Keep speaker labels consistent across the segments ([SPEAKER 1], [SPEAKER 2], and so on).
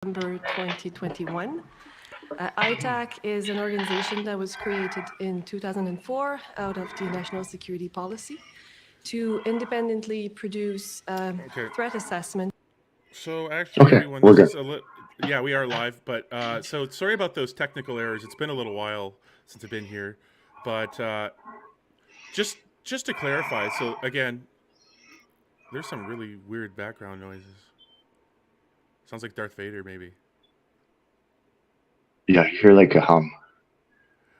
[SPEAKER 1] November 2021. ITAC is an organization that was created in 2004 out of the National Security Policy to independently produce
[SPEAKER 2] Okay.
[SPEAKER 1] threat assessment.
[SPEAKER 2] So actually,
[SPEAKER 3] Okay,
[SPEAKER 2] everyone,
[SPEAKER 3] we're
[SPEAKER 2] this
[SPEAKER 3] good.
[SPEAKER 2] is yeah, we are live, but so sorry about those technical errors. It's been a little while since I've been here, but just to clarify. So again, there's some really weird background noises. Sounds like Darth Vader, maybe.
[SPEAKER 3] Yeah, hear like a hum.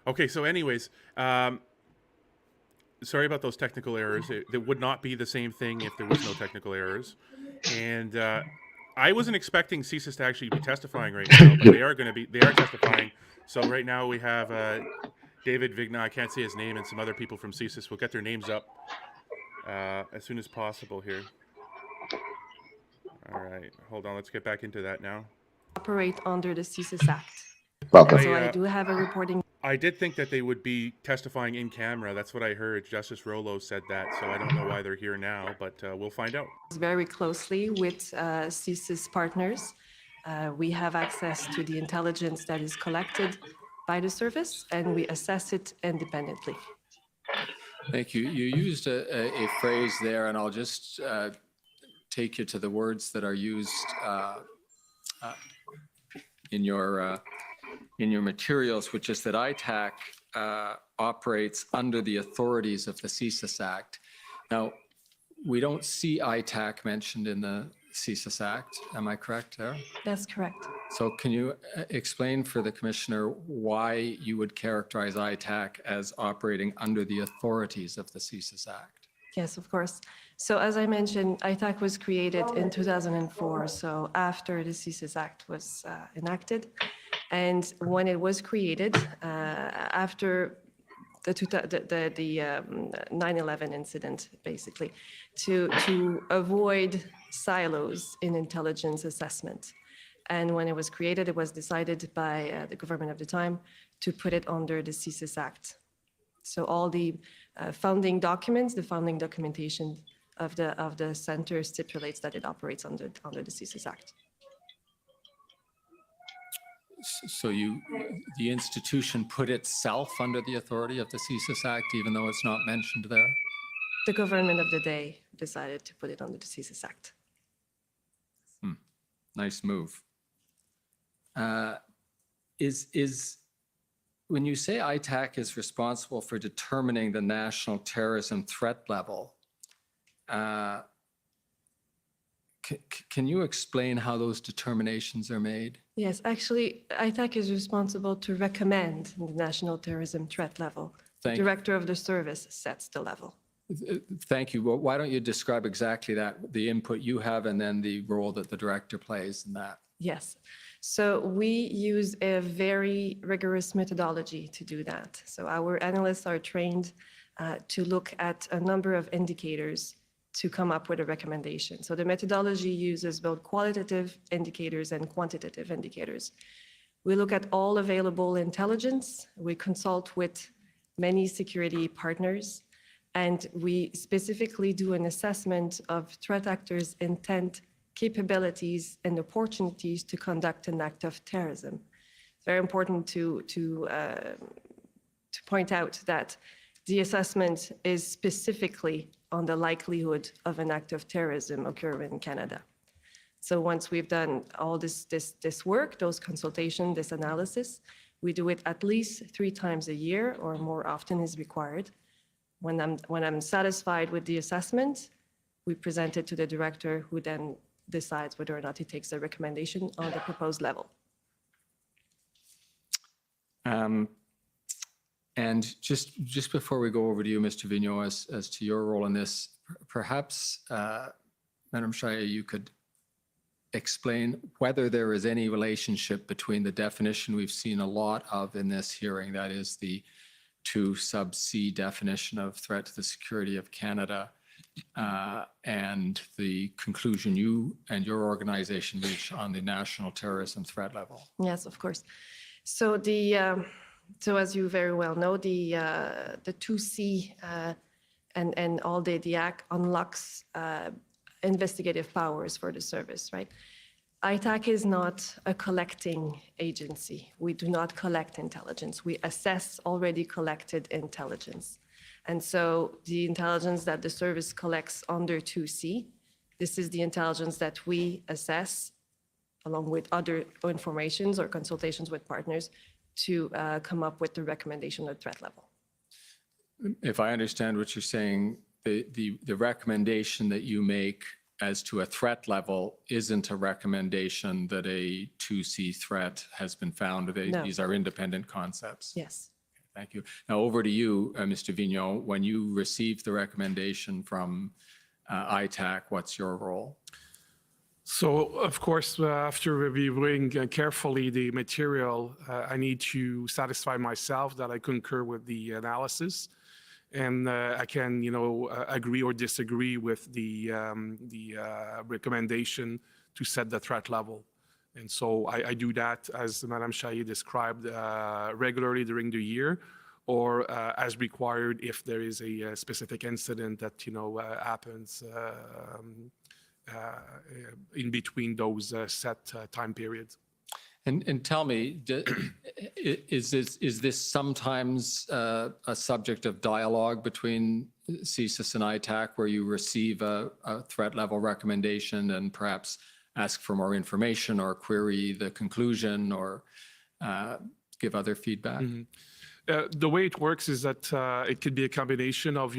[SPEAKER 2] Okay, so anyways, sorry about those technical errors. It would not be the same thing if there was no technical errors, and I wasn't expecting CSIS to actually be testifying right now, but they are testifying. So right now we have David Vigneault, I can't say his name, and some other people from CSIS. We'll get their names up as soon as possible here. All right, hold on. Let's get back into that now.
[SPEAKER 1] Operate under the CSIS Act.
[SPEAKER 3] Welcome.
[SPEAKER 1] And so I do have a reporting.
[SPEAKER 2] I did think that they would be testifying in camera. That's what I heard. Justice Rouleau said that, so I don't know why they're here now, but we'll find out.
[SPEAKER 1] Very closely with CSIS partners. We have access to the intelligence that is collected by the service, and we assess it independently.
[SPEAKER 4] Thank you. You used a phrase there, and I'll just take you to the words that are used in your materials, which is that ITAC operates under the authorities of the CSIS Act. Now, we don't see ITAC mentioned in the CSIS Act. Am I correct there?
[SPEAKER 1] That's correct.
[SPEAKER 4] So can you explain for the Commissioner why you would characterize ITAC as operating under the authorities of the CSIS Act?
[SPEAKER 1] Yes, of course. So as I mentioned, ITAC was created in 2004, so after the CSIS Act was enacted. And when it was created, after the 9/11 incident, basically, to avoid silos in intelligence assessment. And when it was created, it was decided by the government of the time to put it under the CSIS Act. So all the founding documents, the founding documentation of the center stipulates that it operates under the CSIS Act.
[SPEAKER 4] So the institution put itself under the authority of the CSIS Act, even though it's not mentioned there?
[SPEAKER 1] The government of the day decided to put it under the CSIS Act.
[SPEAKER 4] Nice move. When you say ITAC is responsible for determining the national terrorism threat level, can you explain how those determinations are made?
[SPEAKER 1] Yes, actually, ITAC is responsible to recommend the national terrorism threat level. The director of the service sets the level.
[SPEAKER 4] Thank you. Well, why don't you describe exactly that, the input you have, and then the role that the director plays in that?
[SPEAKER 1] Yes. So we use a very rigorous methodology to do that. So our analysts are trained to look at a number of indicators to come up with a recommendation. So the methodology uses both qualitative indicators and quantitative indicators. We look at all available intelligence. We consult with many security partners, and we specifically do an assessment of threat actors' intent, capabilities, and opportunities to conduct an act of terrorism. It's very important to point out that the assessment is specifically on the likelihood of an act of terrorism occurring in Canada. So once we've done all this work, those consultations, this analysis, we do it at least 3 times a year or more often is required. When I'm satisfied with the assessment, we present it to the director, who then decides whether or not he takes a recommendation on the proposed level.
[SPEAKER 4] And just before we go over to you, Mr. Vigneault, as to your role in this, perhaps, Madam Chayer, you could explain whether there is any relationship between the definition we've seen a lot of in this hearing, that is the 2 sub C definition of threat to the security of Canada, and the conclusion you and your organization reach on the national terrorism threat level.
[SPEAKER 1] Yes, of course. So so as you very well know, the 2C and all the Act unlocks investigative powers for the service, right? ITAC is not a collecting agency. We do not collect intelligence. We assess already collected intelligence. And so the intelligence that the service collects under 2C, this is the intelligence that we assess along with other informations or consultations with partners to come up with the recommendation of threat level.
[SPEAKER 4] If I understand what you're saying, the recommendation that you make as to a threat level isn't a recommendation that a 2C threat has been found.
[SPEAKER 1] No.
[SPEAKER 4] These are independent concepts.
[SPEAKER 1] Yes.
[SPEAKER 4] Thank you. Now over to you, Mr. Vigneault. When you receive the recommendation from ITAC, what's your role?
[SPEAKER 5] So, of course, after reviewing carefully the material, I need to satisfy myself that I concur with the analysis, and I can, agree or disagree with the recommendation to set the threat level. And so I do that, as Madame Chayer described, regularly during the year, or as required if there is a specific incident that happens in between those set time periods.
[SPEAKER 4] And tell me, is this sometimes a subject of dialogue between CSIS and ITAC, where you receive a threat level recommendation and perhaps ask for more information or query the conclusion or give other feedback?
[SPEAKER 5] Mm-hmm. The way it works is that it could be a combination of,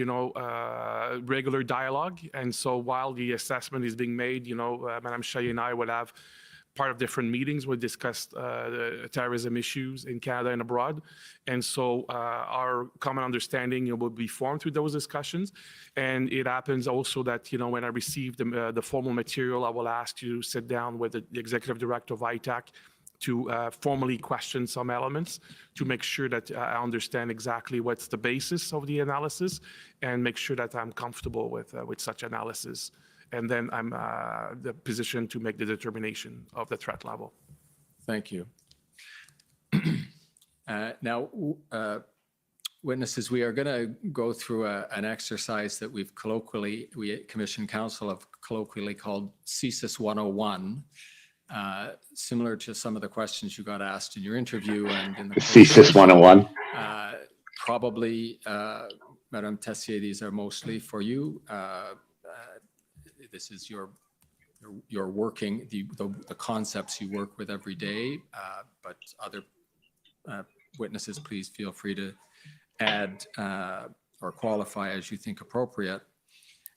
[SPEAKER 5] regular dialogue. And so while the assessment is being made, Madame Chayer and I will have part of different meetings. We'll discuss terrorism issues in Canada and abroad. And so our common understanding will be formed through those discussions. And it happens also that, when I receive the formal material, I will ask to sit down with the executive director of ITAC to formally question some elements to make sure that I understand exactly what's the basis of the analysis and make sure that I'm comfortable with such analysis. And then I'm the position to make the determination of the threat level.
[SPEAKER 4] Thank you. Now, witnesses, we are going to go through an exercise that we Commission Council have colloquially called CSIS 101. Similar to some of the questions you got asked in your interview and in the
[SPEAKER 3] CSIS 101.
[SPEAKER 4] Probably, Madame Tessier, these are mostly for you. This is your working, the concepts you work with every day, but other witnesses, please feel free to add or qualify as you think appropriate.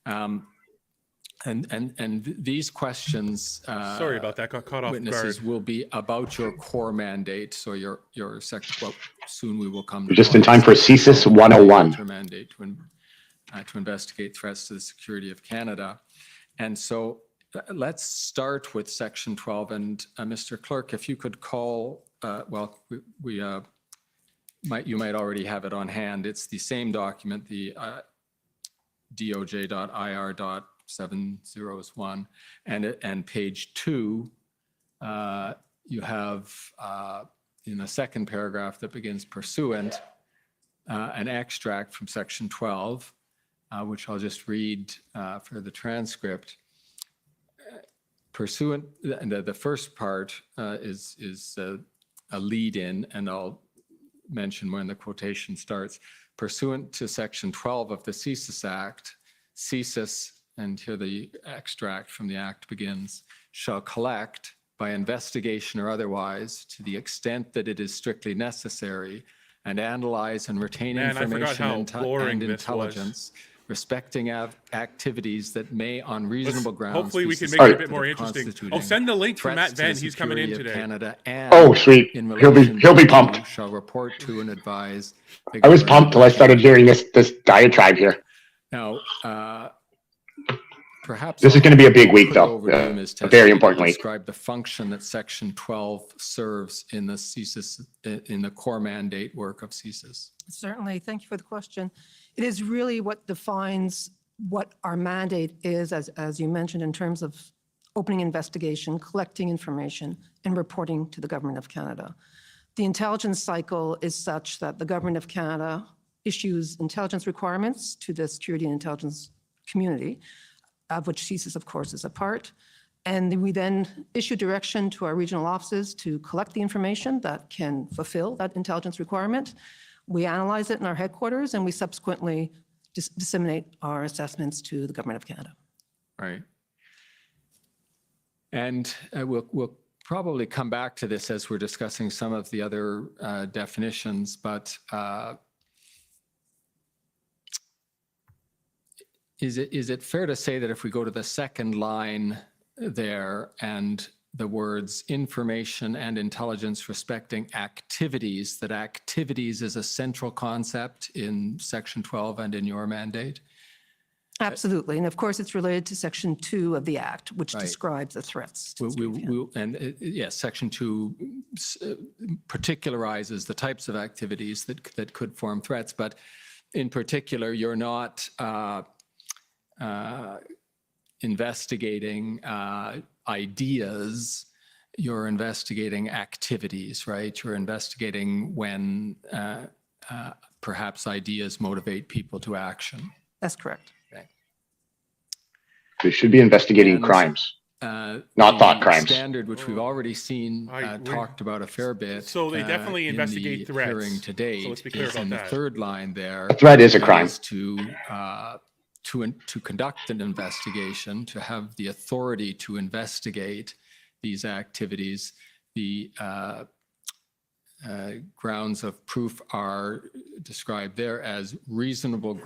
[SPEAKER 4] And these questions,
[SPEAKER 2] sorry about that, got caught off
[SPEAKER 4] witnesses,
[SPEAKER 2] guard.
[SPEAKER 4] will be about your core mandate. So your section, well, soon we will come
[SPEAKER 3] We're just in time for CSIS 101.
[SPEAKER 4] Your mandate to investigate threats to the security of Canada. And so let's start with section 12. And Mr. Clerk, if you could call, you might already have it on hand. It's the same document, the doj.ir.701, and page 2, you have in the second paragraph that begins pursuant, an extract from section 12, which I'll just read for the transcript. Pursuant, and the first part is a lead-in, and I'll mention when the quotation starts. Pursuant to section 12 of the CSIS Act, CSIS, and here the extract from the Act begins, shall collect by investigation or otherwise, to the extent that it is strictly necessary, and analyze and retain information and intelligence respecting activities that may, on reasonable grounds,
[SPEAKER 2] hopefully we can make it a bit more interesting. Oh, send the link for Matt Venn. He's coming in today.
[SPEAKER 4] Canada and
[SPEAKER 3] Oh, sweet. He'll be pumped.
[SPEAKER 4] Shall report to and advise.
[SPEAKER 3] I was pumped till I started hearing this diatribe here.
[SPEAKER 4] Now, perhaps
[SPEAKER 3] this is going to be a big week, though.
[SPEAKER 4] A
[SPEAKER 3] very important week.
[SPEAKER 4] Describe the function that Section 12 serves in the CSIS, in the core mandate work of CSIS.
[SPEAKER 6] Certainly. Thank you for the question. It is really what defines what our mandate is, as you mentioned, in terms of opening investigation, collecting information, and reporting to the Government of Canada. The intelligence cycle is such that the Government of Canada issues intelligence requirements to the security and intelligence community, of which CSIS, of course, is a part. And we then issue direction to our regional offices to collect the information that can fulfill that intelligence requirement. We analyze it in our headquarters, and we subsequently disseminate our assessments to the Government of Canada.
[SPEAKER 4] Right. And we'll probably come back to this as we're discussing some of the other definitions, but is it fair to say that if we go to the second line there and the words information and intelligence respecting activities, that activities is a central concept in Section 12 and in your mandate?
[SPEAKER 6] Absolutely. And of course, it's related to Section 2 of the Act, which
[SPEAKER 4] Right.
[SPEAKER 6] describes the threats.
[SPEAKER 4] Yes, Section 2 particularizes the types of activities that could form threats, but in particular, you're not investigating ideas, you're investigating activities, right? You're investigating when perhaps ideas motivate people to action.
[SPEAKER 6] That's correct.
[SPEAKER 3] They should be investigating
[SPEAKER 4] And,
[SPEAKER 3] crimes, not
[SPEAKER 4] the
[SPEAKER 3] thought crimes.
[SPEAKER 4] standard, which we've already seen
[SPEAKER 2] we're-
[SPEAKER 4] talked about a fair bit.
[SPEAKER 2] So they definitely
[SPEAKER 4] in
[SPEAKER 2] investigate
[SPEAKER 4] the
[SPEAKER 2] threats.
[SPEAKER 4] Hearing to date,
[SPEAKER 2] So let's be clear
[SPEAKER 4] is
[SPEAKER 2] about
[SPEAKER 4] in the
[SPEAKER 2] that.
[SPEAKER 4] third line there.
[SPEAKER 3] A threat is a crime.
[SPEAKER 4] is to conduct an investigation, to have the authority to investigate these activities. The grounds of proof are described there as reasonable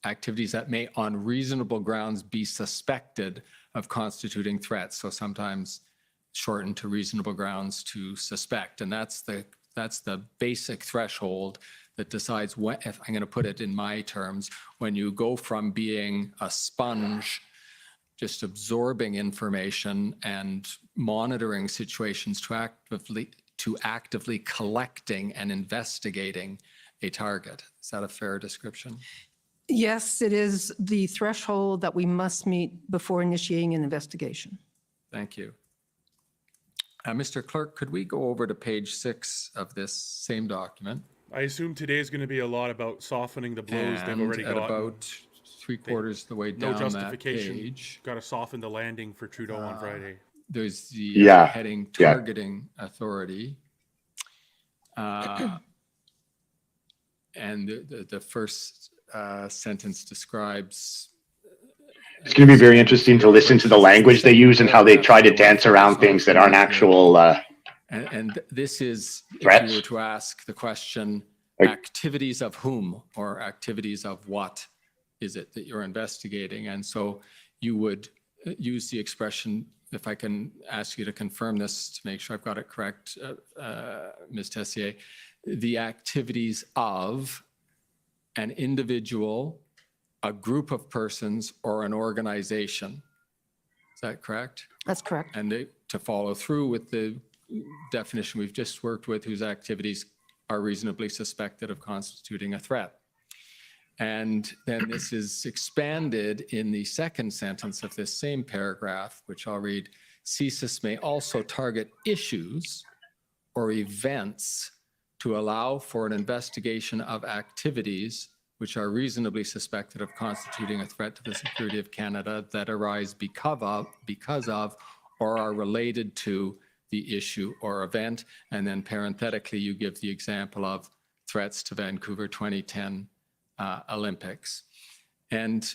[SPEAKER 4] activities that may on reasonable grounds be suspected of constituting threats. So sometimes shortened to reasonable grounds to suspect. And that's the basic threshold that decides when, if I'm going to put it in my terms, when you go from being a sponge, just absorbing information and monitoring situations to actively collecting and investigating a target. Is that a fair description?
[SPEAKER 6] Yes, it is the threshold that we must meet before initiating an investigation.
[SPEAKER 4] Thank you. Mr. Clerk, could we go over to page 6 of this same document?
[SPEAKER 2] I assume today is going to be a lot about softening the blows they've
[SPEAKER 4] And
[SPEAKER 2] already
[SPEAKER 4] at
[SPEAKER 2] got.
[SPEAKER 4] about 3/4 the way
[SPEAKER 2] No
[SPEAKER 4] down that
[SPEAKER 2] justification.
[SPEAKER 4] page,
[SPEAKER 2] Got to soften the landing for Trudeau on Friday.
[SPEAKER 4] there's the
[SPEAKER 3] Yeah,
[SPEAKER 4] heading
[SPEAKER 3] yeah.
[SPEAKER 4] targeting authority. And the first sentence describes.
[SPEAKER 3] It's going to be very interesting to listen to the language they use and how they try to dance around things that aren't actual.
[SPEAKER 4] And this is, if
[SPEAKER 3] Threats?
[SPEAKER 4] you were to ask the question,
[SPEAKER 3] Like-
[SPEAKER 4] activities of whom or activities of what is it that you're investigating? And so you would use the expression, if I can ask you to confirm this to make sure I've got it correct, Ms. Tessier, the activities of an individual, a group of persons, or an organization. Is that correct?
[SPEAKER 6] That's correct.
[SPEAKER 4] And to follow through with the definition we've just worked with, whose activities are reasonably suspected of constituting a threat. And then this is expanded in the second sentence of this same paragraph, which I'll read. CSIS may also target issues or events to allow for an investigation of activities which are reasonably suspected of constituting a threat to the security of Canada that arise because of or are related to the issue or event. And then parenthetically, you give the example of threats to Vancouver 2010 Olympics. And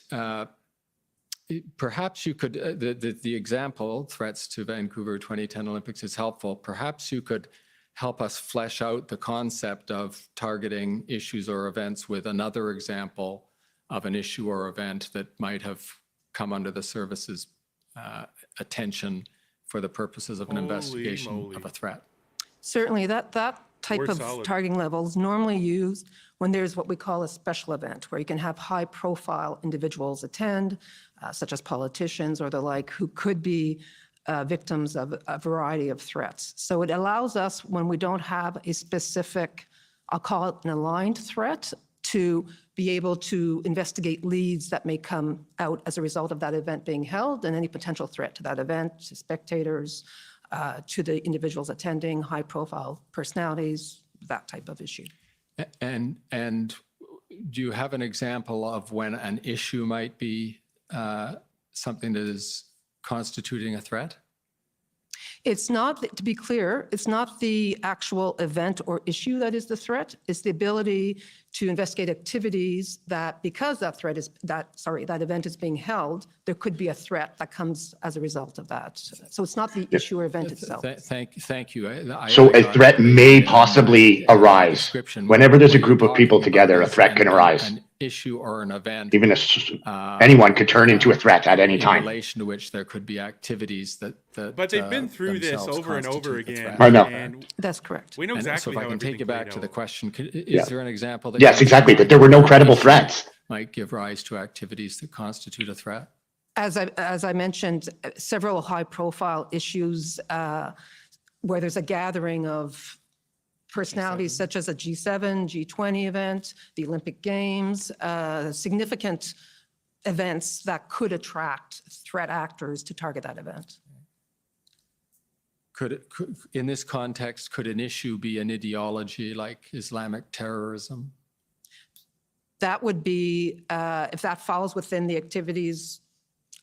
[SPEAKER 4] perhaps you could, the example, threats to Vancouver 2010 Olympics, is helpful. Perhaps you could help us flesh out the concept of targeting issues or events with another example of an issue or event that might have come under the service's attention for the purposes of an
[SPEAKER 2] Holy
[SPEAKER 4] investigation
[SPEAKER 2] moly.
[SPEAKER 4] of a threat.
[SPEAKER 6] Certainly, that type
[SPEAKER 2] Word
[SPEAKER 6] of
[SPEAKER 2] salad.
[SPEAKER 6] targeting level is normally used when there's what we call a special event, where you can have high-profile individuals attend, such as politicians or the like, who could be victims of a variety of threats. So it allows us, when we don't have a specific, I'll call it an aligned threat, to be able to investigate leads that may come out as a result of that event being held and any potential threat to that event, to spectators, to the individuals attending, high-profile personalities, that type of issue.
[SPEAKER 4] And do you have an example of when an issue might be something that is constituting a threat?
[SPEAKER 6] It's not, to be clear, it's not the actual event or issue that is the threat. It's the ability to investigate activities that, because that that event is being held, there could be a threat that comes as a result of that. So it's not the issue or event itself.
[SPEAKER 4] Thank you.
[SPEAKER 3] So a
[SPEAKER 4] got
[SPEAKER 3] threat
[SPEAKER 4] later
[SPEAKER 3] may
[SPEAKER 4] in my
[SPEAKER 3] possibly arise.
[SPEAKER 4] description.
[SPEAKER 3] Whenever there's a
[SPEAKER 4] What
[SPEAKER 3] group
[SPEAKER 4] you're
[SPEAKER 3] of people
[SPEAKER 4] talking about
[SPEAKER 3] together, a
[SPEAKER 4] is
[SPEAKER 3] threat can arise.
[SPEAKER 4] An issue or an event.
[SPEAKER 3] Even anyone could turn into a threat at any
[SPEAKER 4] in
[SPEAKER 3] time.
[SPEAKER 4] relation to which there could be activities that
[SPEAKER 2] But they've been through this
[SPEAKER 4] themselves
[SPEAKER 2] over and over
[SPEAKER 4] constitute the
[SPEAKER 2] again.
[SPEAKER 4] threat.
[SPEAKER 3] I know.
[SPEAKER 2] And
[SPEAKER 6] That's correct.
[SPEAKER 2] we know
[SPEAKER 4] And
[SPEAKER 2] exactly
[SPEAKER 4] so if I
[SPEAKER 2] how
[SPEAKER 4] can take
[SPEAKER 2] everything
[SPEAKER 4] you back
[SPEAKER 2] played
[SPEAKER 4] to the
[SPEAKER 2] out.
[SPEAKER 4] question, is
[SPEAKER 3] Yeah.
[SPEAKER 4] there an example that
[SPEAKER 3] Yes,
[SPEAKER 4] comes to
[SPEAKER 3] exactly.
[SPEAKER 4] mind
[SPEAKER 3] That there were no
[SPEAKER 4] where an
[SPEAKER 3] credible
[SPEAKER 4] issue
[SPEAKER 3] threats.
[SPEAKER 4] might give rise to activities that constitute a threat?
[SPEAKER 6] As I mentioned, several high-profile issues where there's a gathering of personalities such as a G7, G20 event, the Olympic Games, significant events that could attract threat actors to target that event.
[SPEAKER 4] In this context, could an issue be an ideology like Islamic terrorism?
[SPEAKER 6] That would be, if that falls within the activities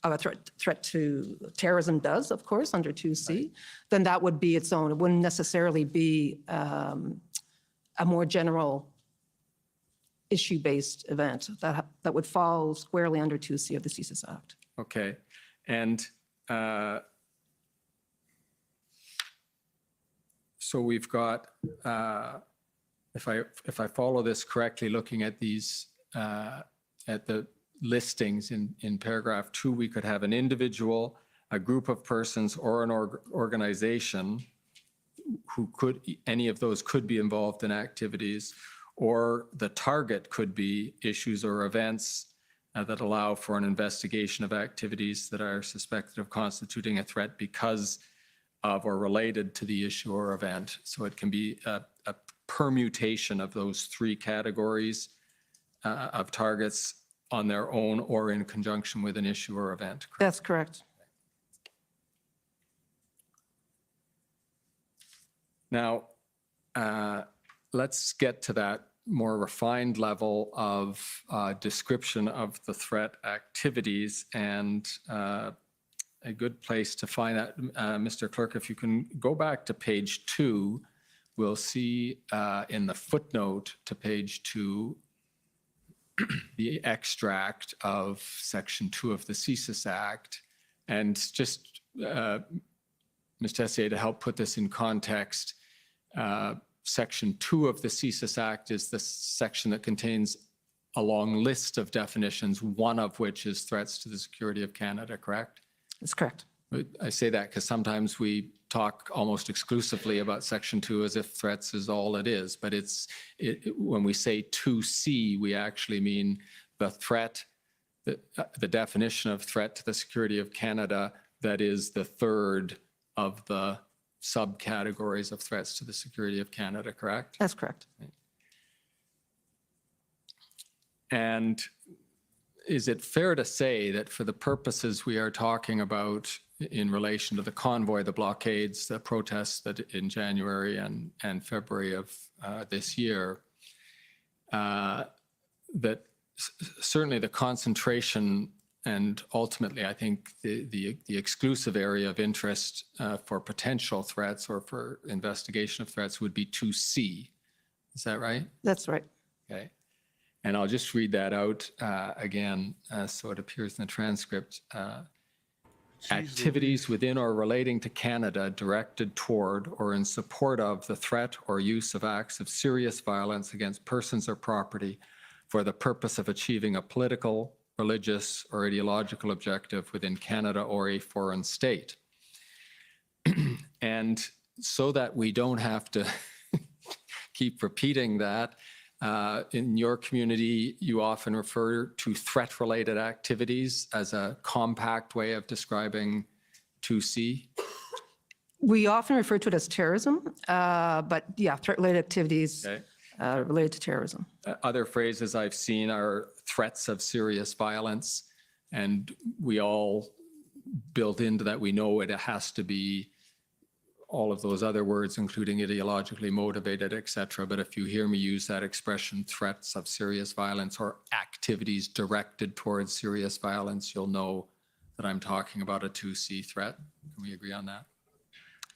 [SPEAKER 6] of a threat to terrorism does, of course, under 2C, then that would be its own. It wouldn't necessarily be a more general issue-based event that would fall squarely under 2C of the CSIS Act.
[SPEAKER 4] Okay. And so we've got, if I follow this correctly, looking at these, at the listings in paragraph 2, we could have an individual, a group of persons, or an organization who could, any of those could be involved in activities, or the target could be issues or events that allow for an investigation of activities that are suspected of constituting a threat because of or related to the issue or event. So it can be a permutation of those 3 categories of targets on their own or in conjunction with an issue or event. Correct?
[SPEAKER 6] That's correct.
[SPEAKER 4] Now, let's get to that more refined level of description of the threat activities, and a good place to find that, Mr. Clerk, if you can go back to page 2, we'll see in the footnote to page 2 the extract of Section 2 of the CSIS Act. And just, Ms. Tessier, to help put this in context, Section 2 of the CSIS Act is the section that contains a long list of definitions, one of which is threats to the security of Canada, correct?
[SPEAKER 6] That's correct.
[SPEAKER 4] I say that because sometimes we talk almost exclusively about Section 2 as if threats is all it is. But when we say 2C, we actually mean the threat, the definition of threat to the security of Canada, that is the third of the subcategories of threats to the security of Canada, correct?
[SPEAKER 6] That's correct. And
[SPEAKER 4] is it fair to say that for the purposes we are talking about in relation to the convoy, the blockades, the protests that in January and February of this year, that certainly the concentration and ultimately I think the exclusive area of interest for potential threats or for investigation of threats would be 2C. Is that right?
[SPEAKER 6] That's right.
[SPEAKER 4] Okay. And I'll just read that out again so it appears in the transcript. Activities within or relating to Canada directed toward or in support of the threat or use of acts of serious violence against persons or property for the purpose of achieving a political, religious, or ideological objective within Canada or a foreign state. And so that we don't have to keep repeating that, in your community, you often refer to threat-related activities as a compact way of describing 2C.
[SPEAKER 6] We often refer to it as terrorism, but yeah, threat-related activities related to terrorism.
[SPEAKER 4] Other phrases I've seen are threats of serious violence, and we all built into that, we know it has to be all of those other words, including ideologically motivated, et cetera. But if you hear me use that expression, threats of serious violence or activities directed towards serious violence, you'll know that I'm talking about a 2C threat. Can we agree on that?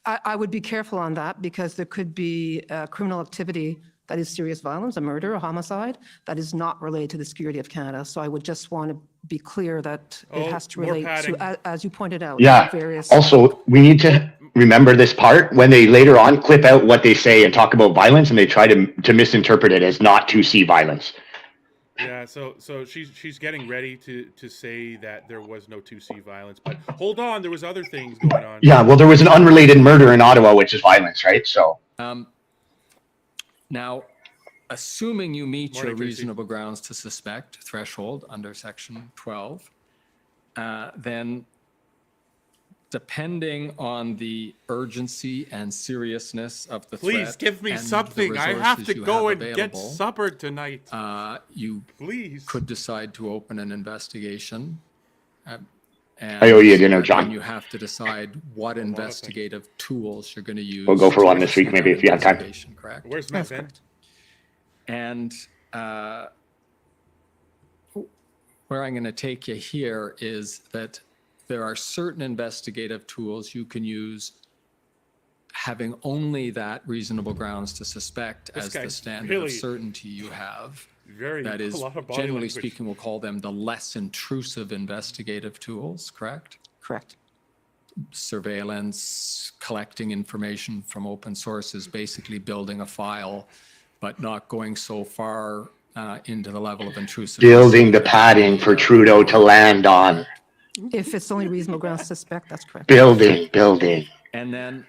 [SPEAKER 6] I would be careful on that because there could be criminal activity that is serious violence, a murder, a homicide, that is not related to the security of Canada. So I would just want to be clear that it
[SPEAKER 2] Oh,
[SPEAKER 6] has to
[SPEAKER 2] more
[SPEAKER 6] relate
[SPEAKER 2] padding.
[SPEAKER 6] to, as you pointed out,
[SPEAKER 3] Yeah.
[SPEAKER 6] various.
[SPEAKER 3] Also, we need to remember this part when they later on clip out what they say and talk about violence, and they try to misinterpret it as not to see violence.
[SPEAKER 2] Yeah, so she's getting ready to say that there was no 2C violence, but hold on, there was other things going on.
[SPEAKER 3] Yeah, well, there was an unrelated murder in Ottawa, which is violence, right? So
[SPEAKER 4] Now, assuming you meet
[SPEAKER 2] Morning,
[SPEAKER 4] your
[SPEAKER 2] Tracy.
[SPEAKER 4] reasonable grounds to suspect threshold under Section 12, then depending on the urgency and seriousness of the threat,
[SPEAKER 2] Please give me
[SPEAKER 4] and the
[SPEAKER 2] something. I have
[SPEAKER 4] resources
[SPEAKER 2] to
[SPEAKER 4] you
[SPEAKER 2] go
[SPEAKER 4] have
[SPEAKER 2] and get
[SPEAKER 4] available,
[SPEAKER 2] supper tonight.
[SPEAKER 4] you
[SPEAKER 2] Please.
[SPEAKER 4] could decide to open an investigation. And
[SPEAKER 3] I owe you a dinner, John.
[SPEAKER 4] then you have to decide what
[SPEAKER 2] things.
[SPEAKER 4] investigative tools you're going to use.
[SPEAKER 3] We'll go for
[SPEAKER 4] to
[SPEAKER 3] one this week,
[SPEAKER 4] carry
[SPEAKER 3] maybe,
[SPEAKER 4] out
[SPEAKER 3] if you have time.
[SPEAKER 4] investigation, correct?
[SPEAKER 2] Where's
[SPEAKER 6] That's
[SPEAKER 2] Matt, Ben?
[SPEAKER 6] correct.
[SPEAKER 4] And where I'm going to take you here is that there are certain investigative tools you can use having only that reasonable grounds to suspect
[SPEAKER 2] This
[SPEAKER 4] as the
[SPEAKER 2] guy's
[SPEAKER 4] standard
[SPEAKER 2] really
[SPEAKER 4] of certainty you have.
[SPEAKER 2] Very
[SPEAKER 4] That
[SPEAKER 2] a
[SPEAKER 4] is,
[SPEAKER 2] lot of body
[SPEAKER 4] generally
[SPEAKER 2] language.
[SPEAKER 4] speaking, we'll call them the less intrusive investigative tools, correct?
[SPEAKER 6] Correct.
[SPEAKER 4] Surveillance, collecting information from open sources, basically building a file, but not going so far into the level of intrusive.
[SPEAKER 3] building the padding for Trudeau to land on.
[SPEAKER 6] If it's only reasonable grounds to suspect, that's correct.
[SPEAKER 3] Building.
[SPEAKER 4] And then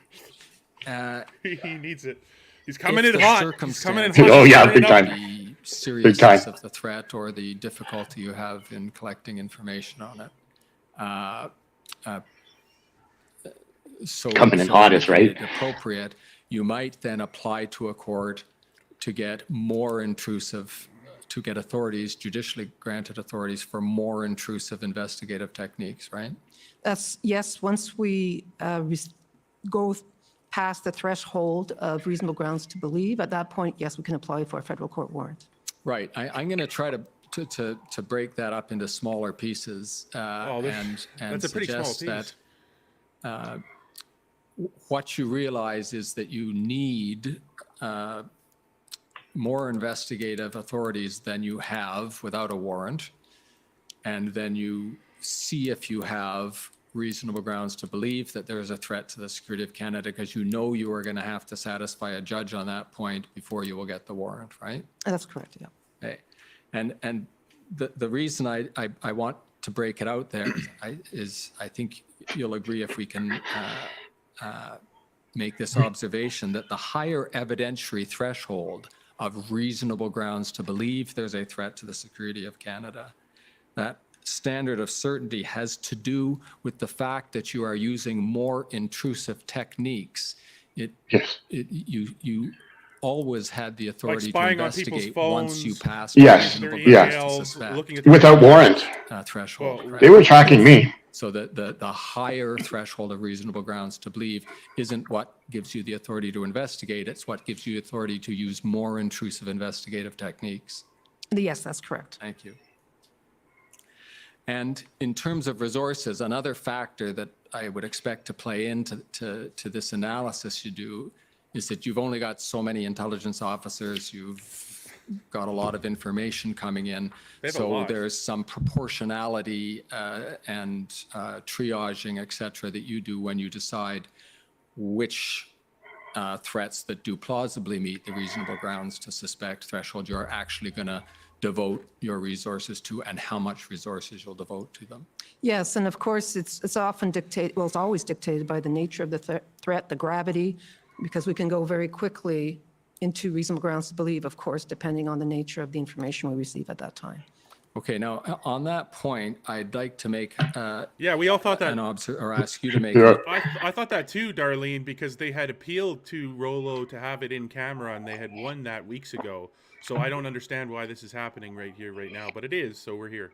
[SPEAKER 2] He needs it. He's coming
[SPEAKER 4] if
[SPEAKER 2] in
[SPEAKER 4] the
[SPEAKER 2] hot. He's coming in hot.
[SPEAKER 4] circumstances
[SPEAKER 3] Oh, yeah,
[SPEAKER 2] He's
[SPEAKER 3] big
[SPEAKER 2] coming
[SPEAKER 3] time.
[SPEAKER 2] up.
[SPEAKER 4] the seriousness
[SPEAKER 3] time.
[SPEAKER 4] of the threat or the difficulty you have in collecting information on it. So
[SPEAKER 3] Coming in hot is right.
[SPEAKER 4] indicated appropriate, you might then apply to a court to get more intrusive, to get authorities, judicially granted authorities for more intrusive investigative techniques, right?
[SPEAKER 6] That's, yes, once we go past the threshold of reasonable grounds to believe, at that point, yes, we can apply for a federal court warrant.
[SPEAKER 4] Right. I'm going to try to break that up into smaller pieces
[SPEAKER 2] Oh,
[SPEAKER 4] and
[SPEAKER 2] that's a pretty small
[SPEAKER 4] suggest
[SPEAKER 2] piece.
[SPEAKER 4] that what you realize is that you need more investigative authorities than you have without a warrant. And then you see if you have reasonable grounds to believe that there is a threat to the security of Canada, because you know you are going to have to satisfy a judge on that point before you will get the warrant, right?
[SPEAKER 6] That's correct, yeah.
[SPEAKER 4] Okay. And the reason I want to break it out there is I think you'll agree if we can make this observation that the higher evidentiary threshold of reasonable grounds to believe there's a threat to the security of Canada, that standard of certainty has to do with the fact that you are using more intrusive techniques.
[SPEAKER 3] Yes.
[SPEAKER 4] You always had the authority to
[SPEAKER 2] spying on people's
[SPEAKER 4] investigate once you
[SPEAKER 2] phones,
[SPEAKER 4] passed
[SPEAKER 3] Yes.
[SPEAKER 4] reasonable
[SPEAKER 2] Their
[SPEAKER 4] grounds to
[SPEAKER 2] emails,
[SPEAKER 4] suspect
[SPEAKER 2] looking at their
[SPEAKER 3] Without warrant.
[SPEAKER 4] threshold.
[SPEAKER 2] Well,
[SPEAKER 4] right?
[SPEAKER 3] They were tracking me.
[SPEAKER 4] So the higher threshold of reasonable grounds to believe isn't what gives you the authority to investigate. It's what gives you authority to use more intrusive investigative techniques.
[SPEAKER 6] Yes, that's correct.
[SPEAKER 4] Thank you. And in terms of resources, another factor that I would expect to play into this analysis you do is that you've only got so many intelligence officers, you've got a lot of information coming in.
[SPEAKER 2] They have a
[SPEAKER 4] So
[SPEAKER 2] lot.
[SPEAKER 4] there's some proportionality and triaging, et cetera, that you do when you decide which threats that do plausibly meet the reasonable grounds to suspect threshold you're actually going to devote your resources to, and how much resources you'll devote to them.
[SPEAKER 6] Yes, and of course, it's often dictated, well, it's always dictated by the nature of the threat, the gravity, because we can go very quickly into reasonable grounds to believe, of course, depending on the nature of the information we receive at that time.
[SPEAKER 4] Okay, now on that point, I'd like to make
[SPEAKER 2] Yeah, we all thought that.
[SPEAKER 4] or ask you to make
[SPEAKER 3] Yeah.
[SPEAKER 2] I thought that too, Darlene, because they had appealed to Rouleau to have it in camera, and they had won that weeks ago. So I don't understand why this is happening right here, right now, but it is. So we're here.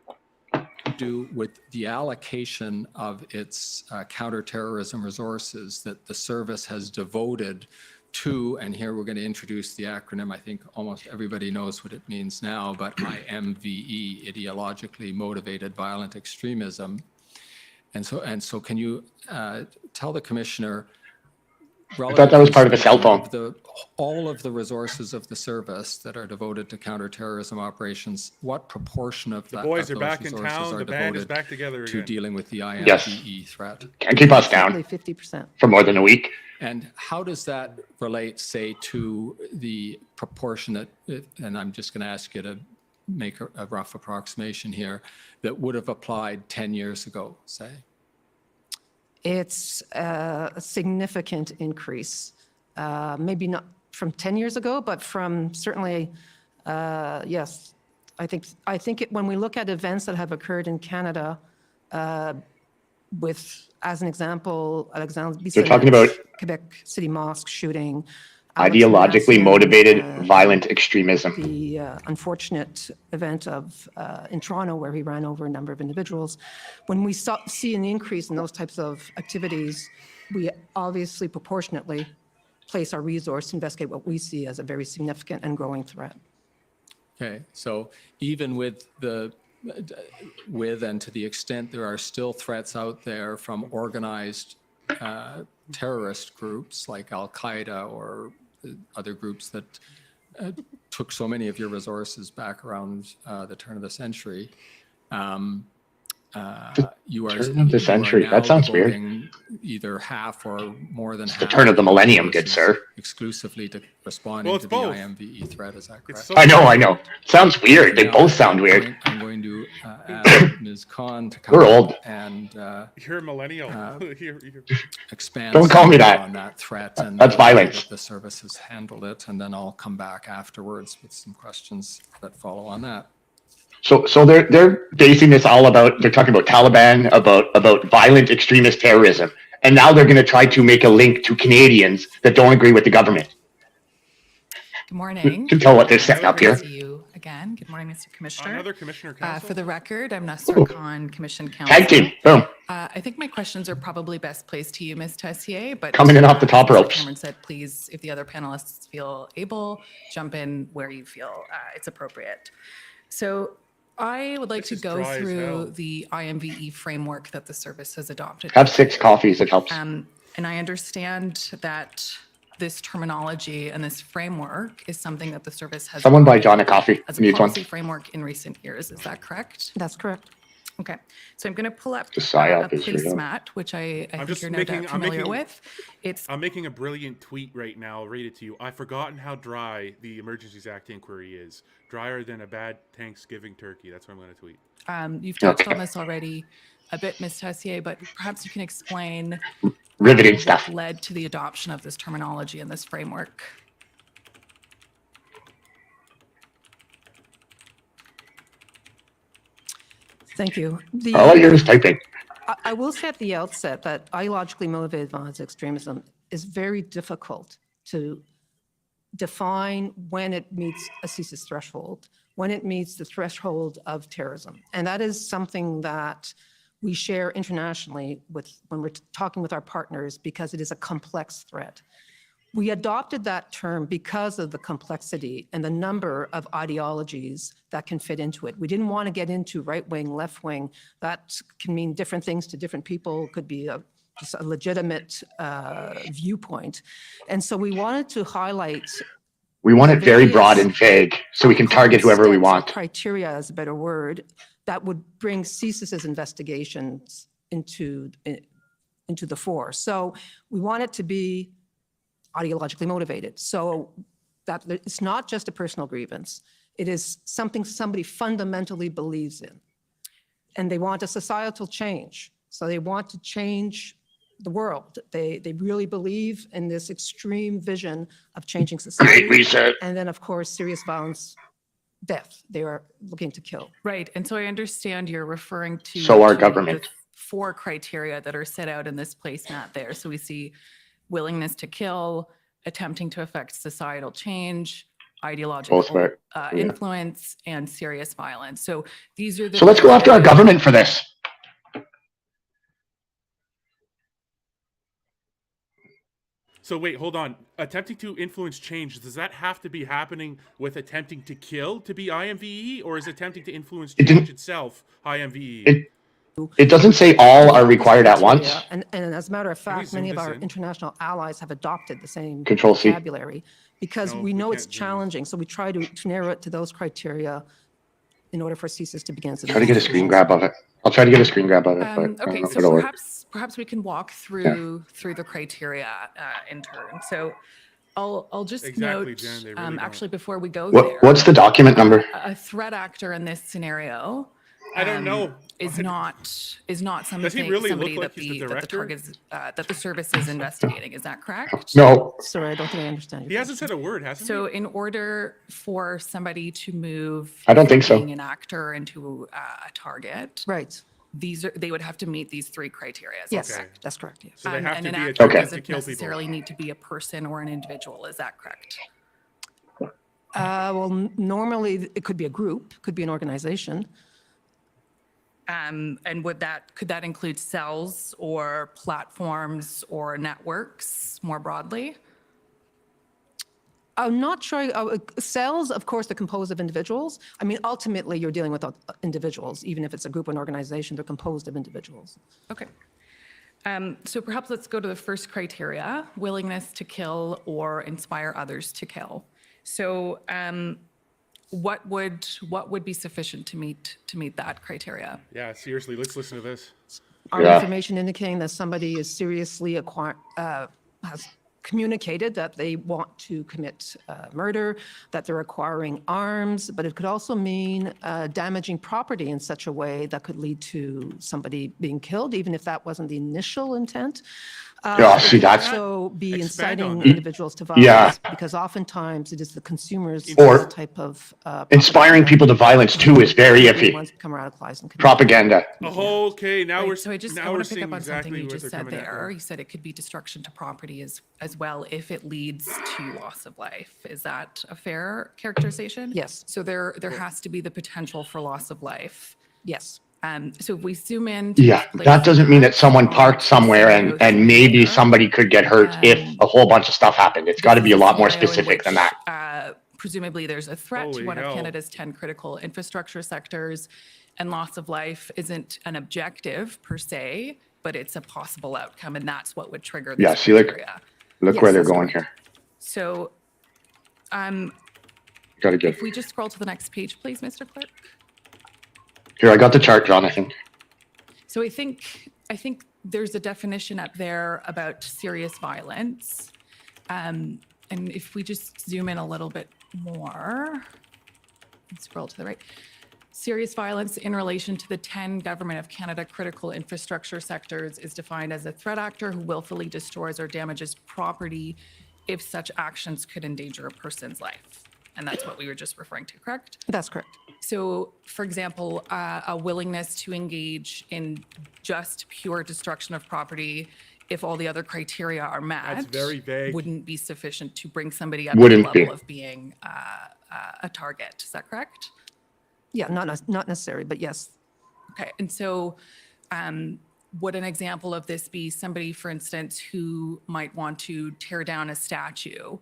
[SPEAKER 4] do with the allocation of its counterterrorism resources that the service has devoted to, and here we're going to introduce the acronym, I think almost everybody knows what it means now, but IMVE, ideologically motivated violent extremism. And so can you tell the commissioner,
[SPEAKER 3] I thought that was part of a cell phone.
[SPEAKER 4] all of the resources of the service that are devoted to counterterrorism operations, what proportion of
[SPEAKER 2] The
[SPEAKER 4] that
[SPEAKER 2] boys
[SPEAKER 4] of
[SPEAKER 2] are
[SPEAKER 4] those
[SPEAKER 2] back in
[SPEAKER 4] resources
[SPEAKER 2] town.
[SPEAKER 4] are
[SPEAKER 2] The band is
[SPEAKER 4] devoted
[SPEAKER 2] back together
[SPEAKER 4] to
[SPEAKER 2] again.
[SPEAKER 4] dealing with the
[SPEAKER 3] Yes.
[SPEAKER 4] IMVE threat?
[SPEAKER 3] Can't keep us down
[SPEAKER 6] Roughly 50%.
[SPEAKER 3] for more than a week.
[SPEAKER 4] And how does that relate, say, to the proportionate, and I'm just going to ask you to make a rough approximation here, that would have applied 10 years ago, say?
[SPEAKER 6] It's a significant increase. Maybe not from 10 years ago, but from certainly, yes. I think when we look at events that have occurred in Canada, with, as an example, Alexandre
[SPEAKER 3] They're talking about
[SPEAKER 6] Quebec City Mosque shooting,
[SPEAKER 3] ideologically
[SPEAKER 6] Alexandre
[SPEAKER 3] motivated
[SPEAKER 6] Massian,
[SPEAKER 3] violent extremism.
[SPEAKER 6] the unfortunate event of in Toronto where he ran over a number of individuals. When we see an increase in those types of activities, we obviously proportionately place our resource to investigate what we see as a very significant and growing threat.
[SPEAKER 4] Okay, so even with and to the extent there are still threats out there from organized terrorist groups like Al-Qaeda or other groups that took so many of your resources back around the turn of the century, you are
[SPEAKER 3] Turn of the
[SPEAKER 4] you are
[SPEAKER 3] century.
[SPEAKER 4] now
[SPEAKER 3] That sounds weird.
[SPEAKER 4] devoting either half or more than half
[SPEAKER 3] The turn of the
[SPEAKER 4] your
[SPEAKER 3] millennium, good
[SPEAKER 4] resources
[SPEAKER 3] sir.
[SPEAKER 4] exclusively to responding
[SPEAKER 2] Well,
[SPEAKER 4] to
[SPEAKER 2] it's
[SPEAKER 4] the
[SPEAKER 2] both.
[SPEAKER 4] IMVE threat. Is that correct?
[SPEAKER 2] so
[SPEAKER 3] I know. Sounds weird. They
[SPEAKER 4] Now,
[SPEAKER 3] both sound weird.
[SPEAKER 4] I'm going to ask Ms. Khan to come
[SPEAKER 3] We're
[SPEAKER 4] up
[SPEAKER 3] old.
[SPEAKER 4] and
[SPEAKER 2] You're a millennial. You're-
[SPEAKER 4] expand
[SPEAKER 3] Don't call me
[SPEAKER 4] some
[SPEAKER 3] that.
[SPEAKER 4] on that threat and
[SPEAKER 3] That's
[SPEAKER 4] the way
[SPEAKER 3] violence.
[SPEAKER 4] that the service has handled it, and then I'll come back afterwards with some questions that follow on that.
[SPEAKER 3] So they're basing this all about, they're talking about Taliban, about violent extremist terrorism. And now they're going to try to make a link to Canadians that don't agree with the government.
[SPEAKER 7] Good morning.
[SPEAKER 3] You can tell what they're setting up
[SPEAKER 7] Great
[SPEAKER 3] here.
[SPEAKER 7] to see you again. Good morning, Mr. Commissioner.
[SPEAKER 2] Another commissioner council.
[SPEAKER 7] For the record, I'm Nasser Khan, Commission Counsel.
[SPEAKER 3] Tag team, boom.
[SPEAKER 7] I think my questions are probably best placed to you, Ms. Tessier, but
[SPEAKER 3] Coming in off the top
[SPEAKER 7] as Mr.
[SPEAKER 3] ropes.
[SPEAKER 7] Cameron said, please, if the other panelists feel able, jump in where you feel it's appropriate. So I would like
[SPEAKER 2] This
[SPEAKER 7] to
[SPEAKER 2] is
[SPEAKER 7] go
[SPEAKER 2] dry as hell.
[SPEAKER 7] through the IMVE framework that the service has adopted.
[SPEAKER 3] Have 6 coffees, it helps.
[SPEAKER 7] And I understand that this terminology and this framework is something that the service has
[SPEAKER 3] Someone buy
[SPEAKER 7] adopted
[SPEAKER 3] John a coffee.
[SPEAKER 7] as
[SPEAKER 3] He
[SPEAKER 7] a
[SPEAKER 3] needs one.
[SPEAKER 7] policy framework in recent years. Is that correct?
[SPEAKER 6] That's correct.
[SPEAKER 7] Okay. So I'm going to pull up
[SPEAKER 3] The PSYOP
[SPEAKER 7] a
[SPEAKER 3] is real.
[SPEAKER 7] placemat, which I think
[SPEAKER 2] just
[SPEAKER 7] you're no
[SPEAKER 2] making-
[SPEAKER 7] doubt
[SPEAKER 2] I'm
[SPEAKER 7] familiar
[SPEAKER 2] making-
[SPEAKER 7] with. It's
[SPEAKER 2] I'm making a brilliant tweet right now. I'll read it to you. I've forgotten how dry the Emergencies Act inquiry is. Drier than a bad Thanksgiving turkey. That's what I'm going to tweet.
[SPEAKER 7] you've touched
[SPEAKER 3] Okay.
[SPEAKER 7] on this already a bit, Ms. Tessier, but perhaps you can explain
[SPEAKER 3] Riveting
[SPEAKER 7] what
[SPEAKER 3] stuff.
[SPEAKER 7] led to the adoption of this terminology and this framework.
[SPEAKER 6] Thank you.
[SPEAKER 3] All I hear is typing.
[SPEAKER 6] I will say at the outset that ideologically motivated violent extremism is very difficult to define when it meets a CSIS threshold, when it meets the threshold of terrorism. And that is something that we share internationally when we're talking with our partners because it is a complex threat. We adopted that term because of the complexity and the number of ideologies that can fit into it. We didn't want to get into right wing, left wing. That can mean different things to different people. It could be just a legitimate viewpoint. And so we wanted to highlight.
[SPEAKER 3] We want it very broad
[SPEAKER 6] various
[SPEAKER 3] and vague so we can target whoever we
[SPEAKER 6] steps or
[SPEAKER 3] want.
[SPEAKER 6] Criteria is a better word that would bring CSIS's investigations into the fore. So we want it to be ideologically motivated. So that it's not just a personal grievance. It is something somebody fundamentally believes in. And they want a societal change. So they want to change the world. They really believe in this extreme vision of changing society.
[SPEAKER 3] Great reset.
[SPEAKER 6] And then, of course, serious violence, death. They are looking to kill.
[SPEAKER 7] Right. And so I understand you're referring to
[SPEAKER 3] So our
[SPEAKER 7] to
[SPEAKER 3] government.
[SPEAKER 7] the 4 criteria that are set out in this placemat there. So we see willingness to kill, attempting to affect societal change, ideological
[SPEAKER 3] Both right. Yeah.
[SPEAKER 7] influence, and serious violence. So these are the.
[SPEAKER 3] So let's go after our government for this.
[SPEAKER 2] So wait, hold on. Attempting to influence change, does that have to be happening with attempting to kill to be IMVE, or is attempting to influence
[SPEAKER 3] It didn't-
[SPEAKER 2] change itself IMVE?
[SPEAKER 3] It doesn't say all are required at once.
[SPEAKER 6] And as a matter of fact,
[SPEAKER 2] zoom
[SPEAKER 6] many of
[SPEAKER 2] this
[SPEAKER 6] our
[SPEAKER 2] in?
[SPEAKER 6] international allies have adopted the same
[SPEAKER 3] Control C.
[SPEAKER 6] vocabulary because
[SPEAKER 2] No,
[SPEAKER 6] we
[SPEAKER 2] we
[SPEAKER 6] know
[SPEAKER 2] can't
[SPEAKER 6] it's
[SPEAKER 2] zoom this.
[SPEAKER 6] challenging. So we try to narrow it to those criteria in order for CSIS to begin.
[SPEAKER 3] Try to get a screen grab of it. I'll try to get a screen grab of it, but I don't
[SPEAKER 7] Okay,
[SPEAKER 3] know if
[SPEAKER 7] so
[SPEAKER 3] it'll work.
[SPEAKER 7] perhaps we can walk through the criteria in turn. So I'll just
[SPEAKER 2] Exactly,
[SPEAKER 7] note,
[SPEAKER 2] Jen, they really don't.
[SPEAKER 7] actually, before we go there,
[SPEAKER 3] What's the document number?
[SPEAKER 7] a threat actor in this scenario.
[SPEAKER 2] I don't know.
[SPEAKER 7] Is not something
[SPEAKER 2] Does he really
[SPEAKER 7] somebody
[SPEAKER 2] look like
[SPEAKER 7] that
[SPEAKER 2] he's the
[SPEAKER 7] the
[SPEAKER 2] director?
[SPEAKER 7] target is, that the service is investigating. Is that correct?
[SPEAKER 3] No,
[SPEAKER 6] Sorry, I don't think I understand you.
[SPEAKER 2] He hasn't said a word, hasn't
[SPEAKER 7] So in order for somebody to move,
[SPEAKER 3] I don't think so.
[SPEAKER 7] being an actor into a target,
[SPEAKER 6] Right.
[SPEAKER 7] they would have to meet these three criteria. Is that
[SPEAKER 6] Yes,
[SPEAKER 7] correct?
[SPEAKER 6] that's correct. Yes.
[SPEAKER 2] So they have
[SPEAKER 7] And
[SPEAKER 2] to
[SPEAKER 7] an
[SPEAKER 2] be a
[SPEAKER 7] actor
[SPEAKER 2] target to
[SPEAKER 7] doesn't
[SPEAKER 2] kill people.
[SPEAKER 7] necessarily need to be a person or an individual. Is that correct?
[SPEAKER 6] Well, normally it could be a group, could be an organization.
[SPEAKER 7] And could that include cells or platforms or networks more broadly?
[SPEAKER 6] I'm not sure. Cells, of course, are composed of individuals. I mean, ultimately, you're dealing with individuals. Even if it's a group or an organization, they're composed of individuals.
[SPEAKER 7] Okay. So perhaps let's go to the first criteria, willingness to kill or inspire others to kill. So what would be sufficient to meet that criteria?
[SPEAKER 2] Yeah, seriously, let's listen to this.
[SPEAKER 6] Our
[SPEAKER 3] Yeah.
[SPEAKER 6] information indicating that somebody is seriously has communicated that they want to commit murder, that they're acquiring arms, but it could also mean damaging property in such a way that could lead to somebody being killed, even if that wasn't the initial intent.
[SPEAKER 3] Yeah,
[SPEAKER 6] It
[SPEAKER 3] see,
[SPEAKER 6] could
[SPEAKER 3] that's-
[SPEAKER 6] also be
[SPEAKER 2] Expand
[SPEAKER 6] inciting
[SPEAKER 2] on that.
[SPEAKER 6] individuals to violence.
[SPEAKER 3] Yeah.
[SPEAKER 6] Because oftentimes it is the consumers of
[SPEAKER 3] Or
[SPEAKER 6] this type of
[SPEAKER 3] inspiring people to violence too is very iffy.
[SPEAKER 6] Ones become radicalized and commit-
[SPEAKER 3] Propaganda.
[SPEAKER 2] Okay, now
[SPEAKER 7] Right,
[SPEAKER 2] we're
[SPEAKER 7] so I
[SPEAKER 2] now
[SPEAKER 7] want
[SPEAKER 2] we're
[SPEAKER 7] to pick
[SPEAKER 2] seeing
[SPEAKER 7] up on something
[SPEAKER 2] exactly
[SPEAKER 7] you
[SPEAKER 2] what
[SPEAKER 7] just
[SPEAKER 2] they're
[SPEAKER 7] said
[SPEAKER 2] coming at.
[SPEAKER 7] there. You said it could be destruction to property as well if it leads to loss of life. Is that a fair characterization?
[SPEAKER 6] Yes.
[SPEAKER 7] So there has to be the potential for loss of life.
[SPEAKER 6] Yes.
[SPEAKER 7] So if we zoom in. to
[SPEAKER 3] Yeah,
[SPEAKER 7] place
[SPEAKER 3] that doesn't mean that someone
[SPEAKER 7] on
[SPEAKER 3] parked somewhere
[SPEAKER 7] scenario
[SPEAKER 3] and maybe
[SPEAKER 7] here,
[SPEAKER 3] somebody could get hurt if a whole bunch of stuff happened. It's got to
[SPEAKER 7] this
[SPEAKER 3] be
[SPEAKER 7] is
[SPEAKER 3] a lot more
[SPEAKER 7] scenario in
[SPEAKER 3] specific than
[SPEAKER 7] which,
[SPEAKER 3] that.
[SPEAKER 7] Presumably, there's a threat to
[SPEAKER 2] Holy
[SPEAKER 7] one
[SPEAKER 2] hell.
[SPEAKER 7] of Canada's 10 critical infrastructure sectors, and loss of life isn't an objective per se, but it's a possible outcome, and that's what would trigger this
[SPEAKER 3] Yeah, see, look,
[SPEAKER 7] criteria.
[SPEAKER 3] look
[SPEAKER 6] Yes,
[SPEAKER 3] where they're
[SPEAKER 6] that's
[SPEAKER 3] going
[SPEAKER 6] correct.
[SPEAKER 3] here.
[SPEAKER 7] So
[SPEAKER 3] Got to get
[SPEAKER 7] if we just scroll to the next page, please, Mr. Clerk.
[SPEAKER 3] here. I got the chart, Jonathan.
[SPEAKER 7] So I think there's a definition up there about serious violence. And if we just zoom in a little bit more and scroll to the right. Serious violence in relation to the 10 Government of Canada critical infrastructure sectors is defined as a threat actor who willfully destroys or damages property if such actions could endanger a person's life. And that's what we were just referring to, correct?
[SPEAKER 6] That's correct.
[SPEAKER 7] So, for example, a willingness to engage in just pure destruction of property, if all the other criteria are met,
[SPEAKER 2] That's very vague.
[SPEAKER 7] wouldn't be sufficient to bring somebody up to the
[SPEAKER 3] Wouldn't
[SPEAKER 7] level
[SPEAKER 3] be.
[SPEAKER 7] of being a target. Is that correct?
[SPEAKER 6] Yeah, not necessary, but yes.
[SPEAKER 7] Okay. And so, would an example of this be somebody, for instance, who might want to tear down a statue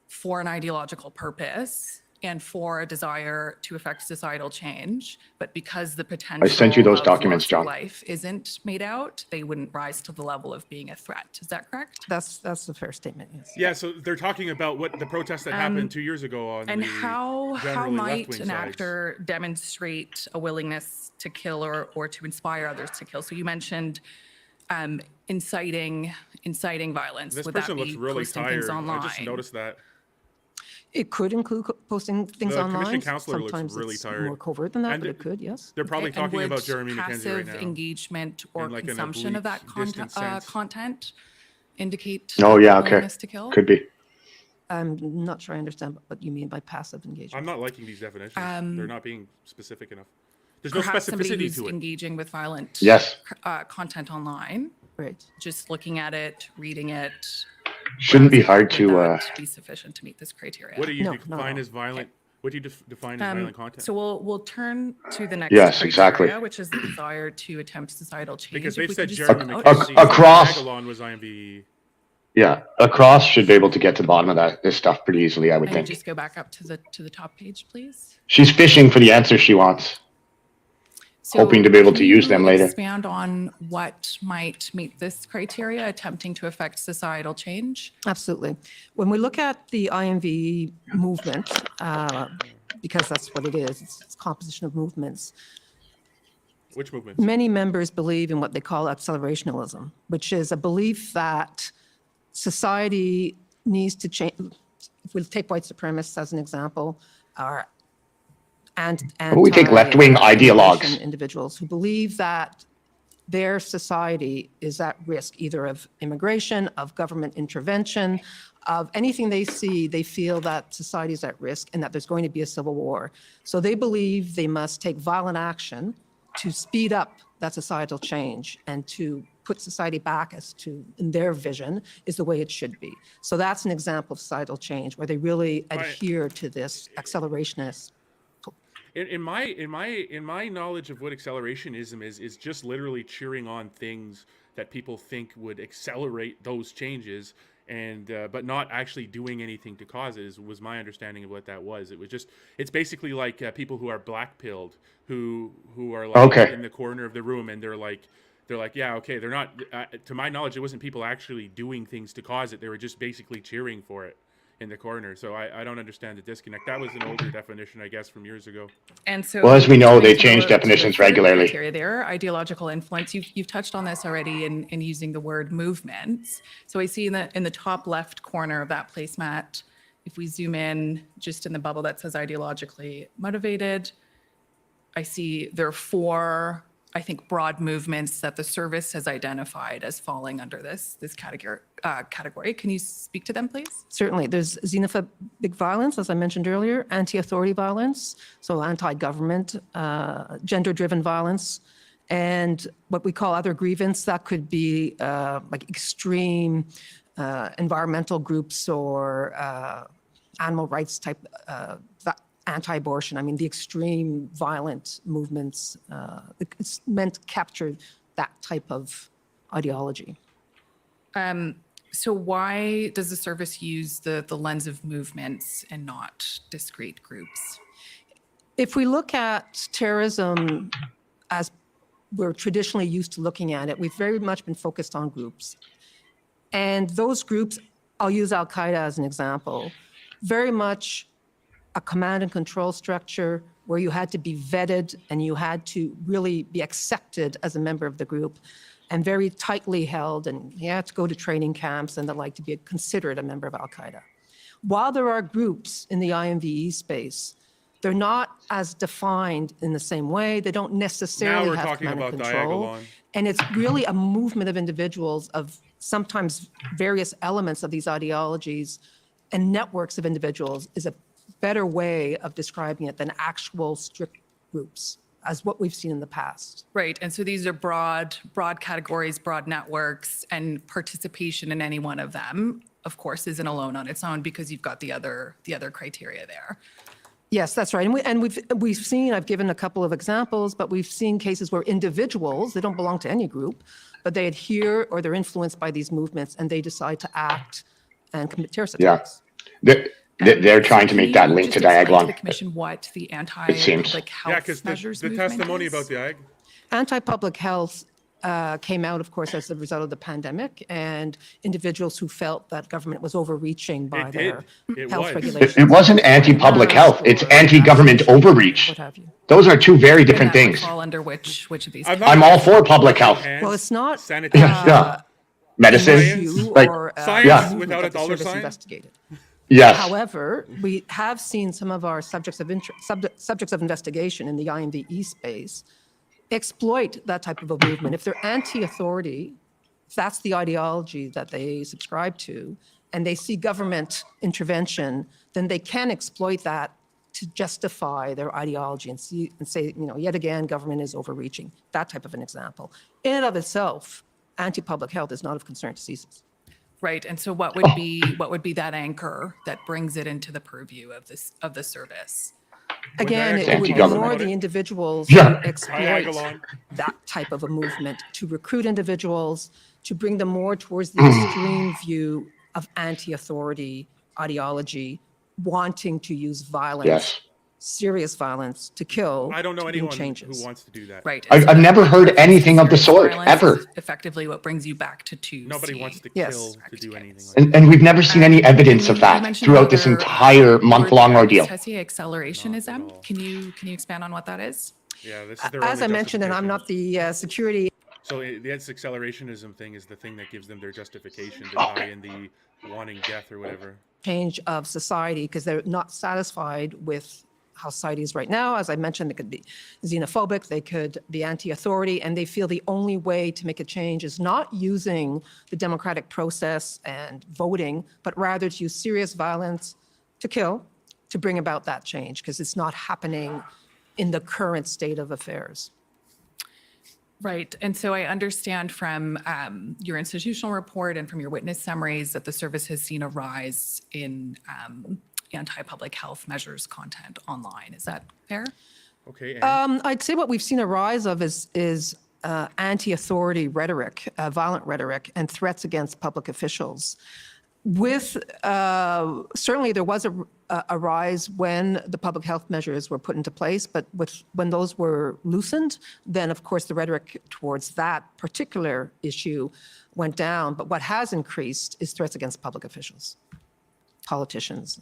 [SPEAKER 7] for an ideological purpose and for a desire to affect societal change, but because the potential
[SPEAKER 3] sent you those
[SPEAKER 7] of
[SPEAKER 3] documents,
[SPEAKER 7] loss of
[SPEAKER 3] John.
[SPEAKER 7] life isn't made out, they wouldn't rise to the level of being a threat. Is that correct?
[SPEAKER 6] That's a fair statement, yes.
[SPEAKER 2] Yeah, so they're talking about what the protest that happened 2 years ago on
[SPEAKER 7] And
[SPEAKER 2] the
[SPEAKER 7] how
[SPEAKER 2] generally
[SPEAKER 7] might
[SPEAKER 2] left-wing
[SPEAKER 7] an
[SPEAKER 2] sides.
[SPEAKER 7] actor demonstrate a willingness to kill or to inspire others to kill? So you mentioned inciting violence.
[SPEAKER 2] This
[SPEAKER 7] Would
[SPEAKER 2] person
[SPEAKER 7] that
[SPEAKER 2] looks
[SPEAKER 7] be
[SPEAKER 2] really
[SPEAKER 7] posting
[SPEAKER 2] tired.
[SPEAKER 7] things online?
[SPEAKER 2] I just noticed that.
[SPEAKER 6] It could include posting things
[SPEAKER 2] The
[SPEAKER 6] online.
[SPEAKER 2] commission counselor looks
[SPEAKER 6] Sometimes
[SPEAKER 2] really
[SPEAKER 6] it's
[SPEAKER 2] tired.
[SPEAKER 6] more covert than that,
[SPEAKER 2] And
[SPEAKER 6] but it could, yes.
[SPEAKER 2] They're probably
[SPEAKER 7] Okay, and
[SPEAKER 2] talking about
[SPEAKER 7] would
[SPEAKER 2] Jeremy McKenzie right
[SPEAKER 7] passive
[SPEAKER 2] now.
[SPEAKER 7] engagement or
[SPEAKER 2] in like an
[SPEAKER 7] consumption of that
[SPEAKER 2] oblique, distant sense.
[SPEAKER 7] content indicate
[SPEAKER 3] Oh, yeah, okay.
[SPEAKER 7] willingness to kill?
[SPEAKER 3] Could be.
[SPEAKER 6] I'm not sure I understand what you mean by passive engagement.
[SPEAKER 2] I'm not liking these definitions. They're not being specific enough. There's no
[SPEAKER 7] Perhaps somebody
[SPEAKER 2] specificity
[SPEAKER 7] who's
[SPEAKER 2] to it.
[SPEAKER 7] engaging with violent
[SPEAKER 3] Yes.
[SPEAKER 7] content online,
[SPEAKER 6] Right.
[SPEAKER 7] just looking at it, reading it.
[SPEAKER 3] Shouldn't be
[SPEAKER 7] browsing,
[SPEAKER 3] hard
[SPEAKER 7] would
[SPEAKER 3] to.
[SPEAKER 7] that be sufficient to meet this criteria?
[SPEAKER 2] What do you
[SPEAKER 6] No,
[SPEAKER 2] define
[SPEAKER 6] no.
[SPEAKER 2] as violent? What do you define as violent content?
[SPEAKER 7] So we'll turn to the next
[SPEAKER 3] Yes,
[SPEAKER 7] criteria,
[SPEAKER 3] exactly.
[SPEAKER 7] which is the desire to attempt societal change.
[SPEAKER 2] Because
[SPEAKER 7] If
[SPEAKER 2] they've
[SPEAKER 7] we
[SPEAKER 2] said
[SPEAKER 7] could just
[SPEAKER 2] Jeremy
[SPEAKER 7] note-
[SPEAKER 2] McKenzie.
[SPEAKER 3] across-
[SPEAKER 2] Agalon was IMV.
[SPEAKER 3] Yeah, across should be able to get to the bottom of this stuff pretty easily, I would
[SPEAKER 7] And
[SPEAKER 3] think.
[SPEAKER 7] just go back up to the top page, please.
[SPEAKER 3] She's fishing for the answer she wants.
[SPEAKER 7] So
[SPEAKER 3] hoping to be able to
[SPEAKER 7] can
[SPEAKER 3] use them
[SPEAKER 7] you
[SPEAKER 3] later.
[SPEAKER 7] Expand on what might meet this criteria, attempting to affect societal change?
[SPEAKER 6] Absolutely. When we look at the IMV movement, because that's what it is, it's composition of movements,
[SPEAKER 2] Which movements?
[SPEAKER 6] many members believe in what they call accelerationism, which is a belief that society needs to change. If we take white supremacists as an example, or
[SPEAKER 3] We take left-wing ideologues.
[SPEAKER 6] immigration individuals who believe that their society is at risk either of immigration, of government intervention, of anything they see. They feel that society is at risk and that there's going to be a civil war. So they believe they must take violent action to speed up that societal change and to put society back as to, in their vision, is the way it should be. So that's an example of societal change where they really adhere to this accelerationist.
[SPEAKER 2] In my knowledge of what accelerationism is just literally cheering on things that people think would accelerate those changes, and but not actually doing anything to cause it. Was my understanding of what that was. It's basically like people who are black-pilled, who are like in the corner of the room, and they're like, yeah, okay, they're not. To my knowledge, it wasn't people actually doing things to cause it. They were just basically cheering for it in the corner. So I don't understand the disconnect. That was an older definition, I guess, from years ago.
[SPEAKER 7] And so,
[SPEAKER 3] Well, as we know, they
[SPEAKER 7] turning to
[SPEAKER 3] change
[SPEAKER 7] the
[SPEAKER 3] definitions
[SPEAKER 7] third
[SPEAKER 3] regularly.
[SPEAKER 7] criteria there, ideological influence. You've touched on this already in using the word movements. So I see in the top left corner of that placemat, if we zoom in just in the bubble that says ideologically motivated, I see there are 4, I think, broad movements that the service has identified as falling under this category. Can you speak to them, please?
[SPEAKER 6] Certainly. There's xenophobic violence, as I mentioned earlier, anti-authority violence, so anti-government, gender-driven violence, and what we call other grievance. That could be like extreme environmental groups or animal rights type anti-abortion. I mean, the extreme violent movements, it's meant to capture that type of ideology.
[SPEAKER 7] So why does the service use the lens of movements and not discrete groups?
[SPEAKER 6] If we look at terrorism as we're traditionally used to looking at it, we've very much been focused on groups. And those groups, I'll use Al-Qaeda as an example, very much a command and control structure where you had to be vetted and you had to really be accepted as a member of the group, and very tightly held, and you had to go to training camps and the like to be considered a member of Al-Qaeda. While there are groups in the IMVE space, they're not as defined in the same way. They don't necessarily have command and control. And it's really a movement of individuals of sometimes various elements of these ideologies, and networks of individuals is a better way of describing it than actual strict groups, as what we've seen in the past.
[SPEAKER 7] Right. And so these are broad categories, broad networks, and participation in any one of them, of course, isn't alone on its own because you've got the other criteria there.
[SPEAKER 6] Yes, that's right. And we've seen, I've given a couple of examples, but we've seen cases where individuals, they don't belong to any group, but they adhere or they're influenced by these movements and they decide to act and commit terrorist attacks.
[SPEAKER 3] They're trying to make that link to Diagolon.
[SPEAKER 7] The commission what the anti-public health measures
[SPEAKER 2] the
[SPEAKER 7] movement
[SPEAKER 2] testimony
[SPEAKER 7] is?
[SPEAKER 2] about Diag.
[SPEAKER 6] Anti-public health came out, of course, as a result of the pandemic, and individuals who felt that government was overreaching by their health regulations.
[SPEAKER 3] It wasn't anti-public health. It's anti-government overreach.
[SPEAKER 6] What have you.
[SPEAKER 3] Those are two very different
[SPEAKER 7] And that would
[SPEAKER 3] things.
[SPEAKER 7] fall under which of these?
[SPEAKER 3] I'm all for public health.
[SPEAKER 6] Well, it's not
[SPEAKER 3] Yeah. Medicine.
[SPEAKER 6] issue
[SPEAKER 3] Like,
[SPEAKER 6] or
[SPEAKER 2] science
[SPEAKER 6] movement
[SPEAKER 2] without
[SPEAKER 6] that
[SPEAKER 2] a
[SPEAKER 6] the
[SPEAKER 2] dollar
[SPEAKER 6] service
[SPEAKER 2] sign?
[SPEAKER 6] investigated.
[SPEAKER 3] yes.
[SPEAKER 6] However, we have seen some of our subjects of investigation in the IMVE space exploit that type of a movement. If they're anti-authority, if that's the ideology that they subscribe to, and they see government intervention, then they can exploit that to justify their ideology and say, yet again, government is overreaching. That type of an example. In and of itself, anti-public health is not of concern to CSIS.
[SPEAKER 7] Right. And so what would be that anchor that brings it into the purview of the service?
[SPEAKER 6] Again, it would be more the individuals who exploit that type of a movement to recruit individuals, to bring them more towards the extreme view of anti-authority ideology, wanting to use violence serious violence to kill
[SPEAKER 2] I don't know
[SPEAKER 6] to being
[SPEAKER 2] anyone
[SPEAKER 6] changes.
[SPEAKER 2] who wants to do that.
[SPEAKER 7] Right.
[SPEAKER 3] I've never heard anything of the sort, ever.
[SPEAKER 7] Effectively what brings you back to 2C.
[SPEAKER 2] Nobody wants to
[SPEAKER 6] Yes.
[SPEAKER 2] kill to
[SPEAKER 7] Correct,
[SPEAKER 2] do
[SPEAKER 7] yes.
[SPEAKER 2] anything like
[SPEAKER 3] And we've never seen any evidence
[SPEAKER 7] And
[SPEAKER 3] of
[SPEAKER 7] you
[SPEAKER 3] that
[SPEAKER 7] mentioned
[SPEAKER 3] throughout this
[SPEAKER 7] another,
[SPEAKER 3] entire
[SPEAKER 7] word
[SPEAKER 3] month-long
[SPEAKER 7] there,
[SPEAKER 3] ordeal.
[SPEAKER 7] Tessier, accelerationism.
[SPEAKER 2] Not at all.
[SPEAKER 7] Can you expand on what that is?
[SPEAKER 2] Yeah, this is their
[SPEAKER 6] As
[SPEAKER 2] only
[SPEAKER 6] I mentioned, and I'm
[SPEAKER 2] justification.
[SPEAKER 6] not the security
[SPEAKER 2] So this accelerationism thing is the thing that gives them their justification to tie in the wanting death or whatever.
[SPEAKER 6] change of society because they're not satisfied with how society is right now. As I mentioned, they could be xenophobic, they could be anti-authority, and they feel the only way to make a change is not using the democratic process and voting, but rather to use serious violence to kill, to bring about that change, because it's not happening in the current state of affairs.
[SPEAKER 7] Right. And so I understand from your institutional report and from your witness summaries that the service has seen a rise in anti-public health measures content online. Is that fair?
[SPEAKER 2] Okay.
[SPEAKER 6] I'd say what we've seen a rise of is anti-authority rhetoric, violent rhetoric, and threats against public officials. With certainly there was a rise when the public health measures were put into place, but when those were loosened, then of course the rhetoric towards that particular issue went down. But what has increased is threats against public officials, politicians.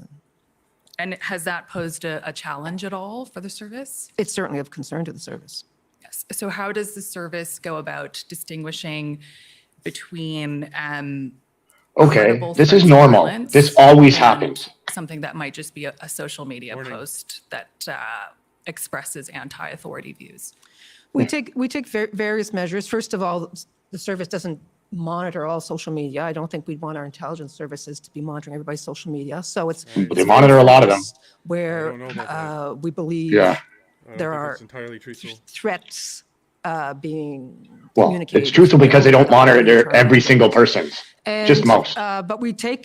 [SPEAKER 7] And has that posed a challenge at all for the service?
[SPEAKER 6] It's certainly of concern to the service.
[SPEAKER 7] Yes. So how does the service go about distinguishing between
[SPEAKER 3] Okay,
[SPEAKER 7] credible
[SPEAKER 3] this
[SPEAKER 7] threats
[SPEAKER 3] is
[SPEAKER 7] of
[SPEAKER 3] normal.
[SPEAKER 7] violence
[SPEAKER 3] This always
[SPEAKER 7] and
[SPEAKER 3] happens.
[SPEAKER 7] something that might just be a social media
[SPEAKER 2] Morning.
[SPEAKER 7] post that expresses anti-authority views?
[SPEAKER 6] We take various measures. First of all, the service doesn't monitor all social media. I don't think we'd want our intelligence services to be monitoring everybody's social media. So it's
[SPEAKER 3] They monitor a lot of them.
[SPEAKER 6] where
[SPEAKER 2] I don't know about
[SPEAKER 6] we believe
[SPEAKER 3] Yeah.
[SPEAKER 2] I don't
[SPEAKER 6] there
[SPEAKER 2] think
[SPEAKER 6] are
[SPEAKER 2] that's entirely truthful.
[SPEAKER 6] threats being
[SPEAKER 3] Well,
[SPEAKER 6] communicated.
[SPEAKER 3] it's truthful because they don't monitor
[SPEAKER 6] internally.
[SPEAKER 3] every single person's. Just
[SPEAKER 6] And,
[SPEAKER 3] most.
[SPEAKER 6] But we
[SPEAKER 2] They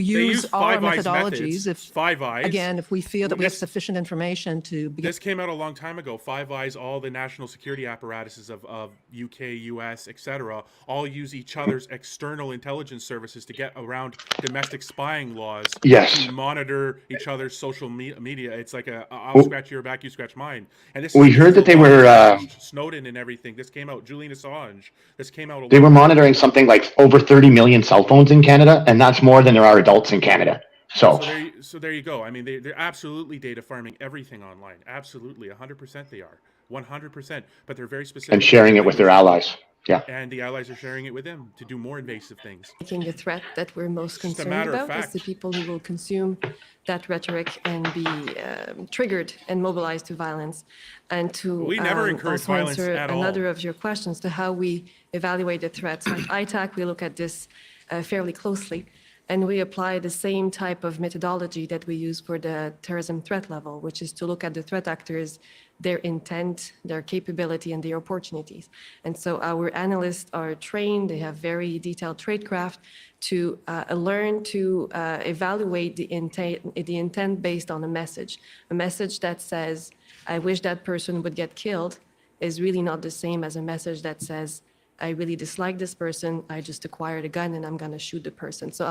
[SPEAKER 6] use
[SPEAKER 2] use
[SPEAKER 6] all our
[SPEAKER 2] Five Eyes
[SPEAKER 6] methodologies.
[SPEAKER 2] methods.
[SPEAKER 6] If
[SPEAKER 2] Five Eyes.
[SPEAKER 6] again, if we feel that we have
[SPEAKER 2] This-
[SPEAKER 6] sufficient information to begin.
[SPEAKER 2] This came out a long time ago. Five Eyes, all the national security apparatuses of UK, US, etc., all use each other's external intelligence services to get around domestic spying laws.
[SPEAKER 3] Yes.
[SPEAKER 2] To monitor each other's social media. It's like I'll
[SPEAKER 3] Well,
[SPEAKER 2] scratch your back, you scratch mine. And this.
[SPEAKER 3] we
[SPEAKER 2] is
[SPEAKER 3] heard that they were,
[SPEAKER 2] Snowden and everything. This came out. Julian Assange. This came out.
[SPEAKER 3] They were monitoring something like over 30 million cell phones in Canada, and that's more than there are adults in Canada. So,
[SPEAKER 2] So there you go. I mean, they're absolutely data farming everything online. Absolutely, 100% they are, 100%. But they're very specific.
[SPEAKER 3] and sharing it with their allies. Yeah.
[SPEAKER 2] And the allies are sharing it with them to do more invasive things.
[SPEAKER 1] Making the threat that we're most
[SPEAKER 2] Just a
[SPEAKER 1] concerned
[SPEAKER 2] matter of
[SPEAKER 1] about is
[SPEAKER 2] fact.
[SPEAKER 1] the people who will consume that rhetoric and be triggered and mobilized to violence. And to
[SPEAKER 2] We never encourage
[SPEAKER 1] also
[SPEAKER 2] violence
[SPEAKER 1] answer
[SPEAKER 2] at all.
[SPEAKER 1] another of your questions to how we evaluate the threats. At ITAC, we look at this fairly closely, and we apply the same type of methodology that we use for the terrorism threat level, which is to look at the threat actors, their intent, their capability, and their opportunities. And so our analysts are trained, they have very detailed tradecraft to learn to evaluate the intent based on a message. A message that says, I wish that person would get killed, is really not the same as a message that says, I really dislike this person, I just acquired a gun and I'm gonna shoot the person. So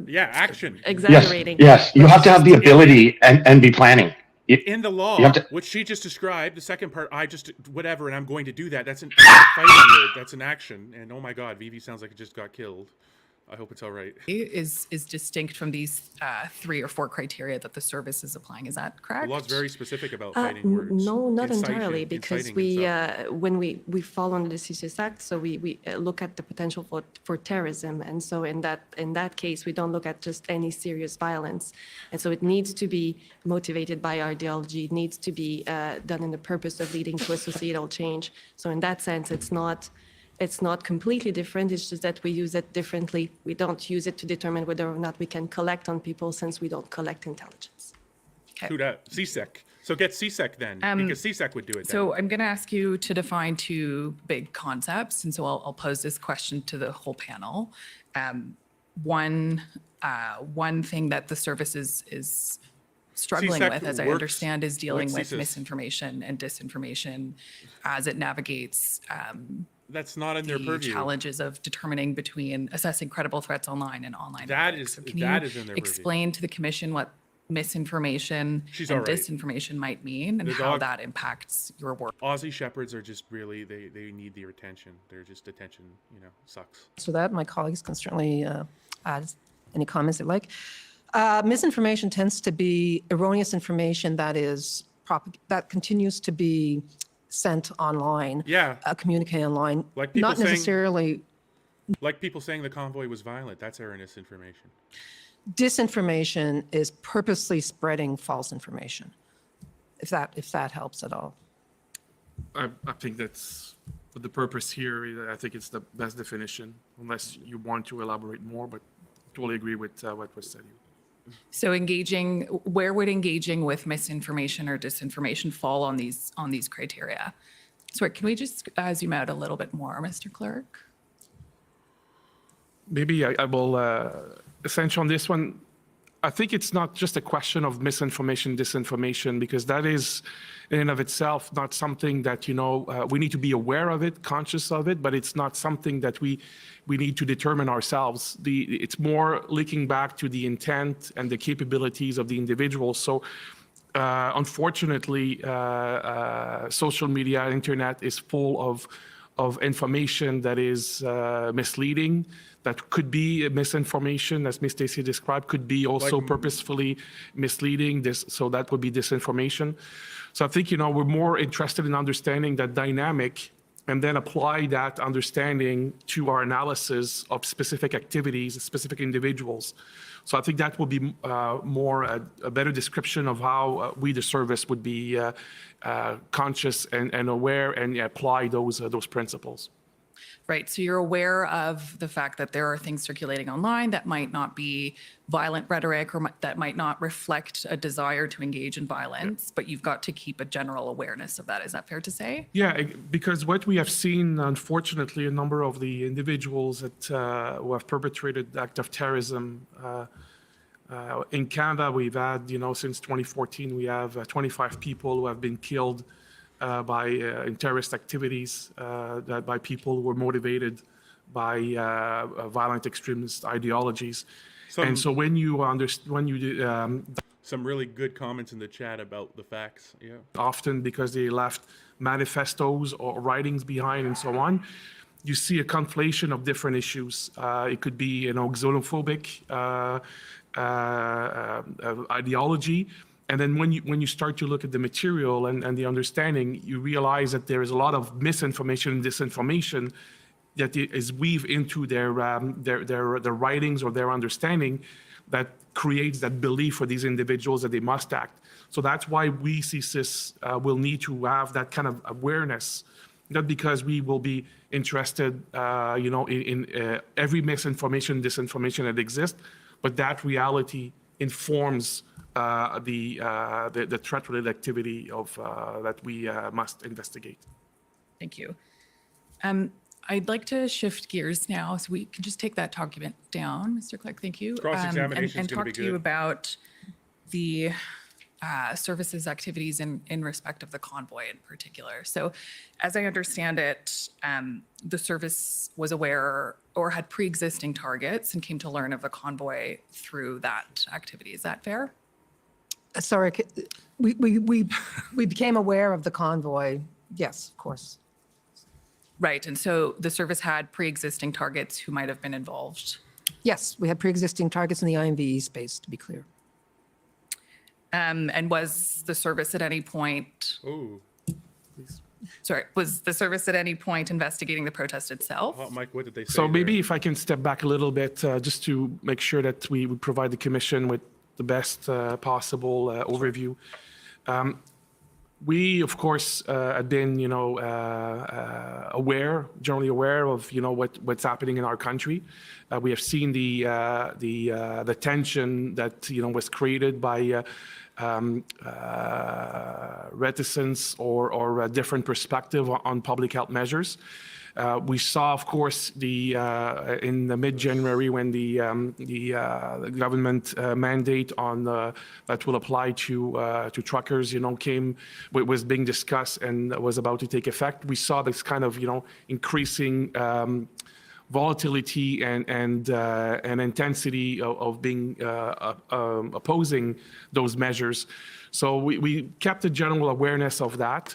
[SPEAKER 2] Yeah, action.
[SPEAKER 1] exaggerating.
[SPEAKER 3] Yes. You have to have the ability and be planning.
[SPEAKER 2] In the law,
[SPEAKER 3] You have to-
[SPEAKER 2] which she just described, the second part, I just, whatever, and I'm going to do that. That's a fighting word. That's an action. And oh my God, Vivi sounds like it just got killed. I hope it's all right.
[SPEAKER 7] Is distinct from these 3 or 4 criteria that the service is applying. Is that
[SPEAKER 2] The
[SPEAKER 7] correct?
[SPEAKER 2] law's very specific about fighting words.
[SPEAKER 1] No, not
[SPEAKER 2] Inciting-
[SPEAKER 1] entirely, because
[SPEAKER 2] inciting and stuff.
[SPEAKER 1] when we fall under the CSIS Act, so we look at the potential for terrorism, and so in that case, we don't look at just any serious violence, and so it needs to be motivated by our ideology. It needs to be done in the purpose of leading to a societal change. So in that sense, it's not completely different. It's just that we use it differently. We don't use it to determine whether or not we can collect on people, since we don't collect intelligence.
[SPEAKER 2] Who dat? CSEC. So get CSEC then, because CSEC would do it then.
[SPEAKER 7] So I'm going to ask you to define 2 big concepts, and so I'll pose this question to the whole panel. One thing that the service is struggling
[SPEAKER 2] CSEC
[SPEAKER 7] with, as I
[SPEAKER 2] works.
[SPEAKER 7] understand, is dealing
[SPEAKER 2] What's
[SPEAKER 7] with
[SPEAKER 2] CSIS?
[SPEAKER 7] misinformation and disinformation as it navigates
[SPEAKER 2] That's not in their
[SPEAKER 7] the
[SPEAKER 2] purview.
[SPEAKER 7] challenges of determining between assessing credible threats online and online.
[SPEAKER 2] That
[SPEAKER 7] attacks.
[SPEAKER 2] is-
[SPEAKER 7] So can
[SPEAKER 2] that
[SPEAKER 7] you
[SPEAKER 2] is in their purview.
[SPEAKER 7] explain to the commission what misinformation
[SPEAKER 2] She's
[SPEAKER 7] and
[SPEAKER 2] all right.
[SPEAKER 7] disinformation might mean and
[SPEAKER 2] The
[SPEAKER 7] how
[SPEAKER 2] dog-
[SPEAKER 7] that impacts your work?
[SPEAKER 2] Aussie Shepherds are just really, they need the attention. They're just attention, sucks.
[SPEAKER 6] So that my colleagues can certainly add any comments they like. Misinformation tends to be erroneous information that is that continues to be sent online,
[SPEAKER 2] Yeah,
[SPEAKER 6] communicated online,
[SPEAKER 2] Like people
[SPEAKER 6] not
[SPEAKER 2] saying-
[SPEAKER 6] necessarily
[SPEAKER 2] like people saying the convoy was violent. That's erroneous information.
[SPEAKER 6] disinformation is purposely spreading false information, if that helps at all.
[SPEAKER 5] I think that's the purpose here. I think it's the best definition, unless you want to elaborate more, but totally agree with what was said here.
[SPEAKER 7] So where would engaging with misinformation or disinformation fall on these criteria? Sorry, can we just zoom out a little bit more, Mr. Clerk?
[SPEAKER 5] Maybe I will essentially on this one. I think it's not just a question of misinformation, disinformation, because that is in and of itself not something that, we need to be aware of it, conscious of it, but it's not something that we need to determine ourselves. It's more linking back to the intent and the capabilities of the individual. So unfortunately, social media, internet is full of information that is misleading, that could be misinformation, as Ms. Tessier described, could be also purposefully misleading. So that would be disinformation. So I think, we're more interested in understanding that dynamic and then apply that understanding to our analysis of specific activities, specific individuals. So I think that will be more a better description of how we, the service, would be conscious and aware and apply those principles.
[SPEAKER 7] Right. So you're aware of the fact that there are things circulating online that might not be violent rhetoric or that might not reflect a desire to engage in violence, but you've got to keep a general awareness of that. Is that fair to say?
[SPEAKER 5] Yeah, because what we have seen, unfortunately, a number of the individuals that who have perpetrated the act of terrorism in Canada, we've had, since 2014, we have 25 people who have been killed in terrorist activities, that by people who were motivated by violent extremist ideologies. And so when you
[SPEAKER 2] Some really good comments in the chat about the facts. Yeah.
[SPEAKER 5] often because they left manifestos or writings behind and so on, you see a conflation of different issues. It could be, xenophobic ideology. And then when you start to look at the material and the understanding, you realize that there is a lot of misinformation and disinformation that is weaved into their writings or their understanding that creates that belief for these individuals that they must act. So that's why we, CSIS, will need to have that kind of awareness, not because we will be interested, in every misinformation, disinformation that exists, but that reality informs the threat-related activity of that we must investigate.
[SPEAKER 7] Thank you. I'd like to shift gears now, so we can just take that document down, Mr. Clerk. Thank you.
[SPEAKER 2] Cross-examination is
[SPEAKER 7] and
[SPEAKER 2] gonna be
[SPEAKER 7] talk to you
[SPEAKER 2] good.
[SPEAKER 7] about the services activities in respect of the convoy in particular. So as I understand it, the service was aware or had pre-existing targets and came to learn of the convoy through that activity. Is that fair?
[SPEAKER 6] Sorry, we became aware of the convoy. Yes, of course.
[SPEAKER 7] Right. And so the service had pre-existing targets who might have been involved.
[SPEAKER 6] Yes, we had pre-existing targets in the IMVE space, to be clear.
[SPEAKER 7] And was the service at any point,
[SPEAKER 2] Oh,
[SPEAKER 7] was the service at any point investigating the protest itself?
[SPEAKER 2] Mike, what did they say?
[SPEAKER 5] So
[SPEAKER 2] there?
[SPEAKER 5] maybe if I can step back a little bit, just to make sure that we provide the commission with the best possible overview. We, of course, had been, generally aware of, what's happening in our country. We have seen the tension that, was created by reticence or a different perspective on public health measures. We saw, of course, in the mid-January when the government mandate on that will apply to truckers, was being discussed and was about to take effect. We saw this kind of, increasing volatility and intensity of being opposing those measures. So we kept a general awareness of that.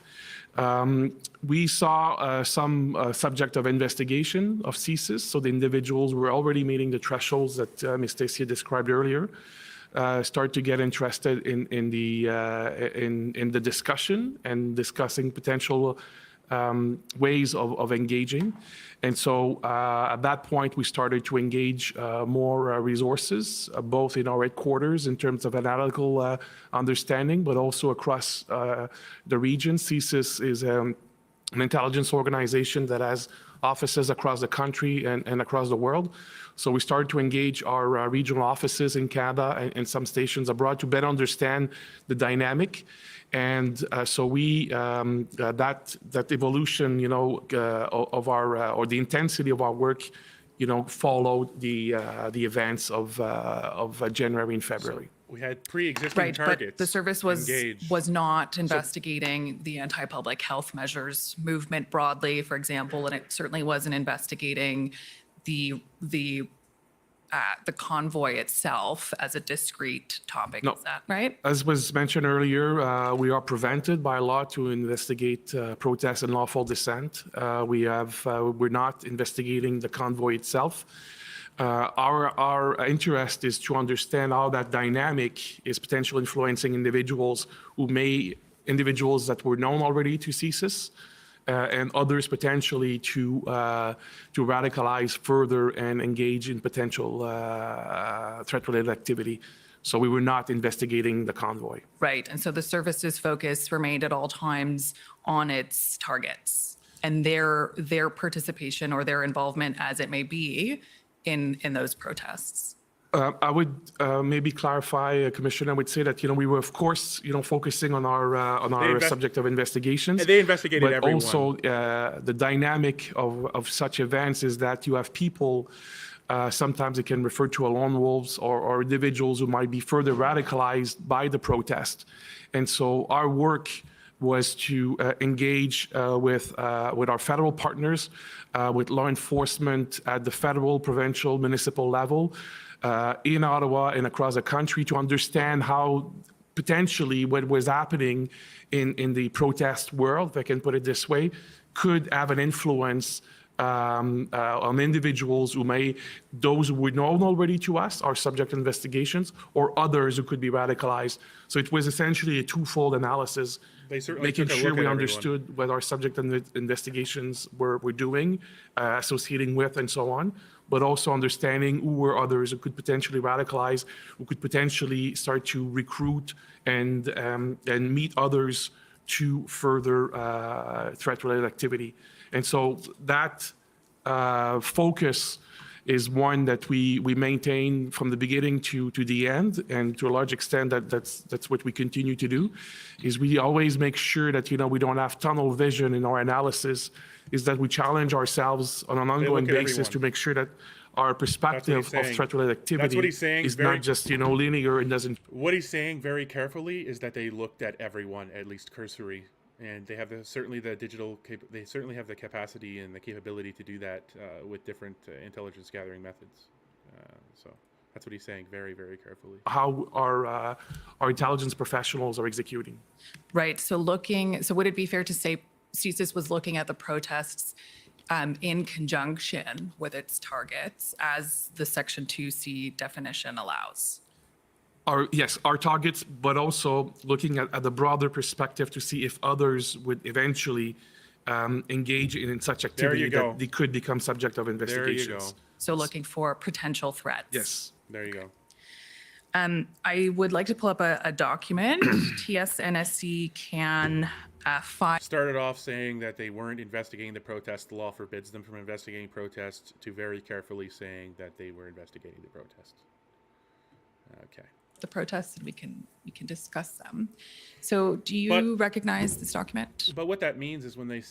[SPEAKER 5] We saw some subject of investigation of CSIS, so the individuals were already meeting the thresholds that Ms. Tessier described earlier. Start to get interested in the discussion and discussing potential ways of engaging. And so at that point, we started to engage more resources, both in our headquarters in terms of analytical understanding, but also across the region. CSIS is an intelligence organization that has offices across the country and across the world. So we started to engage our regional offices in Canada and some stations abroad to better understand the dynamic. And so we that evolution, of our or the intensity of our work, followed the events of January and February.
[SPEAKER 2] We had pre-existing
[SPEAKER 7] Right,
[SPEAKER 2] targets.
[SPEAKER 7] but the service
[SPEAKER 2] engaged.
[SPEAKER 7] was not investigating the anti-public health measures movement broadly, for example, and it certainly wasn't investigating the convoy itself as a discrete topic.
[SPEAKER 5] No.
[SPEAKER 7] Is that right?
[SPEAKER 5] As was mentioned earlier, we are prevented by law to investigate protest and lawful dissent. We're not investigating the convoy itself. Our interest is to understand how that dynamic is potentially influencing individuals that were known already to CSIS, and others potentially to radicalize further and engage in potential threat-related activity. So we were not investigating the convoy.
[SPEAKER 7] Right, and so the service's focus remained at all times on its targets and their participation or their involvement, as it may be, in those protests.
[SPEAKER 5] I would maybe clarify, Commissioner. I would say that we were, of course, focusing on our subject of investigations.
[SPEAKER 2] And they investigated
[SPEAKER 5] but
[SPEAKER 2] everyone.
[SPEAKER 5] also the dynamic of such events is that you have people. Sometimes it can refer to lone wolves or individuals who might be further radicalized by the protest, and so our work was to engage with our federal partners, with law enforcement at the federal, provincial, municipal level, in Ottawa and across the country, to understand how potentially what was happening in the protest world, if I can put it this way, could have an influence on individuals those who were known already to us are subject to investigations, or others who could be radicalized. So it was essentially a twofold analysis, making sure we understood what our subject investigations were doing, associating with, and so on, but also understanding who were others who could potentially radicalize, who could potentially start to recruit and meet others to further threat-related activity. And so that focus is one that we maintain from the beginning to the end, and to a large extent that's what we continue to do. Is we always make sure that we don't have tunnel vision in our analysis. Is that we challenge ourselves on an ongoing basis to make sure that our perspective of threat-related activity is not just linear and doesn't.
[SPEAKER 2] What he's saying very carefully is that they looked at everyone, at least cursory. And they have certainly have the capacity and the capability to do that with different intelligence gathering methods. So that's what he's saying very, very carefully.
[SPEAKER 5] How our intelligence professionals are executing.
[SPEAKER 7] Right. So would it be fair to say CSIS was looking at the protests in conjunction with its targets, as the Section 2C definition allows?
[SPEAKER 5] Our targets, but also looking at the broader perspective to see if others would eventually engage in such activity that they could become subject of investigations.
[SPEAKER 2] There you go.
[SPEAKER 7] So looking for potential threats.
[SPEAKER 5] Yes.
[SPEAKER 2] There you go.
[SPEAKER 7] I would like to pull up a document. TSNSC can find.
[SPEAKER 2] Started off saying that they weren't investigating the protest. The law forbids them from investigating protests, to very carefully saying that they were investigating the protest. Okay.
[SPEAKER 7] the protests, and we can discuss them. So do you recognize this document?
[SPEAKER 2] But what that means is when they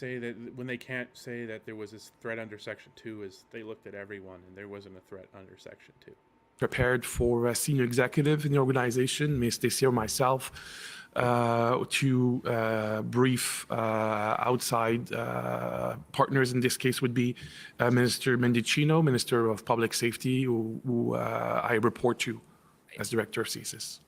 [SPEAKER 2] can't say that there was this threat under Section 2 is they looked at everyone and there wasn't a threat under Section 2.
[SPEAKER 5] Prepared for a senior executive in the organization, Ms. Tessier, myself, to brief outside partners. In this case would be Minister Mendicino, Minister of Public Safety, who I report to as Director of CSIS.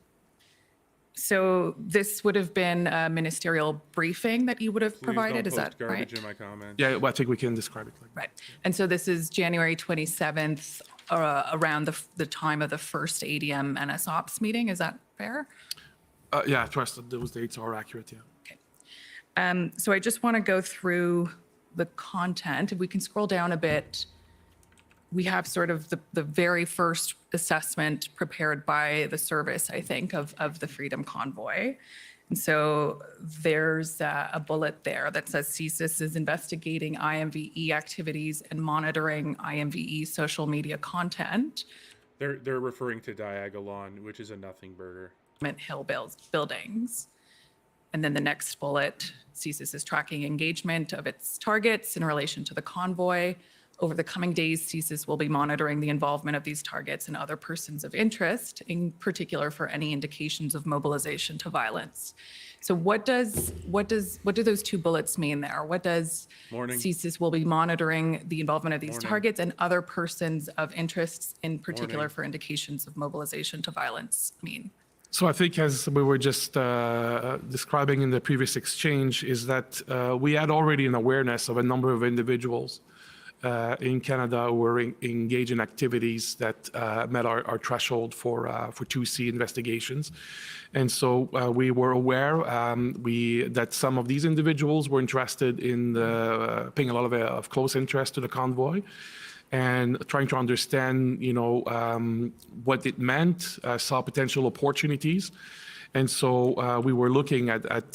[SPEAKER 7] So this would have been a ministerial briefing that you would have
[SPEAKER 2] Please
[SPEAKER 7] provided,
[SPEAKER 2] don't
[SPEAKER 7] is that
[SPEAKER 2] post garbage
[SPEAKER 7] right?
[SPEAKER 2] in my comments.
[SPEAKER 5] Yeah, well, I think we can describe it like that.
[SPEAKER 7] Right. And so this is January 27th, around the time of the first ADM NSOPS meeting, is that fair?
[SPEAKER 5] Yeah, I trust that those dates are accurate, yeah.
[SPEAKER 7] Okay. So I just want to go through the content. If we can scroll down a bit, we have sort of the very first assessment prepared by the service, I think, of the Freedom Convoy. And so there's a bullet there that says CSIS is investigating IMVE activities and monitoring IMVE social media content.
[SPEAKER 2] They're referring to Diagolon, which is a nothing burger.
[SPEAKER 7] Hill buildings. And then the next bullet, CSIS is tracking engagement of its targets in relation to the convoy. Over the coming days, CSIS will be monitoring the involvement of these targets and other persons of interest, in particular for any indications of mobilization to violence. So what do those two bullets mean there? What does
[SPEAKER 2] Morning.
[SPEAKER 7] CSIS will be monitoring the involvement of these
[SPEAKER 2] Morning.
[SPEAKER 7] targets and other persons of interest, in particular
[SPEAKER 2] Morning.
[SPEAKER 7] for indications of mobilization to violence mean?
[SPEAKER 5] So I think, as we were just describing in the previous exchange, is that we had already an awareness of a number of individuals in Canada who were engaged in activities that met our threshold for 2C investigations. And so we were aware that some of these individuals were interested in paying a lot of close interest to the convoy, and trying to understand, what it meant, saw potential opportunities. And so we were looking at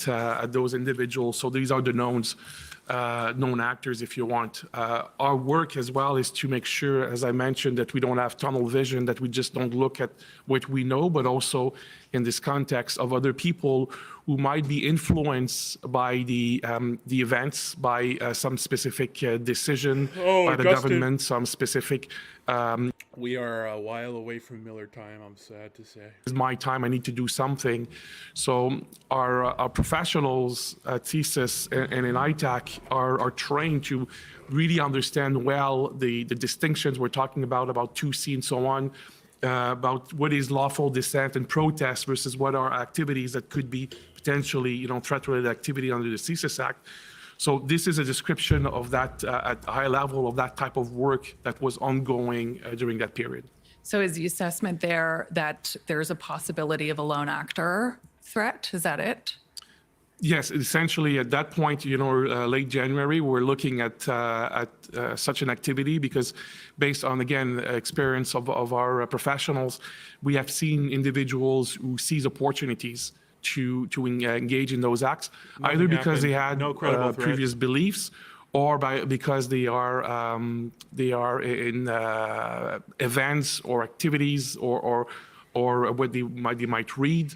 [SPEAKER 5] those individuals. So these are the known actors, if you want. Our work as well is to make sure, as I mentioned, that we don't have tunnel vision, that we just don't look at what we know, but also in this context of other people who might be influenced by the events, by some specific decision by the
[SPEAKER 2] Justin.
[SPEAKER 5] government, some specific.
[SPEAKER 2] We are a while away from Miller time, I'm sad to say.
[SPEAKER 5] It's my time, I need to do something. So our professionals at CSIS and in ITAC are trained to really understand well the distinctions we're talking about 2C and so on, about what is lawful dissent and protest versus what are activities that could be potentially, threat-related activity under the CSIS Act. So this is a description of that at a high level of that type of work that was ongoing during that period.
[SPEAKER 7] So is the assessment there that there's a possibility of a lone actor threat? Is that it?
[SPEAKER 5] Yes, essentially at that point, late January, we're looking at such an activity because based on, again, experience of our professionals, we have seen individuals who seize opportunities to engage in those acts, either because they had previous beliefs or because they are in events or activities or what they might read,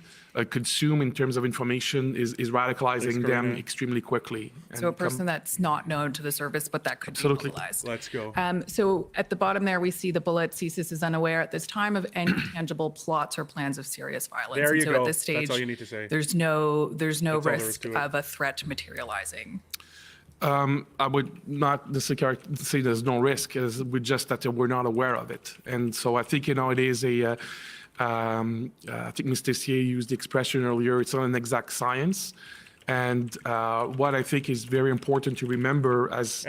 [SPEAKER 5] consume in terms of information is radicalizing them extremely quickly.
[SPEAKER 7] So a person that's not known to the service, but that could be mobilized.
[SPEAKER 2] Let's go.
[SPEAKER 7] So at the bottom there, we see the bullet, CSIS is unaware at this time of any tangible plots or plans of serious violence.
[SPEAKER 2] There you
[SPEAKER 7] so
[SPEAKER 2] go.
[SPEAKER 7] At this stage,
[SPEAKER 2] That's all you need to say.
[SPEAKER 7] There's no
[SPEAKER 2] there is
[SPEAKER 7] risk
[SPEAKER 2] to it.
[SPEAKER 7] of a threat materializing.
[SPEAKER 5] I would not necessarily say there's no risk, just that we're not aware of it. And so I think, it is I think Ms. Tessier used the expression earlier, it's not an exact science. And what I think is very important to remember this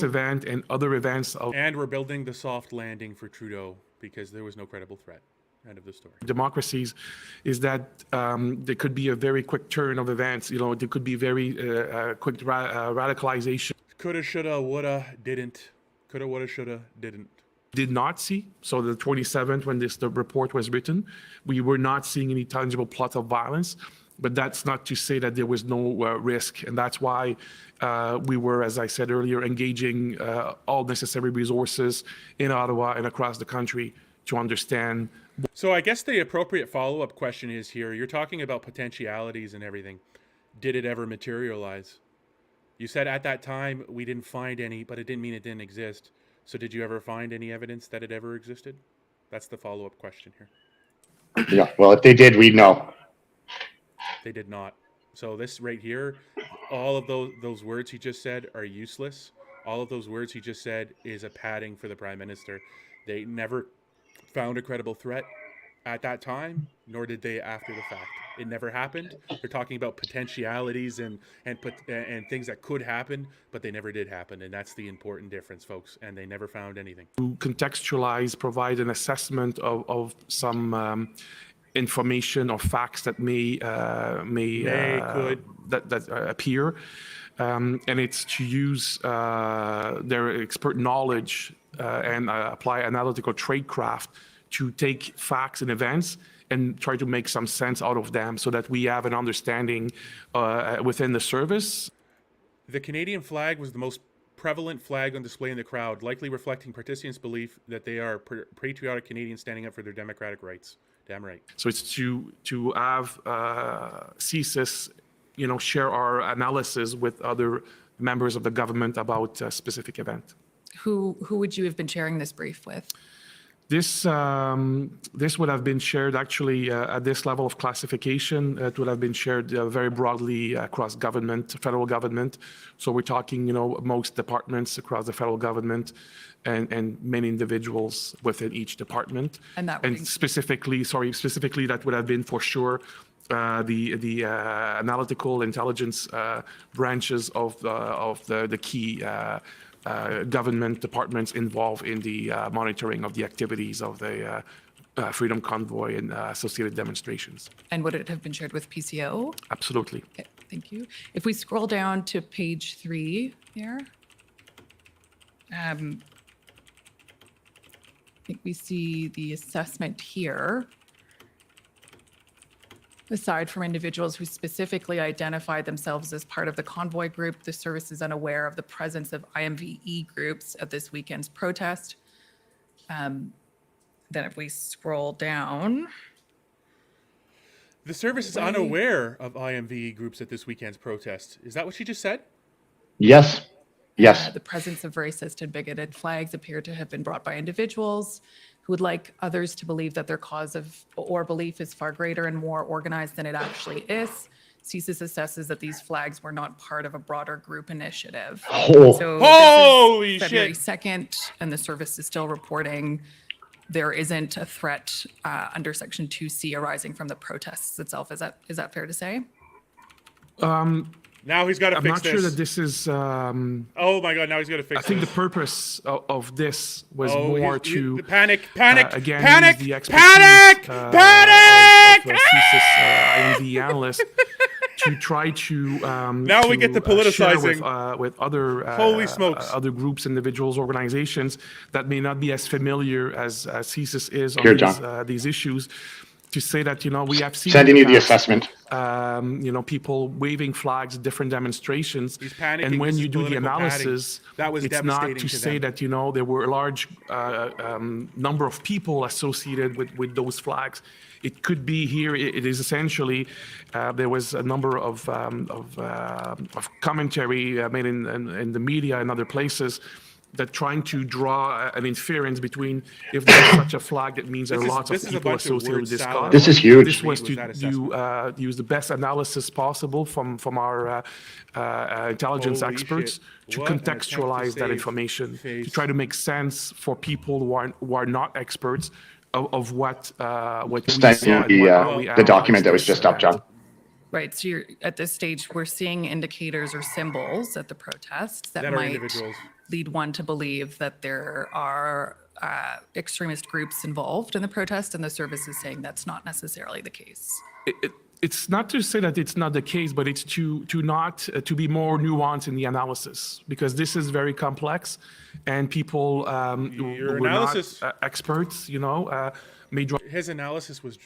[SPEAKER 5] event and other events of
[SPEAKER 2] And we're building the soft landing for Trudeau because there was no credible threat. End of the story.
[SPEAKER 5] democracies is that there could be a very quick turn of events. There could be very quick radicalization.
[SPEAKER 2] Coulda, shoulda, woulda, didn't. Coulda, woulda, shoulda, didn't.
[SPEAKER 5] Did not see. So the 27th, when the report was written, we were not seeing any tangible plot of violence. But that's not to say that there was no risk. And that's why we were, as I said earlier, engaging all necessary resources in Ottawa and across the country to understand.
[SPEAKER 2] So I guess the appropriate follow-up question is here, you're talking about potentialities and everything. Did it ever materialize? You said at that time we didn't find any, but it didn't mean it didn't exist. So did you ever find any evidence that it ever existed? That's the follow-up question here.
[SPEAKER 3] Yeah. Well, if they did, we'd know.
[SPEAKER 2] They did not. So this right here, all of those words he just said are useless. All of those words he just said is a padding for the Prime Minister. They never found a credible threat at that time, nor did they after the fact. It never happened. They're talking about potentialities and things that could happen, but they never did happen, and that's the important difference, folks. And they never found anything.
[SPEAKER 5] To contextualize, provide an assessment of some information or facts that could appear, and it's to use their expert knowledge and apply analytical tradecraft to take facts and events and try to make some sense out of them so that we have an understanding within the service.
[SPEAKER 2] The Canadian flag was the most prevalent flag on display in the crowd, likely reflecting participants' belief that they are patriotic Canadians standing up for their democratic rights. Damn right.
[SPEAKER 5] So it's to have CSIS, share our analysis with other members of the government about a specific event.
[SPEAKER 7] Who would you have been sharing this brief with?
[SPEAKER 5] This would have been shared actually at this level of classification. It would have been shared very broadly across government, federal government. So we're talking, most departments across the federal government and many individuals within each department. And specifically, that would have been for sure the analytical intelligence branches of the key government departments involved in the monitoring of the activities of the Freedom Convoy and associated demonstrations.
[SPEAKER 7] And would it have been shared with PCO?
[SPEAKER 5] Absolutely.
[SPEAKER 7] Okay, thank you. If we scroll down to page 3 here, I think we see the assessment here. Aside from individuals who specifically identified themselves as part of the convoy group, the service is unaware of the presence of IMVE groups at this weekend's protest. Then if we scroll down.
[SPEAKER 2] The service is unaware of IMVE groups at this weekend's protest. Is that what she just said?
[SPEAKER 3] Yes. Yes.
[SPEAKER 7] The presence of racist and bigoted flags appear to have been brought by individuals who would like others to believe that their cause or belief is far greater and more organized than it actually is. CSIS assesses that these flags were not part of a broader group initiative.
[SPEAKER 3] Oh.
[SPEAKER 7] So
[SPEAKER 2] Holy
[SPEAKER 7] this is February
[SPEAKER 2] shit.
[SPEAKER 7] 2nd, and the service is still reporting there isn't a threat under Section 2C arising from the protests itself. Is that fair to say?
[SPEAKER 2] Now he's got to
[SPEAKER 5] I'm
[SPEAKER 2] fix
[SPEAKER 5] not
[SPEAKER 2] this.
[SPEAKER 5] sure that this is.
[SPEAKER 2] Oh my God! Now he's got to fix
[SPEAKER 5] I think the
[SPEAKER 2] this.
[SPEAKER 5] purpose of this was more to
[SPEAKER 2] the panic,
[SPEAKER 5] again
[SPEAKER 2] panic,
[SPEAKER 5] use the expertise
[SPEAKER 2] panic, panic.
[SPEAKER 5] of CSIS IMV analysts to try to
[SPEAKER 2] Now we get to
[SPEAKER 5] share
[SPEAKER 2] politicizing.
[SPEAKER 5] with other
[SPEAKER 2] Holy smokes.
[SPEAKER 5] other groups, individuals, organizations that may not be as familiar as CSIS is
[SPEAKER 3] Here,
[SPEAKER 5] on
[SPEAKER 3] John.
[SPEAKER 5] these issues. To say that we have seen
[SPEAKER 3] Sending
[SPEAKER 5] in
[SPEAKER 3] you the
[SPEAKER 5] past,
[SPEAKER 3] assessment.
[SPEAKER 5] people waving flags at different demonstrations.
[SPEAKER 2] He's panicking.
[SPEAKER 5] And when
[SPEAKER 2] This
[SPEAKER 5] you
[SPEAKER 2] is
[SPEAKER 5] do the
[SPEAKER 2] political
[SPEAKER 5] analysis,
[SPEAKER 2] padding. That was
[SPEAKER 5] it's not
[SPEAKER 2] devastating
[SPEAKER 5] to
[SPEAKER 2] to
[SPEAKER 5] say
[SPEAKER 2] them.
[SPEAKER 5] that, there were a large number of people associated with those flags. It could be here. It is essentially there was a number of commentary made in the media and other places that trying to draw an inference between if there's such a flag, that means there are lots of
[SPEAKER 2] this is a
[SPEAKER 5] people
[SPEAKER 2] bunch of
[SPEAKER 5] associated
[SPEAKER 2] word
[SPEAKER 5] with this
[SPEAKER 2] salad.
[SPEAKER 5] cause.
[SPEAKER 3] This is huge.
[SPEAKER 5] This was
[SPEAKER 2] With
[SPEAKER 5] to
[SPEAKER 2] that
[SPEAKER 5] use the best analysis possible from our intelligence
[SPEAKER 2] Holy
[SPEAKER 5] experts
[SPEAKER 2] shit.
[SPEAKER 5] to
[SPEAKER 2] What an attempt to
[SPEAKER 5] contextualize that
[SPEAKER 2] save
[SPEAKER 5] information,
[SPEAKER 2] face.
[SPEAKER 5] to try to make sense for people who are not experts of what we
[SPEAKER 3] Send
[SPEAKER 5] saw
[SPEAKER 3] you
[SPEAKER 5] and how we
[SPEAKER 3] the document
[SPEAKER 5] analyzed
[SPEAKER 3] that was
[SPEAKER 5] this
[SPEAKER 3] just up,
[SPEAKER 5] event.
[SPEAKER 3] John.
[SPEAKER 7] Right. So at this stage, we're seeing indicators or symbols at the protests that
[SPEAKER 2] That are
[SPEAKER 7] might
[SPEAKER 2] individuals.
[SPEAKER 7] lead one to believe that there are extremist groups involved in the protest, and the service is saying that's not necessarily the case.
[SPEAKER 5] It's not to say that it's not the case, but it's to be more nuanced in the analysis, because this is very complex, and people who
[SPEAKER 2] Your
[SPEAKER 5] were
[SPEAKER 2] analysis-
[SPEAKER 5] not experts, may draw.
[SPEAKER 2] His analysis was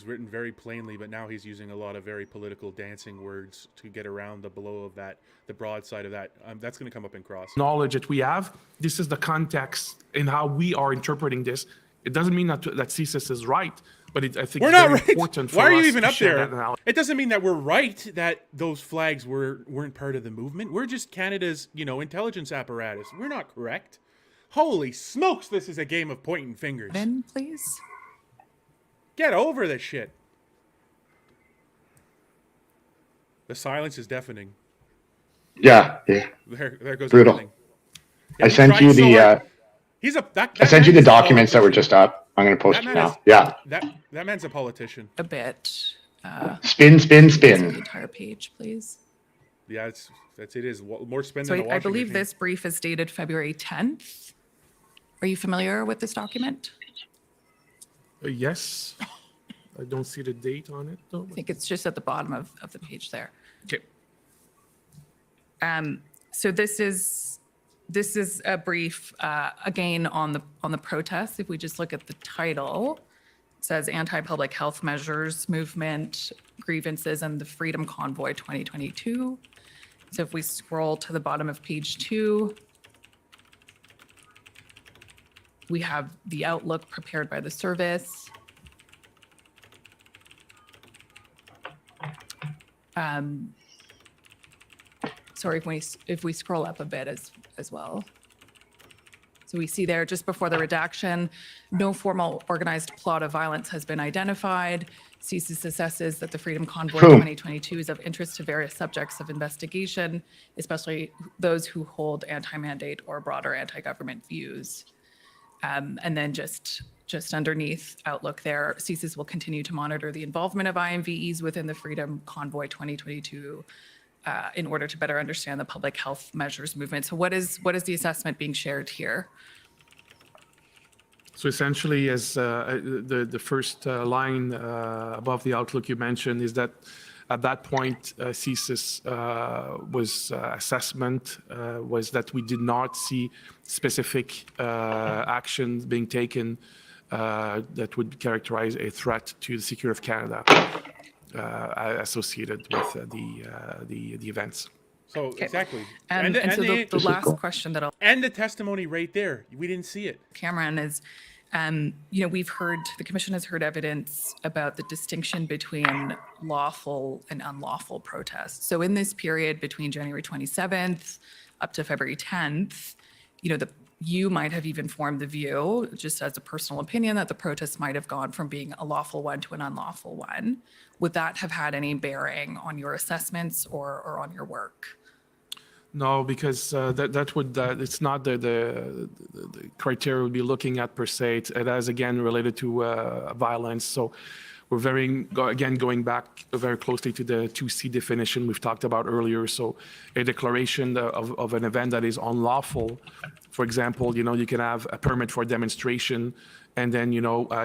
[SPEAKER 2] written very plainly, but now he's using a lot of very political dancing words to get around the blow of that, the broad side of that. That's going to come up in cross.
[SPEAKER 5] Knowledge that we have. This is the context in how we are interpreting this, It doesn't mean that CSIS is right, but I think
[SPEAKER 2] We're
[SPEAKER 5] it's
[SPEAKER 2] not
[SPEAKER 5] very
[SPEAKER 2] right.
[SPEAKER 5] important for
[SPEAKER 2] Why are you
[SPEAKER 5] us
[SPEAKER 2] even
[SPEAKER 5] to
[SPEAKER 2] up
[SPEAKER 5] share
[SPEAKER 2] there?
[SPEAKER 5] that analysis.
[SPEAKER 2] It doesn't mean that we're right that those flags weren't part of the movement. We're just Canada's, intelligence apparatus. We're not correct. Holy smokes, this is a game of pointing fingers.
[SPEAKER 7] Then, please.
[SPEAKER 2] Get over this shit. The silence is deafening.
[SPEAKER 3] Yeah.
[SPEAKER 2] There goes
[SPEAKER 3] Brutal.
[SPEAKER 2] everything.
[SPEAKER 3] I
[SPEAKER 2] he's
[SPEAKER 3] sent you
[SPEAKER 2] trying so
[SPEAKER 3] the
[SPEAKER 2] hard. He's a that
[SPEAKER 3] I sent
[SPEAKER 2] man
[SPEAKER 3] you the
[SPEAKER 2] is a
[SPEAKER 3] documents that were
[SPEAKER 2] politician.
[SPEAKER 3] just up. I'm going to post
[SPEAKER 2] That
[SPEAKER 3] it
[SPEAKER 2] man
[SPEAKER 3] now.
[SPEAKER 2] is
[SPEAKER 3] Yeah.
[SPEAKER 2] that man's a politician.
[SPEAKER 7] A bit.
[SPEAKER 3] Spin, spin,
[SPEAKER 7] See the
[SPEAKER 3] spin.
[SPEAKER 7] entire page, please.
[SPEAKER 2] Yeah, it is more spin
[SPEAKER 7] So
[SPEAKER 2] than a washing
[SPEAKER 7] I believe
[SPEAKER 2] machine.
[SPEAKER 7] this brief is dated February 10th. Are you familiar with this document?
[SPEAKER 5] Yes. I don't see the date on it, though.
[SPEAKER 7] I think it's just at the bottom of the page there.
[SPEAKER 5] Okay.
[SPEAKER 7] So this is a brief again on the protests. If we just look at the title, it says Anti-Public Health Measures Movement Grievances and the Freedom Convoy 2022. So if we scroll to the bottom of page 2, we have the outlook prepared by the service. Sorry, if we scroll up a bit as well. So we see there just before the redaction, no formal organized plot of violence has been identified. CSIS assesses that the Freedom Convoy
[SPEAKER 3] Boom.
[SPEAKER 7] 2022 is of interest to various subjects of investigation, especially those who hold anti-mandate or broader anti-government views. And then just underneath outlook there, CSIS will continue to monitor the involvement of IMVEs within the Freedom Convoy 2022 in order to better understand the public health measures movement. So what is the assessment being shared here?
[SPEAKER 5] So essentially, as the first line above the outlook you mentioned is that at that point, CSIS assessment was that we did not see specific actions being taken that would characterize a threat to the security of Canada associated with the events.
[SPEAKER 2] So exactly.
[SPEAKER 7] And so the last question that I'll
[SPEAKER 2] and the testimony right there. We didn't see it.
[SPEAKER 7] Cameron is, the commission has heard evidence about the distinction between lawful and unlawful protests. So in this period between January 27th up to February 10th, you might have even formed the view, just as a personal opinion, that the protests might have gone from being a lawful one to an unlawful one. Would that have had any bearing on your assessments or on your work?
[SPEAKER 5] No, because that would it's not the criteria we'll be looking at per se. It has again related to violence. So we're going back very closely to the 2C definition we've talked about earlier. So a declaration of an event that is unlawful, for example, you can have a permit for a demonstration, and then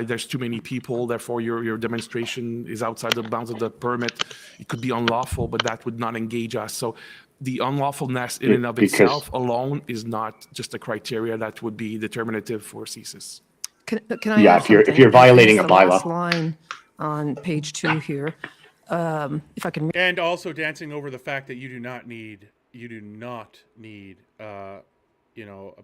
[SPEAKER 5] there's too many people, therefore your demonstration is outside the bounds of the permit. It could be unlawful, but that would not engage us. So the unlawfulness in and of itself alone is not just a criteria that would be determinative for CSIS.
[SPEAKER 6] Can I
[SPEAKER 3] Yeah,
[SPEAKER 6] add
[SPEAKER 3] if you're
[SPEAKER 6] something?
[SPEAKER 3] violating
[SPEAKER 6] It's
[SPEAKER 3] a
[SPEAKER 6] the last
[SPEAKER 3] bylaw.
[SPEAKER 6] line on page 2 here. If I can read.
[SPEAKER 2] And also dancing over the fact that you do not need a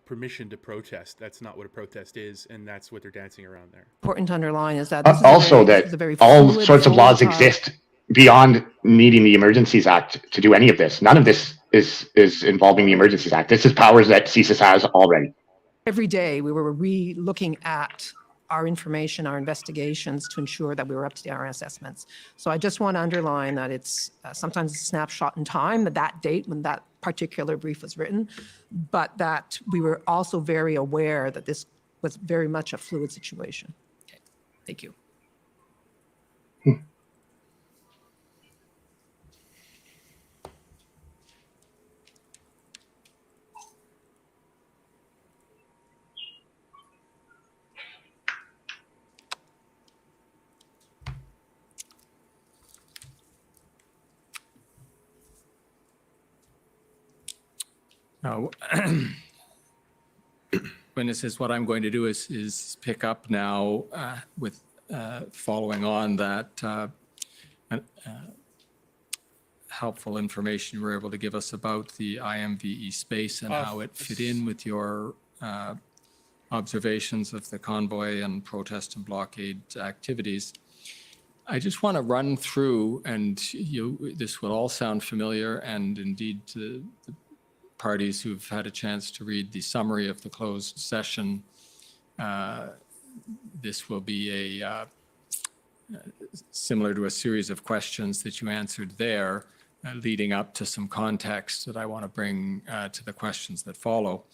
[SPEAKER 2] permission to protest. That's not what a protest is, and that's what they're dancing around there.
[SPEAKER 6] Important to underline is that this is
[SPEAKER 3] Also,
[SPEAKER 6] this is a very
[SPEAKER 3] all
[SPEAKER 6] fluid,
[SPEAKER 3] sorts of laws
[SPEAKER 6] volatile-
[SPEAKER 3] exist beyond needing the Emergencies Act to do any of this. None of this is involving the Emergencies Act. This is powers that CSIS has already.
[SPEAKER 6] Every day we were re-looking at our information, our investigations to ensure that we were up to our assessments. So I just want to underline that it's sometimes a snapshot in time, that date when that particular brief was written, but that we were also very aware that this was very much a fluid situation.
[SPEAKER 7] Thank you.
[SPEAKER 4] Now, witnesses, what I'm going to do is pick up now with following on that helpful information you were able to give us about the IMVE space and how it fit in with your observations of the convoy and protest and blockade activities. I just want to run through, and this will all sound familiar, and indeed to the parties who've had a chance to read the summary of the closed session, this will be similar to a series of questions that you answered there, leading up to some context that I want to bring to the questions that follow.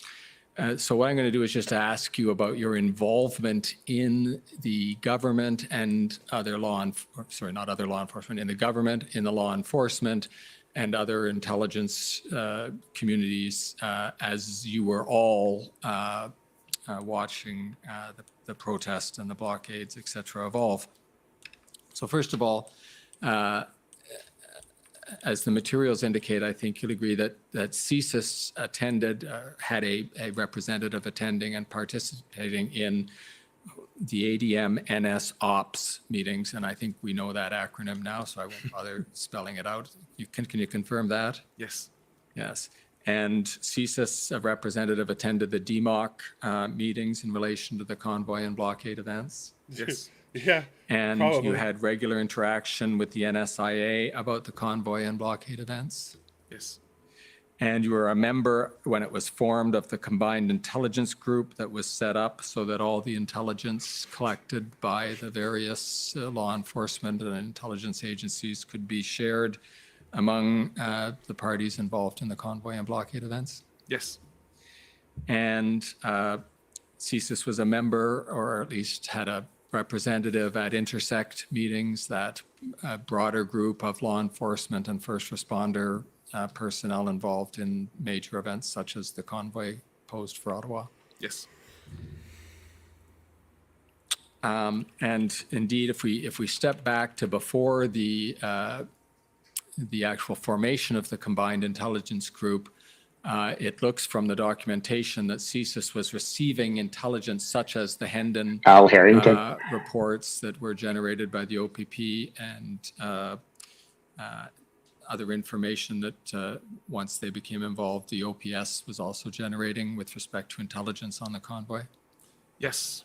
[SPEAKER 4] So what I'm going to do is just ask you about your involvement in the government and other in the government, in the law enforcement, and other intelligence communities as you were all watching the protests and the blockades, et cetera, evolve. So first of all, as the materials indicate, I think you'll agree that CSIS attended, had a representative attending and participating in the ADM NS Ops meetings, and I think we know that acronym now, so I won't bother spelling it out. Can you confirm that?
[SPEAKER 5] Yes.
[SPEAKER 4] Yes. And CSIS, a representative, attended the DMOC meetings in relation to the convoy and blockade events?
[SPEAKER 5] Yes.
[SPEAKER 2] Yeah.
[SPEAKER 4] And
[SPEAKER 2] Probably.
[SPEAKER 4] you had regular interaction with the NSIA about the convoy and blockade events?
[SPEAKER 5] Yes.
[SPEAKER 4] And you were a member when it was formed of the combined intelligence group that was set up so that all the intelligence collected by the various law enforcement and intelligence agencies could be shared among the parties involved in the convoy and blockade events?
[SPEAKER 5] Yes.
[SPEAKER 4] And CSIS was a member, or at least had a representative at Intersect meetings, that broader group of law enforcement and first responder personnel involved in major events such as the convoy posed for Ottawa.
[SPEAKER 5] Yes.
[SPEAKER 4] And indeed, if we step back to before the actual formation of the combined intelligence group, it looks from the documentation that CSIS was receiving intelligence such as the Hendon
[SPEAKER 3] Al Harrington.
[SPEAKER 4] reports that were generated by the OPP and other information that once they became involved, the OPS was also generating with respect to intelligence on the convoy.
[SPEAKER 5] Yes.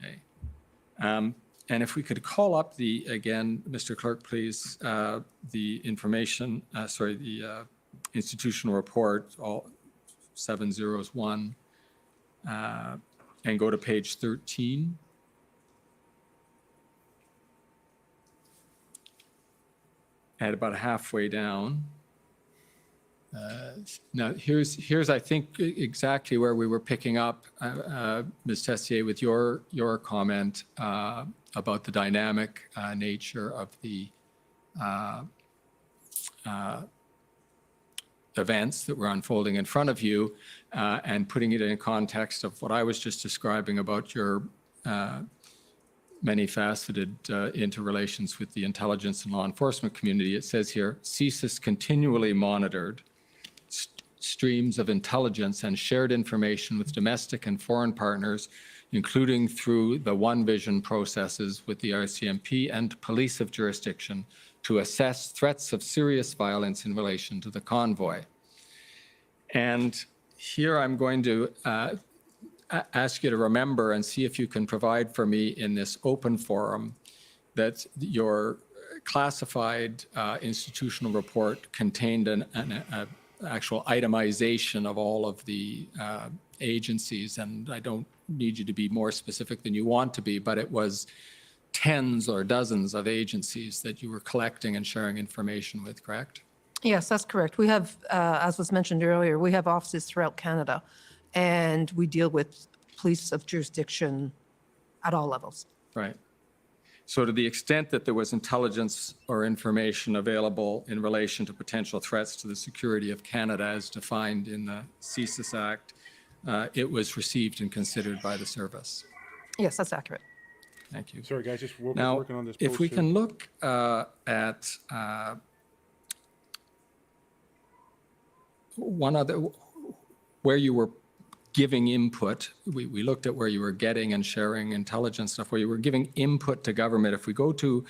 [SPEAKER 4] Okay. And if we could call up again, Mr. Clerk, please, the information, the institutional report, all 701, and go to page 13. At about halfway down. Now, here's I think exactly where we were picking up, Ms. Tessier, with your comment about the dynamic nature of the events that were unfolding in front of you, and putting it in context of what I was just describing about your many-faceted interrelations with the intelligence and law enforcement community. It says here, CSIS continually monitored streams of intelligence and shared information with domestic and foreign partners, including through the One Vision processes with the RCMP and police of jurisdiction, to assess threats of serious violence in relation to the convoy. And here I'm going to ask you to remember and see if you can provide for me in this open forum that your classified institutional report contained an actual itemization of all of the agencies. And I don't need you to be more specific than you want to be, but it was tens or dozens of agencies that you were collecting and sharing information with, correct?
[SPEAKER 6] Yes, that's correct. We have, as was mentioned earlier, we have offices throughout Canada, and we deal with police of jurisdiction at all levels.
[SPEAKER 4] Right. So to the extent that there was intelligence or information available in relation to potential threats to the security of Canada as defined in the CSIS Act, it was received and considered by the service.
[SPEAKER 6] Yes, that's accurate.
[SPEAKER 4] Thank you.
[SPEAKER 2] Sorry, guys, just
[SPEAKER 4] Now,
[SPEAKER 2] working on this.
[SPEAKER 4] if we
[SPEAKER 2] post
[SPEAKER 4] can
[SPEAKER 2] here.
[SPEAKER 4] look at one other, where you were giving input, we looked at where you were getting and sharing intelligence stuff, where you were giving input to government. If we go to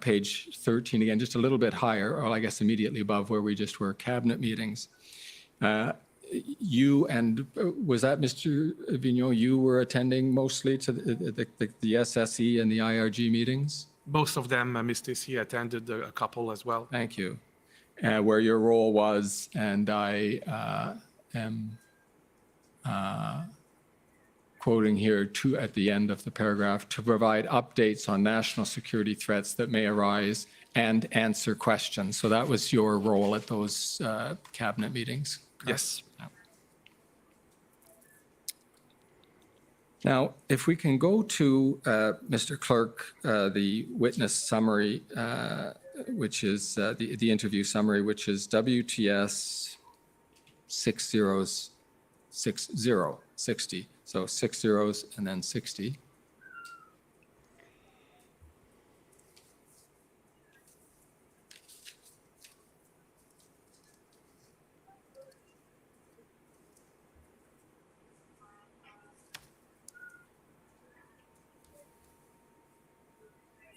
[SPEAKER 4] page 13 again, just a little bit higher, or I guess immediately above where we just were, cabinet meetings, you and, was that Mr. Vigneault, you were attending mostly to the SSE and the IRG meetings?
[SPEAKER 5] Most of them, Ms. Tessier attended a couple as well.
[SPEAKER 4] Thank you. Where your role was, and I am quoting here at the end of the paragraph, to provide updates on national security threats that may arise and answer questions. So that was your role at those cabinet meetings? Correct?
[SPEAKER 5] Yes.
[SPEAKER 4] Now, if we can go to, Mr. Clerk, the witness summary, which is the interview summary, which is WTS 60. So 6 zeros and then 60.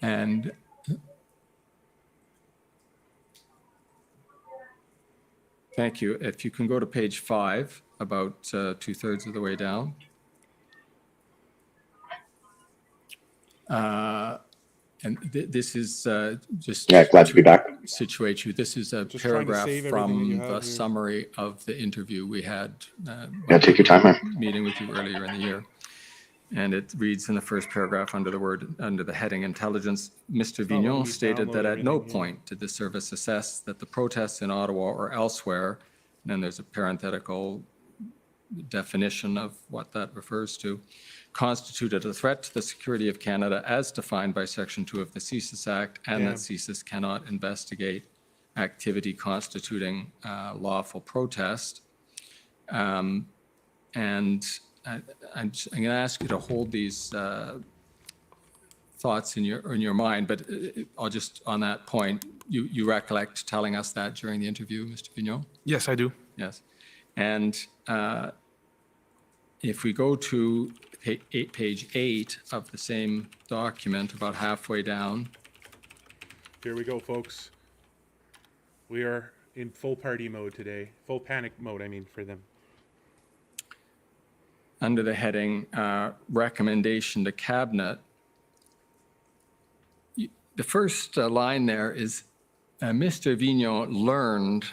[SPEAKER 4] And thank you. If you can go to page 5, about 2/3 of the way down. And this is just
[SPEAKER 3] Yeah, glad to be back.
[SPEAKER 4] situate you. This is a
[SPEAKER 2] Just trying to
[SPEAKER 4] paragraph
[SPEAKER 2] save everything that you
[SPEAKER 4] from
[SPEAKER 2] have
[SPEAKER 4] the
[SPEAKER 2] here.
[SPEAKER 4] summary of the interview we had.
[SPEAKER 3] Yeah, take your time, man.
[SPEAKER 4] Meeting with you earlier in the year. And it reads in the first paragraph under the heading intelligence, Mr.
[SPEAKER 2] not letting
[SPEAKER 4] Vigneault
[SPEAKER 2] me
[SPEAKER 4] stated that
[SPEAKER 2] download
[SPEAKER 4] at no
[SPEAKER 2] everything, yeah.
[SPEAKER 4] point did the service assess that the protests in Ottawa or elsewhere, and then there's a parenthetical definition of what that refers to, constituted a threat to the security of Canada as defined by Section 2 of the CSIS Act, and
[SPEAKER 2] Yeah.
[SPEAKER 4] that CSIS cannot investigate activity constituting lawful protest. And I'm going to ask you to hold these thoughts in your mind, but I'll just, on that point, you recollect telling us that during the interview, Mr. Vigneault?
[SPEAKER 5] Yes, I do.
[SPEAKER 4] Yes. And if we go to page 8 of the same document, about halfway down,
[SPEAKER 2] Here we go, folks. We are in full party mode today. Full panic mode, I mean, for them.
[SPEAKER 4] under the heading recommendation to cabinet, the first line there is Mr. Vigneault learned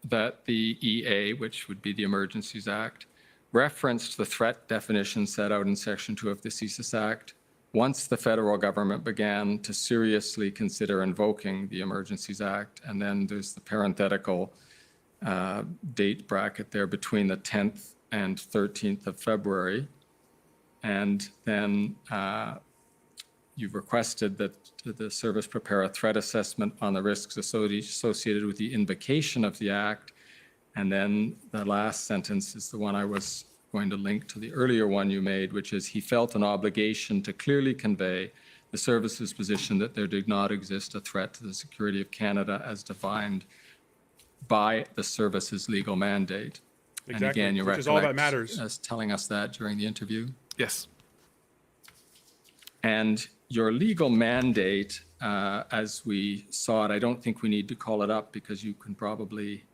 [SPEAKER 4] that the EA, which would be the Emergencies Act, referenced the threat definition set out in Section 2 of the CSIS Act once the federal government began to seriously consider invoking the Emergencies Act. And then there's the parenthetical date bracket there between the 10th and 13th of February. And then you've requested that the service prepare a threat assessment on the risks associated with the invocation of the Act. And then the last sentence is the one I was going to link to the earlier one you made, which is he felt an obligation to clearly convey the service's position that there did not exist a threat to the security of Canada as defined by the service's legal mandate.
[SPEAKER 2] Exactly,
[SPEAKER 4] And again, you
[SPEAKER 2] which is all that
[SPEAKER 4] recollect
[SPEAKER 2] matters.
[SPEAKER 4] us telling us that during the interview.
[SPEAKER 5] Yes.
[SPEAKER 4] And your legal mandate, as we saw it, I don't think we need to call it up because you can probably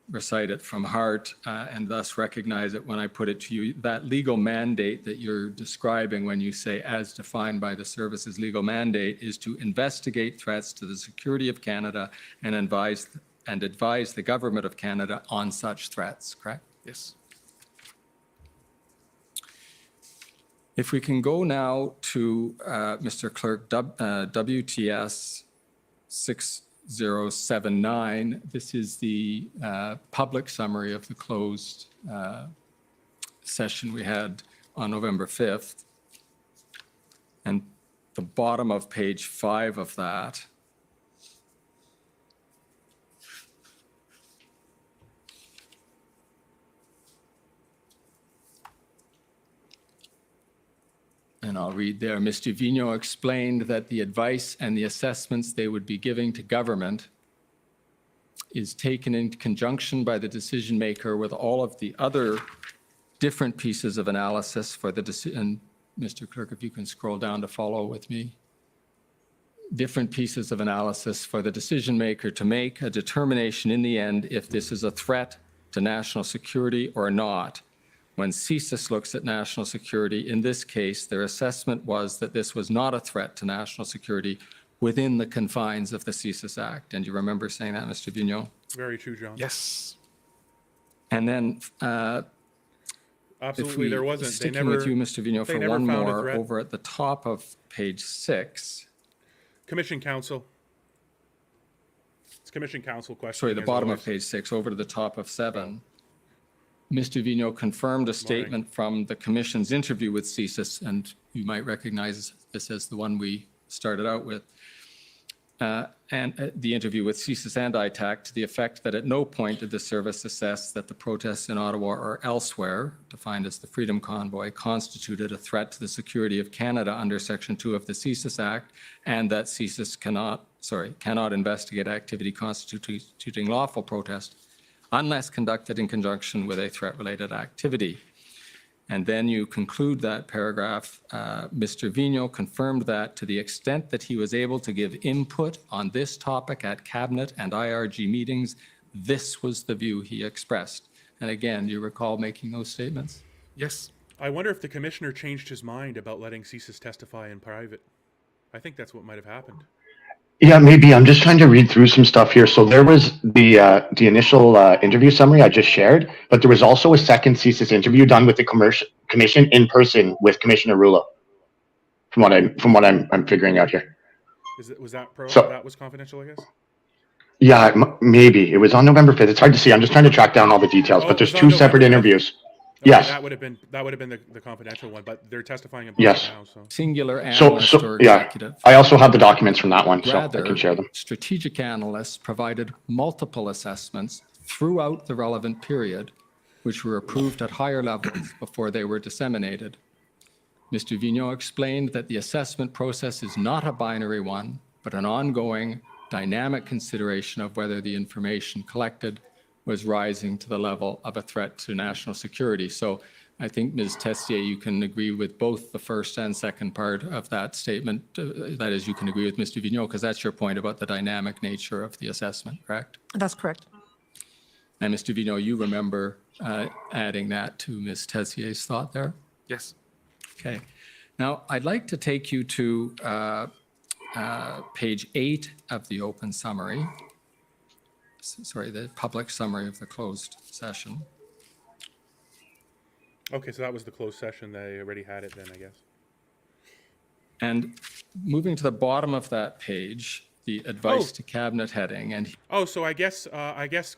[SPEAKER 4] recite it from heart and thus recognize it when I put it to you. That legal mandate that you're describing when you say as defined by the service's legal mandate is to investigate threats to the security of Canada and advise the government of Canada on such threats, correct?
[SPEAKER 5] Yes.
[SPEAKER 4] If we can go now to, Mr. Clerk, WTS 6079, this is the public summary of the closed session we had on November 5th. And the bottom of page 5 of that and I'll read there. Mr. Vigneault explained that the advice and the assessments they would be giving to government is taken in conjunction by the decision maker with all of the other different pieces of analysis for the decision. And Mr. Clerk, if you can scroll down to follow with me. Different pieces of analysis for the decision maker to make a determination in the end if this is a threat to national security or not. When CSIS looks at national security, in this case, their assessment was that this was not a threat to national security within the confines of the CSIS Act. And you remember saying that, Mr. Vigneault?
[SPEAKER 2] Very true, John.
[SPEAKER 5] Yes.
[SPEAKER 4] And then
[SPEAKER 2] Absolutely, there wasn't. They
[SPEAKER 4] Sticking
[SPEAKER 2] never,
[SPEAKER 4] with you, Mr. Vigneault,
[SPEAKER 2] they
[SPEAKER 4] for
[SPEAKER 2] never
[SPEAKER 4] one
[SPEAKER 2] found a
[SPEAKER 4] more,
[SPEAKER 2] threat.
[SPEAKER 4] over at the top of page 6.
[SPEAKER 2] Commission counsel. It's Commission counsel question.
[SPEAKER 4] Sorry, the bottom of page 6, over to the top of 7. Mr. Vigneault confirmed a statement from the Commission's interview with CSIS, and you might recognize this as the one we started out with, and the interview with CSIS and ITAC, to the effect that at no point did the service assess that the protests in Ottawa or elsewhere, defined as the Freedom Convoy, constituted a threat to the security of Canada under Section 2 of the CSIS Act, and that CSIS cannot investigate activity constituting lawful protest unless conducted in conjunction with a threat-related activity. And then you conclude that paragraph, Mr. Vigneault confirmed that to the extent that he was able to give input on this topic at Cabinet and IRG meetings, this was the view he expressed. And again, do you recall making those statements?
[SPEAKER 5] Yes.
[SPEAKER 2] I wonder if the commissioner changed his mind about letting CSIS testify in private. I think that's what might have happened.
[SPEAKER 3] Yeah, maybe. I'm just trying to read through some stuff here. So there was the initial interview summary I just shared, but there was also a second CSIS interview done with the commission in person with Commissioner Rouleau. From what I'm figuring out here.
[SPEAKER 2] Was that
[SPEAKER 3] So-
[SPEAKER 2] that was confidential, I guess?
[SPEAKER 3] Yeah, maybe it was on November 5th. It's hard to see. I'm just trying to track down all the details,
[SPEAKER 2] Oh,
[SPEAKER 3] but
[SPEAKER 2] it
[SPEAKER 3] there's
[SPEAKER 2] was on
[SPEAKER 3] 2 separate
[SPEAKER 2] November 5th.
[SPEAKER 3] interviews.
[SPEAKER 2] Okay,
[SPEAKER 3] Yes.
[SPEAKER 2] That would have been the confidential one, but they're testifying in public
[SPEAKER 3] Yes.
[SPEAKER 2] now. So
[SPEAKER 4] Singular
[SPEAKER 3] So
[SPEAKER 4] analyst or
[SPEAKER 3] yeah,
[SPEAKER 4] executive.
[SPEAKER 3] I also have the documents from that one, so I
[SPEAKER 4] Rather,
[SPEAKER 3] can share them.
[SPEAKER 4] strategic analysts provided multiple assessments throughout the relevant period, which were approved at higher levels before they were disseminated. Mr. Vigneault explained that the assessment process is not a binary one, but an ongoing, dynamic consideration of whether the information collected was rising to the level of a threat to national security. So I think, Ms. Tessier, you can agree with both the first and second part of that statement. That is, you can agree with Mr. Vigneault, because that's your point about the dynamic nature of the assessment, correct?
[SPEAKER 6] That's correct.
[SPEAKER 4] And Mr. Vigneault, you remember adding that to Ms. Tessier's thought there?
[SPEAKER 5] Yes.
[SPEAKER 4] Okay. Now, I'd like to take you to page 8 of the open summary. Sorry, the public summary of the closed session.
[SPEAKER 2] okay, so that was the closed session. They already had it then, I guess.
[SPEAKER 4] And moving to the bottom of that page, the advice to cabinet heading, and
[SPEAKER 2] Oh, so I guess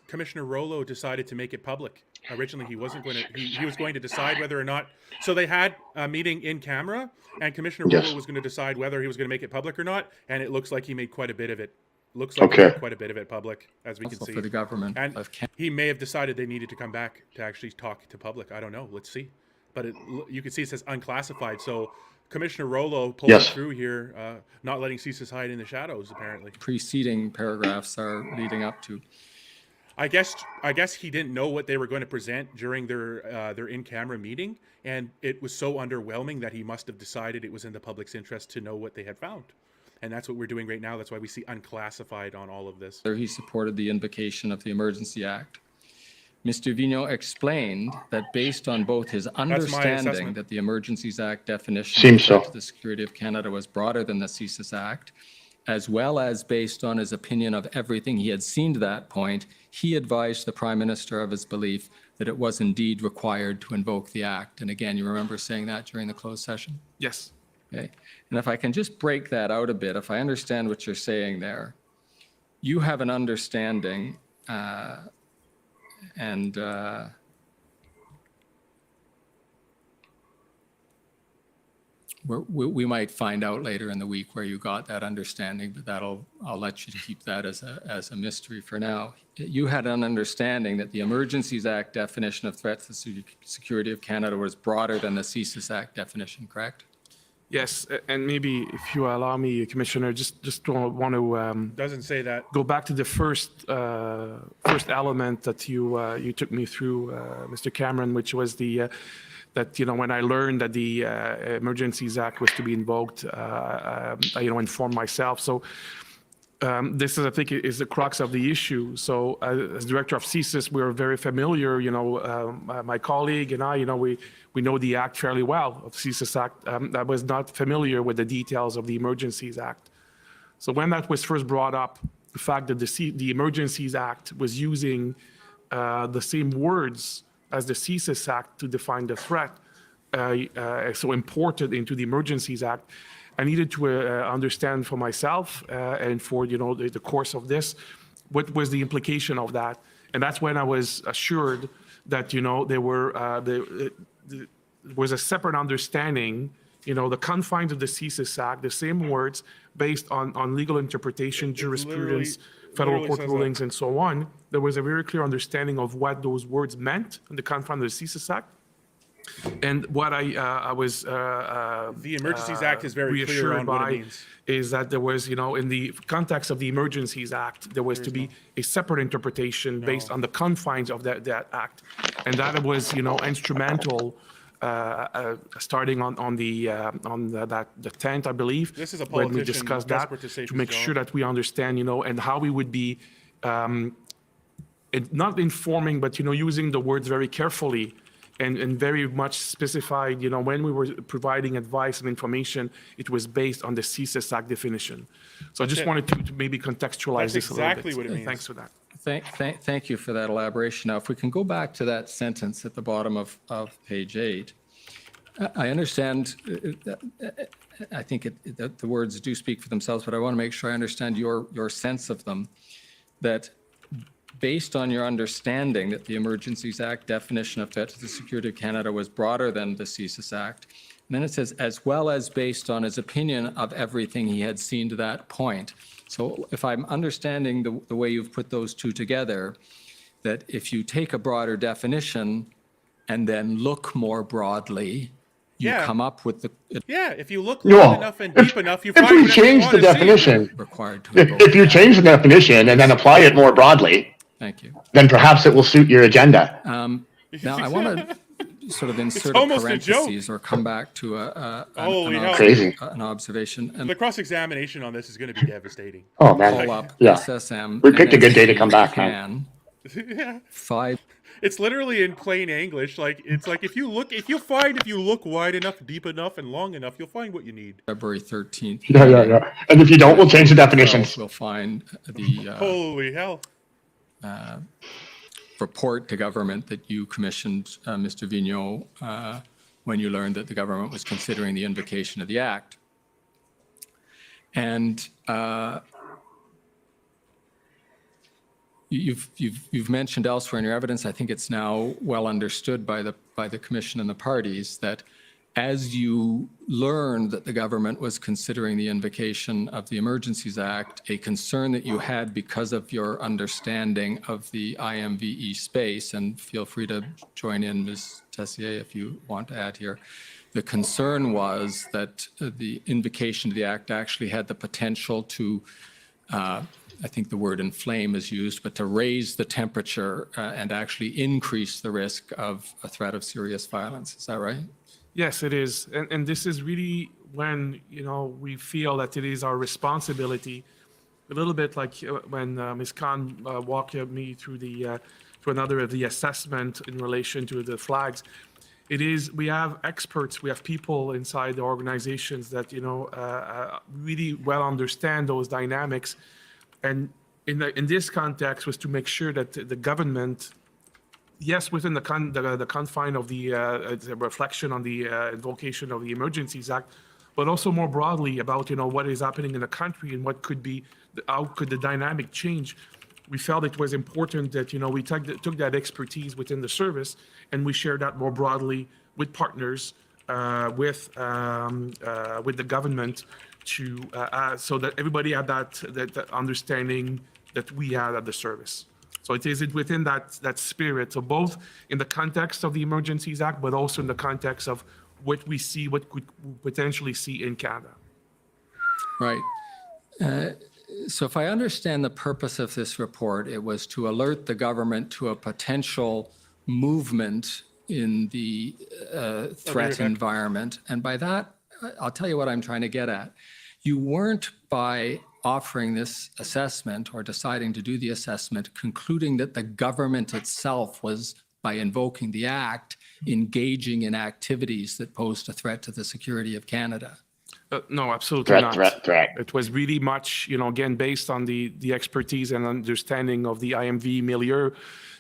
[SPEAKER 2] Commissioner Rouleau decided to make it public. Originally, he wasn't going to. He was going to decide whether or not. So they had a meeting in camera, and Commissioner
[SPEAKER 3] Yes.
[SPEAKER 2] Rouleau was going to decide whether he was going to make it public or not. And it looks like he made quite a bit of it. Looks like he
[SPEAKER 3] Okay.
[SPEAKER 2] made quite a bit of it public, as we can
[SPEAKER 4] also
[SPEAKER 2] see.
[SPEAKER 4] for the government
[SPEAKER 2] And
[SPEAKER 4] of Canada.
[SPEAKER 2] he may have decided they needed to come back to actually talk to public. I don't know. Let's see. But you can see it says unclassified. So Commissioner Rouleau pulled
[SPEAKER 3] Yes.
[SPEAKER 2] it through here, not letting CSIS hide in the shadows, apparently.
[SPEAKER 4] Preceding paragraphs are leading up to.
[SPEAKER 2] I guess he didn't know what they were going to present during their in-camera meeting, and it was so underwhelming that he must have decided it was in the public's interest to know what they had found. And that's what we're doing right now. That's why we see unclassified on all of this.
[SPEAKER 4] He supported the invocation of the Emergency Act. Mr. Vigneault explained that based on both his understanding
[SPEAKER 2] assessment.
[SPEAKER 4] that the Emergencies Act definition
[SPEAKER 3] Seems
[SPEAKER 4] of threat
[SPEAKER 3] so.
[SPEAKER 4] to the security of Canada was broader than the CSIS Act, as well as based on his opinion of everything he had seen to that point, he advised the Prime Minister of his belief that it was indeed required to invoke the Act. And again, you remember saying that during the closed session?
[SPEAKER 5] Yes.
[SPEAKER 4] Okay. And if I can just break that out a bit, if I understand what you're saying there, you have an understanding we might find out later in the week where you got that understanding, but I'll let you keep that as a mystery for now. You had an understanding that the Emergencies Act definition of threats to the security of Canada was broader than the CSIS Act definition, correct?
[SPEAKER 5] Yes. And maybe if you allow me, Commissioner, just want to
[SPEAKER 2] Doesn't say that.
[SPEAKER 5] go back to the first element that you took me through, Mr. Cameron, which was that when I learned that the Emergencies Act was to be invoked, I informed myself. So this is, I think, is the crux of the issue. So as director of CSIS, we're very familiar, my colleague and I, we know the act fairly well, of CSIS Act. I was not familiar with the details of the Emergencies Act. So when that was first brought up, the fact that the Emergencies Act was using the same words as the CSIS Act to define the threat, so imported into the Emergencies Act, I needed to understand for myself and for the course of this, what was the implication of that, and that's when I was assured that there was a separate understanding, the confines of the CSIS Act, the same words based on legal interpretation, jurisprudence, federal court rulings, and so on. There was a very clear understanding of what those words meant in the confines of the CSIS Act. And what I was
[SPEAKER 2] The Emergencies Act is very clear on what it means.
[SPEAKER 5] Is that there was, in the context of the Emergencies Act, there was to be a separate interpretation based on the confines of that act, and that was, instrumental. Starting on the 10th, I believe.
[SPEAKER 2] This is a
[SPEAKER 5] when we
[SPEAKER 2] politician
[SPEAKER 5] discussed that
[SPEAKER 2] desperate to save
[SPEAKER 5] to
[SPEAKER 2] his
[SPEAKER 5] make
[SPEAKER 2] job.
[SPEAKER 5] sure that we understand, and how we would be not informing, but using the words very carefully and very much specified. When we were providing advice and information, it was based on the CSIS Act definition. So I just wanted to maybe contextualize
[SPEAKER 2] That's
[SPEAKER 5] this a little bit.
[SPEAKER 2] exactly what it means.
[SPEAKER 5] Thanks for that.
[SPEAKER 4] Thank you for that elaboration. Now, if we can go back to that sentence at the bottom of page 8, I understand, I think the words do speak for themselves, but I want to make sure I understand your sense of them, that based on your understanding that the Emergencies Act definition of threat to the security of Canada was broader than the CSIS Act, and then it says, as well as based on his opinion of everything he had seen to that point. So if I'm understanding the way you've put those two together, that if you take a broader definition and then look more broadly, you
[SPEAKER 2] Yeah.
[SPEAKER 4] come up with the
[SPEAKER 2] Yeah, if you look
[SPEAKER 3] No.
[SPEAKER 2] long enough and deep enough, you
[SPEAKER 3] If
[SPEAKER 2] find
[SPEAKER 3] we
[SPEAKER 2] whatever you
[SPEAKER 3] change
[SPEAKER 2] want
[SPEAKER 3] the
[SPEAKER 2] to see.
[SPEAKER 3] definition,
[SPEAKER 4] required to.
[SPEAKER 3] if you change the definition and then apply it more broadly,
[SPEAKER 4] Thank you.
[SPEAKER 3] then perhaps it will suit your agenda.
[SPEAKER 4] Now, I want to sort of insert
[SPEAKER 2] almost a joke.
[SPEAKER 4] parentheses or come back to
[SPEAKER 2] Holy hell.
[SPEAKER 3] Crazy.
[SPEAKER 4] an observation. And
[SPEAKER 2] The cross-examination on this is going to be devastating.
[SPEAKER 3] Oh,
[SPEAKER 4] pull
[SPEAKER 3] man.
[SPEAKER 4] up
[SPEAKER 3] Yeah.
[SPEAKER 4] SSM.
[SPEAKER 3] We picked a good day to come back, man.
[SPEAKER 4] man.
[SPEAKER 2] Yeah.
[SPEAKER 4] 5
[SPEAKER 2] It's literally in plain English. It's like if you look wide enough, deep enough, and long enough, you'll find what you need.
[SPEAKER 4] February 13th.
[SPEAKER 3] Yeah. And if you don't, we'll change the definitions.
[SPEAKER 4] We'll find the
[SPEAKER 2] Holy hell.
[SPEAKER 4] report to government that you commissioned, Mr. Vigneault, when you learned that the government was considering the invocation of the act. And you've mentioned elsewhere in your evidence, I think it's now well understood by the commission and the parties, that as you learned that the government was considering the invocation of the Emergencies Act, a concern that you had because of your understanding of the IMVE space, and feel free to join in, Ms. Tessier, if you want to add here. The concern was that the invocation of the act actually had the potential to, I think the word inflame is used, but to raise the temperature and actually increase the risk of a threat of serious violence. Is that right?
[SPEAKER 5] Yes, it is. And this is really when, we feel that it is our responsibility, a little bit like when Ms. Khan walked me through to another of the assessment in relation to the flags. We have experts, we have people inside the organizations that, really well understand those dynamics. And in this context was to make sure that the government, yes, within the confine of the reflection on the invocation of the Emergencies Act, but also more broadly about what is happening in the country and what could be, how could the dynamic change. We felt it was important that we took that expertise within the service and we shared that more broadly with partners, with the government, so that everybody had that understanding that we had at the service. So it is within that spirit. So both in the context of the Emergencies Act, but also in the context of what we see, what could potentially see in Canada.
[SPEAKER 4] Right. So if I understand the purpose of this report, it was to alert the government to a potential movement in the threat environment. And by that, I'll tell you what I'm trying to get at. You weren't, by offering this assessment or deciding to do the assessment, concluding that the government itself was, by invoking the act, engaging in activities that posed a threat to the security of Canada?
[SPEAKER 5] No, absolutely not.
[SPEAKER 3] Threat.
[SPEAKER 5] It was really much, again, based on the expertise and understanding of the IMV milieu,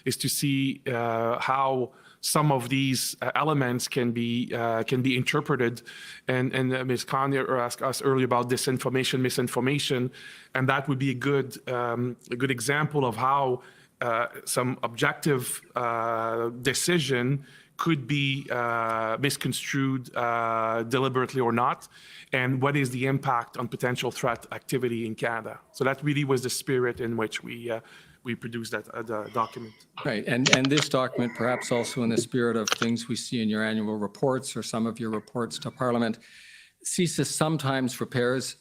[SPEAKER 5] is to see how some of these elements can be interpreted. And Ms. Conyer asked us earlier about disinformation, misinformation, and that would be a good example of how some objective decision could be misconstrued deliberately or not, and what is the impact on potential threat activity in Canada. So that really was the spirit in which we produced that document.
[SPEAKER 4] Right, and this document, perhaps also in the spirit of things we see in your annual reports or some of your reports to Parliament, CSIS sometimes prepares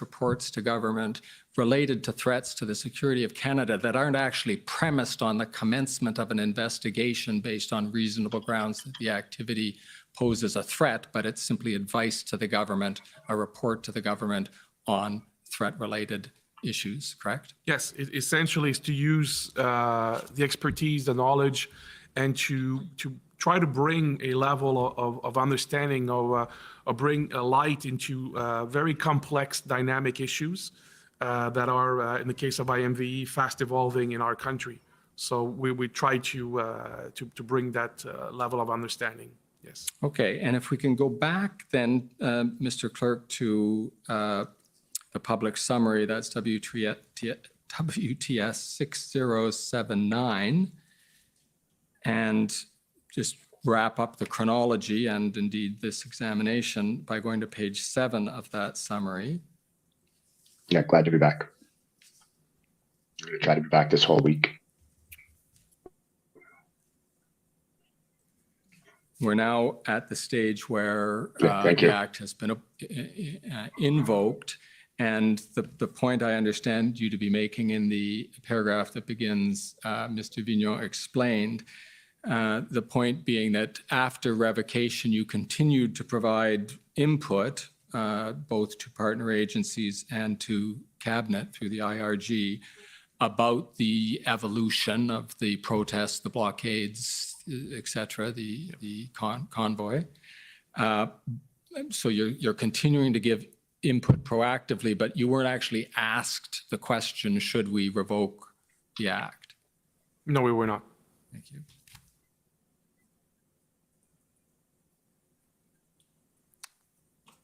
[SPEAKER 4] reports to government related to threats to the security of Canada that aren't actually premised on the commencement of an investigation based on reasonable grounds that the activity poses a threat, but it's simply advice to the government, a report to the government on threat-related issues, correct?
[SPEAKER 5] Yes, it essentially is to use the expertise, the knowledge, and to try to bring a level of understanding or bring a light into very complex dynamic issues that are, in the case of IMVE, fast evolving in our country. So we try to bring that level of understanding. Yes.
[SPEAKER 4] Okay, and if we can go back then, Mr. Clerk, to the public summary, that's WTS 6079, and just wrap up the chronology and indeed this examination by going to page 7 of that summary.
[SPEAKER 3] Yeah, glad to be back. I'm going to try to be back this whole week.
[SPEAKER 4] We're now at the stage where
[SPEAKER 3] Thank you.
[SPEAKER 4] the act has been invoked, and the point I understand you to be making in the paragraph that begins, Mr. Vigneault explained, the point being that after revocation, you continued to provide input both to partner agencies and to Cabinet through the IRG about the evolution of the protests, the blockades, et cetera, the convoy. So you're continuing to give input proactively, but you weren't actually asked the question, should we revoke the act?
[SPEAKER 5] No, we were not.
[SPEAKER 4] Thank you.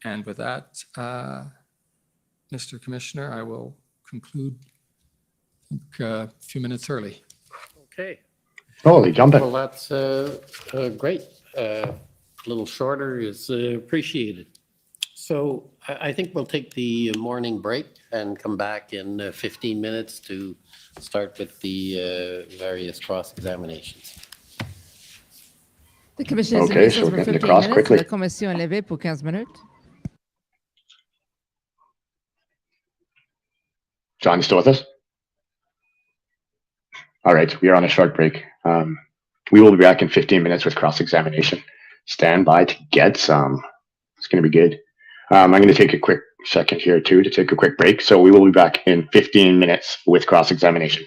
[SPEAKER 4] And with that, Mr. Commissioner, I will conclude a few minutes early.
[SPEAKER 8] Okay,
[SPEAKER 3] Holy jumping.
[SPEAKER 8] well, that's great. A little shorter is appreciated. So I think we'll take the morning break and come back in 15 minutes to start with the various cross-examinations.
[SPEAKER 9] The commission is in
[SPEAKER 3] Okay,
[SPEAKER 9] recess
[SPEAKER 3] so we're
[SPEAKER 9] for
[SPEAKER 3] getting
[SPEAKER 9] 15
[SPEAKER 3] across
[SPEAKER 9] minutes.
[SPEAKER 3] quickly.
[SPEAKER 9] La commission est levée pour 15 minutes.
[SPEAKER 3] John, you still with us? All right, we are on a short break. We will be back in 15 minutes with cross-examination. Stand by to get some. It's going to be good. I'm going to take a quick second here too to take a quick break. So we will be back in 15 minutes with cross-examination.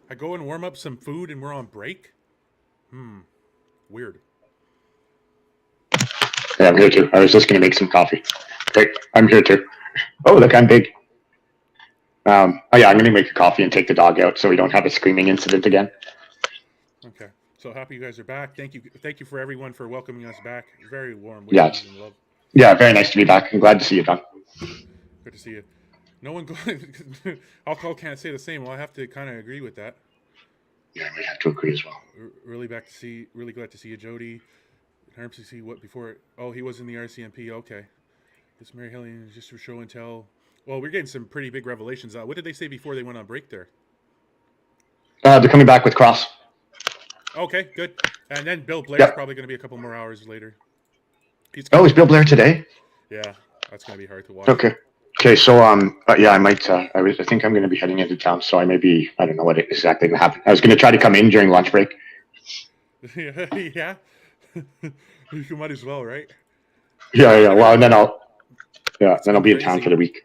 [SPEAKER 2] I go and warm up some food and we're on break? Weird.
[SPEAKER 3] Yeah, I'm here too. I was just going to make some coffee. Great, I'm here too. Oh, look, I'm big. Oh yeah, I'm going to make a coffee and take the dog out so we don't have a screaming incident again.
[SPEAKER 2] Okay. So happy you guys are back. Thank you for everyone for welcoming us back. Very warm.
[SPEAKER 3] Yes.
[SPEAKER 2] And love.
[SPEAKER 3] Yeah, very nice to be back. I'm glad to see you, Don.
[SPEAKER 2] Good to see you. No one going. Alcohol can't say the same. Well, I have to kind of agree with that.
[SPEAKER 3] Yeah, we have to agree as well.
[SPEAKER 2] Really glad to see you, Jody. RCMP, what before? Oh, he was in the RCMP. Okay. This Marie-Helene is just for show and tell. Well, we're getting some pretty big revelations. What did they say before they went on break there?
[SPEAKER 3] They're coming back with Cross.
[SPEAKER 2] Okay, good. And then Bill Blair's
[SPEAKER 3] Yep.
[SPEAKER 2] probably going to be a couple more hours later. He's
[SPEAKER 3] Oh, is Bill Blair today?
[SPEAKER 2] Yeah, that's going to be hard to watch.
[SPEAKER 3] Okay. Okay. So, yeah, I might, I think I'm going to be heading into town. So I don't know what exactly going to happen. I was going to try to come in during lunch break.
[SPEAKER 2] Yeah. You might as well, right?
[SPEAKER 3] Yeah. Well, and then I'll be in town
[SPEAKER 2] crazy.
[SPEAKER 3] for the week.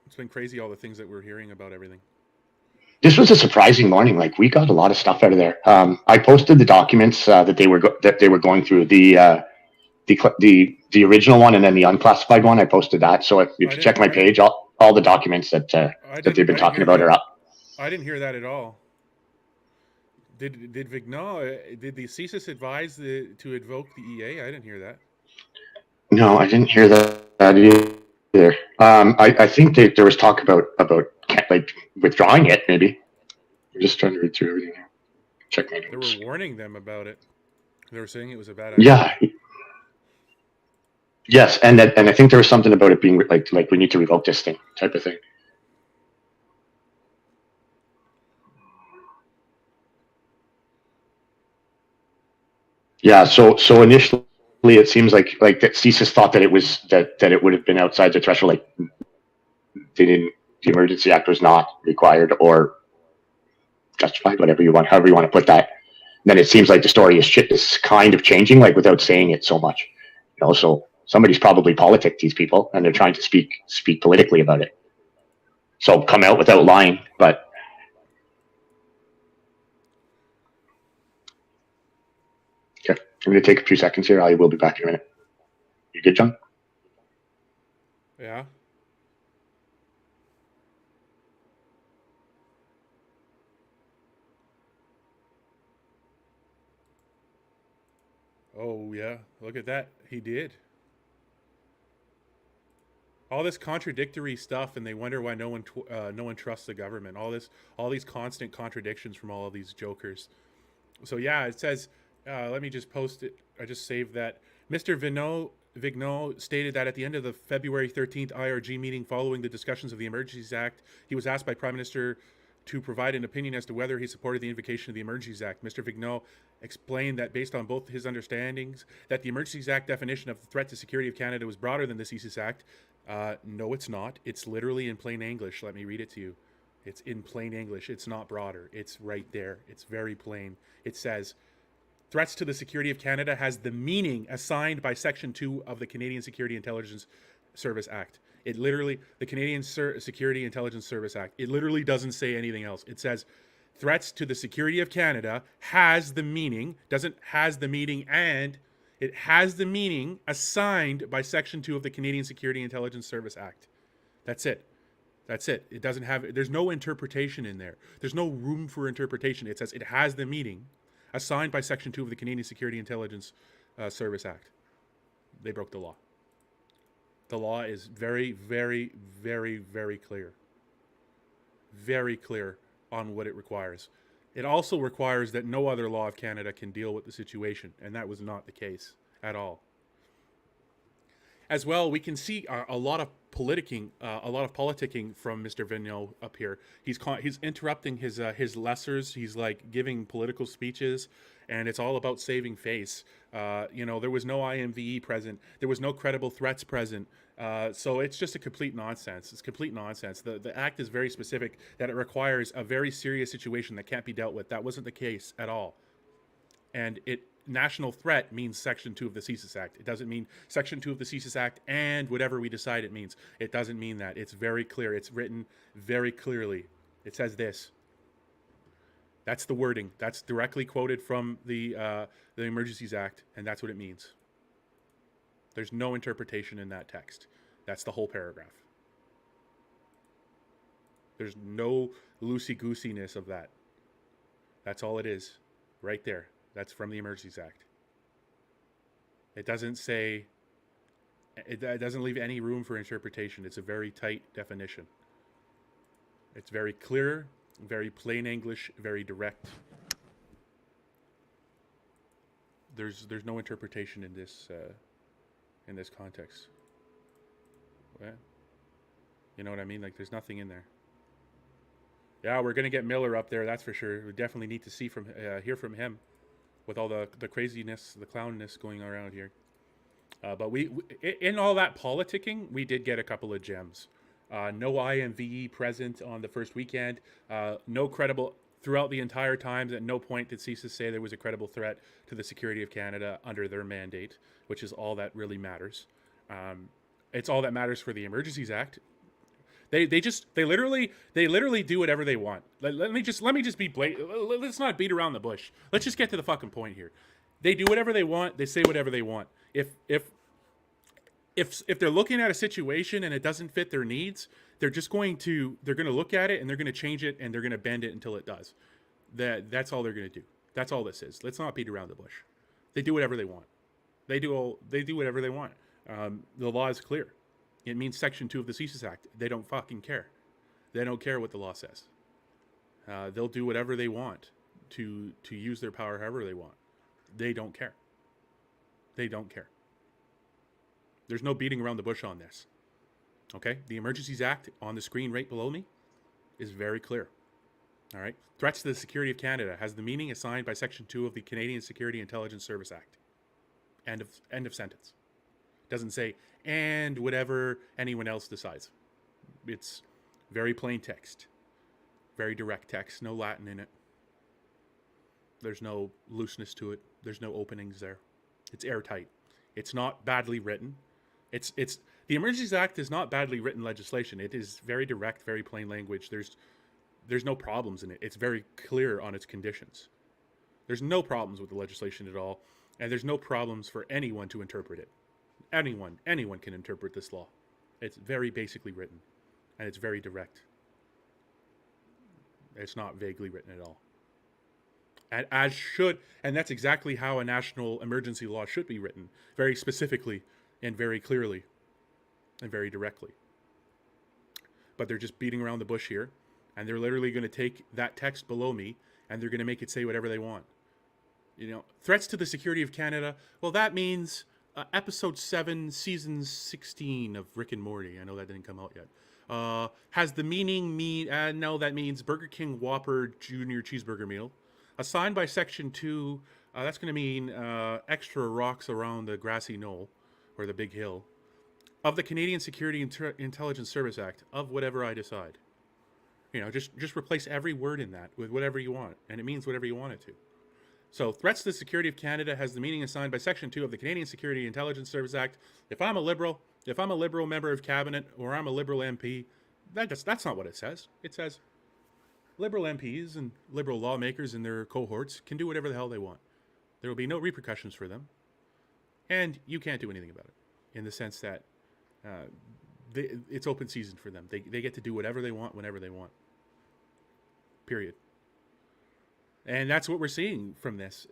[SPEAKER 2] It's been crazy, all the things that we're hearing about everything.
[SPEAKER 3] This was a surprising morning. Like, we got a lot of stuff out of there. I posted the documents that they were going through, the original one and then the unclassified one. I posted that. So if you check my page, all the documents that they've been talking about are up.
[SPEAKER 2] I didn't hear that at all. Did Vigneault, did the CSIS advise to invoke the EA? I didn't hear that.
[SPEAKER 3] No, I didn't hear that either. I think there was talk about like withdrawing it. Maybe. I'm just trying to read through everything now. Check my notes.
[SPEAKER 2] They were warning them about it. They were saying it was a bad idea.
[SPEAKER 3] Yeah. Yes, and I think there was something about it being like we need to revoke this thing type of thing. Yeah. So initially, it seems like that CSIS thought that it was that it would have been outside the threshold. Like the Emergency Act was not required or justified, however you want to put that. And then it seems like the story is kind of changing, like without saying it so much. So somebody's probably politicked these people, and they're trying to speak politically about it. So come out without lying, but. Okay, I'm going to take a few seconds here. I will be back in a minute. You good, John?
[SPEAKER 2] Yeah. Oh, yeah. Look at that. He did. All this contradictory stuff, and they wonder why no one trusts the government. All these constant contradictions from all of these jokers. So yeah, it says. Let me just post it. I just saved that. Mr. Vigneault stated that at the end of the February 13th IRG meeting, following the discussions of the Emergencies Act, he was asked by Prime Minister to provide an opinion as to whether he supported the invocation of the Emergencies Act. Mr. Vigneault explained that based on both his understandings, that the Emergencies Act definition of the threat to security of Canada was broader than the CSIS Act. No, it's not. It's literally in plain English. Let me read it to you. It's in plain English. It's not broader. It's right there. It's very plain. It says, threats to the security of Canada has the meaning assigned by Section 2 of the Canadian Security Intelligence Service Act. It literally, the Canadian Security Intelligence Service Act, it literally doesn't say anything else. It says, threats to the security of Canada has the meaning, and it has the meaning assigned by Section 2 of the Canadian Security Intelligence Service Act. That's it. That's it. It doesn't have, there's no interpretation in there. There's no room for interpretation. It says it has the meaning assigned by Section 2 of the Canadian Security Intelligence Service Act. They broke the law. The law is very, very, very, very clear. Very clear on what it requires. It also requires that no other law of Canada can deal with the situation, and that was not the case at all. As well, we can see a lot of politicking from Mr. Vigneault up here. He's interrupting his lessers. He's like giving political speeches, and it's all about saving face. There was no IMVE present. There was no credible threats present. So it's just a complete nonsense. It's complete nonsense. The act is very specific that it requires a very serious situation that can't be dealt with. That wasn't the case at all. And national threat means Section 2 of the CSIS Act. It doesn't mean Section 2 of the CSIS Act and whatever we decide it means. It doesn't mean that. It's very clear. It's written very clearly. It says this. That's the wording. That's directly quoted from the Emergencies Act, and that's what it means. There's no interpretation in that text. That's the whole paragraph. There's no loosey-goosiness of that. That's all it is, right there. That's from the Emergencies Act. It doesn't say, it doesn't leave any room for interpretation. It's a very tight definition. It's very clear, very plain English, very direct. There's no interpretation in this context. Yeah. You know what I mean? Like, there's nothing in there. Yeah, we're gonna get Miller up there, that's for sure. We definitely need to hear from him with all the craziness, the clownness going around here. But in all that politicking, we did get a couple of gems. No IMVE present on the first weekend. No credible throughout the entire time. At no point did CSIS say there was a credible threat to the security of Canada under their mandate, which is all that really matters. It's all that matters for the Emergencies Act. They literally do whatever they want. Let me just be blatant. Let's not beat around the bush. Let's just get to the fucking point here. They do whatever they want. They say whatever they want. If they're looking at a situation and it doesn't fit their needs, they're going to look at it and they're going to change it and they're going to bend it until it does. That's all they're going to do. That's all this is. Let's not beat around the bush. They do whatever they want. They do whatever they want. The law is clear. It means Section 2 of the CSIS Act. They don't fucking care. They don't care what the law says. They'll do whatever they want to use their power however they want. They don't care. They don't care. There's no beating around the bush on this. Okay? The Emergencies Act on the screen right below me is very clear. All right? Threats to the security of Canada has the meaning assigned by Section 2 of the Canadian Security Intelligence Service Act. End of sentence. Doesn't say, and whatever anyone else decides. It's very plain text. Very direct text. No Latin in it. There's no looseness to it. There's no openings there. It's airtight. It's not badly written. It's the Emergencies Act is not badly written legislation. It is very direct, very plain language. There's no problems in it. It's very clear on its conditions. There's no problems with the legislation at all, and there's no problems for anyone to interpret it. Anyone can interpret this law. It's very basically written, and it's very direct. It's not vaguely written at all. And that's exactly how a national emergency law should be written, very specifically and very clearly and very directly. But they're just beating around the bush here, and they're literally going to take that text below me, and they're going to make it say whatever they want. You know, threats to the security of Canada, well, that means episode 7, season 16 of Rick and Morty. I know that didn't come out yet. Has the meaning no, that means Burger King Whopper Junior Cheeseburger Meal. Assigned by Section 2, that's going to mean extra rocks around the grassy knoll, or the big hill, of the Canadian Security Intelligence Service Act, of whatever I decide. You know, just replace every word in that with whatever you want, and it means whatever you want it to. So, threats to the security of Canada has the meaning assigned by Section 2 of the Canadian Security Intelligence Service Act. If I'm a Liberal member of Cabinet, or I'm a Liberal MP, that's not what it says. It says Liberal MPs and Liberal lawmakers and their cohorts can do whatever the hell they want. There will be no repercussions for them, and you can't do anything about it, in the sense that it's open season for them. They get to do whatever they want, whenever they want. Period. And that's what we're seeing from this.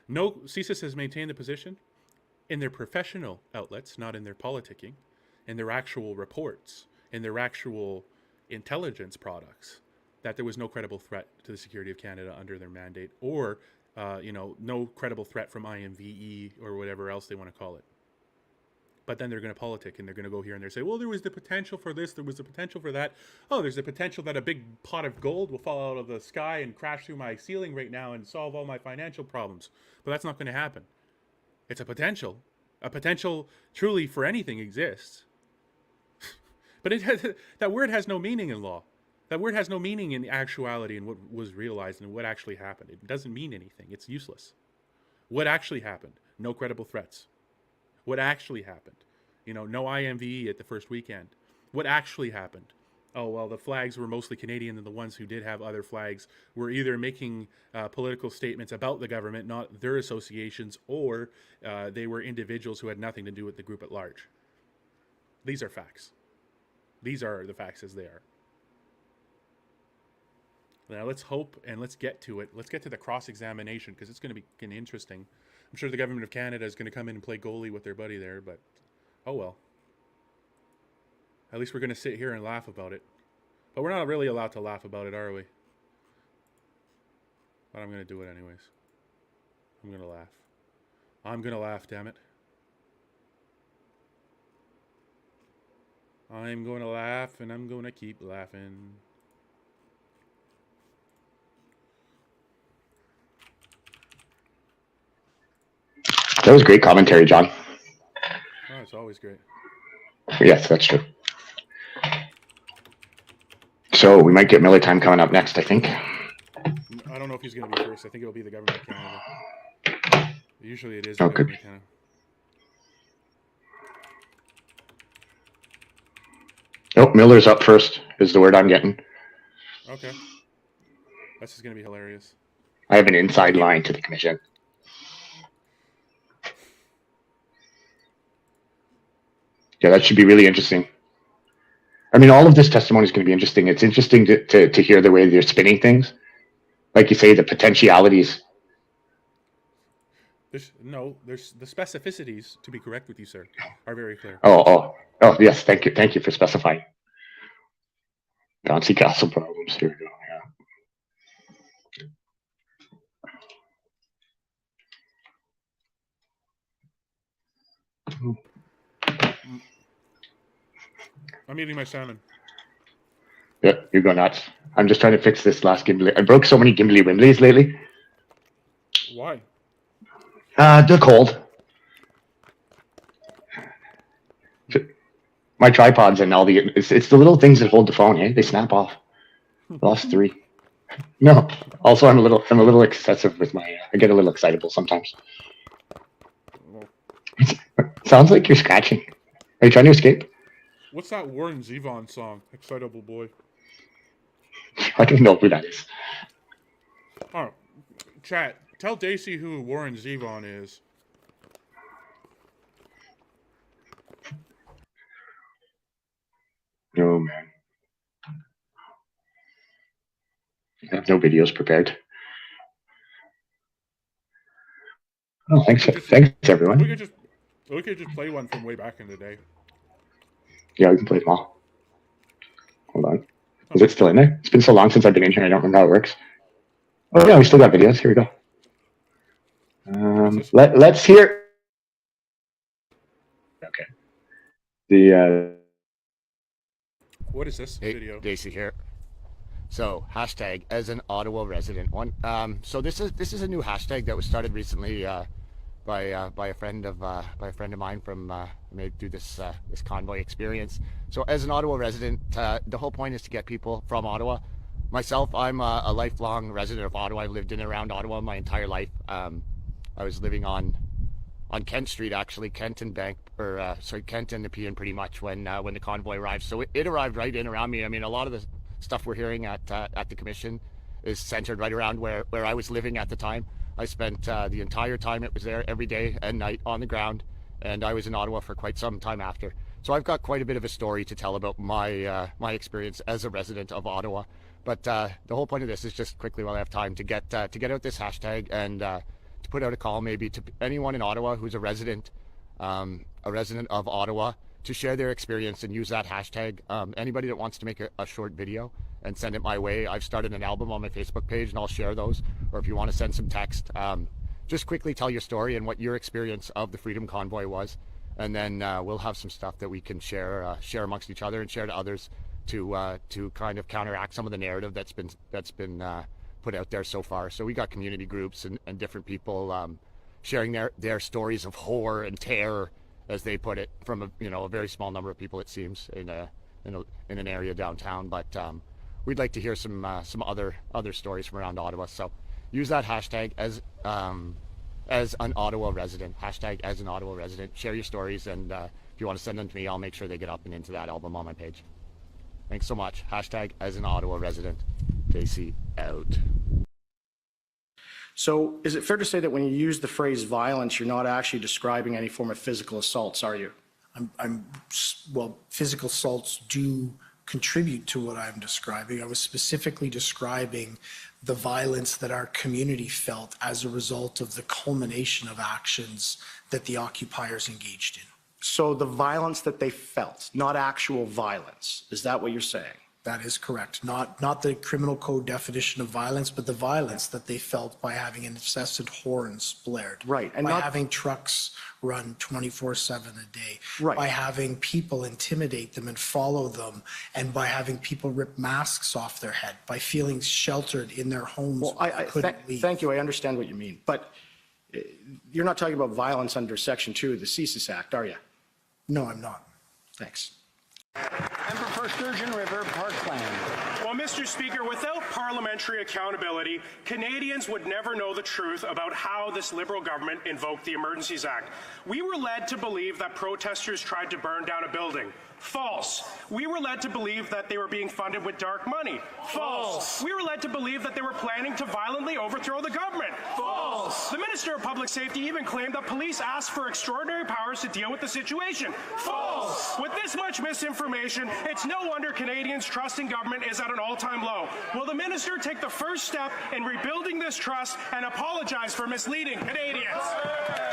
[SPEAKER 2] CSIS has maintained the position in their professional outlets, not in their politicking, in their actual reports, in their actual intelligence products, that there was no credible threat to the security of Canada under their mandate, or no credible threat from IMVE or whatever else they want to call it. But then they're going to politic, and they're going to go here and they say, well, there was the potential for this, there was the potential for that. Oh, there's the potential that a big pot of gold will fall out of the sky and crash through my ceiling right now and solve all my financial problems. But that's not going to happen. It's a potential. A potential truly for anything exists. But that word has no meaning in law. That word has no meaning in actuality and what was realized and what actually happened. It doesn't mean anything. It's useless. What actually happened? No credible threats. What actually happened? No IMVE at the first weekend. What actually happened? Oh, well, the flags were mostly Canadian, and the ones who did have other flags were either making political statements about the government, not their associations, or they were individuals who had nothing to do with the group at large. These are facts. These are the facts as they are. Now let's hope and let's get to it. Let's get to the cross-examination, because it's going to be interesting. I'm sure the government of Canada is going to come in and play goalie with their buddy there, but oh well. At least we're going to sit here and laugh about it. But we're not really allowed to laugh about it, are we? But I'm going to do it anyways. I'm going to laugh. I'm going to laugh, damn it. I'm going to laugh, and I'm going to keep laughing.
[SPEAKER 3] That was great commentary, John.
[SPEAKER 2] Oh, it's always great.
[SPEAKER 3] Yes, that's true. So we might get Miller time coming up next, I think.
[SPEAKER 2] I don't know if he's going to be first. I think it'll be the Government of Canada. Usually it is the
[SPEAKER 3] Oh, good.
[SPEAKER 2] Government of Canada.
[SPEAKER 3] Oh, Miller's up first, is the word I'm getting.
[SPEAKER 2] Okay. This is going to be hilarious.
[SPEAKER 3] I have an inside line to the commission. Yeah, that should be really interesting. I mean, all of this testimony is going to be interesting. It's interesting to hear the way they're spinning things. Like you say, the potentialities.
[SPEAKER 2] There's the specificities, to be correct with you, sir, are very clear.
[SPEAKER 3] Oh, yes. Thank you for specifying. Bouncy castle problems. Here we go.
[SPEAKER 2] I'm eating my salmon.
[SPEAKER 3] Yeah, you go nuts. I'm just trying to fix this last gimbly. I broke so many gimbly wimblies lately.
[SPEAKER 2] Why?
[SPEAKER 3] They're cold. My tripods and all it's the little things that hold the phone. Hey, they snap off. Lost 3. No. Also, I'm a little excessive with my. I get a little excitable sometimes. Sounds like you're scratching. Are you trying to escape?
[SPEAKER 2] What's that Warren Zevon song? Excitable Boy.
[SPEAKER 3] I don't know who that is.
[SPEAKER 2] Oh, chat. Tell Daisy who Warren Zevon is.
[SPEAKER 3] No, man. I have no videos prepared. Oh, thanks everyone.
[SPEAKER 2] We could just play one from way back in the day.
[SPEAKER 3] Yeah, we can play them all. Hold on. Is it still in there? It's been so long since I've been in here, I don't remember how it works. Oh yeah, we still got videos. Here we go. Let's hear. Okay.
[SPEAKER 2] What is this video?
[SPEAKER 10] Daisy here. So hashtag as an Ottawa resident one. So this is a new hashtag that was started recently by a friend of mine from made through this convoy experience. So as an Ottawa resident, the whole point is to get people from Ottawa. Myself, I'm a lifelong resident of Ottawa. I've lived in and around Ottawa my entire life. I was living on Kent Street, actually, Kent and Nepean pretty much when the convoy arrived. So it arrived right in around me. I mean, a lot of the stuff we're hearing at the commission is centered right around where I was living at the time. I spent the entire time it was there, every day and night on the ground, and I was in Ottawa for quite some time after. So I've got quite a bit of a story to tell about my experience as a resident of Ottawa. But the whole point of this is just quickly, while I have time, to get out this hashtag and to put out a call maybe to anyone in Ottawa who's a resident of Ottawa, to share their experience and use that hashtag. Anybody that wants to make a short video and send it my way. I've started an album on my Facebook page and I'll share those. Or if you want to send some text, just quickly tell your story and what your experience of the Freedom Convoy was. And then we'll have some stuff that we can share amongst each other and share to others to kind of counteract some of the narrative that's been put out there so far. So we got community groups and different people sharing their stories of horror and terror, as they put it, from a very small number of people, it seems, in an area downtown. But we'd like to hear some other stories from around Ottawa. So use that hashtag as an Ottawa resident. Hashtag as an Ottawa resident. Share your stories, and if you want to send them to me, I'll make sure they get up and into that album on my page. Thanks so much. Hashtag as an Ottawa resident. JC out.
[SPEAKER 11] So is it fair to say that when you use the phrase violence, you're not actually describing any form of physical assaults, are you?
[SPEAKER 12] Well, physical assaults do contribute to what I'm describing. I was specifically describing the violence that our community felt as a result of the culmination of actions that the occupiers engaged in.
[SPEAKER 11] So the violence that they felt, not actual violence, is that what you're saying?
[SPEAKER 12] That is correct. Not the criminal code definition of violence, but the violence that they felt by having incessant horns blared.
[SPEAKER 11] Right, and
[SPEAKER 12] by
[SPEAKER 11] not-
[SPEAKER 12] having trucks run 24/7 a day.
[SPEAKER 11] Right.
[SPEAKER 12] By having people intimidate them and follow them, and by having people rip masks off their head, by feeling sheltered in their homes.
[SPEAKER 11] Well,
[SPEAKER 12] where they couldn't leave.
[SPEAKER 11] thank you. I understand what you mean. But you're not talking about violence under Section 2 of the CSIS Act, are you?
[SPEAKER 12] No, I'm not.
[SPEAKER 11] Thanks.
[SPEAKER 13] Member for Sturgeon River, Parkland.
[SPEAKER 14] Well, Mr. Speaker, without parliamentary accountability, Canadians would never know the truth about how this Liberal government invoked the Emergencies Act. We were led to believe that protesters tried to burn down a building. False. We were led to believe that they were being funded with dark money. False. We were led to believe that they were planning to violently overthrow the government. False. The Minister of Public Safety even claimed that police asked for extraordinary powers to deal with the situation. False. With this much misinformation, it's no wonder Canadians' trust in government is at an all-time low. Will the Minister take the first step in rebuilding this trust and apologize for misleading Canadians?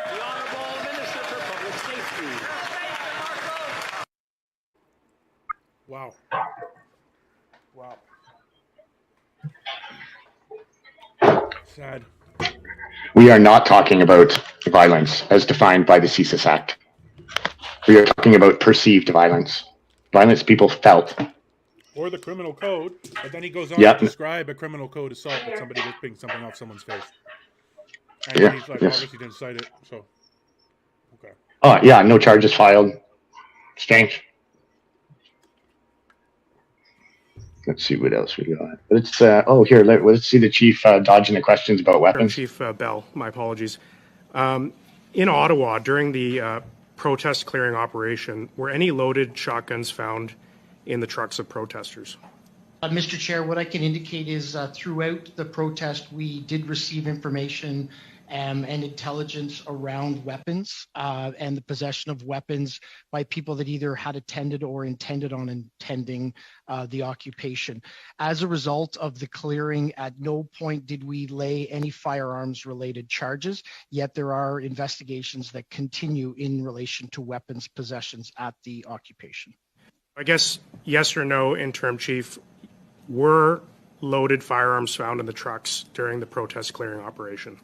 [SPEAKER 13] The Honourable Minister for Public Safety.
[SPEAKER 2] Wow. Wow. Sad.
[SPEAKER 3] We are not talking about violence as defined by the CSIS Act. We are talking about perceived violence. Violence people felt.
[SPEAKER 2] Or the criminal code, but then he goes on
[SPEAKER 3] Yep.
[SPEAKER 2] to describe a criminal code assault with somebody ripping something off someone's face. And
[SPEAKER 3] Yeah,
[SPEAKER 2] he's like,
[SPEAKER 3] yes.
[SPEAKER 2] obviously didn't cite it, so. Okay.
[SPEAKER 3] Oh, yeah, no charges filed. Strange. Let's see what else we got. Let's here. Let's see the chief dodging the questions about weapons.
[SPEAKER 14] Chief Bell, my apologies. In Ottawa, during the protest clearing operation, were any loaded shotguns found in the trucks of protesters?
[SPEAKER 15] Mr. Chair, what I can indicate is throughout the protest, we did receive information and intelligence around weapons and the possession of weapons by people that either had attended or intended on attending the occupation. As a result of the clearing, at no point did we lay any firearms related charges, yet there are investigations that continue in relation to weapons possessions at the occupation.
[SPEAKER 14] I guess yes or no, Interim Chief, were loaded firearms found in the trucks during the protest clearing operation?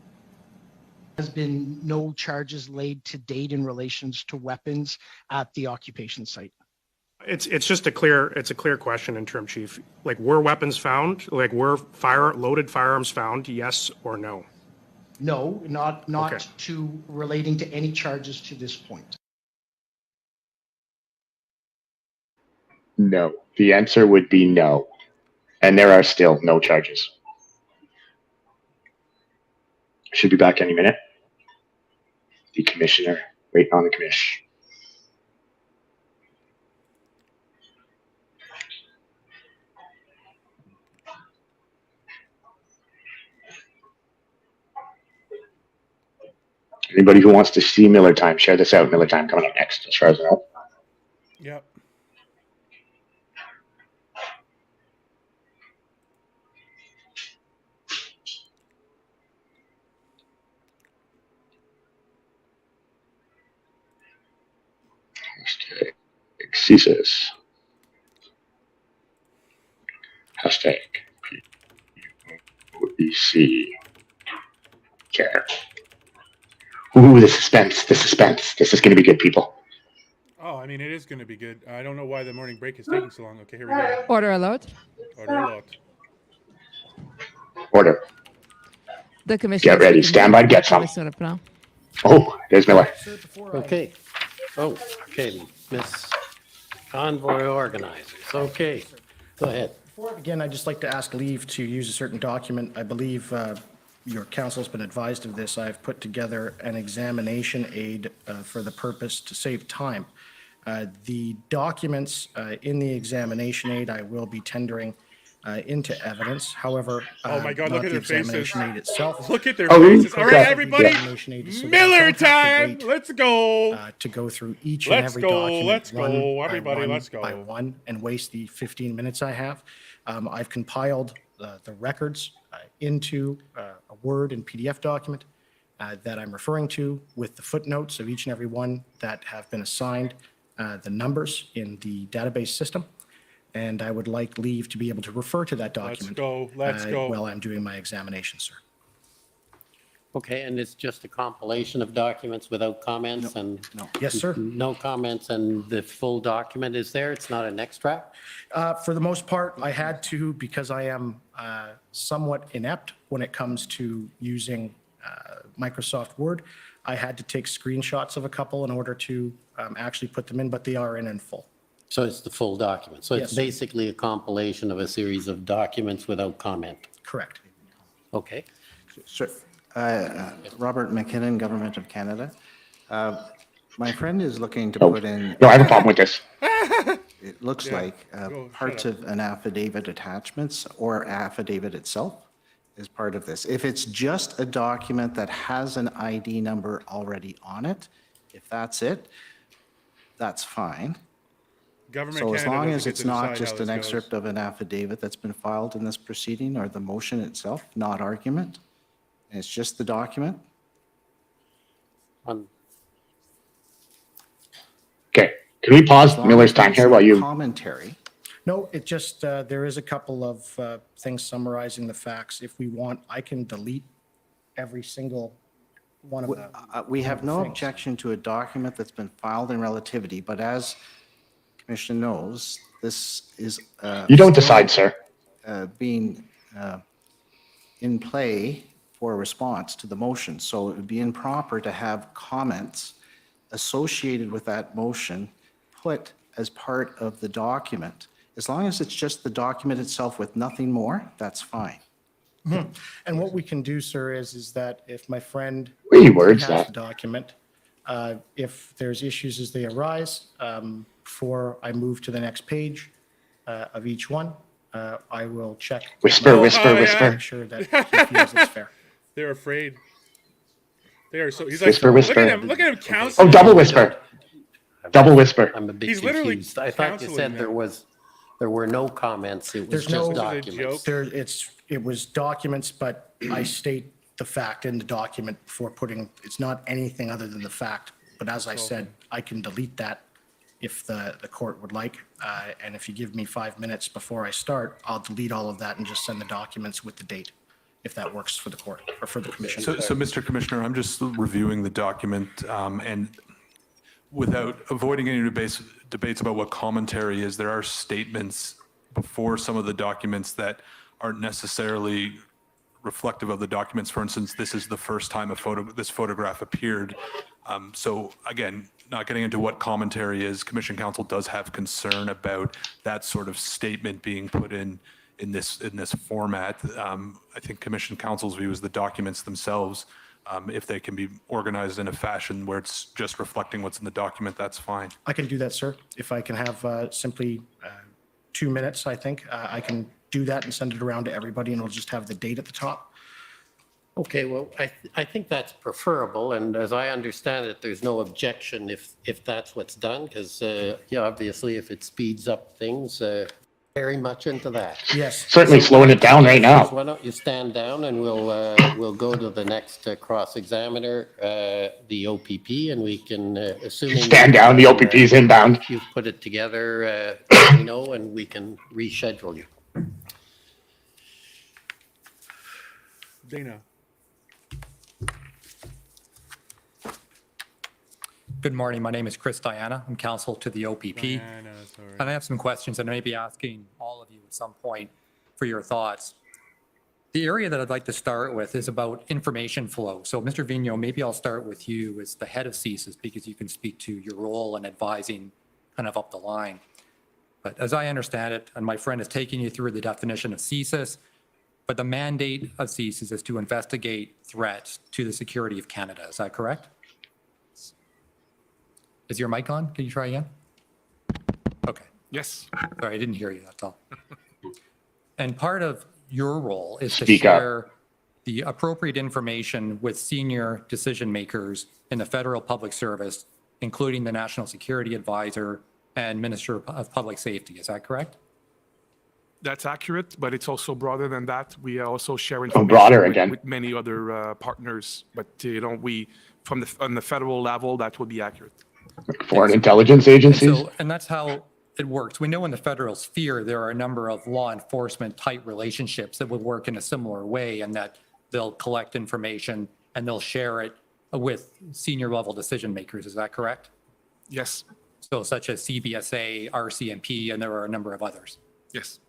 [SPEAKER 15] Has been no charges laid to date in relations to weapons at the occupation site.
[SPEAKER 14] It's just a clear question, Interim Chief. Like, were weapons found? Like, were loaded firearms found? Yes or no?
[SPEAKER 15] No, not
[SPEAKER 14] Okay.
[SPEAKER 15] to relating to any charges to this point.
[SPEAKER 3] No. The answer would be no. And there are still no charges. Should be back any minute. The commissioner, waiting on the commish. Anybody who wants to see Miller Time, share this out. Miller Time coming up next, as far as I know.
[SPEAKER 2] Yep.
[SPEAKER 3] Hashtag CSIS. Hashtag POEC. Care. Ooh, the suspense. The suspense. This is going to be good, people.
[SPEAKER 2] Oh, I mean, it is going to be good. I don't know why the morning break is taking so long. Okay, here we go.
[SPEAKER 9] Order allowed.
[SPEAKER 2] Order a lot.
[SPEAKER 3] Order.
[SPEAKER 9] The commission.
[SPEAKER 3] Get ready. Stand by to get some. Oh, there's Miller.
[SPEAKER 8] Okay. Oh, okay, Miss Convoy Organizers. Okay, go ahead.
[SPEAKER 11] Before I begin, I'd just like to ask leave to use a certain document. I believe your council's been advised of this. I've put together an examination aid for the purpose to save time. The documents in the examination aid I will be tendering into evidence. However,
[SPEAKER 2] Oh my God, look
[SPEAKER 11] not
[SPEAKER 2] at
[SPEAKER 11] the
[SPEAKER 2] their faces.
[SPEAKER 11] examination aid itself.
[SPEAKER 2] Look at their
[SPEAKER 3] Oh,
[SPEAKER 2] faces. All right,
[SPEAKER 3] okay.
[SPEAKER 2] everybody.
[SPEAKER 11] Examination aid is so that I
[SPEAKER 2] Miller
[SPEAKER 11] don't have to
[SPEAKER 2] time.
[SPEAKER 11] wait,
[SPEAKER 2] Let's go.
[SPEAKER 11] to go through each and
[SPEAKER 2] Let's
[SPEAKER 11] every
[SPEAKER 2] go,
[SPEAKER 11] document.
[SPEAKER 2] let's go,
[SPEAKER 11] one by
[SPEAKER 2] everybody,
[SPEAKER 11] one
[SPEAKER 2] let's
[SPEAKER 11] by
[SPEAKER 2] go.
[SPEAKER 11] one, and waste the 15 minutes I have. I've compiled the records into a Word and PDF document that I'm referring to with the footnotes of each and every one that have been assigned the numbers in the database system. and I would like leave to be able to refer to that
[SPEAKER 2] Let's
[SPEAKER 11] document.
[SPEAKER 2] go. Let's go.
[SPEAKER 11] While I'm doing my examination, sir.
[SPEAKER 8] Okay, and it's just a compilation of documents without comments and?
[SPEAKER 11] No. Yes, sir.
[SPEAKER 8] No comments, and the full document is there? It's not an extract?
[SPEAKER 11] For the most part, I had to, because I am somewhat inept when it comes to using Microsoft Word. I had to take screenshots of a couple in order to actually put them in, but they are in full.
[SPEAKER 8] So it's the full document. So it's
[SPEAKER 11] Yes.
[SPEAKER 8] basically a compilation of a series of documents without comment.
[SPEAKER 11] Correct.
[SPEAKER 8] Okay.
[SPEAKER 16] Sure. Robert McKinnon, Government of Canada. My friend is looking to put in.
[SPEAKER 3] No, I have a problem with this.
[SPEAKER 16] It looks like parts of an affidavit attachments or affidavit itself is part of this. If it's just a document that has an ID number already on it, if that's it, that's fine.
[SPEAKER 2] Government
[SPEAKER 16] So as
[SPEAKER 2] Canada
[SPEAKER 16] long
[SPEAKER 2] doesn't
[SPEAKER 16] as
[SPEAKER 2] get
[SPEAKER 16] it's
[SPEAKER 2] to
[SPEAKER 16] not
[SPEAKER 2] decide
[SPEAKER 16] just
[SPEAKER 2] how
[SPEAKER 16] an
[SPEAKER 2] this
[SPEAKER 16] excerpt
[SPEAKER 2] goes.
[SPEAKER 16] of an affidavit that's been filed in this proceeding or the motion itself, not argument, and it's just the document,
[SPEAKER 3] Okay, can we pause Miller's time here while you?
[SPEAKER 16] commentary.
[SPEAKER 11] No, it just, there is a couple of things summarizing the facts. If we want, I can delete every single one of them.
[SPEAKER 16] We have no objection to a document that's been filed in relativity, but as Commissioner knows, this is.
[SPEAKER 3] You don't decide, sir.
[SPEAKER 16] Being in play for a response to the motion. So it would be improper to have comments associated with that motion put as part of the document. As long as it's just the document itself with nothing more, that's fine.
[SPEAKER 11] And what we can do, sir, is that if my friend
[SPEAKER 3] Rewords
[SPEAKER 11] has
[SPEAKER 3] that.
[SPEAKER 11] the document, if there's issues as they arise, before I move to the next page of each one, I will check.
[SPEAKER 3] Whisper, whisper,
[SPEAKER 2] Oh, yeah.
[SPEAKER 3] whisper.
[SPEAKER 11] Make sure that he feels it's fair.
[SPEAKER 2] They're afraid. They are so. He's
[SPEAKER 3] Whisper,
[SPEAKER 2] like,
[SPEAKER 3] whisper.
[SPEAKER 2] Look at him counseling.
[SPEAKER 3] Oh, double whisper. Double whisper.
[SPEAKER 8] I'm a bit
[SPEAKER 2] He's literally
[SPEAKER 8] confused. I thought you
[SPEAKER 2] counseling
[SPEAKER 8] said
[SPEAKER 2] them.
[SPEAKER 8] there were no comments. It was
[SPEAKER 11] There's
[SPEAKER 8] just
[SPEAKER 11] no-
[SPEAKER 8] documents.
[SPEAKER 11] There, it was documents, but I state the fact in the document before putting, it's not anything other than the fact. But as I said, I can delete that if the court would like. And if you give me 5 minutes before I start, I'll delete all of that and just send the documents with the date, if that works for the court or for the commission.
[SPEAKER 17] So, Mr. Commissioner, I'm just reviewing the document, and without avoiding any debates about what commentary is, there are statements before some of the documents that aren't necessarily reflective of the documents. For instance, this is the first time this photograph appeared. So again, not getting into what commentary is, Commission Counsel does have concern about that sort of statement being put in this format. I think Commission Counsel's view is the documents themselves, if they can be organized in a fashion where it's just reflecting what's in the document, that's fine.
[SPEAKER 11] I can do that, sir. If I can have simply 2 minutes, I think, I can do that and send it around to everybody, and we'll just have the date at the top.
[SPEAKER 8] Okay, well, I think that's preferable, and as I understand it, there's no objection if that's what's done, because, yeah, obviously, if it speeds up things, very much into that.
[SPEAKER 11] Yes.
[SPEAKER 3] Certainly slowing it down right now.
[SPEAKER 8] Why don't you stand down, and we'll go to the next cross-examiner, the OPP, and we can, assuming.
[SPEAKER 3] Stand down, the OPP is inbound.
[SPEAKER 8] You've put it together, let me know, and we can reschedule you.
[SPEAKER 2] Dana.
[SPEAKER 18] Good morning. My name is Chris Diana. I'm counsel to the OPP.
[SPEAKER 2] Diana, sorry.
[SPEAKER 18] And I have some questions that I may be asking all of you at some point for your thoughts. The area that I'd like to start with is about information flow. So Mr. Vigneault, maybe I'll start with you as the head of CSIS because you can speak to your role in advising kind of up the line. But as I understand it, and my friend is taking you through the definition of CSIS, but the mandate of CSIS is to investigate threats to the security of Canada. Is that correct? Is your mic on? Can you try again? Okay.
[SPEAKER 5] Yes.
[SPEAKER 18] Sorry, I didn't hear you, that's all. And part of your role is to
[SPEAKER 3] Speak up.
[SPEAKER 18] share the appropriate information with senior decision makers in the federal public service, including the National Security Advisor and Minister of Public Safety. Is that correct?
[SPEAKER 5] That's accurate, but it's also broader than that. We also share
[SPEAKER 3] broader
[SPEAKER 5] information
[SPEAKER 3] again.
[SPEAKER 5] with many other partners, but we on the federal level that would be accurate.
[SPEAKER 3] Foreign intelligence agencies.
[SPEAKER 18] And that's how it works. We know in the federal sphere, there are a number of law enforcement type relationships that would work in a similar way, and that they'll collect information and they'll share it with senior level decision makers. Is that correct?
[SPEAKER 5] Yes.
[SPEAKER 18] So such as CBSA, RCMP, and there are a number of others.
[SPEAKER 5] Yes.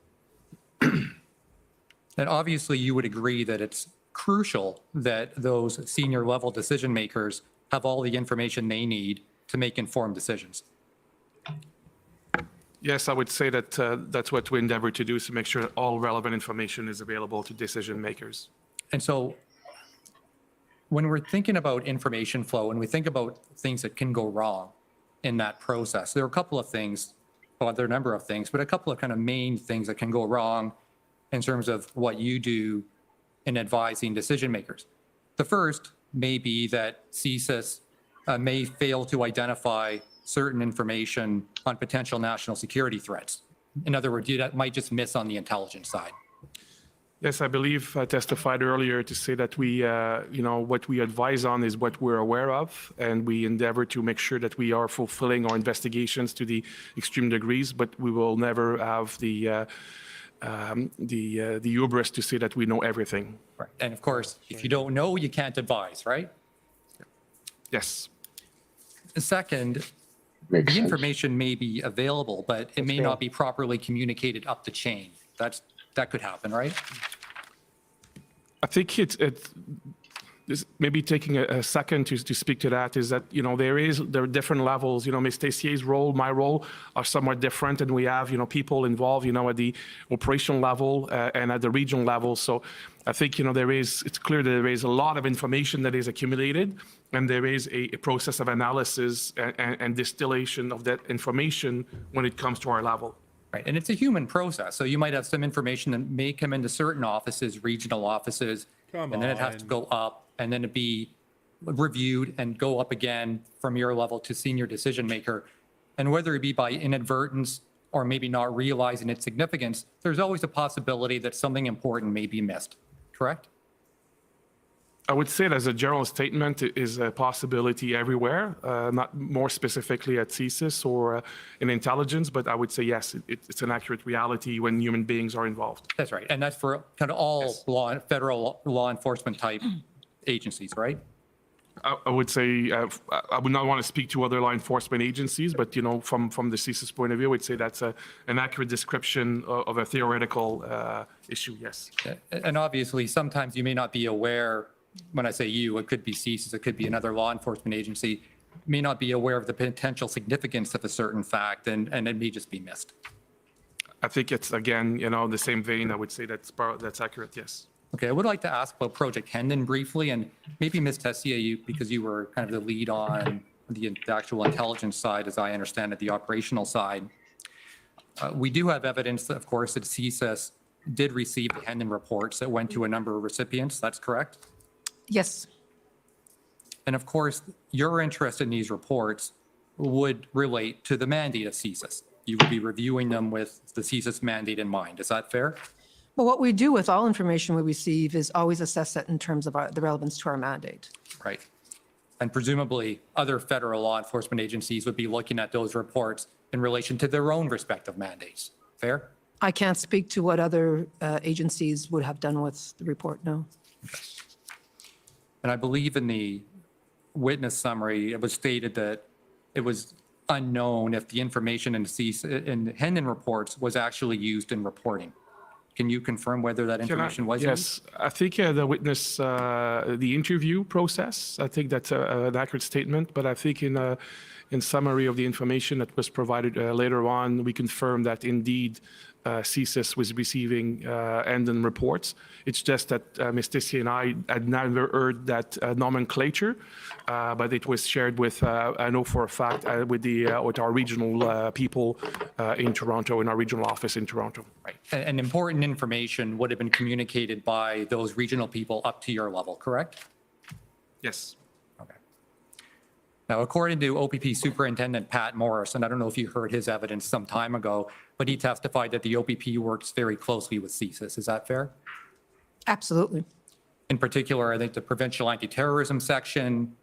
[SPEAKER 18] And obviously you would agree that it's crucial that those senior level decision makers have all the information they need to make informed decisions.
[SPEAKER 5] Yes, I would say that that's what we endeavor to do, is to make sure that all relevant information is available to decision makers.
[SPEAKER 18] And so when we're thinking about information flow and we think about things that can go wrong in that process, there are a couple of things, well, there are a number of things, but a couple of kind of main things that can go wrong in terms of what you do in advising decision makers. The first may be that CSIS may fail to identify certain information on potential national security threats. In other words, you might just miss on the intelligence side.
[SPEAKER 5] Yes, I believe I testified earlier to say that we, what we advise on is what we're aware of, and we endeavor to make sure that we are fulfilling our investigations to the extreme degrees, but we will never have the hubris to say that we know everything.
[SPEAKER 18] Right. And of course, if you don't know, you can't advise, right?
[SPEAKER 5] Yes.
[SPEAKER 18] Second,
[SPEAKER 3] Makes
[SPEAKER 18] the
[SPEAKER 3] sense.
[SPEAKER 18] information may be available, but it may not be properly communicated up the chain. That could happen, right?
[SPEAKER 5] I think this maybe taking a second to speak to that is that, there are different levels. Ms. Tessier's role, my role are somewhat different, and we have, people involved, at the operational level and at the regional level. So I think, it's clear that there is a lot of information that is accumulated, and there is a process of analysis and distillation of that information when it comes to our level.
[SPEAKER 18] Right. And it's a human process. So you might have some information that may come into certain offices, regional offices, and then it has to go up, and then it be reviewed and go up again from your level to senior decision maker. And whether it be by inadvertence or maybe not realizing its significance, there's always a possibility that something important may be missed, correct?
[SPEAKER 5] I would say it as a general statement, it is a possibility everywhere, not more specifically at CSIS or in intelligence, but I would say, yes, it's an accurate reality when human beings are involved.
[SPEAKER 18] That's right. And that's for kind of all federal law enforcement type agencies, right?
[SPEAKER 5] I would say, I would not want to speak to other law enforcement agencies, but, from the CSIS point of view, I would say that's an accurate description of a theoretical issue, yes.
[SPEAKER 18] And obviously, sometimes you may not be aware. When I say you, it could be CSIS, it could be another law enforcement agency, may not be aware of the potential significance of a certain fact, and it may just be missed.
[SPEAKER 5] I think it's, again, the same vein. I would say that's accurate, yes.
[SPEAKER 18] Okay, I would like to ask about Project Hendon briefly, and maybe Ms. Tessier, because you were kind of the lead on the actual intelligence side, as I understand it, the operational side. We do have evidence, of course, that CSIS did receive the Hendon reports that went to a number of recipients. That's correct?
[SPEAKER 6] Yes.
[SPEAKER 18] And of course, your interest in these reports would relate to the mandate of CSIS. You would be reviewing them with the CSIS mandate in mind. Is that fair?
[SPEAKER 6] Well, what we do with all information we receive is always assess that in terms of the relevance to our mandate.
[SPEAKER 18] Right. And presumably, other federal law enforcement agencies would be looking at those reports in relation to their own respective mandates. Fair?
[SPEAKER 6] I can't speak to what other agencies would have done with the report, no.
[SPEAKER 18] And I believe in the witness summary, it was stated that it was unknown if the information in the Hendon reports was actually used in reporting. Can you confirm whether that information was used?
[SPEAKER 5] Yes, I think the witness, the interview process, I think that's an accurate statement, but I think in summary of the information that was provided later on, we confirmed that indeed CSIS was receiving Hendon reports. It's just that Ms. Tessier and I had never heard that nomenclature, but it was shared with, I know for a fact, with our regional people in Toronto, in our regional office in Toronto.
[SPEAKER 18] Right. And important information would have been communicated by those regional people up to your level, correct?
[SPEAKER 5] Yes.
[SPEAKER 18] Okay. Now, according to OPP Superintendent Pat Morris, and I don't know if you heard his evidence some time ago, but he testified that the OPP works very closely with CSIS. Is that fair?
[SPEAKER 6] Absolutely.
[SPEAKER 18] In particular, I think the Provincial Anti-Terrorism Section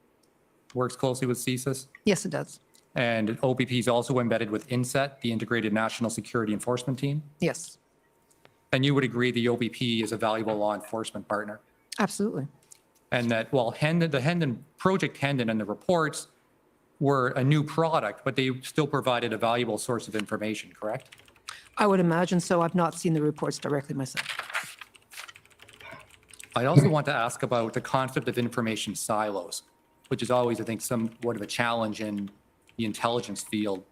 [SPEAKER 18] works closely with CSIS.
[SPEAKER 6] Yes, it does.
[SPEAKER 18] And OPP is also embedded with INSET, the Integrated National Security Enforcement Team.
[SPEAKER 6] Yes,
[SPEAKER 18] And you would agree the OPP is a valuable law enforcement partner.
[SPEAKER 6] absolutely.
[SPEAKER 18] And that while Project Hendon and the reports were a new product, but they still provided a valuable source of information, correct?
[SPEAKER 6] I would imagine so. I've not seen the reports directly myself.
[SPEAKER 18] I also want to ask about the concept of information silos, which is always, I think, somewhat of a challenge in the intelligence field.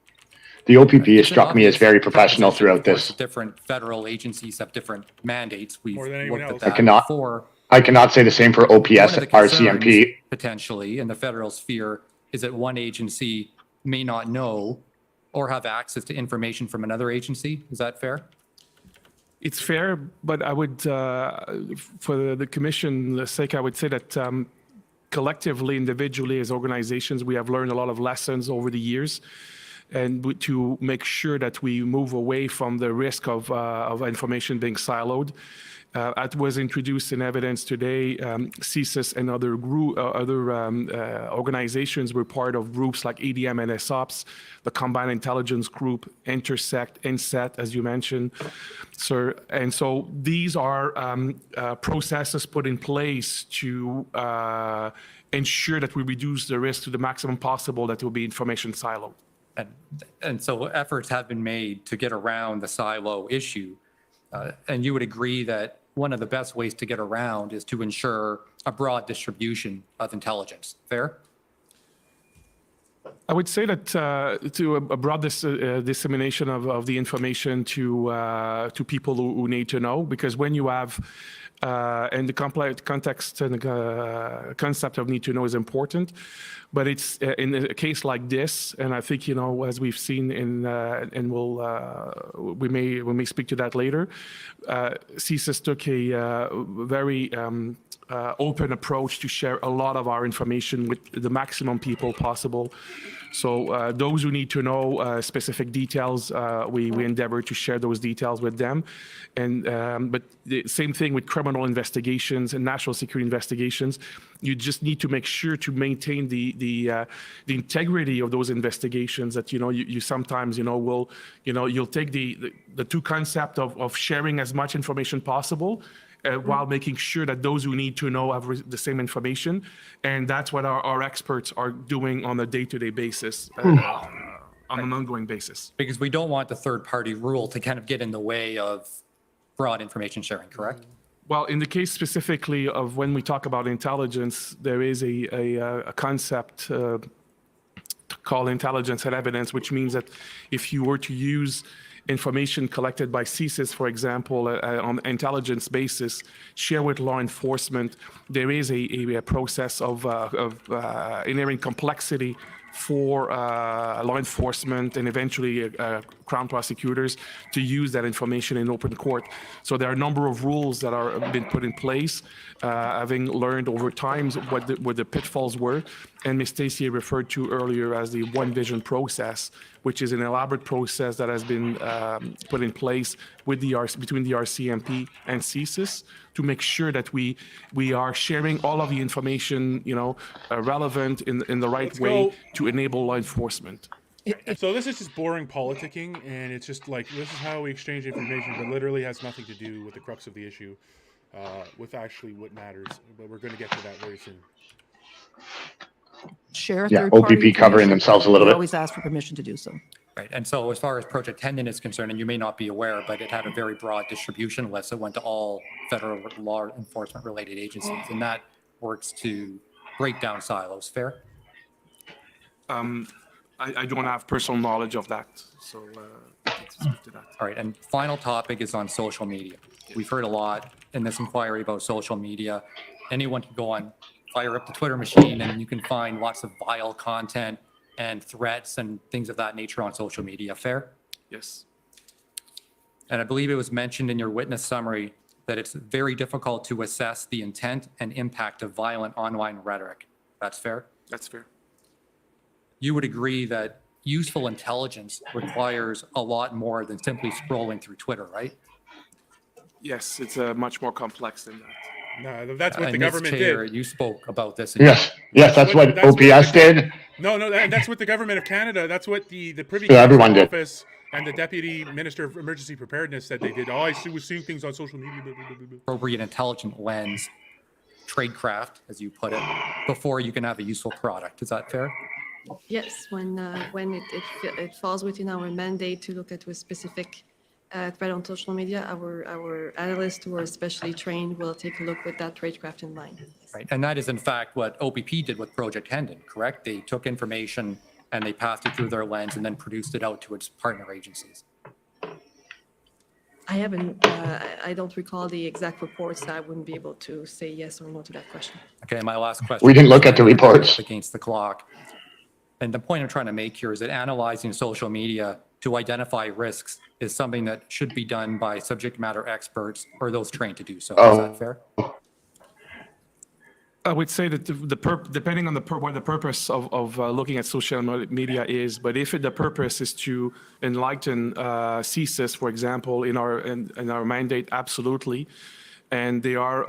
[SPEAKER 3] The OPP has
[SPEAKER 18] It's
[SPEAKER 3] struck me as
[SPEAKER 18] obvious
[SPEAKER 3] very professional
[SPEAKER 18] proposition,
[SPEAKER 3] throughout
[SPEAKER 18] of course,
[SPEAKER 3] this.
[SPEAKER 18] that different federal agencies have different mandates. We've
[SPEAKER 2] More than anyone
[SPEAKER 18] looked
[SPEAKER 2] else.
[SPEAKER 18] at that
[SPEAKER 3] cannot-
[SPEAKER 18] before.
[SPEAKER 3] I cannot say the same for
[SPEAKER 18] One
[SPEAKER 3] OPS,
[SPEAKER 18] of the
[SPEAKER 3] RCMP.
[SPEAKER 18] concerns, potentially, in the federal sphere is that one agency may not know or have access to information from another agency. Is that fair?
[SPEAKER 5] It's fair, but I would, for the commission's sake, I would say that collectively, individually, as organizations, we have learned a lot of lessons over the years, and to make sure that we move away from the risk of information being siloed. It was introduced in evidence today. CSIS and other organizations were part of groups like EDM and SOPS, the Combined Intelligence Group, Intersect, INSET, as you mentioned, sir. And so these are processes put in place to ensure that we reduce the risk to the maximum possible that will be information siloed.
[SPEAKER 18] And so efforts have been made to get around the silo issue. And you would agree that one of the best ways to get around is to ensure a broad distribution of intelligence. Fair?
[SPEAKER 5] I would say that to a broad dissemination of the information to people who need to know, because when you have and the complex context and concept of need to know is important, but it's in a case like this, and I think, you know, as we've seen in, and we may speak to that later, CSIS took a very open approach to share a lot of our information with the maximum people possible. So those who need to know specific details, we endeavor to share those details with them. And but the same thing with criminal investigations and national security investigations. You just need to make sure to maintain the integrity of those investigations. That you sometimes will you'll take the two concept of sharing as much information possible. While making sure that those who need to know have the same information. And that's what our experts are doing on a day-to-day basis, on an ongoing basis.
[SPEAKER 18] Because we don't want the third-party rule to kind of get in the way of broad information sharing, correct?
[SPEAKER 5] Well, in the case specifically of when we talk about intelligence, there is a concept called intelligence and evidence, which means that if you were to use information collected by CSIS, for example, on intelligence basis, share with law enforcement, there is a process of inherent complexity for law enforcement and eventually Crown prosecutors to use that information in open court. So there are a number of rules that are been put in place, having learned over time what the pitfalls were. And Ms. Tessier referred to earlier as the One Vision process, which is an elaborate process that has been put in place with between the RCMP and CSIS to make sure that we are sharing all of the information, relevant in the right way to enable law enforcement.
[SPEAKER 2] So this is just boring politicking, and it's just like, this is how we exchange information, but literally has nothing to do with the crux of the issue, with actually what matters. But we're going to get to that very soon.
[SPEAKER 6] Share
[SPEAKER 3] Yeah,
[SPEAKER 6] third-party
[SPEAKER 3] OPP covering
[SPEAKER 6] information.
[SPEAKER 3] themselves a little
[SPEAKER 6] We
[SPEAKER 3] bit.
[SPEAKER 6] always ask for permission to do so.
[SPEAKER 18] Right. And so as far as Project Hendon is concerned, and you may not be aware, but it had a very broad distribution list that went to all federal law enforcement related agencies, and that works to break down silos. Fair?
[SPEAKER 5] I don't have personal knowledge of that, so I can't speak to that.
[SPEAKER 18] All right. And final topic is on social media. We've heard a lot in this inquiry about social media. Anyone can go on, fire up the Twitter machine, and you can find lots of vile content and threats and things of that nature on social media. Fair?
[SPEAKER 5] Yes.
[SPEAKER 18] And I believe it was mentioned in your witness summary that it's very difficult to assess the intent and impact of violent online rhetoric. That's fair?
[SPEAKER 5] That's fair.
[SPEAKER 18] You would agree that useful intelligence requires a lot more than simply scrolling through Twitter, right?
[SPEAKER 5] Yes, it's much more complex than that.
[SPEAKER 2] No, that's what the
[SPEAKER 18] Ms.
[SPEAKER 2] government
[SPEAKER 18] Chayer,
[SPEAKER 2] did.
[SPEAKER 18] you spoke about this.
[SPEAKER 3] Yes, that's what OPS did.
[SPEAKER 2] No, that's what the government of Canada. That's what the Privy
[SPEAKER 3] Yeah, everyone
[SPEAKER 2] Council
[SPEAKER 3] did.
[SPEAKER 2] office and the Deputy Minister of Emergency Preparedness said they did. Oh, I was seeing things on social media. Blah, blah, blah, blah.
[SPEAKER 18] Appropriate intelligent lens, tradecraft, as you put it, before you can have a useful product. Is that fair?
[SPEAKER 1] Yes, when it falls within our mandate to look at a specific threat on social media, our analysts who are especially trained will take a look with that tradecraft in mind.
[SPEAKER 18] Right. And that is in fact what OPP did with Project Hendon, correct? They took information and they passed it through their lens and then produced it out to its partner agencies.
[SPEAKER 1] I don't recall the exact reports, so I wouldn't be able to say yes or no to that question.
[SPEAKER 18] Okay, my last question.
[SPEAKER 3] We didn't look at the reports.
[SPEAKER 18] Against the clock. And the point I'm trying to make here is that analyzing social media to identify risks is something that should be done by subject matter experts or those trained to do so. Is that fair?
[SPEAKER 5] I would say that depending on what the purpose of looking at social media is, but if the purpose is to enlighten CSIS, for example, in our mandate, absolutely. And they are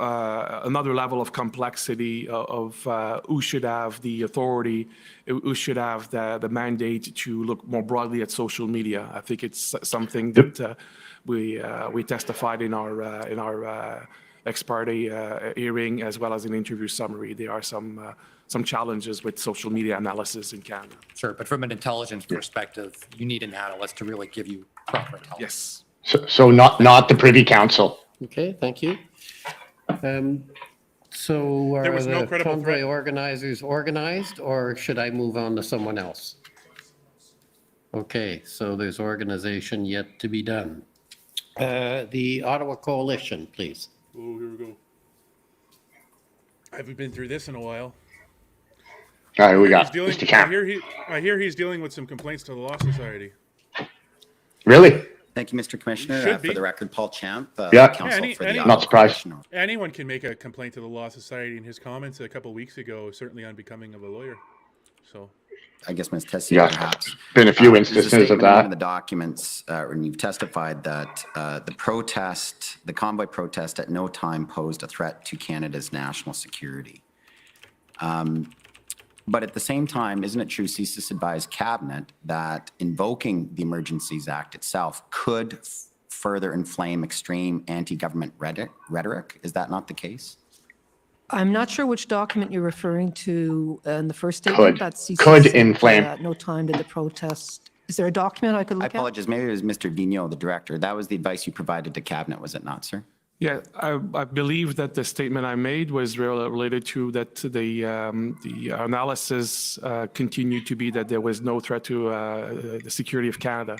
[SPEAKER 5] another level of complexity of who should have the authority, who should have the mandate to look more broadly at social media. I think it's something that we testified in our ex parte hearing as well as an interview summary. There are some challenges with social media analysis in Canada.
[SPEAKER 18] Sure, but from an intelligence perspective, you need an analyst to really give you proper intelligence.
[SPEAKER 5] Yes.
[SPEAKER 3] So not the Privy Council.
[SPEAKER 8] Okay, thank you. So
[SPEAKER 2] There
[SPEAKER 8] are
[SPEAKER 2] was no
[SPEAKER 8] the
[SPEAKER 2] credible
[SPEAKER 8] convoy
[SPEAKER 2] threat.
[SPEAKER 8] organizers organized, or should I move on to someone else? Okay, so there's organization yet to be done. The Ottawa Coalition, please.
[SPEAKER 2] Oh, here we go. I haven't been through this in a while.
[SPEAKER 3] All right, we got
[SPEAKER 2] He's dealing,
[SPEAKER 3] Mr. Camp.
[SPEAKER 2] I hear he's dealing with some complaints to the Law Society.
[SPEAKER 3] Really?
[SPEAKER 19] Thank you, Mr. Commissioner.
[SPEAKER 2] Should be.
[SPEAKER 19] For the record, Paul Champ,
[SPEAKER 3] Yeah.
[SPEAKER 19] counsel for the
[SPEAKER 2] Any-
[SPEAKER 19] Ottawa
[SPEAKER 3] Not surprised.
[SPEAKER 19] Coalition.
[SPEAKER 2] Anyone can make a complaint to the Law Society, and his comments a couple weeks ago certainly unbecoming of a lawyer. So
[SPEAKER 19] I guess Ms. Tessier,
[SPEAKER 3] Yeah.
[SPEAKER 19] perhaps.
[SPEAKER 3] Been a few
[SPEAKER 19] There's a
[SPEAKER 3] instances of
[SPEAKER 19] statement in one of
[SPEAKER 3] that.
[SPEAKER 19] the documents, and you've testified that the convoy protest at no time posed a threat to Canada's national security. But at the same time, isn't it true CSIS advised Cabinet that invoking the Emergencies Act itself could further inflame extreme anti-government rhetoric? Is that not the case?
[SPEAKER 6] I'm not sure which document you're referring to in the first
[SPEAKER 3] Could.
[SPEAKER 6] statement. That CSIS
[SPEAKER 3] Could
[SPEAKER 6] said,
[SPEAKER 3] inflame.
[SPEAKER 6] No time to the protest. Is there a document I could
[SPEAKER 19] I
[SPEAKER 6] look at?
[SPEAKER 19] apologize. Maybe it was Mr. Vigneault, the director. That was the advice you provided to Cabinet, was it not, sir?
[SPEAKER 5] Yeah, I believe that the statement I made was related to that the analysis continued to be that there was no threat to the security of Canada.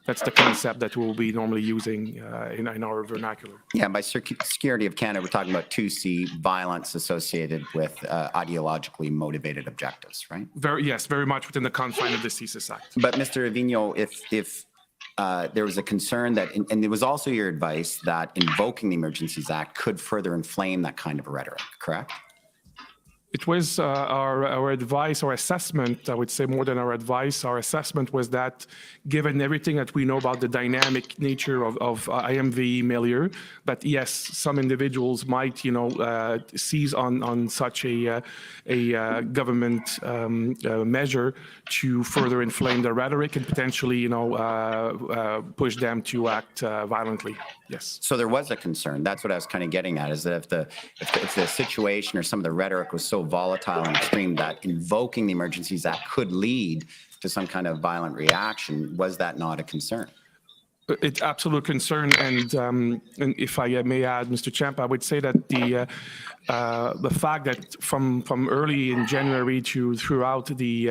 [SPEAKER 5] That's the concept that we'll be normally using in our vernacular.
[SPEAKER 19] Yeah, by security of Canada, we're talking about 2C, violence associated with ideologically motivated objectives, right?
[SPEAKER 5] Yes, very much within the confine of the CSIS Act.
[SPEAKER 19] But Mr. Vigneault, if there was a concern that, and it was also your advice that invoking the Emergencies Act could further inflame that kind of a rhetoric, correct?
[SPEAKER 5] It was our advice, our assessment, I would say more than our advice, our assessment was that given everything that we know about the dynamic nature of IMV milieu, that yes, some individuals might, seize on such a government measure to further inflame the rhetoric and potentially, push them to act violently. Yes.
[SPEAKER 19] So there was a concern. That's what I was kind of getting at, is that if the situation or some of the rhetoric was so volatile and extreme that invoking the Emergencies Act could lead to some kind of violent reaction, was that not a concern?
[SPEAKER 5] It's absolute concern, and if I may add, Mr. Champ, I would say that the fact that from early in January to throughout the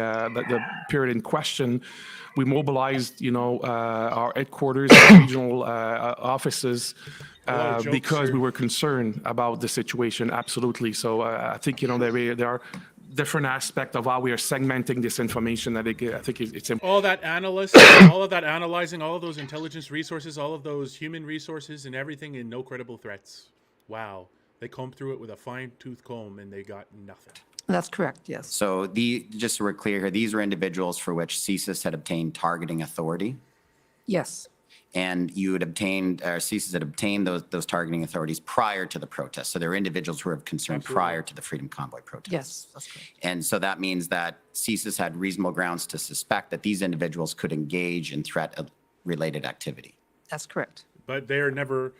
[SPEAKER 5] period in question, we mobilized, our headquarters, and regional offices, because we were concerned about the situation. Absolutely. So I think there are different aspects of how we are segmenting this information that I think it's important.
[SPEAKER 2] all that analyzing, all of those intelligence resources, all of those human resources and everything, and no credible threats. Wow. They combed through it with a fine-tooth comb and they got nothing.
[SPEAKER 6] That's correct, yes.
[SPEAKER 19] So just so we're clear here, these are individuals for which CSIS had obtained targeting authority?
[SPEAKER 6] Yes.
[SPEAKER 19] And you had obtained, or CSIS had obtained those targeting authorities prior to the protest. So there were individuals who were of concern prior to the Freedom Convoy protest.
[SPEAKER 6] Yes, that's correct.
[SPEAKER 19] And so that means that CSIS had reasonable grounds to suspect that these individuals could engage in threat-related activity.
[SPEAKER 6] That's correct.
[SPEAKER 2] But there never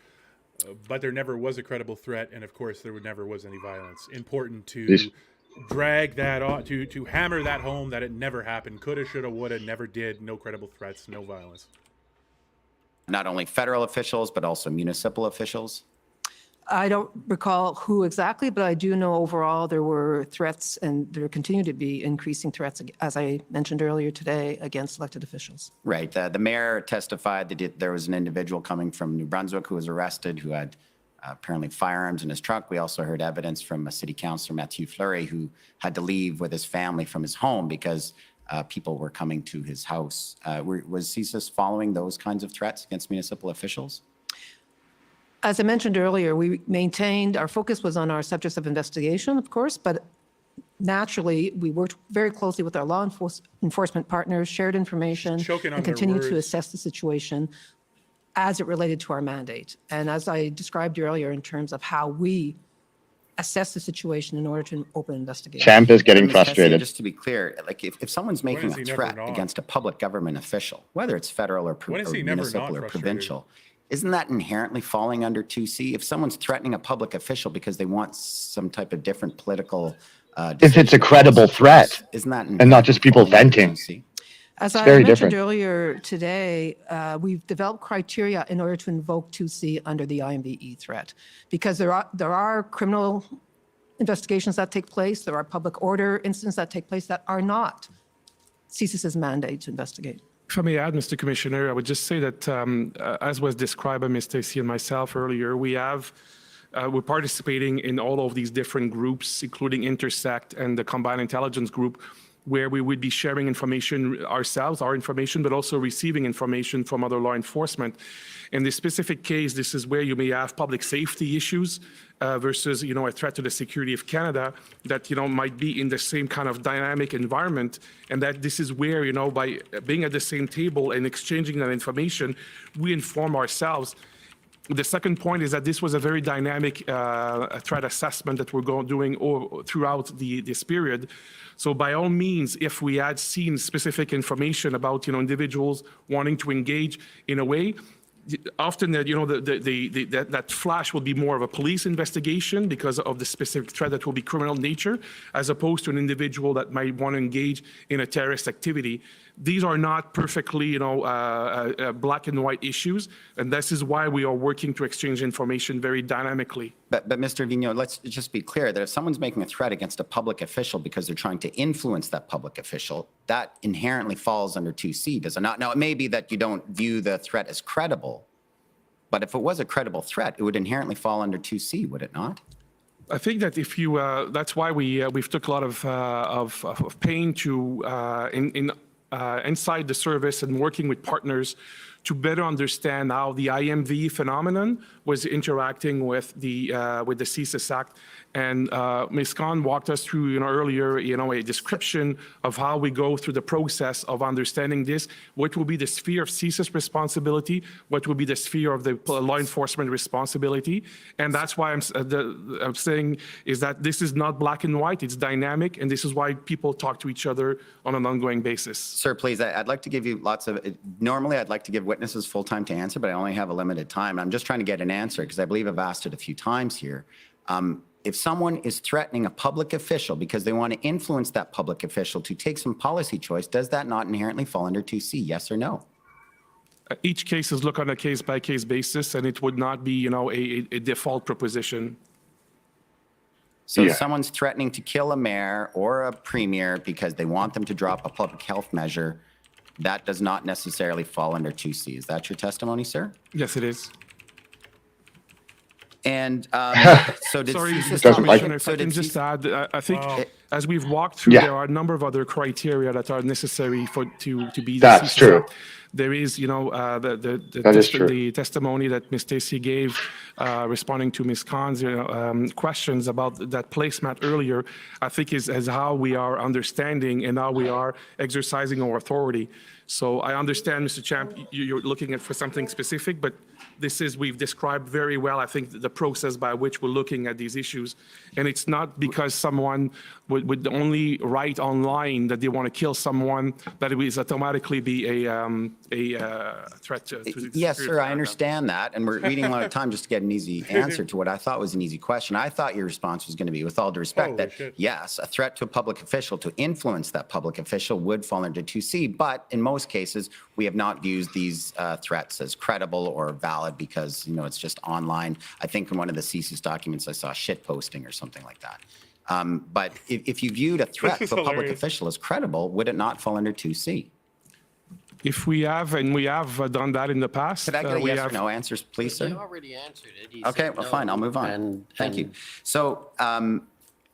[SPEAKER 2] was a credible threat, and of course there never was any violence. Important to drag that on, to hammer that home that it never happened. Coulda, shoulda, woulda, never did. No credible threats, no violence.
[SPEAKER 19] Not only federal officials, but also municipal officials.
[SPEAKER 6] I don't recall who exactly, but I do know overall there were threats, and there continue to be increasing threats, as I mentioned earlier today, against elected officials.
[SPEAKER 19] Right. The mayor testified that there was an individual coming from New Brunswick who was arrested who had apparently firearms in his truck. We also heard evidence from a city councillor, Mathieu Fleury, who had to leave with his family from his home because people were coming to his house. Was CSIS following those kinds of threats against municipal officials?
[SPEAKER 6] As I mentioned earlier, we maintained, our focus was on our subjects of investigation, of course, but naturally, we worked very closely with our law enforcement partners, shared information, and continued to assess the situation as it related to our mandate. And as I described earlier in terms of how we assess the situation in order to open an investigation.
[SPEAKER 3] Champ is getting
[SPEAKER 19] Ms. Tessier,
[SPEAKER 3] frustrated.
[SPEAKER 19] just to be clear, like if someone's making a threat against a public government official, whether it's federal or municipal or provincial, isn't that inherently falling under 2C? If someone's threatening a public official because they want some type of different political
[SPEAKER 3] If it's a credible threat,
[SPEAKER 19] isn't that
[SPEAKER 3] and not just people venting.
[SPEAKER 6] As
[SPEAKER 3] It's
[SPEAKER 6] I
[SPEAKER 3] very
[SPEAKER 6] mentioned
[SPEAKER 3] different.
[SPEAKER 6] earlier today, we've developed criteria in order to invoke 2C under the IMVE threat, because there are criminal investigations that take place, there are public order incidents that take place that are not CSIS's mandate to investigate.
[SPEAKER 5] If I may add, Mr. Commissioner, I would just say that, as was described by Ms. Tessier and myself earlier, we're participating in all of these different groups, including Intersect and the Combined Intelligence Group, where we would be sharing information ourselves, our information, but also receiving information from other law enforcement. In this specific case, this is where you may have public safety issues versus, a threat to the security of Canada that, might be in the same kind of dynamic environment. And that this is where, by being at the same table and exchanging that information, we inform ourselves. The second point is that this was a very dynamic threat assessment that we're doing throughout this period. So by all means, if we had seen specific information about individuals wanting to engage in a way, often that flash will be more of a police investigation because of the specific threat that will be criminal nature, as opposed to an individual that might want to engage in a terrorist activity. These are not perfectly, black and white issues, and this is why we are working to exchange information very dynamically.
[SPEAKER 19] But Mr. Vigneault, let's just be clear that if someone's making a threat against a public official because they're trying to influence that public official, that inherently falls under 2C, does it not? Now, it may be that you don't view the threat as credible, but if it was a credible threat, it would inherently fall under 2C, would it not?
[SPEAKER 5] I think that if you, that's why we've took a lot of pain to inside the service and working with partners to better understand how the IMVE phenomenon was interacting with the CSIS Act. And Ms. Khan walked us through, earlier, a description of how we go through the process of understanding this, what will be the sphere of CSIS responsibility, what will be the sphere of the law enforcement responsibility. And that's why I'm saying is that this is not black and white, it's dynamic, and this is why people talk to each other on an ongoing basis.
[SPEAKER 19] Sir, please, I'd like to give you normally I'd like to give witnesses full time to answer, but I only have a limited time. I'm just trying to get an answer because I believe I've asked it a few times here. If someone is threatening a public official because they want to influence that public official to take some policy choice, does that not inherently fall under 2C, yes or no?
[SPEAKER 5] Each case is looked on a case-by-case basis, and it would not be, a default proposition.
[SPEAKER 19] So if someone's threatening to kill a mayor or a premier because they want them to drop a public health measure, that does not necessarily fall under 2C. Is that your testimony, sir?
[SPEAKER 5] Yes, it is.
[SPEAKER 19] And so did
[SPEAKER 5] Sorry,
[SPEAKER 19] CSIS
[SPEAKER 5] Commissioner, if I can just add, I think as we've walked through, there are a number of other criteria that are necessary to be.
[SPEAKER 3] That's true.
[SPEAKER 5] There is, the testimony that Ms. Tessier gave, responding to Ms. Khan's questions about that placemat earlier, I think is how we are understanding and how we are exercising our authority. So I understand, Mr. Champ, you're looking at for something specific, but we've described very well, I think, the process by which we're looking at these issues. And it's not because someone would only write online that they want to kill someone, that it will automatically be a threat to the
[SPEAKER 19] Yes,
[SPEAKER 5] security
[SPEAKER 19] sir,
[SPEAKER 5] of
[SPEAKER 19] I understand that. And we're reading a lot of time just to get an easy answer to what I thought was an easy question. I thought your response was going to be, with all due respect,
[SPEAKER 2] Holy
[SPEAKER 19] that
[SPEAKER 2] shit.
[SPEAKER 19] yes, a threat to a public official to influence that public official would fall under 2C. But in most cases, we have not viewed these threats as credible or valid because, it's just online. I think in one of the CSIS documents, I saw shit posting or something like that. But if you viewed a threat
[SPEAKER 2] This
[SPEAKER 19] to
[SPEAKER 2] is
[SPEAKER 19] a public
[SPEAKER 2] hilarious.
[SPEAKER 19] official as credible, would it not fall under 2C?
[SPEAKER 5] If we have, and we have done that in the past.
[SPEAKER 19] Could I get a
[SPEAKER 5] we
[SPEAKER 19] yes
[SPEAKER 5] have-
[SPEAKER 19] or no answers, please, sir?
[SPEAKER 8] He already answered it. He
[SPEAKER 19] Okay,
[SPEAKER 8] said
[SPEAKER 19] well,
[SPEAKER 8] no.
[SPEAKER 19] fine, I'll move on.
[SPEAKER 8] And-
[SPEAKER 19] Thank you.
[SPEAKER 8] and-
[SPEAKER 19] So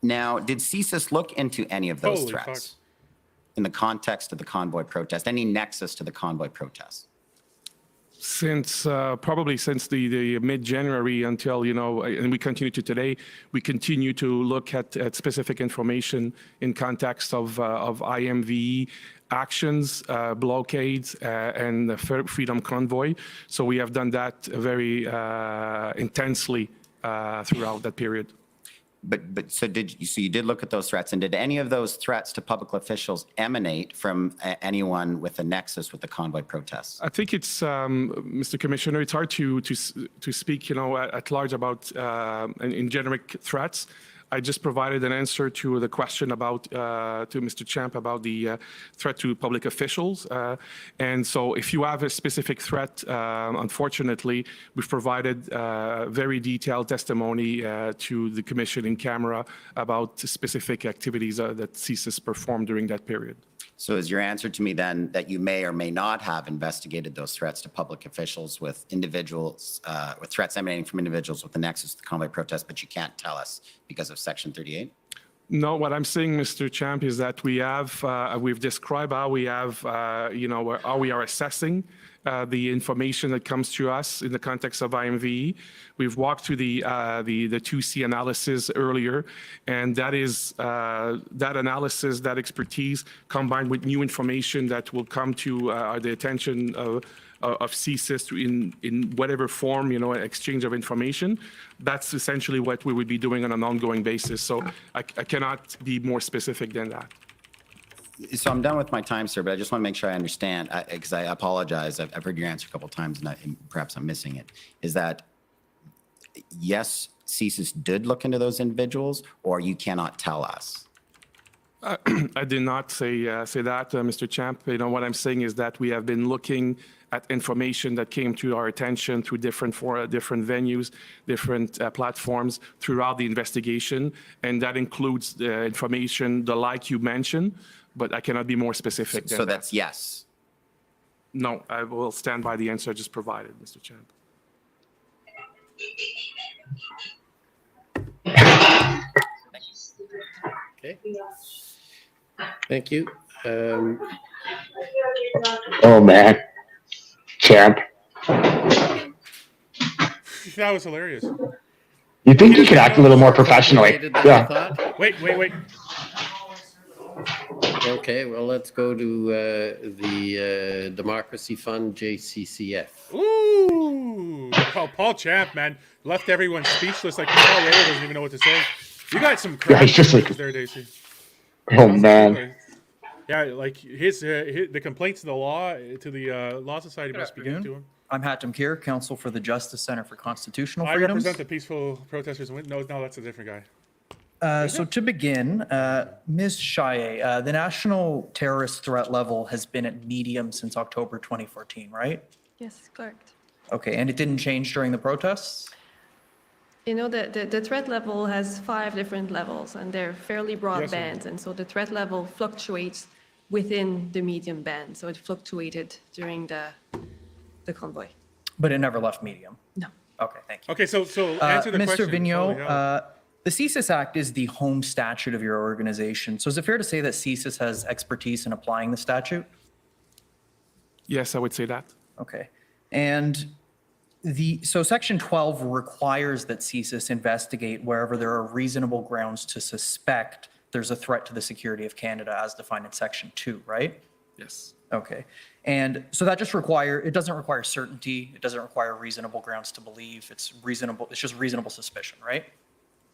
[SPEAKER 19] now, did CSIS look into any of those
[SPEAKER 2] Holy
[SPEAKER 19] threats in the context of the convoy protest? Any nexus to the convoy protest?
[SPEAKER 5] Since probably since the mid-January until, and we continue to today, we continue to look at specific information in context of IMV actions, blockades, and the Freedom Convoy. So we have done that very intensely throughout that period.
[SPEAKER 19] But so you did look at those threats, and did any of those threats to public officials emanate from anyone with a nexus with the convoy protests?
[SPEAKER 5] I think it's, Mr. Commissioner, it's hard to speak, at large about in generic threats. I just provided an answer to the question about to Mr. Champ about the threat to public officials. And so if you have a specific threat, unfortunately, we've provided very detailed testimony to the commission in camera about specific activities that CSIS performed during that period.
[SPEAKER 19] So is your answer to me then that you may or may not have investigated those threats to public officials with individuals, with threats emanating from individuals with the nexus to the convoy protest, but you can't tell us because of Section 38?
[SPEAKER 5] No, what I'm saying, Mr. Champ, is that we have, we've described how we have, how we are assessing the information that comes to us in the context of IMVE. We've walked through the 2C analysis earlier, and that is that analysis, that expertise, combined with new information that will come to the attention of CSIS in whatever form, exchange of information. That's essentially what we would be doing on an ongoing basis. So I cannot be more specific than that.
[SPEAKER 19] So I'm done with my time, sir, but I just want to make sure I understand, because I apologize. I've heard your answer a couple of times, and perhaps I'm missing it. Is that, yes, CSIS did look into those individuals, or you cannot tell us?
[SPEAKER 5] I did not say that, Mr. Champ. What I'm saying is that we have been looking at information that came to our attention through different venues, different platforms throughout the investigation, and that includes the information, the like you mentioned, but I cannot be more specific than
[SPEAKER 19] So
[SPEAKER 5] that.
[SPEAKER 19] that's yes.
[SPEAKER 5] No, I will stand by the answer I just provided, Mr. Champ.
[SPEAKER 8] Okay. Thank you.
[SPEAKER 3] Oh, man. Champ.
[SPEAKER 2] That was hilarious.
[SPEAKER 3] You think you could act a little more professionally? Yeah.
[SPEAKER 2] Wait.
[SPEAKER 8] Okay, well, let's go to the Democracy Fund, JCCF.
[SPEAKER 2] Ooh. Oh, Paul Champ, man. Left everyone speechless. Like, Paul Ray doesn't even know what to say. You got some
[SPEAKER 3] Yeah, he's
[SPEAKER 2] crap
[SPEAKER 3] just like-
[SPEAKER 2] there, Daisy.
[SPEAKER 3] Oh, man.
[SPEAKER 2] Yeah, like the complaints to the Law Society
[SPEAKER 20] Good
[SPEAKER 2] must be given to
[SPEAKER 20] afternoon.
[SPEAKER 2] him.
[SPEAKER 20] I'm Hatem Kir, counsel for the Justice Center for Constitutional
[SPEAKER 2] I
[SPEAKER 20] Freedoms.
[SPEAKER 2] represent the peaceful protesters. No, that's a different guy.
[SPEAKER 20] So to begin, Ms. Chayer, the national terrorist threat level has been at medium since October 2014, right?
[SPEAKER 1] Yes, correct.
[SPEAKER 20] Okay, and it didn't change during the protests?
[SPEAKER 1] The threat level has 5 different levels, and they're fairly broad
[SPEAKER 2] Yes, ma'am.
[SPEAKER 1] bands, and so the threat level fluctuates within the medium band. So it fluctuated during the convoy.
[SPEAKER 20] But it never left medium?
[SPEAKER 1] No.
[SPEAKER 20] Okay, thank you.
[SPEAKER 2] Okay, so answer the
[SPEAKER 20] Mr.
[SPEAKER 2] question.
[SPEAKER 20] Vigneault,
[SPEAKER 2] Holy hell.
[SPEAKER 20] the CSIS Act is the home statute of your organization. So is it fair to say that CSIS has expertise in applying the statute?
[SPEAKER 5] Yes, I would say that.
[SPEAKER 20] Okay. And so Section 12 requires that CSIS investigate wherever there are reasonable grounds to suspect there's a threat to the security of Canada as defined in Section 2, right?
[SPEAKER 5] Yes.
[SPEAKER 20] Okay. And so that it doesn't require certainty. It doesn't require reasonable grounds to believe. It's just reasonable suspicion, right?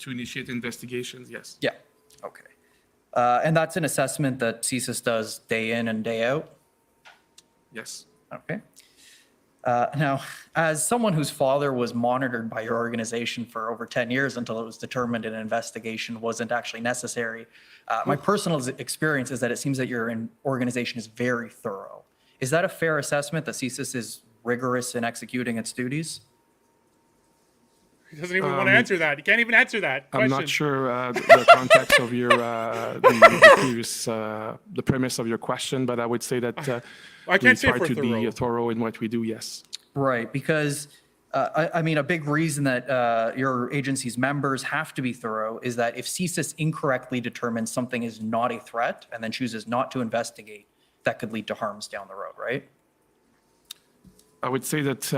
[SPEAKER 5] To initiate investigations, yes.
[SPEAKER 20] Yeah. Okay. And that's an assessment that CSIS does day in and day out?
[SPEAKER 5] Yes.
[SPEAKER 20] Okay. Now, as someone whose father was monitored by your organization for over 10 years until it was determined an investigation wasn't actually necessary, my personal experience is that it seems that your organization is very thorough. Is that a fair assessment that CSIS is rigorous in executing its duties?
[SPEAKER 2] He doesn't even want to answer that. He can't even answer that question.
[SPEAKER 5] I'm not sure the context of your the premise of your question, but I would say that
[SPEAKER 2] I can't say
[SPEAKER 5] we
[SPEAKER 2] if
[SPEAKER 5] try
[SPEAKER 2] we're
[SPEAKER 5] to be thorough in what we do. Yes.
[SPEAKER 20] Right, because I mean, a big reason that your agency's members have to be thorough is that if CSIS incorrectly determines something is not a threat and then chooses not to investigate, that could lead to harms down the road, right?
[SPEAKER 5] I would say that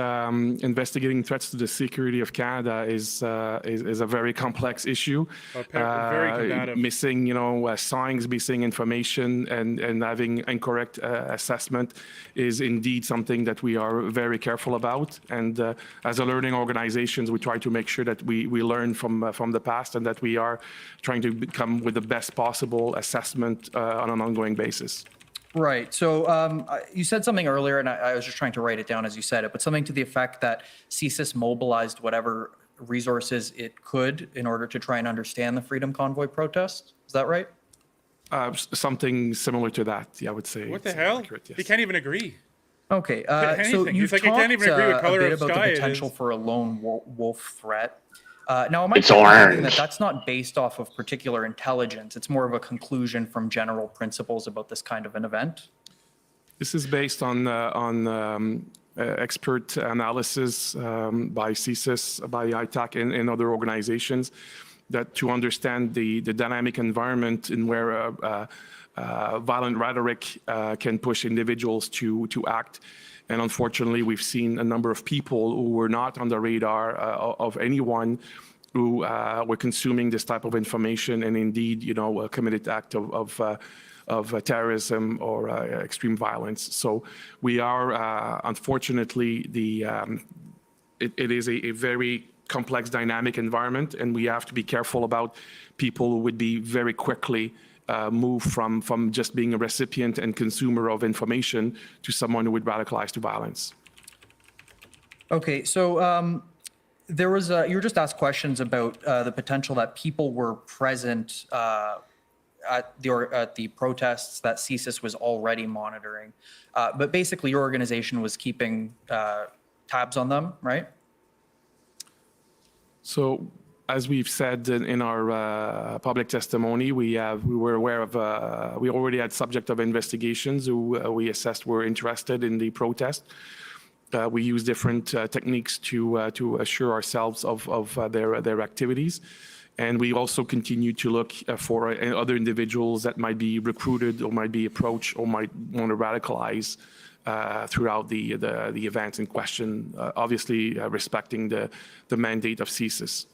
[SPEAKER 5] investigating threats to the security of Canada is a very complex issue.
[SPEAKER 2] Very combative.
[SPEAKER 5] Missing, signs, missing information, and having incorrect assessment is indeed something that we are very careful about. And as a learning organizations, we try to make sure that we learn from the past and that we are trying to come with the best possible assessment on an ongoing basis.
[SPEAKER 20] Right. So you said something earlier, and I was just trying to write it down as you said it, but something to the effect that CSIS mobilized whatever resources it could in order to try and understand the Freedom Convoy protest. Is that right?
[SPEAKER 5] Something similar to that, yeah, I would say.
[SPEAKER 2] What the hell?
[SPEAKER 5] Accurate, yes.
[SPEAKER 2] He can't even agree.
[SPEAKER 20] Okay. So you've
[SPEAKER 2] It's like
[SPEAKER 20] talked
[SPEAKER 2] I can't even agree with
[SPEAKER 20] a
[SPEAKER 2] color
[SPEAKER 20] bit
[SPEAKER 2] of
[SPEAKER 20] about
[SPEAKER 2] sky.
[SPEAKER 20] the
[SPEAKER 2] It
[SPEAKER 20] potential
[SPEAKER 2] is.
[SPEAKER 20] for a lone wolf threat. Now, am I
[SPEAKER 3] It's
[SPEAKER 20] correct in thinking
[SPEAKER 3] orange.
[SPEAKER 20] that that's not based off of particular intelligence? It's more of a conclusion from general principles about this kind of an event?
[SPEAKER 5] This is based on expert analysis by CSIS, by ITAC, and other organizations that to understand the dynamic environment in where violent rhetoric can push individuals to act. And unfortunately, we've seen a number of people who were not on the radar of anyone who were consuming this type of information and indeed, a committed act of terrorism or extreme violence. So we are, unfortunately, it is a very complex, dynamic environment, and we have to be careful about people who would be very quickly move from just being a recipient and consumer of information to someone who would radicalize to violence.
[SPEAKER 20] Okay, so there was you were just asked questions about the potential that people were present at the protests that CSIS was already monitoring, but basically your organization was keeping tabs on them, right?
[SPEAKER 5] So, as we've said in our public testimony, we were aware of we already had subject of investigations who we assessed were interested in the protest. We use different techniques to assure ourselves of their activities. And we also continue to look for other individuals that might be recruited or might be approached or might want to radicalize throughout the events in question, obviously respecting the mandate of CSIS.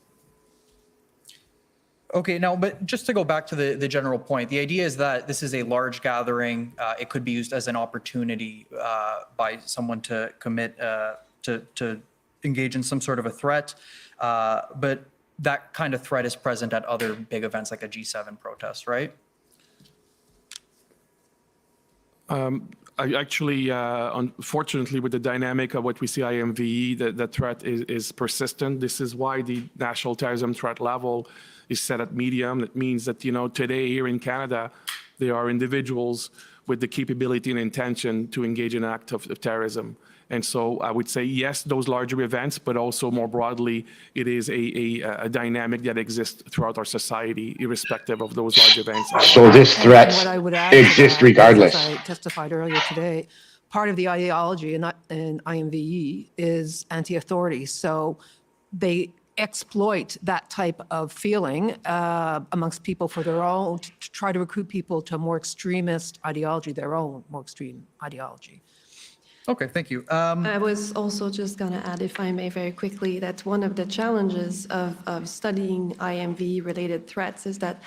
[SPEAKER 20] Okay, now, but just to go back to the general point, the idea is that this is a large gathering. It could be used as an opportunity by someone to commit, to engage in some sort of a threat. But that kind of threat is present at other big events like a G7 protest, right?
[SPEAKER 5] Unfortunately, with the dynamic of what we see IMVE, the threat is persistent. This is why the national terrorism threat level is set at medium. That means that, today here in Canada, there are individuals with the capability and intention to engage in an act of terrorism. And so I would say, yes, those larger events, but also more broadly, it is a dynamic that exists throughout our society, irrespective of those large events.
[SPEAKER 3] So this threat
[SPEAKER 6] What I would add to
[SPEAKER 3] exists
[SPEAKER 6] that,
[SPEAKER 3] regardless.
[SPEAKER 6] as I testified earlier today, part of the ideology in IMVE is anti-authority. So they exploit that type of feeling amongst people for their own, to try to recruit people to a more extremist ideology, their own more extreme ideology.
[SPEAKER 20] Okay, thank you.
[SPEAKER 1] I was also just going to add, if I may, very quickly, that one of the challenges of studying IMV-related threats is that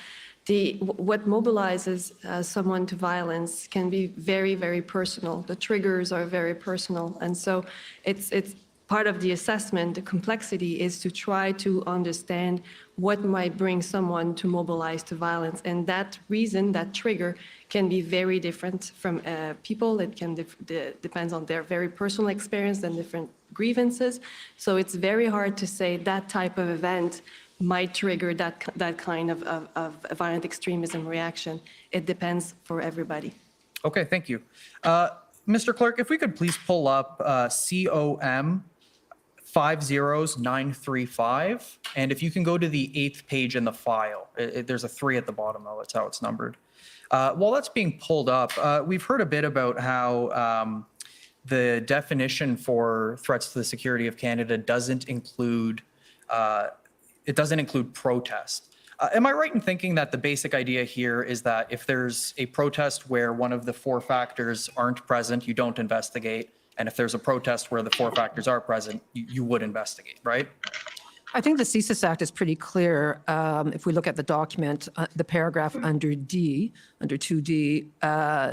[SPEAKER 1] What mobilizes someone to violence can be very, very personal. The triggers are very personal. And so it's part of the assessment, the complexity is to try to understand what might bring someone to mobilize to violence. And that reason, that trigger, can be very different from people. It can depends on their very personal experience and different grievances. So it's very hard to say that type of event might trigger that kind of violent extremism reaction. It depends for everybody.
[SPEAKER 20] Okay, thank you. Mr. Clerk, if we could please pull up COM 50935, and if you can go to the 8th page in the file. There's a 3 at the bottom, though. That's how it's numbered. While that's being pulled up, we've heard a bit about how the definition for threats to the security of Canada doesn't include protest. Am I right in thinking that the basic idea here is that if there's a protest where one of the 4 factors aren't present, you don't investigate, and if there's a protest where the 4 factors are present, you would investigate, right?
[SPEAKER 6] I think the CSIS Act is pretty clear. If we look at the document, the paragraph under D, under 2D,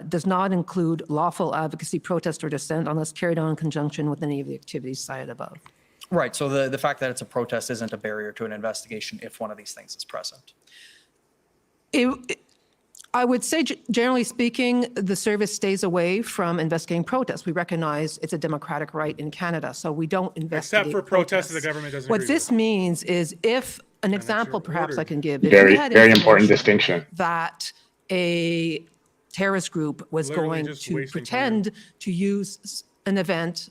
[SPEAKER 6] does not include lawful advocacy, protest, or dissent unless carried on in conjunction with any of the activities cited above.
[SPEAKER 20] Right, so the fact that it's a protest isn't a barrier to an investigation if one of these things is present.
[SPEAKER 6] I would say, generally speaking, the service stays away from investigating protests. We recognize it's a democratic right in Canada, so we don't investigate
[SPEAKER 2] Except for protests that the government doesn't
[SPEAKER 6] What
[SPEAKER 2] agree
[SPEAKER 6] this means is if, an example perhaps I can give. If
[SPEAKER 3] Very,
[SPEAKER 6] you had
[SPEAKER 3] very important
[SPEAKER 6] information
[SPEAKER 3] distinction.
[SPEAKER 6] That a terrorist group was
[SPEAKER 2] Literally
[SPEAKER 6] going
[SPEAKER 2] just
[SPEAKER 6] to
[SPEAKER 2] wasting
[SPEAKER 6] pretend to use an event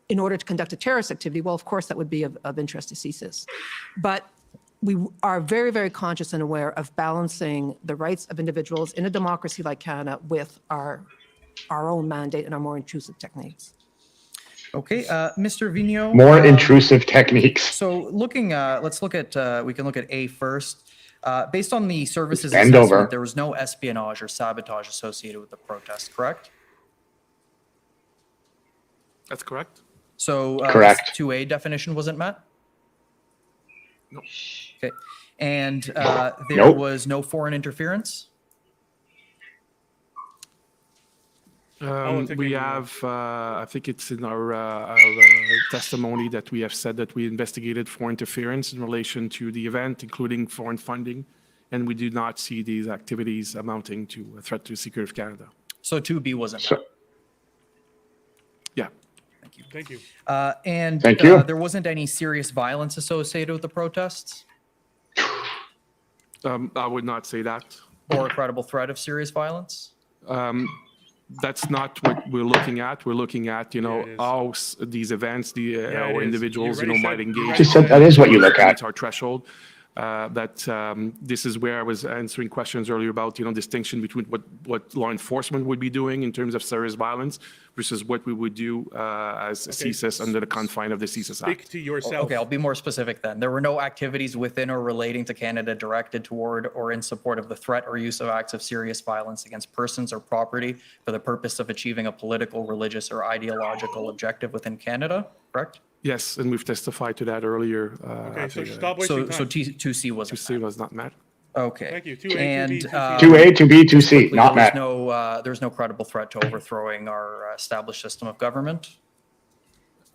[SPEAKER 6] in order to conduct a terrorist activity, well, of course, that would be of interest to CSIS. But we are very, very conscious and aware of balancing the rights of individuals in a democracy like Canada with our own mandate and our more intrusive techniques.
[SPEAKER 20] Okay, Mr. Vigneault.
[SPEAKER 3] More intrusive techniques.
[SPEAKER 20] So let's look at, we can look at A first. Based on the services
[SPEAKER 3] Bend
[SPEAKER 20] assessment,
[SPEAKER 3] over.
[SPEAKER 20] there was no espionage or sabotage associated with the protest, correct?
[SPEAKER 5] That's correct.
[SPEAKER 20] So
[SPEAKER 3] Correct.
[SPEAKER 20] 2A definition wasn't met?
[SPEAKER 5] No.
[SPEAKER 20] Okay. And there
[SPEAKER 3] Nope.
[SPEAKER 20] was no foreign interference?
[SPEAKER 5] We have, I think it's in our testimony that we have said that we investigated foreign interference in relation to the event, including foreign funding, and we do not see these activities amounting to a threat to the security of Canada.
[SPEAKER 20] So 2B wasn't met?
[SPEAKER 5] Yeah.
[SPEAKER 2] Thank you.
[SPEAKER 20] And
[SPEAKER 3] Thank you.
[SPEAKER 20] there wasn't any serious violence associated with the protests?
[SPEAKER 5] I would not say that.
[SPEAKER 20] Or a credible threat of serious violence?
[SPEAKER 5] That's not what we're looking at. We're looking at, how these events,
[SPEAKER 2] it
[SPEAKER 5] or
[SPEAKER 2] is.
[SPEAKER 5] individuals,
[SPEAKER 2] You already
[SPEAKER 5] might
[SPEAKER 2] said-
[SPEAKER 5] engage.
[SPEAKER 3] Just said that is what you look at.
[SPEAKER 5] It's our threshold. This is where I was answering questions earlier about, distinction between what law enforcement would be doing in terms of serious violence versus what we would do as a CSIS under the confine of the CSIS
[SPEAKER 2] Speak
[SPEAKER 5] Act.
[SPEAKER 2] to yourself.
[SPEAKER 20] Okay, I'll be more specific then. There were no activities within or relating to Canada directed toward or in support of the threat or use of acts of serious violence against persons or property for the purpose of achieving a political, religious, or ideological objective within Canada, correct?
[SPEAKER 5] Yes, and we've testified to that earlier.
[SPEAKER 2] Okay, so stop wasting
[SPEAKER 20] So
[SPEAKER 2] time.
[SPEAKER 20] 2C wasn't
[SPEAKER 5] 2C was not met.
[SPEAKER 20] Okay.
[SPEAKER 2] Thank you. 2A, 2B,
[SPEAKER 20] And
[SPEAKER 2] 2C.
[SPEAKER 3] 2A, 2B, 2C, not met.
[SPEAKER 20] There's no credible threat to overthrowing our established system of government?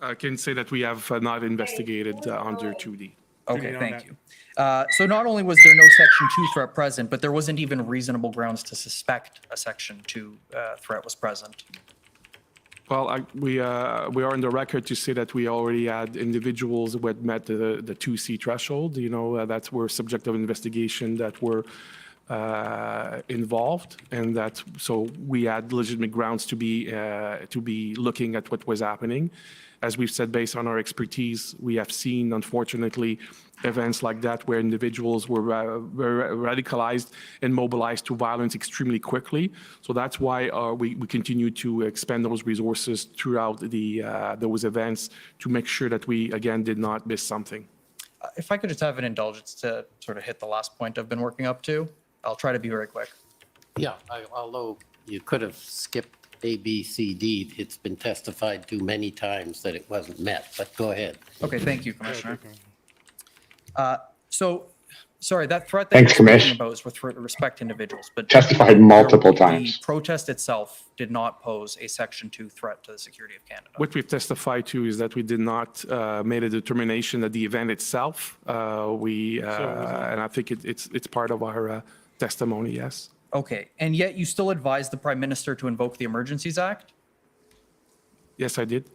[SPEAKER 5] I can say that we have not investigated under 2D.
[SPEAKER 20] Okay,
[SPEAKER 2] on
[SPEAKER 20] thank
[SPEAKER 2] that.
[SPEAKER 20] you. So not only was there no Section 2 threat present, but there wasn't even reasonable grounds to suspect a Section 2 threat was present.
[SPEAKER 5] Well, we are on the record to say that we already had individuals who had met the 2C threshold. That's where subject of investigation that were involved, and that so we had legitimate grounds to be looking at what was happening. As we've said, based on our expertise, we have seen, unfortunately, events like that where individuals were radicalized and mobilized to violence extremely quickly. So that's why we continue to expend those resources throughout those events to make sure that we, again, did not miss something.
[SPEAKER 20] If I could just have an indulgence to sort of hit the last point I've been working up to, I'll try to be very quick.
[SPEAKER 8] Yeah, although you could have skipped A, B, C, D, it's been testified to many times that it wasn't met, but go ahead.
[SPEAKER 20] Okay, thank you, Commissioner. So sorry, that threat that
[SPEAKER 3] Thanks,
[SPEAKER 20] you're speaking
[SPEAKER 3] Commish.
[SPEAKER 20] about is with respect to individuals, but
[SPEAKER 3] Testified multiple
[SPEAKER 20] the
[SPEAKER 3] times.
[SPEAKER 20] protest itself did not pose a Section 2 threat to the security of Canada.
[SPEAKER 5] What we've testified to is that we did not made a determination that the event itself, and I think it's part of our testimony, yes.
[SPEAKER 20] Okay, and yet you still advised the Prime Minister to invoke the Emergencies Act?
[SPEAKER 5] Yes, I did.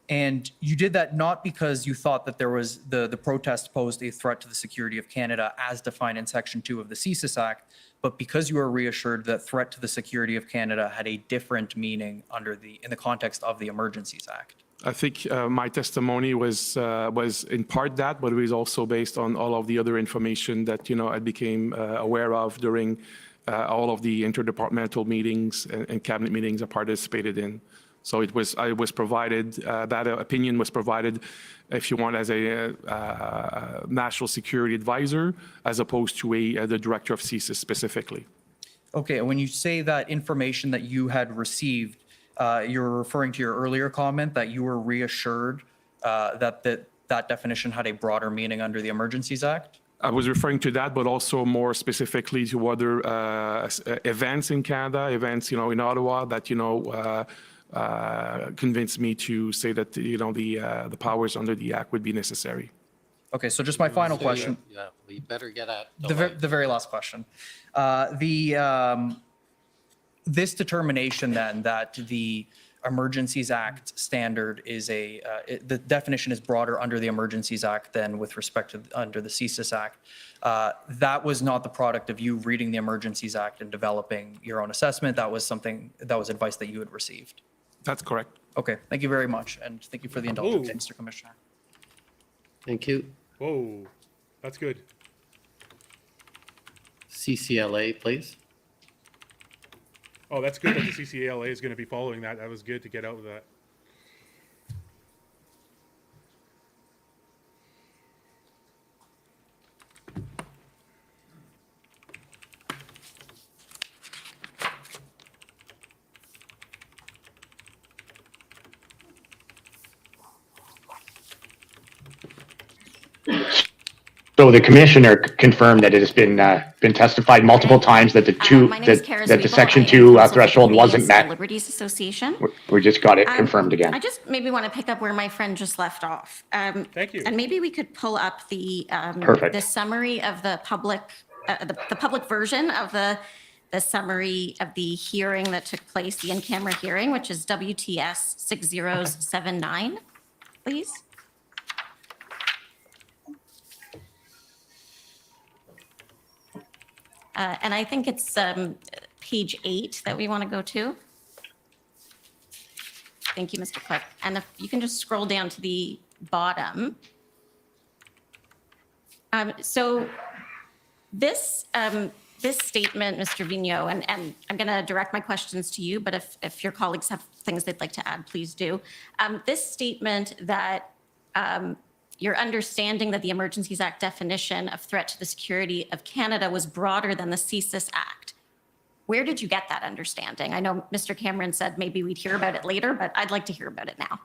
[SPEAKER 20] And you did that not because you thought that there was the protest posed a threat to the security of Canada as defined in Section 2 of the CSIS Act, but because you were reassured that threat to the security of Canada had a different meaning in the context of the Emergencies Act.
[SPEAKER 5] I think my testimony was in part that, but it was also based on all of the other information that I became aware of during all of the interdepartmental meetings and cabinet meetings I participated in. So I was provided, that opinion was provided, if you want, as a national security advisor, as opposed to the director of CSIS specifically.
[SPEAKER 20] Okay, when you say that information that you had received, you're referring to your earlier comment that you were reassured that definition had a broader meaning under the Emergencies Act?
[SPEAKER 5] I was referring to that, but also more specifically to other events in Canada, events, in Ottawa that, convinced me to say that the powers under the Act would be necessary.
[SPEAKER 20] Okay, so just my final question.
[SPEAKER 8] Yeah, we better get at
[SPEAKER 20] The very last question. This determination then that the Emergencies Act standard is the definition is broader under the Emergencies Act than with respect to under the CSIS Act. That was not the product of you reading the Emergencies Act and developing your own assessment. That was advice that you had received.
[SPEAKER 5] That's correct.
[SPEAKER 20] Okay, thank you very much, and thank you for the indulgence, Mr. Commissioner.
[SPEAKER 8] Thank you.
[SPEAKER 2] Whoa, that's good.
[SPEAKER 8] CCLA, please.
[SPEAKER 2] Oh, that's good that the CCLA is going to be following that. That was good to get out with that.
[SPEAKER 3] So the commissioner confirmed that it has been testified multiple times that the Section 2 threshold wasn't met.
[SPEAKER 21] Liberties Association.
[SPEAKER 3] We just got it confirmed again.
[SPEAKER 21] I just maybe want to pick up where my friend just left off.
[SPEAKER 2] Thank you.
[SPEAKER 21] And maybe we could pull up the summary of the public version of the summary of the hearing that took place, the in-camera hearing, which is WTS 6079, please. And I think it's page 8 that we want to go to. Thank you, Mr. Clerk. And if you can just scroll down to the bottom. So this statement, Mr. Vigneault, and I'm going to direct my questions to you, but if your colleagues have things they'd like to add, please do. This statement that your understanding that the Emergencies Act definition of threat to the security of Canada was broader than the CSIS Act. Where did you get that understanding? I know Mr. Cameron said maybe we'd hear about it later, but I'd like to hear about it now.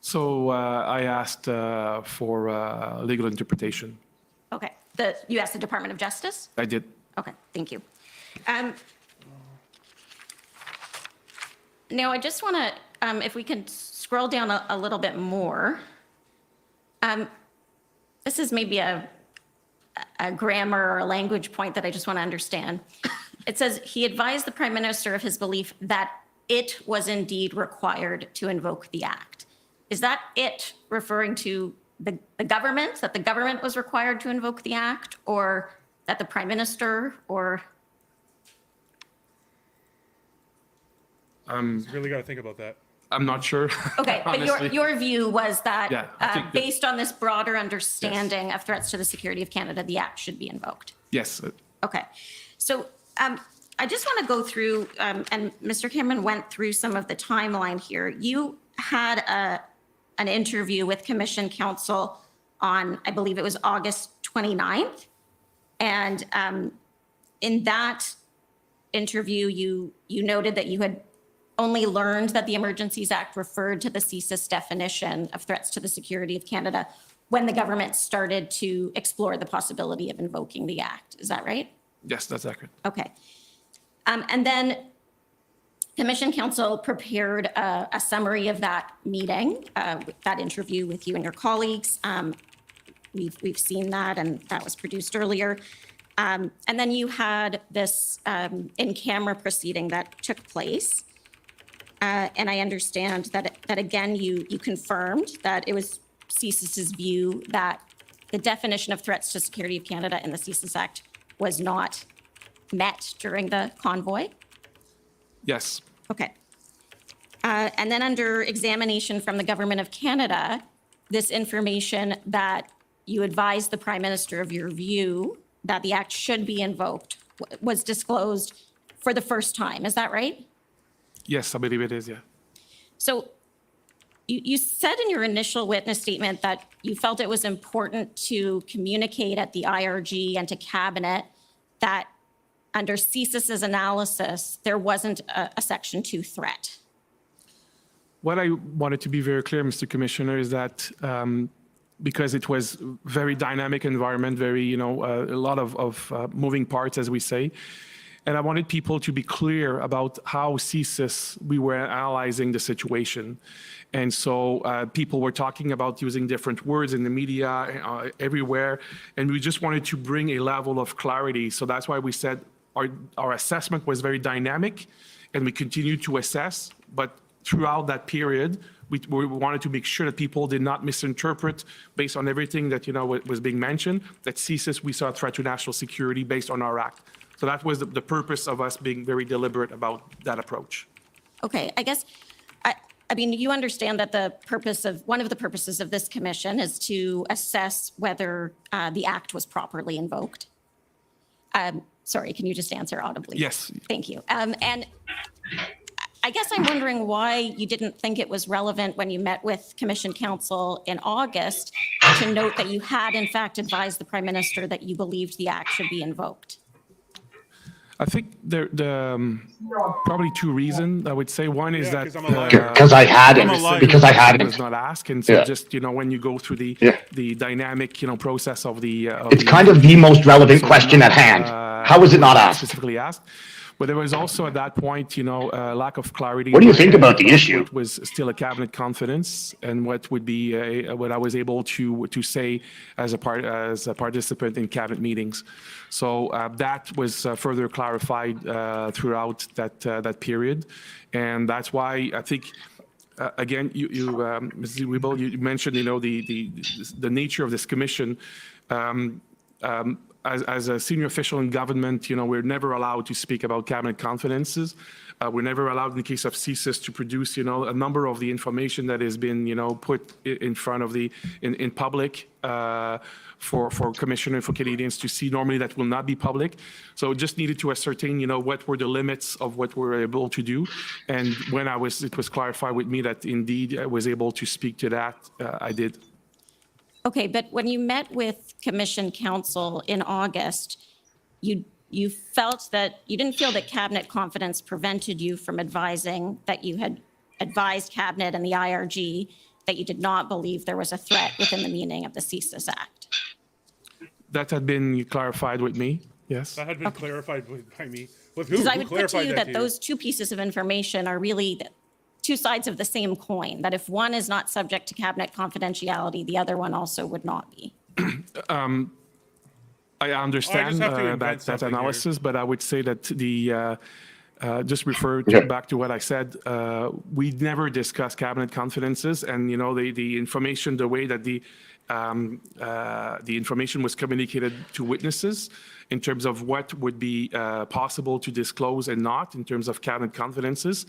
[SPEAKER 5] So I asked for legal interpretation.
[SPEAKER 21] Okay. You asked the Department of Justice?
[SPEAKER 5] I did.
[SPEAKER 21] Okay, thank you. Now, I just want to, if we can scroll down a little bit more. This is maybe a grammar or a language point that I just want to understand. It says, he advised the Prime Minister of his belief that it was indeed required to invoke the Act. Is that it referring to the government, that the government was required to invoke the Act, or that the Prime Minister, or?
[SPEAKER 2] Really got to think about that.
[SPEAKER 5] I'm not sure.
[SPEAKER 21] Okay, but your view was that
[SPEAKER 5] Yeah,
[SPEAKER 21] based on this broader understanding of threats to the security of Canada, the Act should be invoked.
[SPEAKER 5] Yes.
[SPEAKER 21] Okay, so I just want to go through, and Mr. Cameron went through some of the timeline here. You had an interview with Commission Counsel on, I believe it was August 29th. And in that interview, you noted that you had only learned that the Emergencies Act referred to the CSIS definition of threats to the security of Canada when the government started to explore the possibility of invoking the act. Is that right?
[SPEAKER 5] Yes, that's accurate.
[SPEAKER 21] Okay. And then Commission Counsel prepared a summary of that meeting, that interview with you and your colleagues. We've seen that, and that was produced earlier. And then you had this in-camera proceeding that took place. And I understand that again, you confirmed that it was CSIS's view that the definition of threats to security of Canada in the CSIS Act was not met during the convoy.
[SPEAKER 5] Yes.
[SPEAKER 21] Okay. And then under examination from the Government of Canada, this information that you advised the Prime Minister of your view that the act should be invoked was disclosed for the first time. Is that right?
[SPEAKER 5] Yes, I believe it is, yeah.
[SPEAKER 21] So you said in your initial witness statement that you felt it was important to communicate at the IRG and to Cabinet that under CSIS's analysis, there wasn't a Section 2 threat.
[SPEAKER 5] What I wanted to be very clear, Mr. Commissioner, is that because it was very dynamic environment, very, a lot of moving parts, as we say. And I wanted people to be clear about how CSIS, we were analyzing the situation. And so people were talking about using different words in the media, everywhere. And we just wanted to bring a level of clarity. So that's why we said our assessment was very dynamic and we continued to assess. But throughout that period, we wanted to make sure that people did not misinterpret based on everything that, was being mentioned, that CSIS, we saw a threat to national security based on our act. So that was the purpose of us being very deliberate about that approach.
[SPEAKER 21] Okay, I guess, I mean, you understand that one of the purposes of this commission is to assess whether the act was properly invoked. Sorry, can you just answer audibly?
[SPEAKER 5] Yes.
[SPEAKER 21] Thank you. And I guess I'm wondering why you didn't think it was relevant when you met with Commission Counsel in August to note that you had in fact advised the Prime Minister that you believed the act should be invoked.
[SPEAKER 5] I think there probably two reasons. I would say one is that
[SPEAKER 3] because I hadn't
[SPEAKER 5] was not asked, and so just when you go through the dynamic process of the
[SPEAKER 3] it's kind of the most relevant question at hand. How was it not asked?
[SPEAKER 5] Specifically asked. But there was also at that point, lack of clarity.
[SPEAKER 3] What do you think about the issue?
[SPEAKER 5] What was still a cabinet confidence, and what would be what I was able to say as a participant in cabinet meetings. So that was further clarified throughout that period, and that's why I think. Again, Mrs. Wiebel, you mentioned, the nature of this commission. As a senior official in government, we're never allowed to speak about cabinet confidences. We're never allowed, in the case of CSIS, to produce, a number of the information that has been, put in front of in public for Commissioner, for Canadians to see. Normally, that will not be public. So just needed to ascertain, what were the limits of what we're able to do. And when it was clarified with me that indeed I was able to speak to that, I did.
[SPEAKER 21] Okay, but when you met with Commission Counsel in August, you felt that you didn't feel that cabinet confidence prevented you from advising that you had advised cabinet and the IRG that you did not believe there was a threat within the meaning of the CSIS Act.
[SPEAKER 5] That had been clarified with me, yes.
[SPEAKER 2] That had been clarified by me. With who?
[SPEAKER 21] Because I
[SPEAKER 2] Who
[SPEAKER 21] would put to
[SPEAKER 2] clarified
[SPEAKER 21] you
[SPEAKER 2] that
[SPEAKER 21] that those two pieces of information are really two sides of the same coin, that if one is not subject to cabinet confidentiality, the other one also would not be.
[SPEAKER 5] I understand that analysis, but I would say that just refer back to what I said. We never discuss cabinet confidences, and the information, the way that the information was communicated to witnesses in terms of what would be possible to disclose and not in terms of cabinet confidences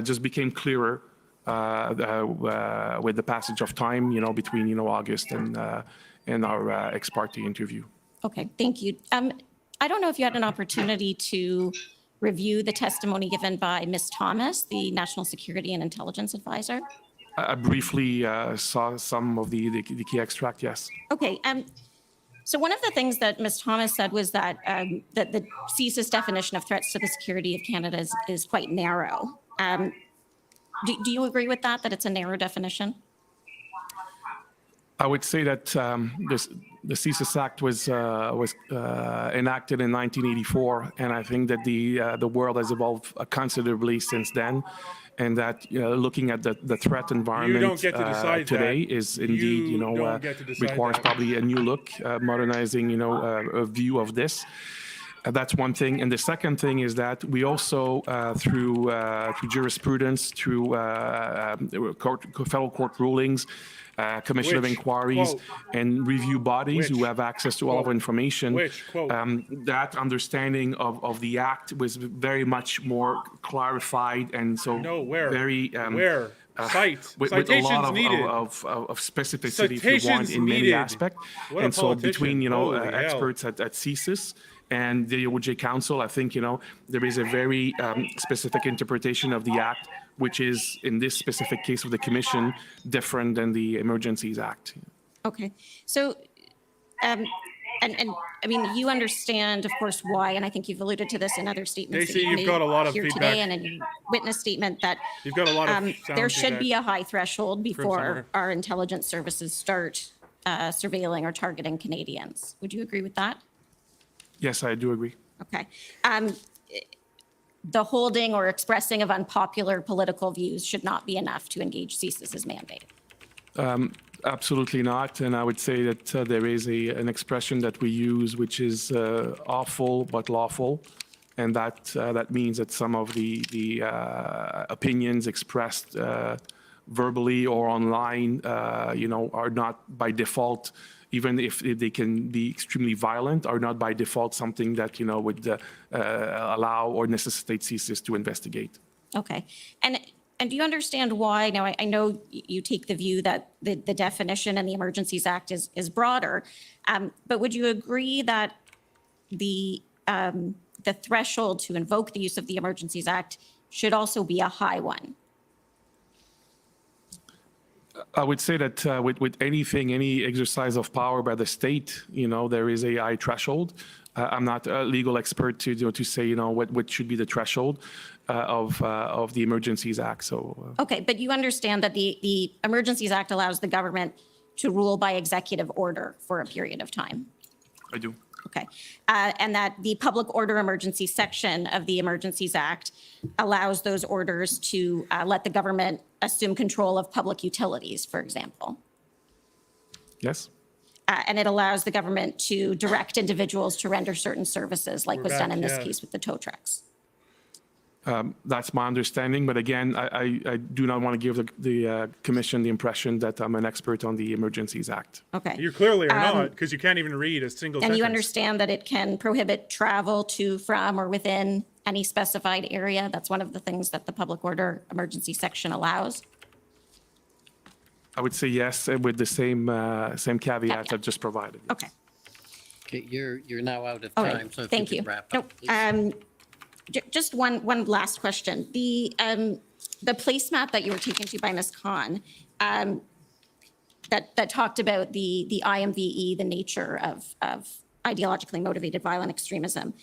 [SPEAKER 5] just became clearer with the passage of time, between August and our ex parte interview.
[SPEAKER 21] Okay, thank you. I don't know if you had an opportunity to review the testimony given by Ms. Thomas, the National Security and Intelligence Advisor.
[SPEAKER 5] I briefly saw some of the key extract, yes.
[SPEAKER 21] Okay, so one of the things that Ms. Thomas said was that that the CSIS definition of threats to the security of Canada is quite narrow. Do you agree with that it's a narrow definition?
[SPEAKER 5] I would say that the CSIS Act was enacted in 1984, and I think that the world has evolved considerably since then, and that looking at the threat environment
[SPEAKER 2] get to decide
[SPEAKER 5] today
[SPEAKER 2] that.
[SPEAKER 5] is indeed
[SPEAKER 2] don't get to decide
[SPEAKER 5] requires
[SPEAKER 2] that.
[SPEAKER 5] probably a new look, modernizing a view of this. That's one thing. And the second thing is that we also, through jurisprudence, through federal court rulings, commission of
[SPEAKER 2] Which,
[SPEAKER 5] inquiries,
[SPEAKER 2] quote,
[SPEAKER 5] and review bodies who
[SPEAKER 2] which,
[SPEAKER 5] have access to all of our information,
[SPEAKER 2] which, quote,
[SPEAKER 5] that understanding of the act was very much more clarified, and so very
[SPEAKER 2] Cite.
[SPEAKER 5] with a lot
[SPEAKER 2] Citations needed.
[SPEAKER 5] of specificity, if you want,
[SPEAKER 2] Citations
[SPEAKER 5] in many
[SPEAKER 2] needed.
[SPEAKER 5] aspects.
[SPEAKER 2] What a
[SPEAKER 5] And so between
[SPEAKER 2] politician. Holy hell.
[SPEAKER 5] experts at CSIS and the OJ Council, I think there is a very specific interpretation of the act, which is in this specific case of the commission different than the Emergencies Act.
[SPEAKER 21] Okay, so, and I mean, you understand, of course, why, and I think you've alluded to this in other statements that
[SPEAKER 2] Stacey,
[SPEAKER 21] you've
[SPEAKER 2] you've
[SPEAKER 21] made
[SPEAKER 2] got a lot of
[SPEAKER 21] here
[SPEAKER 2] feedback.
[SPEAKER 21] today and in your witness statement that
[SPEAKER 2] You've got a lot of sound
[SPEAKER 21] there should
[SPEAKER 2] feedback
[SPEAKER 21] be a high threshold before
[SPEAKER 2] somewhere.
[SPEAKER 21] our intelligence services start surveilling or targeting Canadians. Would you agree with that?
[SPEAKER 5] Yes, I do agree.
[SPEAKER 21] Okay. The holding or expressing of unpopular political views should not be enough to engage CSIS's mandate.
[SPEAKER 5] Absolutely not. And I would say that there is an expression that we use, which is awful but lawful. And that means that some of the opinions expressed verbally or online, are not by default, even if they can be extremely violent, are not by default something that, would allow or necessitate CSIS to investigate.
[SPEAKER 21] Okay. And do you understand why? Now, I know you take the view that the definition in the Emergencies Act is broader, but would you agree that the threshold to invoke the use of the Emergencies Act should also be a high one?
[SPEAKER 5] I would say that with anything, any exercise of power by the state, there is a high threshold. I'm not a legal expert to say, what should be the threshold of the Emergencies Act. So.
[SPEAKER 21] Okay, but you understand that the Emergencies Act allows the government to rule by executive order for a period of time.
[SPEAKER 5] I do.
[SPEAKER 21] Okay. And that the public order emergency section of the Emergencies Act allows those orders to let the government assume control of public utilities, for example.
[SPEAKER 5] Yes.
[SPEAKER 21] And it allows the government to direct individuals to render certain services, like was done in this case with the tow trucks.
[SPEAKER 5] That's my understanding. But again, I do not want to give the commission the impression that I'm an expert on the Emergencies Act.
[SPEAKER 21] Okay.
[SPEAKER 2] You clearly are not, because you can't even read a single
[SPEAKER 21] And
[SPEAKER 2] sentence.
[SPEAKER 21] you understand that it can prohibit travel to, from, or within any specified area? That's one of the things that the public order emergency section allows.
[SPEAKER 5] I would say yes, with the same caveat I've just provided.
[SPEAKER 21] Okay.
[SPEAKER 8] Okay, you're now out of
[SPEAKER 21] All
[SPEAKER 8] time,
[SPEAKER 21] right.
[SPEAKER 8] so if
[SPEAKER 21] Thank
[SPEAKER 8] you
[SPEAKER 21] you.
[SPEAKER 8] could wrap
[SPEAKER 21] No,
[SPEAKER 8] up, please.
[SPEAKER 21] just one last question. The placemat that you were taken to by Ms. Khan, that talked about the IMVE, the nature of ideologically motivated violent extremism.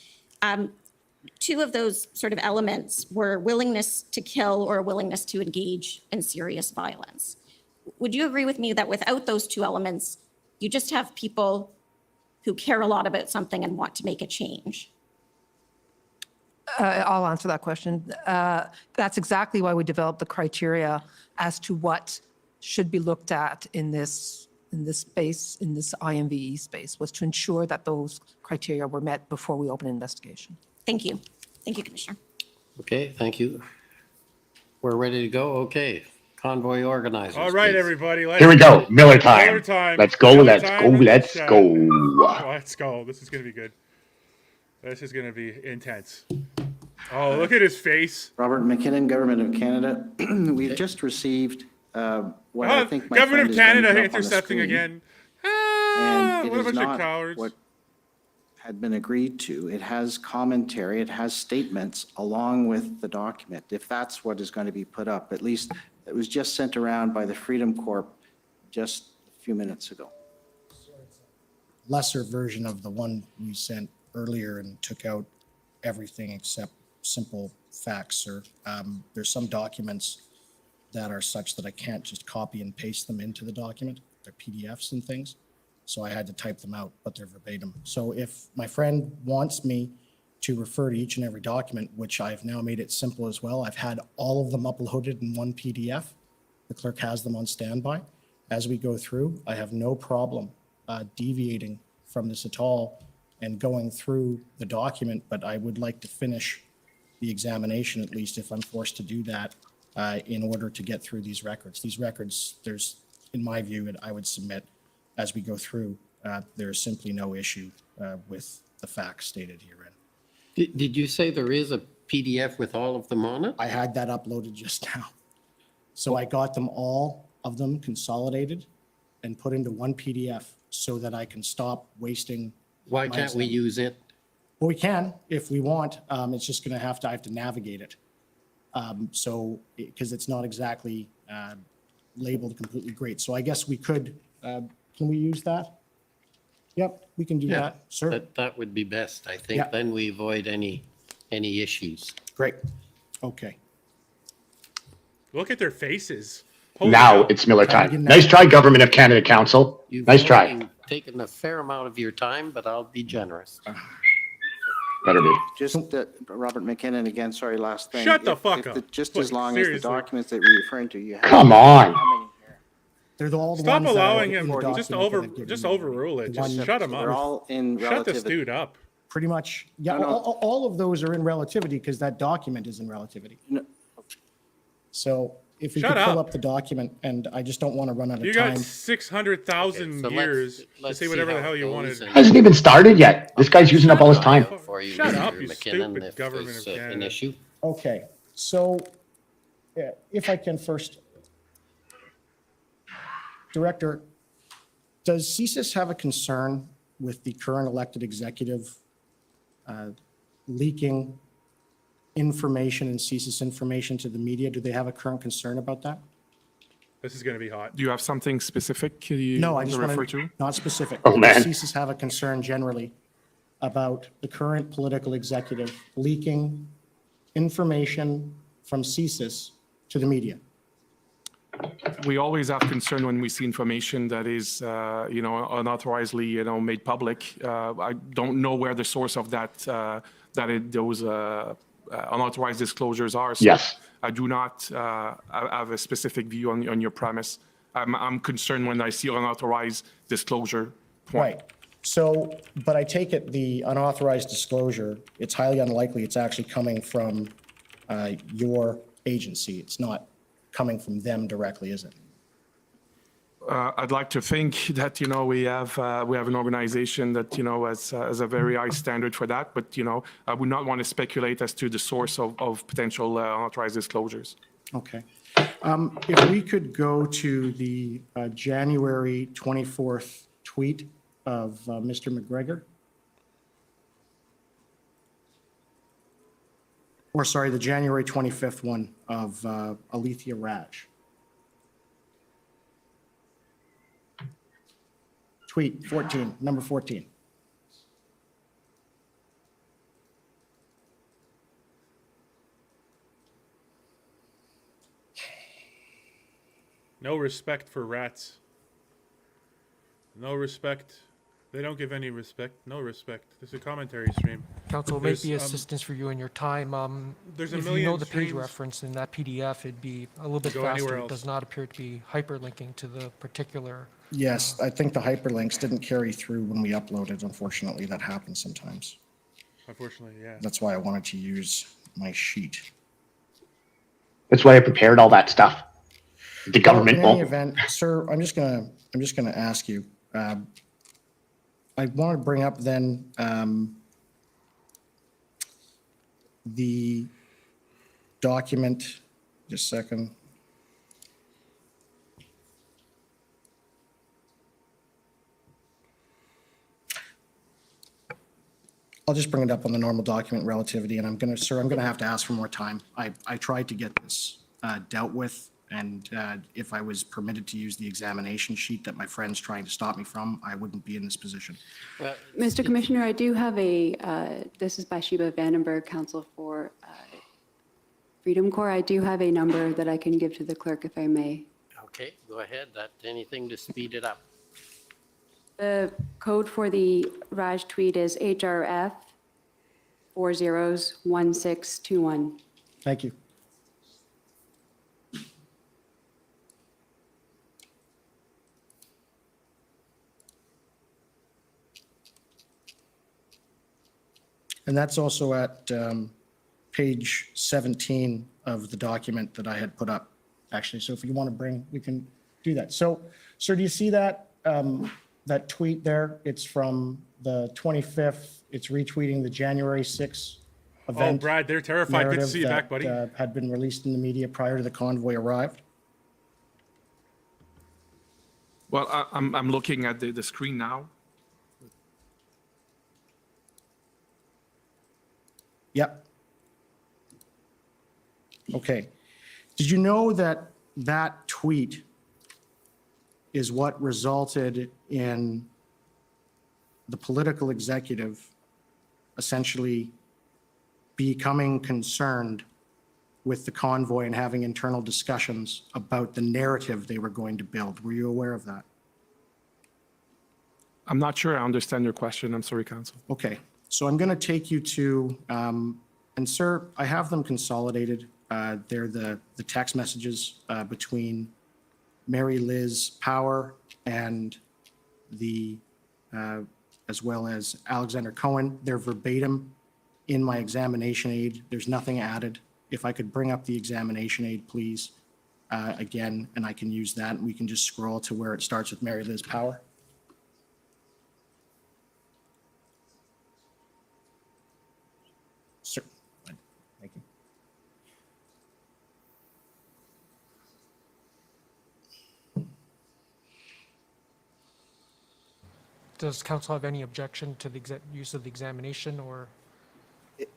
[SPEAKER 21] Two of those sort of elements were willingness to kill or a willingness to engage in serious violence. Would you agree with me that without those two elements, you just have people who care a lot about something and want to make a change?
[SPEAKER 6] I'll answer that question. That's exactly why we developed the criteria as to what should be looked at in this space, in this IMVE space, was to ensure that those criteria were met before we open an investigation.
[SPEAKER 21] Thank you. Thank you, Commissioner.
[SPEAKER 8] Okay, thank you. We're ready to go. Okay, convoy organizers.
[SPEAKER 2] All right,
[SPEAKER 8] please.
[SPEAKER 2] everybody.
[SPEAKER 3] Here we go. Miller time.
[SPEAKER 2] Miller time.
[SPEAKER 3] Let's go,
[SPEAKER 2] Miller
[SPEAKER 3] let's
[SPEAKER 2] time
[SPEAKER 3] go,
[SPEAKER 2] in the
[SPEAKER 3] let's
[SPEAKER 2] chat.
[SPEAKER 3] go.
[SPEAKER 2] Let's go. This is going to be good. This is going to be intense. Oh, look at his face.
[SPEAKER 16] Robert McKinnon, Government of Canada. We've just received what I think my
[SPEAKER 2] Government
[SPEAKER 16] friend
[SPEAKER 2] of
[SPEAKER 16] is going to
[SPEAKER 2] Canada
[SPEAKER 16] put up on the
[SPEAKER 2] intercepting
[SPEAKER 16] screen.
[SPEAKER 2] again.
[SPEAKER 16] And it
[SPEAKER 2] What a
[SPEAKER 16] is
[SPEAKER 2] bunch of
[SPEAKER 16] not
[SPEAKER 2] cowards.
[SPEAKER 16] what had been agreed to. It has commentary, it has statements along with the document, if that's what is going to be put up. At least it was just sent around by the Freedom Corp just a few minutes ago.
[SPEAKER 11] Lesser version of the one we sent earlier and took out everything except simple facts, sir. There's some documents that are such that I can't just copy and paste them into the document. they're PDFs and things. So I had to type them out, but they're verbatim. So if my friend wants me to refer to each and every document, which I've now made it simple as well, I've had all of them uploaded in one PDF. The clerk has them on standby. As we go through, I have no problem deviating from this at all and going through the document, but I would like to finish the examination, at least if I'm forced to do that, in order to get through these records. These records, there's, in my view, and I would submit as we go through, there's simply no issue with the facts stated herein.
[SPEAKER 8] Did you say there is a PDF with all of them on it?
[SPEAKER 11] I had that uploaded just now. So I got them, all of them consolidated and put into one PDF so that I can stop wasting.
[SPEAKER 8] Why can't we use it?
[SPEAKER 11] Well, we can if we want. It's just going to I have to navigate it. So, because it's not exactly labeled completely great. So I guess we could, can we use that? Yep, we can do that, sir.
[SPEAKER 8] That would be best, I think.
[SPEAKER 11] Yeah.
[SPEAKER 8] Then we avoid any issues.
[SPEAKER 11] Great. Okay.
[SPEAKER 2] Look at their faces. Holy
[SPEAKER 3] Now
[SPEAKER 2] hell.
[SPEAKER 3] it's Miller time. Nice try, Government of Canada Council. Nice try.
[SPEAKER 8] You've taken a fair amount of your time, but I'll be generous.
[SPEAKER 3] Better be.
[SPEAKER 16] Just Robert McKinnon again, sorry, last thing.
[SPEAKER 2] Shut the
[SPEAKER 16] If-
[SPEAKER 2] fuck
[SPEAKER 16] if
[SPEAKER 2] up.
[SPEAKER 16] Just
[SPEAKER 2] Look,
[SPEAKER 16] as long as the
[SPEAKER 2] seriously.
[SPEAKER 16] documents that you're referring to, you have.
[SPEAKER 3] Come on.
[SPEAKER 11] They're all the
[SPEAKER 2] Stop
[SPEAKER 11] ones that are
[SPEAKER 2] allowing
[SPEAKER 11] in
[SPEAKER 2] him.
[SPEAKER 11] the
[SPEAKER 2] Just
[SPEAKER 11] document that I've given you.
[SPEAKER 2] overrule it.
[SPEAKER 11] The one
[SPEAKER 2] Just
[SPEAKER 11] that-
[SPEAKER 2] shut him
[SPEAKER 16] They're
[SPEAKER 2] up.
[SPEAKER 16] all in
[SPEAKER 2] Shut
[SPEAKER 16] relative.
[SPEAKER 2] this dude up.
[SPEAKER 11] Pretty much, yeah,
[SPEAKER 16] No, no.
[SPEAKER 11] all of those are in relativity because that document is in relativity.
[SPEAKER 16] No.
[SPEAKER 11] So if we
[SPEAKER 2] Shut
[SPEAKER 11] could pull
[SPEAKER 2] up.
[SPEAKER 11] up the document, and I just don't want to run out
[SPEAKER 2] You
[SPEAKER 11] of
[SPEAKER 2] got
[SPEAKER 11] time.
[SPEAKER 2] 600,000
[SPEAKER 8] Okay, so
[SPEAKER 2] years
[SPEAKER 8] let's
[SPEAKER 2] to say
[SPEAKER 8] see
[SPEAKER 2] whatever the
[SPEAKER 8] how
[SPEAKER 2] hell
[SPEAKER 8] it
[SPEAKER 2] you
[SPEAKER 8] goes
[SPEAKER 2] wanted.
[SPEAKER 8] and-
[SPEAKER 3] Hasn't even started yet. This guy's using up all his time.
[SPEAKER 8] For you,
[SPEAKER 2] Shut
[SPEAKER 8] Mr.
[SPEAKER 2] up, you
[SPEAKER 8] McKinnon,
[SPEAKER 2] stupid
[SPEAKER 8] if
[SPEAKER 2] government
[SPEAKER 8] there's
[SPEAKER 2] of
[SPEAKER 8] an
[SPEAKER 2] Canada.
[SPEAKER 8] issue.
[SPEAKER 11] Okay, so if I can first, Director, does CSIS have a concern with the current elected executive leaking information and CSIS information to the media? Do they have a current concern about that?
[SPEAKER 2] This is going to be hot.
[SPEAKER 5] Do you have something specific you
[SPEAKER 11] No, I
[SPEAKER 5] want
[SPEAKER 11] just
[SPEAKER 5] to
[SPEAKER 11] want
[SPEAKER 5] refer
[SPEAKER 11] to,
[SPEAKER 5] to?
[SPEAKER 11] not specific.
[SPEAKER 3] Oh, man.
[SPEAKER 11] Does CSIS have a concern generally about the current political executive leaking information from CSIS to the media?
[SPEAKER 5] We always have concern when we see information that is, unauthorizedly, made public. I don't know where the source of those unauthorized disclosures are. So
[SPEAKER 3] Yes.
[SPEAKER 5] I do not have a specific view on your premise. I'm concerned when I see unauthorized disclosure. Point.
[SPEAKER 11] Right. So, but I take it the unauthorized disclosure, it's highly unlikely it's actually coming from your agency. It's not coming from them directly, is it?
[SPEAKER 5] I'd like to think that, we have an organization that, has a very high standard for that. But, I would not want to speculate as to the source of potential unauthorized disclosures.
[SPEAKER 11] Okay. If we could go to the January 24th tweet of Mr. McGregor. Or sorry, the January 25th one of Alethea Raj. Tweet 14, number 14.
[SPEAKER 2] No respect for rats. No respect. They don't give any respect. No respect. This is a commentary stream.
[SPEAKER 7] Council,
[SPEAKER 2] There's,
[SPEAKER 7] may be assistance for you in your time.
[SPEAKER 2] there's a
[SPEAKER 7] If you
[SPEAKER 2] million
[SPEAKER 7] know the page
[SPEAKER 2] streams.
[SPEAKER 7] reference in that PDF, it'd be a little bit
[SPEAKER 2] Go anywhere
[SPEAKER 7] faster. It
[SPEAKER 2] else.
[SPEAKER 7] does not appear to be hyperlinking to the particular.
[SPEAKER 11] Yes, I think the hyperlinks didn't carry through when we uploaded. Unfortunately, that happens sometimes.
[SPEAKER 2] Unfortunately, yeah.
[SPEAKER 11] That's why I wanted to use my sheet.
[SPEAKER 3] That's why I prepared all that stuff. The government
[SPEAKER 11] In any
[SPEAKER 3] won't.
[SPEAKER 11] event, sir, I'm just gonna ask you. I want to bring up then the document. Just a second. I'll just bring it up on the normal document relativity, and I'm gonna have to ask for more time. I tried to get this dealt with, and if I was permitted to use the examination sheet that my friend's trying to stop me from, I wouldn't be in this position.
[SPEAKER 22] Mr. Commissioner, I do have this is Bathsheba Vandenberg, Counsel for Freedom Corps. I do have a number that I can give to the clerk if I may.
[SPEAKER 8] Okay, go ahead. Anything to speed it up?
[SPEAKER 22] The code for the Raj tweet is HRF 401621.
[SPEAKER 11] Thank you. And that's also at page 17 of the document that I had put up, actually. So if you want to bring, we can do that. So, sir, do you see that, that tweet there? It's from the 25th. It's retweeting the January 6th event.
[SPEAKER 2] Oh, Brad, they're terrified. Good to
[SPEAKER 11] narrative
[SPEAKER 2] see you back, buddy.
[SPEAKER 11] that, had been released in the media prior to the convoy arrived.
[SPEAKER 5] Well, I'm looking at the screen now.
[SPEAKER 11] Yep. Okay. Did you know that that tweet is what resulted in the political executive essentially becoming concerned with the convoy and having internal discussions about the narrative they were going to build? Were you aware of that?
[SPEAKER 5] I'm not sure I understand your question. I'm sorry, Council.
[SPEAKER 11] Okay, so I'm going to take you to, and sir, I have them consolidated. They're the text messages between Mary Liz Power and as well as Alexander Cohen. They're verbatim in my examination aid. There's nothing added. If I could bring up the examination aid, please, again, and I can use that, and we can just scroll to where it starts with Mary Liz Power. Sir, thank you.
[SPEAKER 7] Does council have any objection to the use of the examination or?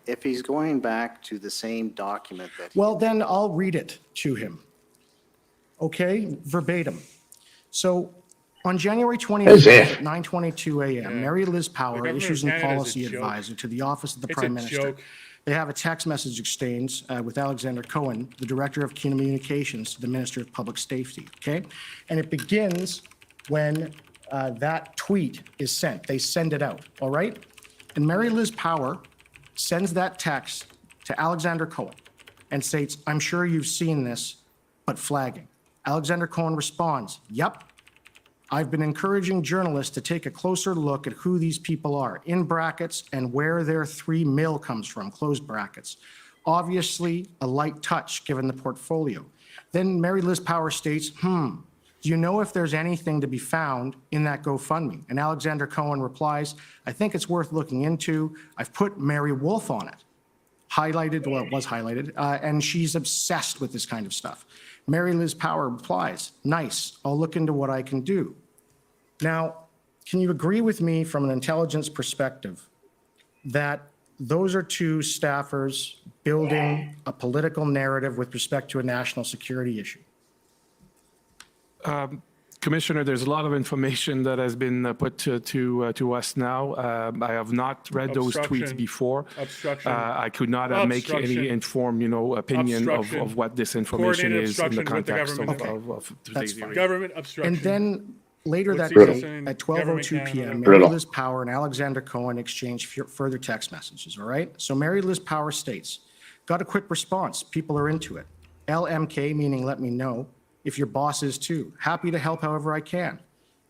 [SPEAKER 16] If he's going back to the same document that.
[SPEAKER 11] Well, then I'll read it to him. Okay, verbatim. So on January 25th at 9:22 a.m., Mary Liz Power,
[SPEAKER 2] government of
[SPEAKER 11] Issues and
[SPEAKER 2] Canada is a
[SPEAKER 11] Policy
[SPEAKER 2] joke.
[SPEAKER 11] Advisor to the Office of the
[SPEAKER 2] It's a
[SPEAKER 11] Prime Minister.
[SPEAKER 2] joke.
[SPEAKER 11] They have a text message exchange with Alexander Cohen, the Director of Communications to the Minister of Public Safety, okay? And it begins when that tweet is sent. They send it out, all right? And Mary Liz Power sends that text to Alexander Cohen and states, "I'm sure you've seen this, but flagging." Alexander Cohen responds, "Yep. I've been encouraging journalists to take a closer look at who these people are, in brackets, and where their 3 mil comes from, close brackets. Obviously, a light touch given the portfolio." Then Mary Liz Power states, "Do you know if there's anything to be found in that GoFundMe?" And Alexander Cohen replies, "I think it's worth looking into. I've put Mary Wolf on it." Highlighted, well, it was highlighted, and she's obsessed with this kind of stuff. Mary Liz Power replies, "Nice, I'll look into what I can do." Now, can you agree with me from an intelligence perspective that those are two staffers building a political narrative with respect to a national security issue?
[SPEAKER 5] Commissioner, there's a lot of information that has been put to us now. I have not read those tweets
[SPEAKER 2] Obstruction.
[SPEAKER 5] before.
[SPEAKER 2] Obstruction.
[SPEAKER 5] I could not make
[SPEAKER 2] Obstruction.
[SPEAKER 5] any informed, opinion
[SPEAKER 2] Obstruction.
[SPEAKER 5] of what this information
[SPEAKER 2] Coordinated
[SPEAKER 5] is in the
[SPEAKER 2] obstruction with the
[SPEAKER 5] context
[SPEAKER 2] government.
[SPEAKER 5] of
[SPEAKER 11] That's
[SPEAKER 5] today's
[SPEAKER 11] fine.
[SPEAKER 5] hearing.
[SPEAKER 2] Government obstruction.
[SPEAKER 11] And then later that
[SPEAKER 2] What's he
[SPEAKER 11] day,
[SPEAKER 2] saying?
[SPEAKER 11] at 12:02
[SPEAKER 2] Government
[SPEAKER 11] p.m.,
[SPEAKER 2] Canada.
[SPEAKER 11] Mary Liz Power and Alexander Cohen exchange further text messages, all right? So Mary Liz Power states, "Got a quick response. People are into it. LMK, meaning let me know, if your boss is too. Happy to help however I can."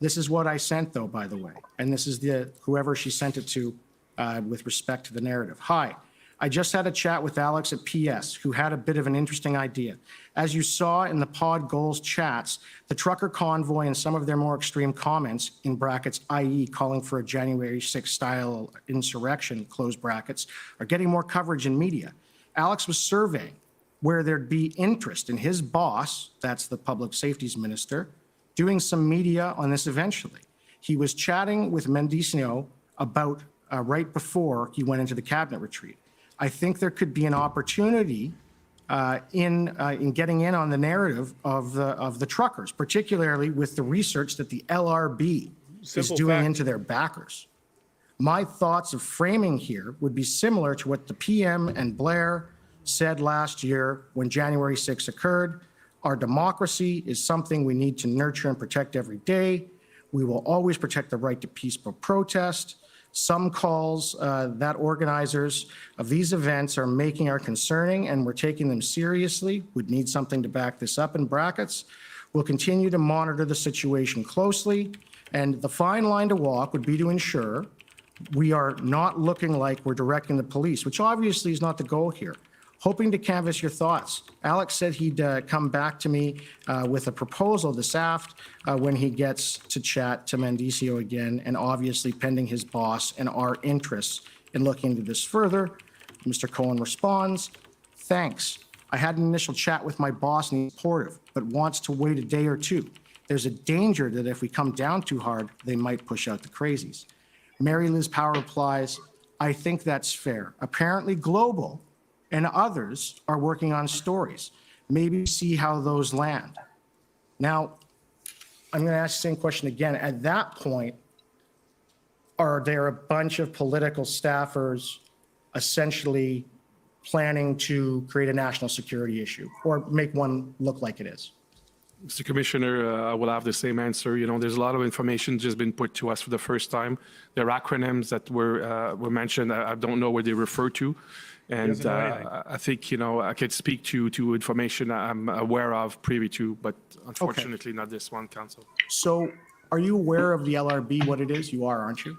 [SPEAKER 11] This is what I sent, though, by the way. And this is whoever she sent it to with respect to the narrative. "Hi. I just had a chat with Alex at PS, who had a bit of an interesting idea. As you saw in the pod goals chats, the trucker convoy and some of their more extreme comments, in brackets, i.e. calling for a January 6th style insurrection, close brackets, are getting more coverage in media. Alex was surveying where there'd be interest in his boss, that's the public safety's minister, doing some media on this eventually. He was chatting with Vigneault about right before he went into the cabinet retreat. I think there could be an opportunity in getting in on the narrative of the truckers, particularly with the research that the LRB is
[SPEAKER 2] Simple
[SPEAKER 11] doing
[SPEAKER 2] fact.
[SPEAKER 11] into their backers. My thoughts of framing here would be similar to what the PM and Blair said last year when January 6 occurred. Our democracy is something we need to nurture and protect every day. We will always protect the right to peaceful protest. Some calls that organizers of these events are making are concerning, and we're taking them seriously. We'd need something to back this up in brackets. We'll continue to monitor the situation closely, and the fine line to walk would be to ensure we are not looking like we're directing the police, which obviously is not the goal here. Hoping to canvass your thoughts. Alex said he'd come back to me with a proposal this aft when he gets to chat to Mendicio again, and obviously pending his boss and our interests in looking into this further. Mr. Cohen responds, thanks. I had an initial chat with my boss and he's supportive, but wants to wait a day or two. There's a danger that if we come down too hard, they might push out the crazies. Mary Liz Power replies, I think that's fair. Apparently Global and others are working on stories. Maybe see how those land. Now, I'm going to ask the same question again. At that point, are there a bunch of political staffers essentially planning to create a national security issue or make one look like it is?
[SPEAKER 5] Mr. Commissioner, I will have the same answer. You know, there's a lot of information just been put to us for the first time. There are acronyms that were mentioned. I don't know what they refer to. And I think, you know, I could speak to information I'm aware of, privy to, but unfortunately not this one, Council.
[SPEAKER 11] So are you aware of the LRB, what it is? You are, aren't you?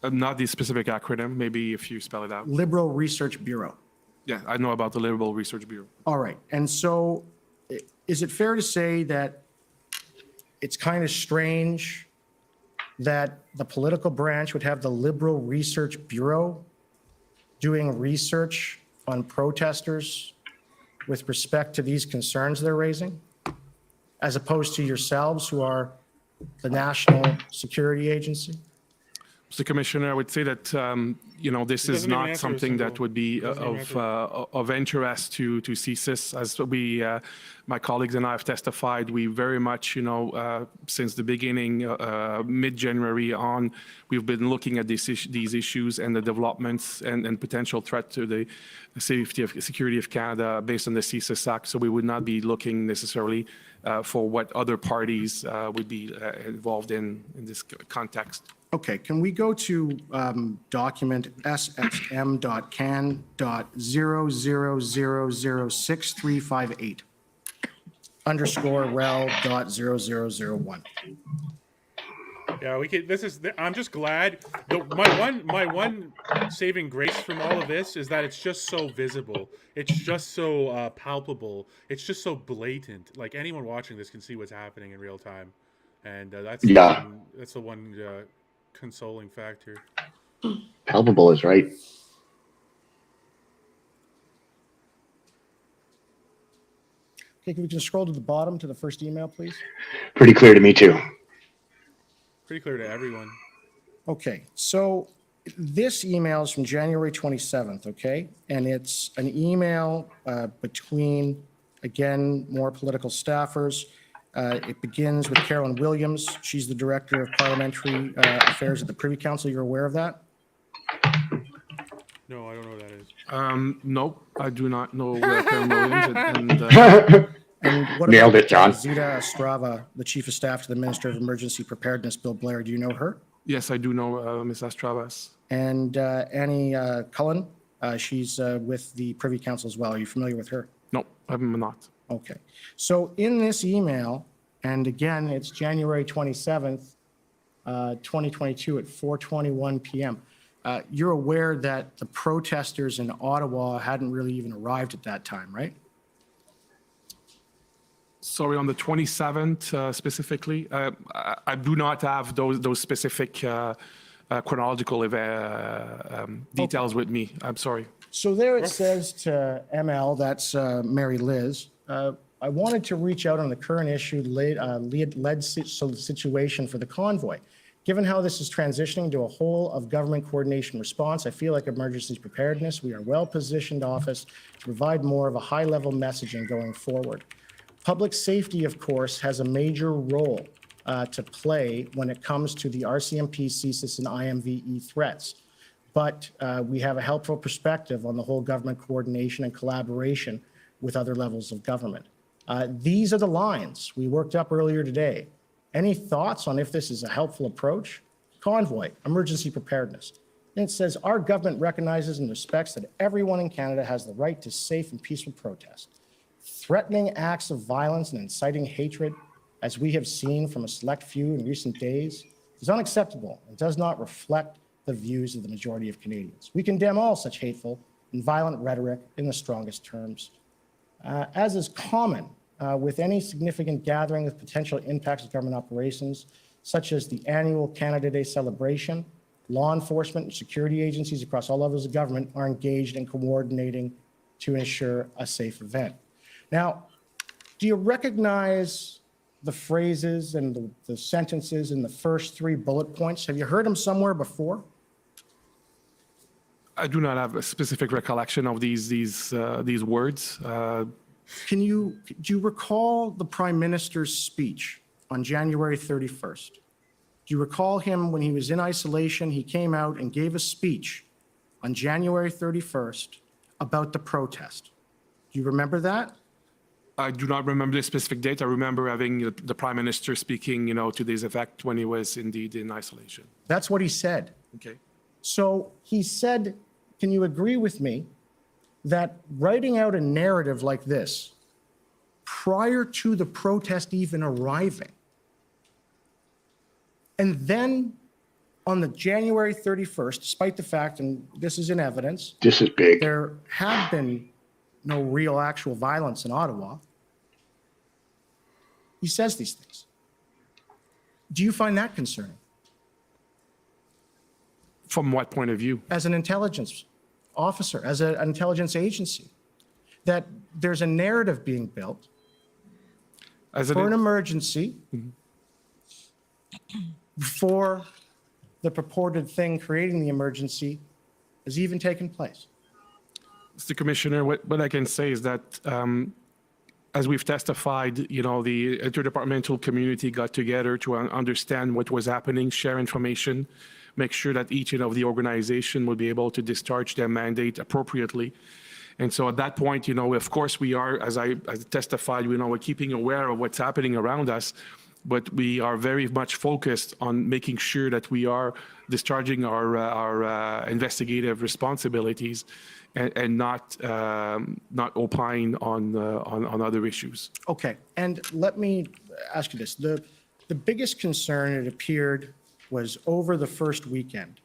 [SPEAKER 5] Not the specific acronym, maybe if you spell it out.
[SPEAKER 11] Liberal Research Bureau.
[SPEAKER 5] Yeah, I know about the Liberal Research Bureau.
[SPEAKER 11] All right. And so is it fair to say that it's kind of strange that the political branch would have the Liberal Research Bureau doing research on protesters with respect to these concerns they're raising, as opposed to yourselves who are the National Security Agency?
[SPEAKER 5] Mr. Commissioner, I would say that, you know, this is not something that would be of interest to CSIS. As my colleagues and I have testified, we very much, you know, since the beginning, mid-January on, we've been looking at these issues and the developments and potential threat to the security of Canada based on the CSIS Act. So we would not be looking necessarily for what other parties would be involved in this context.
[SPEAKER 11] Okay, can we go to document SXM.can.00006358 _rel.0001?
[SPEAKER 2] Yeah, we could. I'm just glad. My one saving grace from all of this is that it's just so visible. It's just so palpable. It's just so blatant. Like anyone watching this can see what's happening in real time, and that's the one consoling factor.
[SPEAKER 3] Palpable is right.
[SPEAKER 11] Okay, can we just scroll to the bottom to the first email, please?
[SPEAKER 3] Pretty clear to me too.
[SPEAKER 2] Pretty clear to everyone.
[SPEAKER 11] Okay, so this email is from January 27th, okay? And it's an email between, again, more political staffers. It begins with Carolyn Williams. She's the Director of Parliamentary Affairs at the Privy Council. You're aware of that?
[SPEAKER 2] No, I don't know what that is.
[SPEAKER 5] Nope, I do not know Carolyn Williams.
[SPEAKER 11] And what
[SPEAKER 3] Nailed
[SPEAKER 11] about
[SPEAKER 3] it, John.
[SPEAKER 11] Zita Estrava, the Chief of Staff to the Minister of Emergency Preparedness Bill Blair? Do you know her?
[SPEAKER 5] Yes, I do know Ms. Estravas.
[SPEAKER 11] And Annie Cullen, she's with the Privy Council as well. Are you familiar with her?
[SPEAKER 5] No, I'm not.
[SPEAKER 11] Okay. So in this email, and again, it's January 27th, 2022 at 4:21 p.m. You're aware that the protesters in Ottawa hadn't really even arrived at that time, right?
[SPEAKER 5] Sorry, on the 27th specifically, I do not have those specific chronological details with me. I'm sorry.
[SPEAKER 11] So there it says to ML, that's Mary Liz, I wanted to reach out on the current issue led situation for the convoy. Given how this is transitioning to a whole of government coordination response, I feel like Emergencies Preparedness, we are well-positioned office to provide more of a high-level messaging going forward. Public safety, of course, has a major role to play when it comes to the RCMP, CSIS, and IMVE threats. But we have a helpful perspective on the whole government coordination and collaboration with other levels of government. These are the lines we worked up earlier today. Any thoughts on if this is a helpful approach? Convoy, emergency preparedness. And it says, our government recognizes and respects that everyone in Canada has the right to safe and peaceful protest. Threatening acts of violence and inciting hatred, as we have seen from a select few in recent days, is unacceptable and does not reflect the views of the majority of Canadians. We condemn all such hateful and violent rhetoric in the strongest terms. As is common with any significant gathering with potential impacts of government operations, such as the annual Canada Day celebration, law enforcement and security agencies across all levels of government are engaged in coordinating to ensure a safe event. Now, do you recognize the phrases and the sentences in the first 3 bullet points? Have you heard them somewhere before?
[SPEAKER 5] I do not have a specific recollection of these words.
[SPEAKER 11] Do you recall the Prime Minister's speech on January 31st? Do you recall him when he was in isolation? He came out and gave a speech on January 31st about the protest. Do you remember that?
[SPEAKER 5] I do not remember the specific date. I remember having the Prime Minister speaking, to this effect when he was indeed in isolation.
[SPEAKER 11] That's what he said.
[SPEAKER 5] Okay.
[SPEAKER 11] So he said, can you agree with me that writing out a narrative like this prior to the protest even arriving, and then on the January 31st, despite the fact, and this is in evidence,
[SPEAKER 3] This is big.
[SPEAKER 11] there had been no real actual violence in Ottawa, he says these things. Do you find that concerning?
[SPEAKER 5] From what point of view?
[SPEAKER 11] As an intelligence officer, as an intelligence agency, that there's a narrative being built for an emergency before the purported thing creating the emergency has even taken place.
[SPEAKER 5] Mr. Commissioner, what I can say is that as we've testified, the interdepartmental community got together to understand what was happening, share information, make sure that each of the organization will be able to discharge their mandate appropriately. And so at that point, of course, we are, as I testified, we're keeping aware of what's happening around us, but we are very much focused on making sure that we are discharging our investigative responsibilities and not opine on other issues.
[SPEAKER 11] Okay, and let me ask you this. The biggest concern, it appeared, was over the first weekend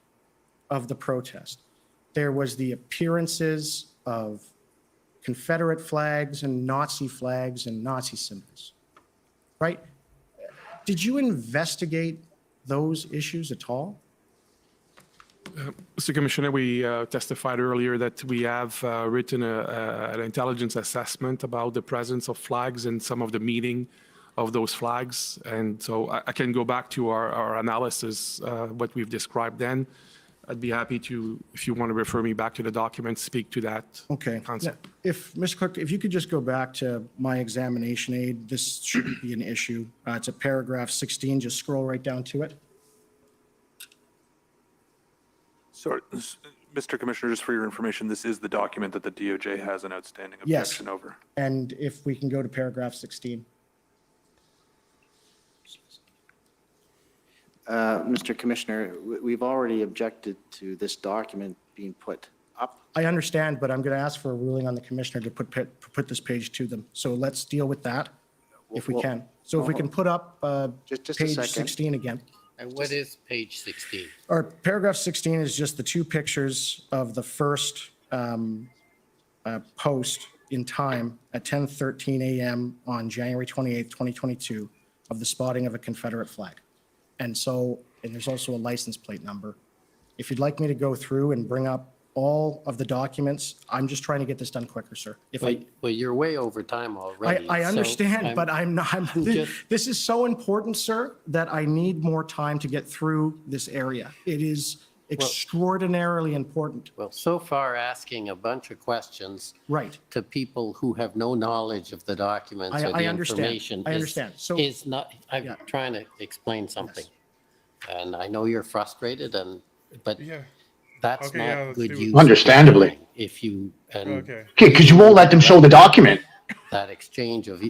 [SPEAKER 11] of the protest. There was the appearances of Confederate flags and Nazi flags and Nazi symbols, right? Did you investigate those issues at all?
[SPEAKER 5] Mr. Commissioner, we testified earlier that we have written an intelligence assessment about the presence of flags and some of the meaning of those flags. And so I can go back to our analysis, what we've described then. I'd be happy to, if you want to refer me back to the document, speak to that
[SPEAKER 11] Okay.
[SPEAKER 5] concept.
[SPEAKER 11] Yeah. Mr. Clerk, if you could just go back to my examination aid, this shouldn't be an issue. It's a paragraph 16, just scroll right down to it.
[SPEAKER 17] Sorry, Mr. Commissioner, just for your information, this is the document that the DOJ has an outstanding
[SPEAKER 11] Yes.
[SPEAKER 17] objection over.
[SPEAKER 11] And if we can go to paragraph 16.
[SPEAKER 16] Mr. Commissioner, we've already objected to this document being put up.
[SPEAKER 11] I understand, but I'm going to ask for a ruling on the commissioner to put this page to them. So let's deal with that if we can. So if we can put up
[SPEAKER 16] Just a
[SPEAKER 11] page
[SPEAKER 16] second.
[SPEAKER 11] 16 again.
[SPEAKER 8] And what is page 16?
[SPEAKER 11] Or paragraph 16 is just the 2 pictures of the first post in time at 10:13 a.m. on January 28th, 2022 of the spotting of a Confederate flag. And there's also a license plate number. If you'd like me to go through and bring up all of the documents, I'm just trying to get this done quicker, sir.
[SPEAKER 8] Well, you're way over time already.
[SPEAKER 11] I
[SPEAKER 8] so
[SPEAKER 11] understand, but I'm not,
[SPEAKER 8] just-
[SPEAKER 11] this is so important, sir, that I need more time to get through this area. It is extraordinarily important.
[SPEAKER 8] Well, so far asking a bunch of questions
[SPEAKER 11] Right.
[SPEAKER 8] to people who have no knowledge of the documents or the
[SPEAKER 11] I understand.
[SPEAKER 8] information
[SPEAKER 11] I understand. So-
[SPEAKER 8] is not, I'm trying to explain something. And I know you're frustrated but that's
[SPEAKER 2] Okay,
[SPEAKER 8] not
[SPEAKER 2] let's
[SPEAKER 8] good
[SPEAKER 2] do it.
[SPEAKER 8] use.
[SPEAKER 3] Understandably.
[SPEAKER 8] If you, and
[SPEAKER 2] Okay.
[SPEAKER 3] Okay, because you won't let them show the document.
[SPEAKER 8] that exchange of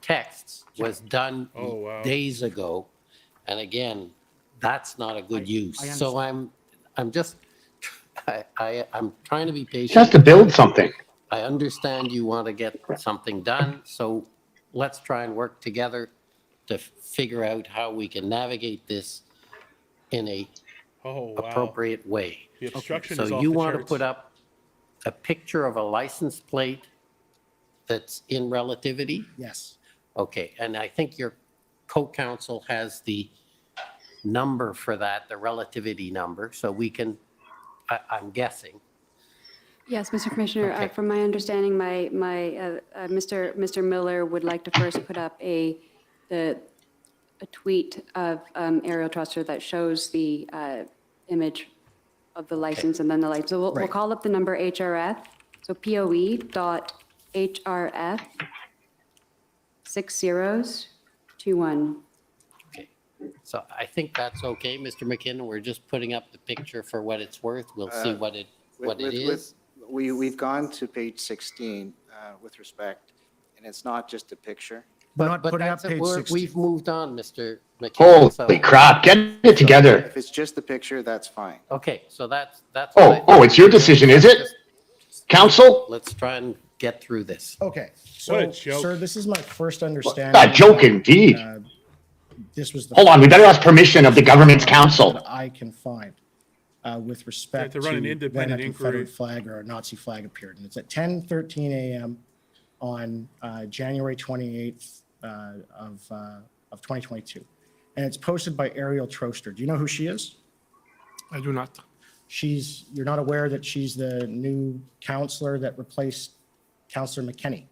[SPEAKER 8] texts was done
[SPEAKER 2] Oh, wow.
[SPEAKER 8] days ago. And again, that's not a good use. So I'm just, I'm trying to be patient.
[SPEAKER 3] He has to build something.
[SPEAKER 8] I understand you want to get something done, so let's try and work together to figure out how we can navigate this in a
[SPEAKER 2] Oh, wow.
[SPEAKER 8] appropriate way.
[SPEAKER 2] The obstruction
[SPEAKER 8] So
[SPEAKER 2] is off
[SPEAKER 8] you
[SPEAKER 2] the
[SPEAKER 8] want to
[SPEAKER 2] charts.
[SPEAKER 8] put up a picture of a license plate that's in relativity?
[SPEAKER 11] Yes.
[SPEAKER 8] Okay, and I think your co-counsel has the number for that, the relativity number, so we can, I'm guessing.
[SPEAKER 22] Yes, Mr. Commissioner,
[SPEAKER 8] Okay.
[SPEAKER 22] from my understanding, Mr. Miller would like to first put up a tweet of Ariel Truster that shows the image of the license and then the license. So we'll
[SPEAKER 11] Right.
[SPEAKER 22] call up the number HRF, so POE.HRF 6021.
[SPEAKER 8] Okay, so I think that's okay, Mr. McKinnon. We're just putting up the picture for what it's worth. We'll see what it is.
[SPEAKER 16] We've gone to page 16 with respect, and it's not just a picture.
[SPEAKER 11] We're not
[SPEAKER 8] But
[SPEAKER 11] putting up
[SPEAKER 8] that's it.
[SPEAKER 11] page
[SPEAKER 8] We're-
[SPEAKER 11] 16.
[SPEAKER 8] We've moved on, Mr. McKinnon. so-
[SPEAKER 3] Holy crap, get it together.
[SPEAKER 16] If it's just the picture, that's fine.
[SPEAKER 8] Okay, so that's. what I think
[SPEAKER 3] Oh, it's your
[SPEAKER 8] we do.
[SPEAKER 3] decision, is it? Council?
[SPEAKER 8] Let's try and get through this.
[SPEAKER 11] Okay,
[SPEAKER 2] What a
[SPEAKER 11] so,
[SPEAKER 2] joke.
[SPEAKER 11] sir, this is my first understanding.
[SPEAKER 3] A joke indeed.
[SPEAKER 11] This was the.
[SPEAKER 3] Hold on, we better ask permission of the government's counsel.
[SPEAKER 11] That I can find with respect
[SPEAKER 2] to run an
[SPEAKER 11] when
[SPEAKER 2] independent
[SPEAKER 11] a Confederate
[SPEAKER 2] inquiry.
[SPEAKER 11] flag or a Nazi flag appeared. And it's at 10:13 a.m. on January 28th of 2022. And it's posted by Ariel Troster. Do you know who she is?
[SPEAKER 5] I do not.
[SPEAKER 11] You're not aware that she's the new counselor that replaced Counselor McKenney?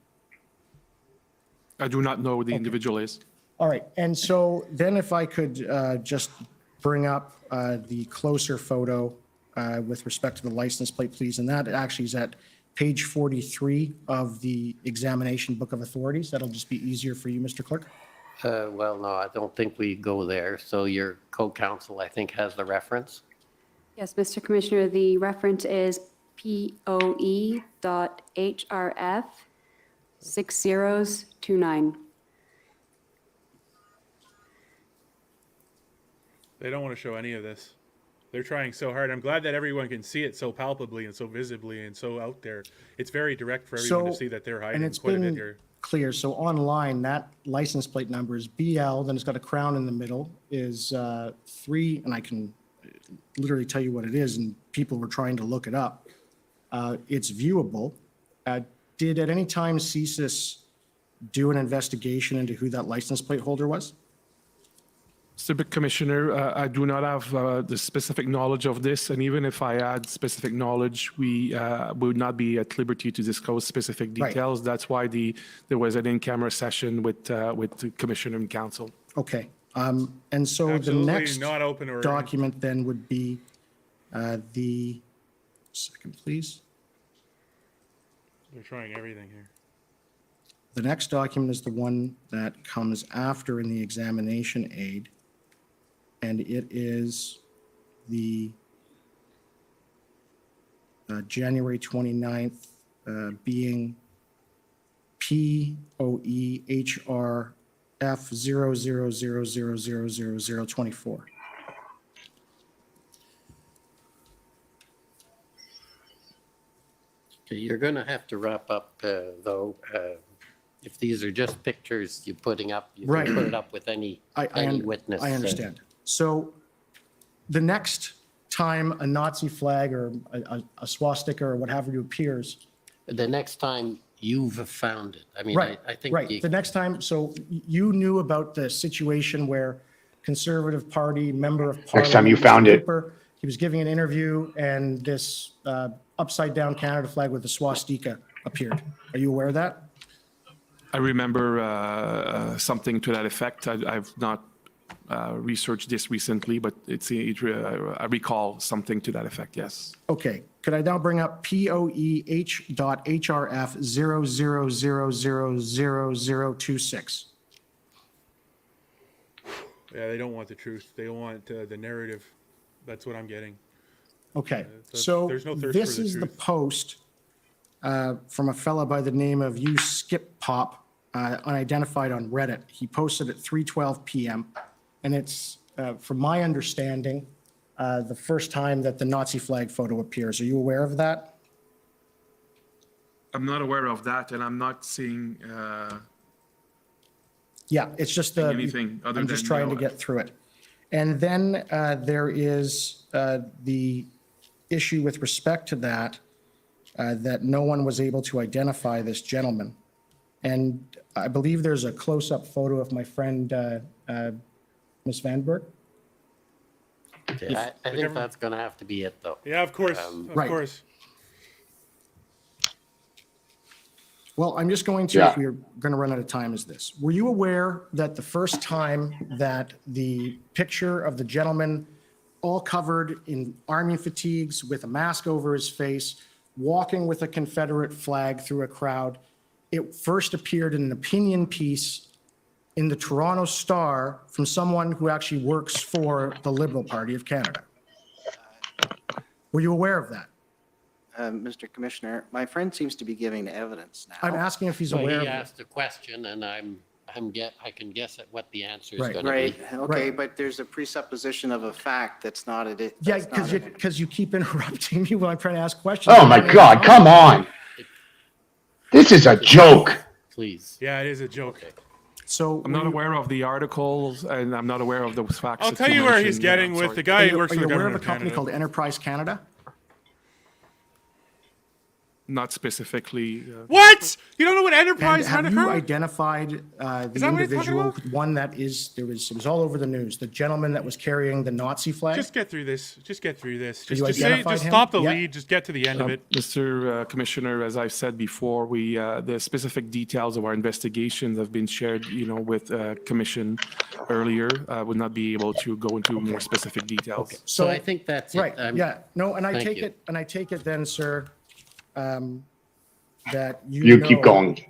[SPEAKER 5] I do not know who the individual is.
[SPEAKER 11] All right, and so then if I could just bring up the closer photo with respect to the license plate, please, and that actually is at page 43 of the examination book of authorities. That'll just be easier for you, Mr. Clerk.
[SPEAKER 8] Well, no, I don't think we go there. So your co-counsel, I think, has the reference.
[SPEAKER 22] Yes, Mr. Commissioner, the reference is POE.HRF 6029.
[SPEAKER 2] They don't want to show any of this. They're trying so hard. I'm glad that everyone can see it so palpably and so visibly and so out there. It's very direct for everyone to see that they're hiding
[SPEAKER 11] And it's
[SPEAKER 2] quite a bit
[SPEAKER 11] been
[SPEAKER 2] here.
[SPEAKER 11] clear, so online, that license plate number is BL, then it's got a crown in the middle, is 3, and I can literally tell you what it is, and people were trying to look it up. It's viewable. Did at any time CSIS do an investigation into who that license plate holder was?
[SPEAKER 5] Mr. Commissioner, I do not have the specific knowledge of this, and even if I had specific knowledge, we would not be at liberty to disclose specific
[SPEAKER 11] Right.
[SPEAKER 5] details. That's why there was an in-camera session with the Commissioner and Council.
[SPEAKER 11] Okay, and so
[SPEAKER 2] Absolutely
[SPEAKER 11] the next
[SPEAKER 2] not open or
[SPEAKER 11] document then would be the, second, please.
[SPEAKER 2] They're trying everything here.
[SPEAKER 11] The next document is the one that comes after in the examination aid, and it is the January 29th being POEHRF 0000000024.
[SPEAKER 8] Okay, you're going to have to wrap up, though. If these are just pictures you're putting up, you
[SPEAKER 11] Right.
[SPEAKER 8] can put it up with any witness.
[SPEAKER 11] I understand. So the next time a Nazi flag or a swastika or what have you appears.
[SPEAKER 8] The next time you've found it. I mean,
[SPEAKER 11] Right,
[SPEAKER 8] I think.
[SPEAKER 11] right. The next time, so you knew about the situation where Conservative Party member of Parliament.
[SPEAKER 3] Next time you
[SPEAKER 11] Mr.
[SPEAKER 3] found it.
[SPEAKER 11] Cooper, he was giving an interview and this upside down Canada flag with the swastika appeared. Are you aware of that?
[SPEAKER 5] I remember something to that effect. I've not researched this recently, but I recall something to that effect, yes.
[SPEAKER 11] Okay, could I now bring up POEH.HRF 00000026?
[SPEAKER 2] Yeah, they don't want the truth. They want the narrative. That's what I'm getting.
[SPEAKER 11] Okay,
[SPEAKER 2] So
[SPEAKER 11] so
[SPEAKER 2] there's no thirst
[SPEAKER 11] this
[SPEAKER 2] for the
[SPEAKER 11] is the
[SPEAKER 2] truth.
[SPEAKER 11] post from a fella by the name of Skip Pop, unidentified on Reddit. He posted at 3:12 p.m. And it's, from my understanding, the first time that the Nazi flag photo appears. Are you aware of that?
[SPEAKER 5] I'm not aware of that, and I'm not seeing
[SPEAKER 11] Yeah, it's just
[SPEAKER 5] anything other
[SPEAKER 11] I'm just
[SPEAKER 5] than,
[SPEAKER 11] trying to get through it. And then there is the issue with respect to that, that no one was able to identify this gentleman. And I believe there's a close-up photo of my friend, Ms. Van Berg.
[SPEAKER 8] Okay, I think that's going to have to be it, though.
[SPEAKER 2] Yeah, of course,
[SPEAKER 11] Right.
[SPEAKER 2] of course.
[SPEAKER 11] Well, I'm just going to, if we're going to run out of time, is this. Were you aware that the first time that the picture of the gentleman all covered in army fatigues with a mask over his face, walking with a Confederate flag through a crowd, it first appeared in an opinion piece in the Toronto Star from someone who actually works for the Liberal Party of Canada? Were you aware of that?
[SPEAKER 16] Mr. Commissioner, my friend seems to be giving evidence now.
[SPEAKER 11] I'm asking if he's
[SPEAKER 8] Well,
[SPEAKER 11] aware of
[SPEAKER 8] he
[SPEAKER 11] it.
[SPEAKER 8] asked a question, and I can guess at what the answer is
[SPEAKER 11] Right.
[SPEAKER 8] going to
[SPEAKER 16] Right,
[SPEAKER 8] be.
[SPEAKER 16] okay, but there's a presupposition of a fact that's not a.
[SPEAKER 11] Yeah, because you keep interrupting me when I'm trying to ask questions.
[SPEAKER 3] Oh my God, come on. This is a joke.
[SPEAKER 8] Please.
[SPEAKER 2] Yeah, it is a joke.
[SPEAKER 11] So
[SPEAKER 5] I'm not aware of the articles, and I'm not aware of those facts.
[SPEAKER 2] I'll
[SPEAKER 5] that
[SPEAKER 2] tell you where he's
[SPEAKER 5] mentioned.
[SPEAKER 2] getting
[SPEAKER 5] I'm
[SPEAKER 2] with
[SPEAKER 5] sorry.
[SPEAKER 2] the guy who works
[SPEAKER 11] Are
[SPEAKER 2] for
[SPEAKER 11] you
[SPEAKER 2] the
[SPEAKER 11] aware of
[SPEAKER 2] government
[SPEAKER 11] a
[SPEAKER 2] of
[SPEAKER 11] company
[SPEAKER 2] Canada.
[SPEAKER 11] called Enterprise Canada?
[SPEAKER 5] Not specifically.
[SPEAKER 2] What? You don't know what
[SPEAKER 11] And
[SPEAKER 2] Enterprise
[SPEAKER 11] have you
[SPEAKER 2] Canada?
[SPEAKER 11] identified the
[SPEAKER 2] that what you're talking
[SPEAKER 11] individual,
[SPEAKER 2] about?
[SPEAKER 11] one that is, it was all over the news, the gentleman that was carrying the Nazi flag?
[SPEAKER 2] Just get through this. Just get through this.
[SPEAKER 11] you
[SPEAKER 2] Just
[SPEAKER 11] identified him?
[SPEAKER 2] stop the
[SPEAKER 11] Yeah.
[SPEAKER 2] lead. Just get to the end of it.
[SPEAKER 5] Mr. Commissioner, as I've said before, the specific details of our investigations have been shared, with Commission earlier. I would not be able to go into more specific details.
[SPEAKER 8] So I think that's it.
[SPEAKER 11] Right, yeah, no, and I
[SPEAKER 8] Thank
[SPEAKER 11] take
[SPEAKER 8] you.
[SPEAKER 11] it, then, sir, that
[SPEAKER 3] You keep going.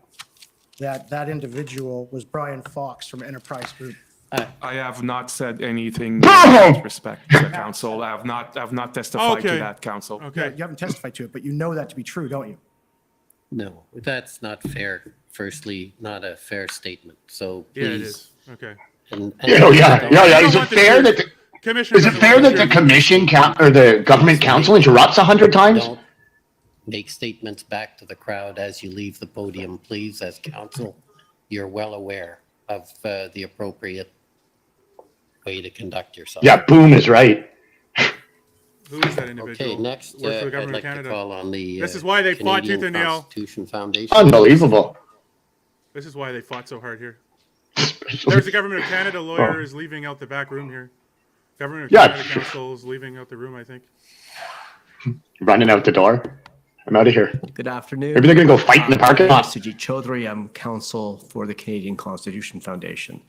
[SPEAKER 11] that individual was Brian Fox from Enterprise Group.
[SPEAKER 5] I have not said anything
[SPEAKER 3] No!
[SPEAKER 5] with respect to the council. I have not testified to
[SPEAKER 2] Okay.
[SPEAKER 5] that, council.
[SPEAKER 11] Yeah,
[SPEAKER 2] Okay.
[SPEAKER 11] you haven't testified to it, but you know that to be true, don't you?
[SPEAKER 8] No, that's not fair. Firstly, not a fair statement. So
[SPEAKER 2] Yeah, it
[SPEAKER 8] please.
[SPEAKER 2] is. Okay.
[SPEAKER 8] And
[SPEAKER 3] Yeah. Is it
[SPEAKER 2] want the
[SPEAKER 3] fair
[SPEAKER 2] truth.
[SPEAKER 3] that
[SPEAKER 2] Commissioner
[SPEAKER 3] is it
[SPEAKER 2] doesn't
[SPEAKER 3] fair
[SPEAKER 2] want
[SPEAKER 3] that the
[SPEAKER 2] truth.
[SPEAKER 3] commission or the government council interrupts 100 times?
[SPEAKER 8] Don't make statements back to the crowd as you leave the podium, please. As council, you're well aware of the appropriate way to conduct yourself.
[SPEAKER 3] Yeah, boom is right.
[SPEAKER 2] Who is that individual?
[SPEAKER 8] Okay, next,
[SPEAKER 2] Works for the
[SPEAKER 8] I'd
[SPEAKER 2] government
[SPEAKER 8] like
[SPEAKER 2] of
[SPEAKER 8] to
[SPEAKER 2] Canada.
[SPEAKER 8] call on the
[SPEAKER 2] This is why they fought tooth
[SPEAKER 8] Canadian
[SPEAKER 2] and nail.
[SPEAKER 8] Constitution Foundation.
[SPEAKER 3] Unbelievable.
[SPEAKER 2] This is why they fought so hard here. There's the government of Canada lawyer is leaving out the back room here. Government of
[SPEAKER 3] Yeah.
[SPEAKER 2] Canada council is leaving out the room, I think.
[SPEAKER 3] Running out the door. I'm out of here.
[SPEAKER 4] Good afternoon.
[SPEAKER 3] Maybe they're going to go fight in the parking
[SPEAKER 4] My name
[SPEAKER 3] lot.
[SPEAKER 4] is Sujit Chaudhary. I'm counsel for the Canadian Constitution Foundation.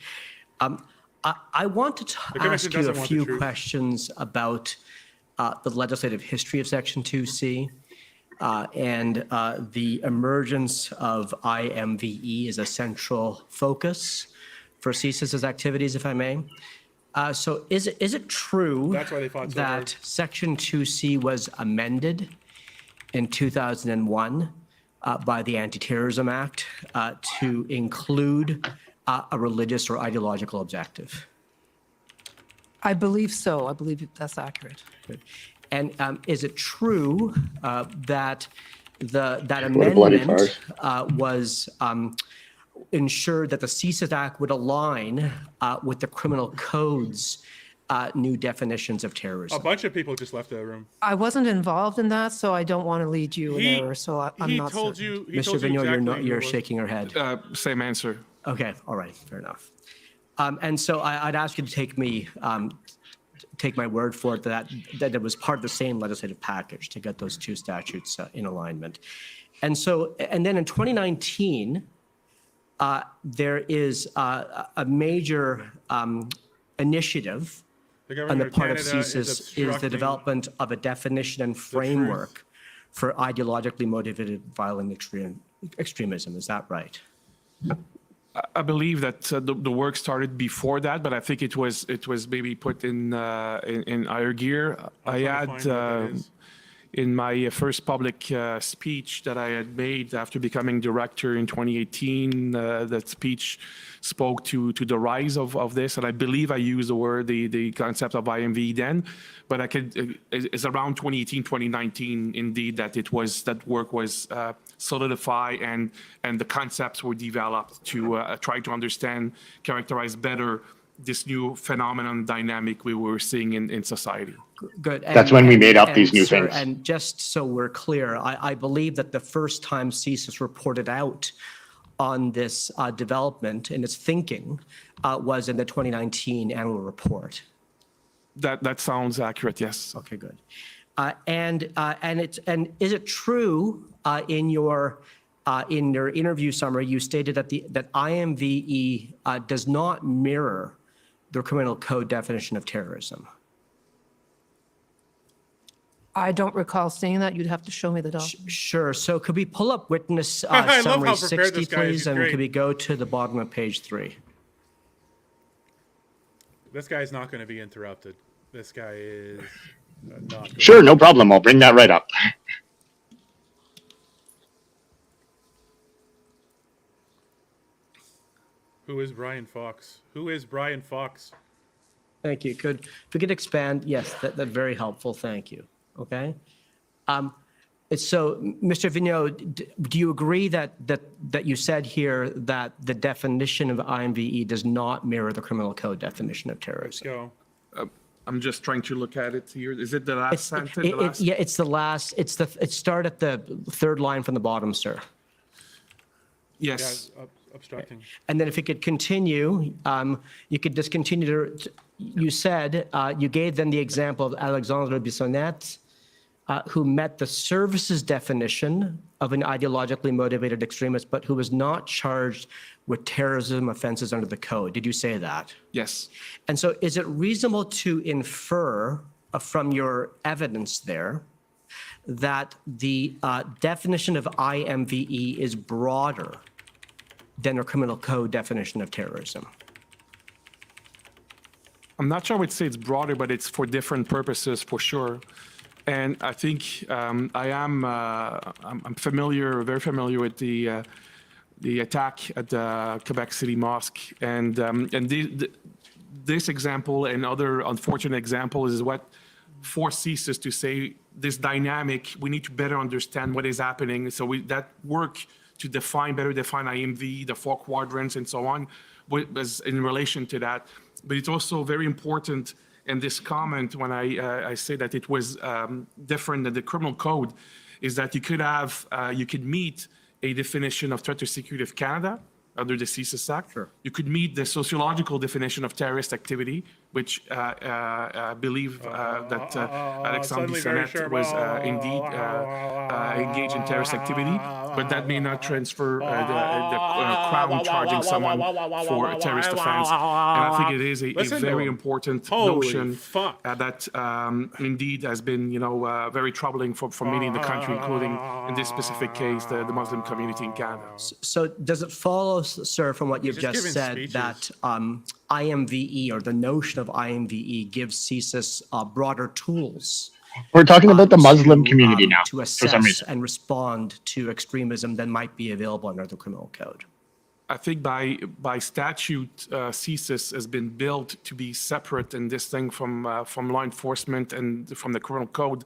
[SPEAKER 4] I wanted to
[SPEAKER 2] The commission
[SPEAKER 4] ask you a
[SPEAKER 2] doesn't want the
[SPEAKER 4] few
[SPEAKER 2] truth.
[SPEAKER 4] questions about the legislative history of Section 2C and the emergence of IMVE as a central focus for CSIS's activities, if I may. So is it true
[SPEAKER 2] That's why they fought so
[SPEAKER 4] that
[SPEAKER 2] hard.
[SPEAKER 4] Section 2C was amended in 2001 by the Anti-Terrorism Act to include a religious or ideological objective?
[SPEAKER 6] I believe so. I believe that's accurate.
[SPEAKER 4] And is it true that that
[SPEAKER 3] What a bloody
[SPEAKER 4] amendment
[SPEAKER 3] farce.
[SPEAKER 4] was ensured that the CSIS Act would align with the criminal code's new definitions of
[SPEAKER 2] A
[SPEAKER 4] terrorism?
[SPEAKER 2] bunch of people just left the room.
[SPEAKER 6] I wasn't involved in that, so I don't want to lead you in error, so I'm
[SPEAKER 2] He
[SPEAKER 6] not
[SPEAKER 2] told
[SPEAKER 6] certain.
[SPEAKER 2] you. He
[SPEAKER 4] Mr.
[SPEAKER 2] told you
[SPEAKER 4] Vigneault,
[SPEAKER 2] exactly who
[SPEAKER 4] you're
[SPEAKER 2] it was.
[SPEAKER 4] shaking your head.
[SPEAKER 5] Same answer.
[SPEAKER 4] Okay, all right, fair enough. And so I'd ask you to take my word for it that it was part of the same legislative package to get those two statutes in alignment. And then in 2019, there is a major initiative
[SPEAKER 2] The
[SPEAKER 4] on
[SPEAKER 2] government
[SPEAKER 4] the
[SPEAKER 2] of
[SPEAKER 4] part of
[SPEAKER 2] Canada
[SPEAKER 4] CSIS is the
[SPEAKER 2] obstructing
[SPEAKER 4] development of a definition and framework for ideologically motivated violent extremism. Is that right?
[SPEAKER 5] I believe that the work started before that, but I think it was maybe put in higher gear. I
[SPEAKER 2] trying to
[SPEAKER 5] had
[SPEAKER 2] find what that is.
[SPEAKER 5] in my first public speech that I had made after becoming director in 2018. That speech spoke to the rise of this, and I believe I used the concept of IMV then, but it's around 2018, 2019 indeed that work was solidified and the concepts were developed to try to understand, characterize better this new phenomenon dynamic we were seeing in society.
[SPEAKER 4] Good.
[SPEAKER 3] That's when we made up these new
[SPEAKER 4] sir,
[SPEAKER 3] things.
[SPEAKER 4] And just so we're clear, I believe that the first time CSIS reported out on this development and its thinking was in the 2019 annual report.
[SPEAKER 5] That sounds accurate, yes.
[SPEAKER 4] Okay, good. And is it true in your interview summary you stated that IMVE does not mirror the criminal code definition of terrorism?
[SPEAKER 6] I don't recall seeing that. You'd have to show me the document.
[SPEAKER 4] Sure. So could we pull up witness
[SPEAKER 2] I love
[SPEAKER 4] summary
[SPEAKER 2] how prepared
[SPEAKER 4] 60,
[SPEAKER 2] this guy is.
[SPEAKER 4] please?
[SPEAKER 2] He's
[SPEAKER 4] And
[SPEAKER 2] great.
[SPEAKER 4] could we go to the bottom of page 3?
[SPEAKER 2] This guy's not going to be interrupted. This guy is not going
[SPEAKER 3] Sure, no problem. I'll bring that right up.
[SPEAKER 2] Who is Brian Fox? Who is Brian Fox?
[SPEAKER 4] Thank you. If we could expand, yes, that's very helpful. Thank you. Okay. So, Mr. Vigneault, do you agree that you said here that the definition of IMVE does not mirror the criminal code definition of terrorism?
[SPEAKER 2] Go.
[SPEAKER 5] I'm just trying to look at it here. Is it the last sentence?
[SPEAKER 4] Yeah, it's the last. It start at the third line from the bottom, sir.
[SPEAKER 5] Yes.
[SPEAKER 2] Yeah, obstructing.
[SPEAKER 4] And then if you could continue, you could just continue to, you said, you gave them the example of Alexandre Bissonnette, who met the services definition of an ideologically motivated extremist, but who was not charged with terrorism offenses under the code. Did you say that?
[SPEAKER 5] Yes.
[SPEAKER 4] And so is it reasonable to infer from your evidence there that the definition of IMVE is broader than the criminal code definition of terrorism?
[SPEAKER 5] I'm not sure I would say it's broader, but it's for different purposes for sure. And I think I'm very familiar with the attack at the Quebec City Mosque, and this example and other unfortunate examples is what forced CSIS to say this dynamic. We need to better understand what is happening. So that work to better define IMV, the 4 quadrants, and so on, was in relation to that. But it's also very important. And this comment, when I say that it was different than the criminal code, is that you could meet a definition of threat to security of Canada under the CSIS Act.
[SPEAKER 4] Sure.
[SPEAKER 5] You could meet the sociological definition of terrorist activity, which I believe that Alexandre Bissonnette was indeed engaged in terrorist activity, but that may not transfer the Crown charging someone for a terrorist offense. And I think it is a very important notion that indeed has been, very troubling for many in the country, including in this specific case, the Muslim community in Canada.
[SPEAKER 4] So does it follow, sir, from what you've just said,
[SPEAKER 2] speeches.
[SPEAKER 4] that IMVE or the notion of IMVE gives CSIS broader tools?
[SPEAKER 3] We're talking about the Muslim community now,
[SPEAKER 4] To
[SPEAKER 3] for some
[SPEAKER 4] assess
[SPEAKER 3] reason.
[SPEAKER 4] and respond to extremism that might be available under the criminal code.
[SPEAKER 5] I think by statute, CSIS has been built to be separate in this thing from law enforcement and from the criminal code,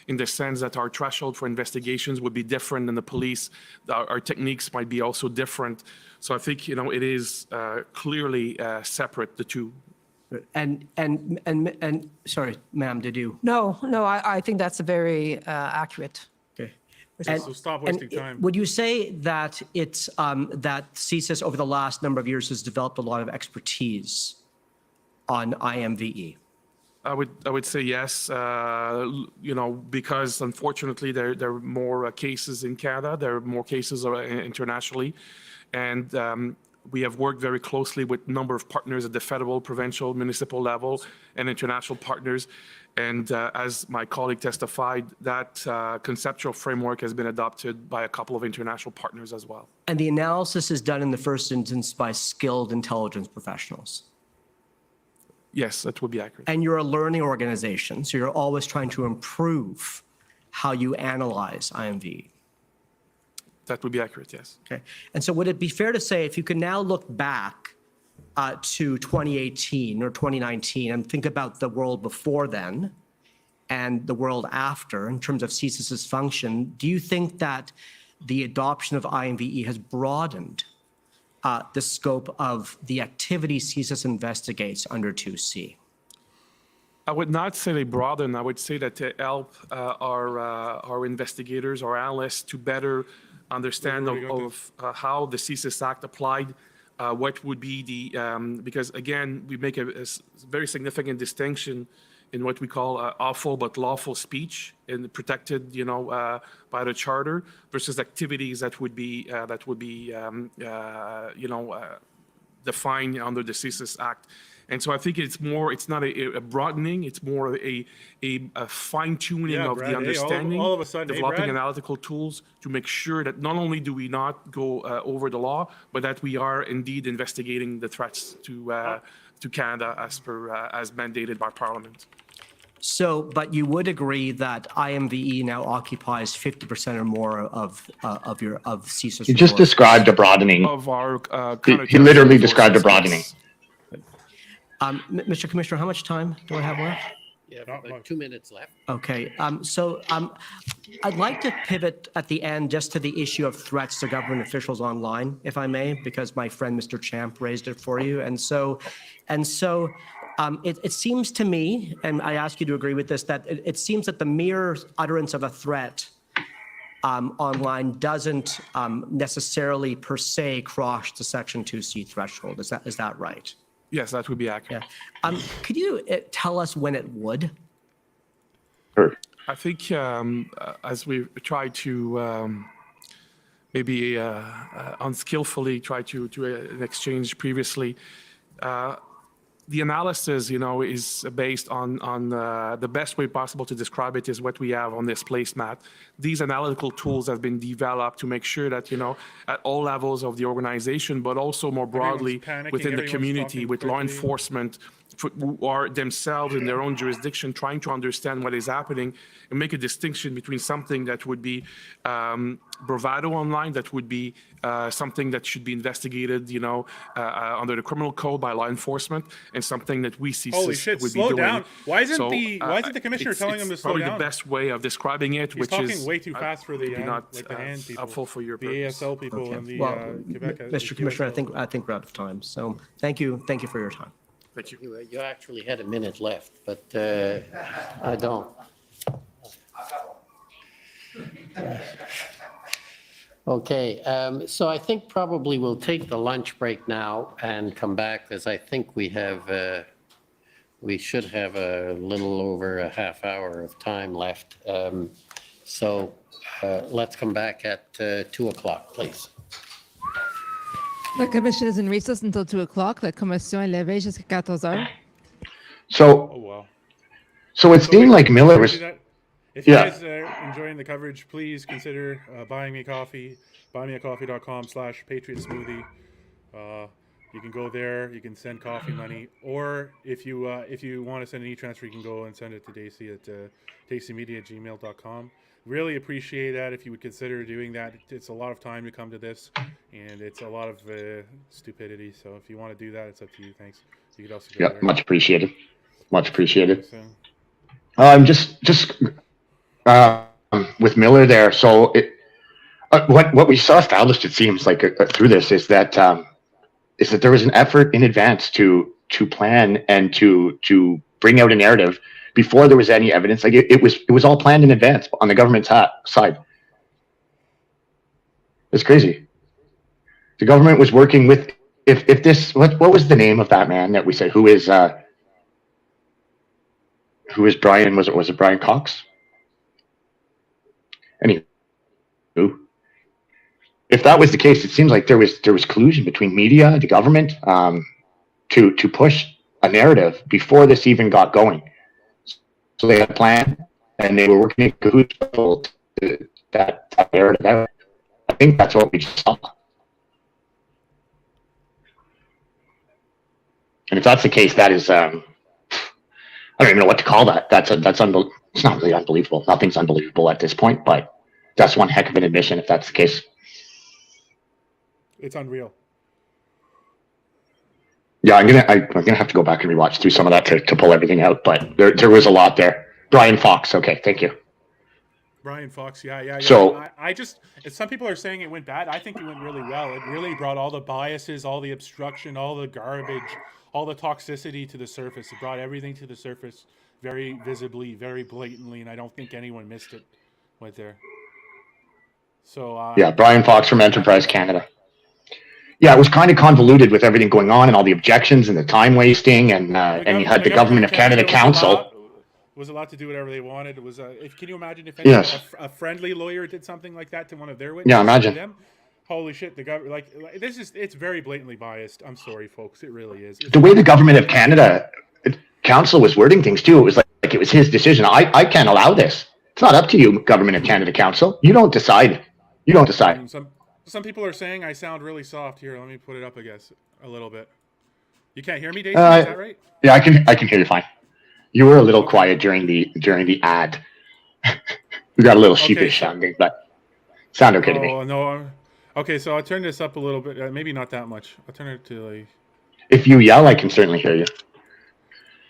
[SPEAKER 5] in the sense that our threshold for investigations would be different than the police. Our techniques might be also different. So I think, it is clearly separate, the two.
[SPEAKER 4] And sorry, ma'am, did you?
[SPEAKER 6] No, I think that's a very accurate.
[SPEAKER 4] Okay.
[SPEAKER 2] So stop wasting time.
[SPEAKER 4] Would you say that it's that CSIS over the last number of years has developed a lot of expertise on IMVE?
[SPEAKER 5] I would say yes, because unfortunately there are more cases in Canada, there are more cases internationally, and we have worked very closely with a number of partners at the federal, provincial, municipal level, and international partners. And as my colleague testified, that conceptual framework has been adopted by a couple of international partners as well.
[SPEAKER 4] And the analysis is done in the first instance by skilled intelligence professionals.
[SPEAKER 5] Yes, that would be accurate.
[SPEAKER 4] And you're a learning organization, so you're always trying to improve how you analyze IMV.
[SPEAKER 5] That would be accurate, yes.
[SPEAKER 4] Okay. And so would it be fair to say if you can now look back to 2018 or 2019 and think about the world before then and the world after in terms of CSIS's function, do you think that the adoption of IMVE has broadened the scope of the activity CSIS investigates under 2C?
[SPEAKER 5] I would not say they broaden. I would say that they help our investigators, our analysts to better understand of how the CSIS Act applied, what would be the, because again, we make a very significant distinction in what we call awful but lawful speech and protected, by the charter versus activities that would be, defined under the CSIS Act. And so I think it's not a broadening, it's more a fine tuning of
[SPEAKER 2] Brad,
[SPEAKER 5] the understanding,
[SPEAKER 2] all of a sudden,
[SPEAKER 5] developing
[SPEAKER 2] Brad.
[SPEAKER 5] analytical tools to make sure that not only do we not go over the law, but that we are indeed investigating the threats to Canada as mandated by Parliament.
[SPEAKER 4] So, but you would agree that IMVE now occupies 50% or more of CSIS.
[SPEAKER 3] He just described a broadening.
[SPEAKER 5] Of our
[SPEAKER 3] He literally described a broadening.
[SPEAKER 4] Mr. Commissioner, how much time do I have left?
[SPEAKER 8] Yeah, about 2 minutes left.
[SPEAKER 4] Okay, I'd like to pivot at the end just to the issue of threats to government officials online, if I may, because my friend Mr. Champ raised it for you. And so it seems to me, and I ask you to agree with this, that it seems that the mere utterance of a threat online doesn't necessarily per se cross the Section 2C threshold. Is that right?
[SPEAKER 5] Yes, that would be accurate.
[SPEAKER 4] Yeah. Could you tell us when it would?
[SPEAKER 3] Sure.
[SPEAKER 5] I think as we try to maybe unskillfully try to exchange previously, the analysis, is based on the best way possible to describe it is what we have on this placemat. These analytical tools have been developed to make sure that, at all levels of the organization, but also more broadly within the community, with law enforcement, who are themselves in their own jurisdiction trying to understand what is happening and make a distinction between something that would be bravado online, that would be something that should be investigated, under the criminal code by law enforcement, and something that we see
[SPEAKER 2] Holy shit,
[SPEAKER 5] would be
[SPEAKER 2] slow
[SPEAKER 5] doing.
[SPEAKER 2] down. Why isn't the commissioner telling him to slow
[SPEAKER 5] probably
[SPEAKER 2] down?
[SPEAKER 5] the best way of describing it,
[SPEAKER 2] He's
[SPEAKER 5] which
[SPEAKER 2] talking
[SPEAKER 5] is
[SPEAKER 2] way too fast for the
[SPEAKER 5] maybe not
[SPEAKER 2] the hand people,
[SPEAKER 5] helpful for your
[SPEAKER 2] the
[SPEAKER 5] purpose.
[SPEAKER 2] ASL people
[SPEAKER 4] Okay.
[SPEAKER 2] and the
[SPEAKER 4] Well,
[SPEAKER 2] Quebec.
[SPEAKER 4] Mr. Commissioner, I think we're out of time. So thank you for your time.
[SPEAKER 5] Thank you.
[SPEAKER 8] You actually had a minute left, but I don't. Okay, so I think probably we'll take the lunch break now and come back, because I think we should have a little over a half hour of time left. So let's come back at 2 o'clock, please.
[SPEAKER 9] The commission is in recess until 2 o'clock. La commission est levée jusqu'à 14 heures.
[SPEAKER 3] So it seemed like Miller was.
[SPEAKER 2] If you guys are enjoying the coverage, please consider buying me coffee. buymeacoffee.com/patriotsmoothie. You can go there. You can send coffee money, or if you want to send an e-transfer, you can go and send it to Daisy at daisymedia@gmail.com. Really appreciate that if you would consider doing that. It's a lot of time to come to this, and it's a lot of stupidity. So if you want to do that, it's up to you. Thanks. You could also go there.
[SPEAKER 3] Much appreciated. Much appreciated.
[SPEAKER 2] So,
[SPEAKER 3] Just with Miller there. So what we saw established, it seems like through this, is that there was an effort in advance to plan and to bring out a narrative before there was any evidence. Like it was all planned in advance on the government side. It's crazy. The government was working with if this what was the name of that man that we said who is Brian? Was it Brian Cox? Anywho, if that was the case, it seems like there was collusion between media, the government, to push a narrative before this even got going. So they had a plan, and they were working in cahoots to that narrative out. I think that's what we just saw. And if that's the case, that is, I don't even know what to call that. That's it's not really unbelievable. Nothing's unbelievable at this point, but that's one heck of an admission if that's the case.
[SPEAKER 2] It's unreal.
[SPEAKER 3] Yeah, I'm gonna have to go back and rewatch through some of that to pull everything out, but there was a lot there. Brian Fox, okay, thank you.
[SPEAKER 2] Brian Fox, yeah.
[SPEAKER 3] So-
[SPEAKER 2] I just, some people are saying it went bad. I think it went really well. It really brought all the biases, all the obstruction, all the garbage, all the toxicity to the surface. It brought everything to the surface very visibly, very blatantly, and I don't think anyone missed it right there. So
[SPEAKER 3] Yeah, Brian Fox from Enterprise Canada. Yeah, it was kind of convoluted with everything going on and all the objections and the time wasting, and you had the Government of Canada Council.
[SPEAKER 2] Was allowed to do whatever they wanted. It was. Can you imagine if
[SPEAKER 3] Yes.
[SPEAKER 2] a friendly lawyer did something like that to one of their witnesses?
[SPEAKER 3] Yeah, imagine.
[SPEAKER 2] To them? Holy shit! The government, like this is. It's very blatantly biased. I'm sorry, folks. It really is.
[SPEAKER 3] The way the Government of Canada Council was wording things too, it was like it was his decision. I can't allow this. It's not up to you, Government of Canada Council. You don't decide. You don't decide.
[SPEAKER 2] And some people are saying I sound really soft here. Let me put it up, I guess, a little bit. You can't hear me, Daisy? Is that right?
[SPEAKER 3] Yeah, I can hear you fine. You were a little quiet during the ad. You got a little sheepish sounding, but sound okay to me.
[SPEAKER 2] Oh no. Okay, so I'll turn this up a little bit. Maybe not that much. I'll turn it to like.
[SPEAKER 3] If you yell, I can certainly hear you.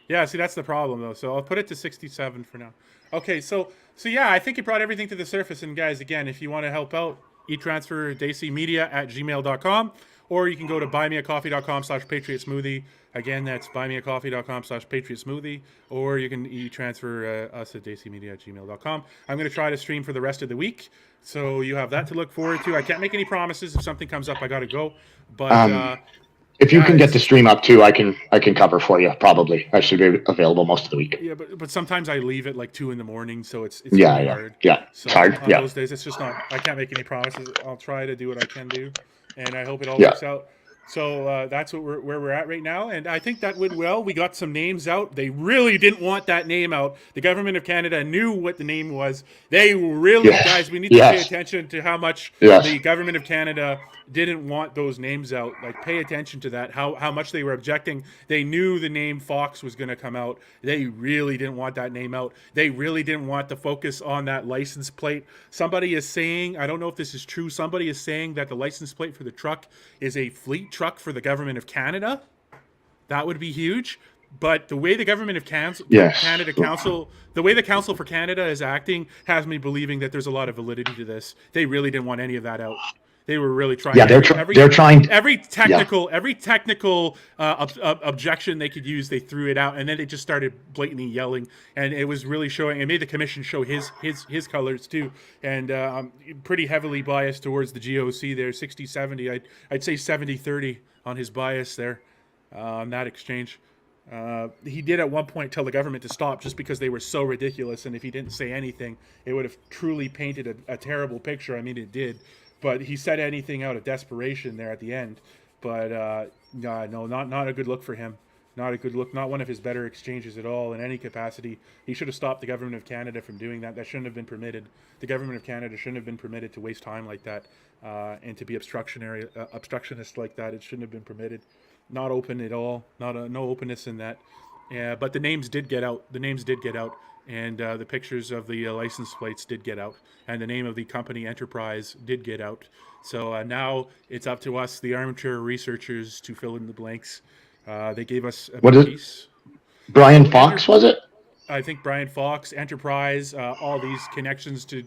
[SPEAKER 2] Yeah, see, that's the problem though. So I'll put it to 67 for now. Okay, so yeah, I think it brought everything to the surface. And guys, again, if you want to help out, e-transfer daisymedia@gmail.com, or you can go to buymeacoffee.com/patriotsmoothie. Again, that's buymeacoffee.com/patriotsmoothie, or you can e-transfer us at daisymedia@gmail.com. I'm going to try to stream for the rest of the week, so you have that to look forward to. I can't make any promises. If something comes up, I got to go. But
[SPEAKER 3] if you can get the stream up too, I can cover for you. Probably, I should be available most of the week.
[SPEAKER 2] Yeah, but sometimes I leave at like 2 a.m, so it's
[SPEAKER 3] Yeah,
[SPEAKER 2] really
[SPEAKER 3] yeah,
[SPEAKER 2] hard.
[SPEAKER 3] yeah.
[SPEAKER 2] So
[SPEAKER 3] It's hard.
[SPEAKER 2] on
[SPEAKER 3] Yeah.
[SPEAKER 2] those days, it's just not. I can't make any promises. I'll try to do what I can do, and I hope it all
[SPEAKER 3] Yeah.
[SPEAKER 2] works out. So that's where we're at right now, and I think that went well. We got some names out. They really didn't want that name out. The Government of Canada knew what the name was. They really,
[SPEAKER 3] Yes.
[SPEAKER 2] guys, we need to pay
[SPEAKER 3] Yes.
[SPEAKER 2] attention to how much
[SPEAKER 3] Yes.
[SPEAKER 2] the Government of Canada didn't want those names out. Like, pay attention to that, how much they were objecting. They knew the name Fox was going to come out. They really didn't want that name out. They really didn't want the focus on that license plate. Somebody is saying, I don't know if this is true, somebody is saying that the license plate for the truck is a fleet truck for the Government of Canada. That would be huge. But the way the Government of Canada Council, the way the Council for Canada is acting has me believing that there's a lot of validity to this. They really didn't want any of that out. They were really trying.
[SPEAKER 3] Yeah, they're trying.
[SPEAKER 2] Every technical objection they could use, they threw it out, and then they just started blatantly yelling, and it was really showing. It made the commission show his colors too, and pretty heavily biased towards the GOC there, 60-70. I'd say 70-30 on his bias there, on that exchange. He did at one point tell the government to stop just because they were so ridiculous, and if he didn't say anything, it would have truly painted a terrible picture. I mean, it did. But he said anything out of desperation there at the end. But no, not a good look for him. Not a good look. Not one of his better exchanges at all in any capacity. He should have stopped the Government of Canada from doing that. That shouldn't have been permitted. The Government of Canada shouldn't have been permitted to waste time like that and to be obstructionist like that. It shouldn't have been permitted. Not open at all. No openness in that. But the names did get out. And the pictures of the license plates did get out, and the name of the company Enterprise did get out. So now it's up to us, the armchair researchers, to fill in the blanks. They gave us a piece.
[SPEAKER 3] Brian Fox, was it?
[SPEAKER 2] I think Brian Fox, Enterprise, all these connections to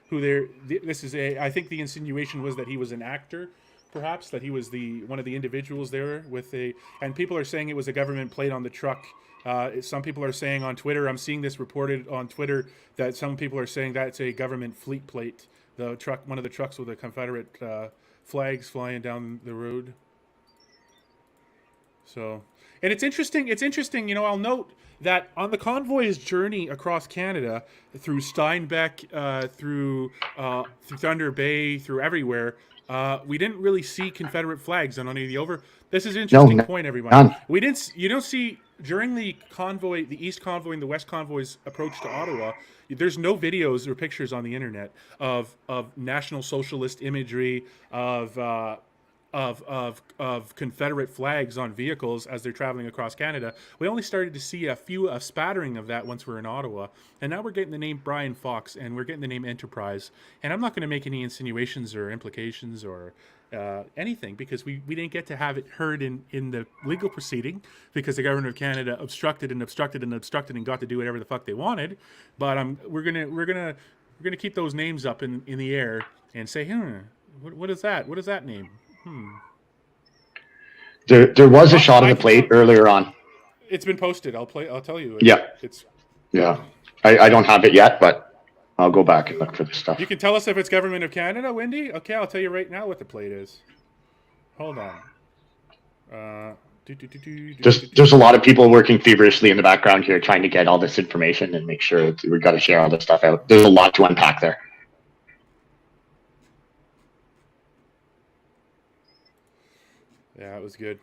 [SPEAKER 2] who they're. This is I think the insinuation was that he was an actor, perhaps, that he was one of the individuals there with and people are saying it was a government plate on the truck. Some people are saying on Twitter, I'm seeing this reported on Twitter, that some people are saying that's a government fleet plate. The truck, one of the trucks with the Confederate flags flying down the road. So, and it's interesting. I'll note that on the convoy's journey across Canada, through Steinbeck, through Thunder Bay, through everywhere, we didn't really see Confederate flags on any of the This is an interesting point, everyone.
[SPEAKER 3] None.
[SPEAKER 2] You don't see during the convoy, the East Convoy and the West Convoy's approach to Ottawa. There's no videos or pictures on the internet of National Socialist imagery, of of Confederate flags on vehicles as they're traveling across Canada. We only started to see a spattering of that once we were in Ottawa, and now we're getting the name Brian Fox and we're getting the name Enterprise. And I'm not going to make any insinuations or implications or anything, because we didn't get to have it heard in the legal proceeding because the government of Canada obstructed and got to do whatever the fuck they wanted. But we're gonna keep those names up in the air and say, what is that? What is that name?
[SPEAKER 3] There was a shot of the plate earlier on.
[SPEAKER 2] It's been posted. I'll tell you.
[SPEAKER 3] Yeah. I don't have it yet, but I'll go back and look for this stuff.
[SPEAKER 2] You can tell us if it's Government of Canada, Wendy? Okay, I'll tell you right now what the plate is. Hold on.
[SPEAKER 3] There's a lot of people working feverishly in the background here trying to get all this information and make sure we've got to share all this stuff out. There's a lot to unpack there.
[SPEAKER 2] Yeah, it was good.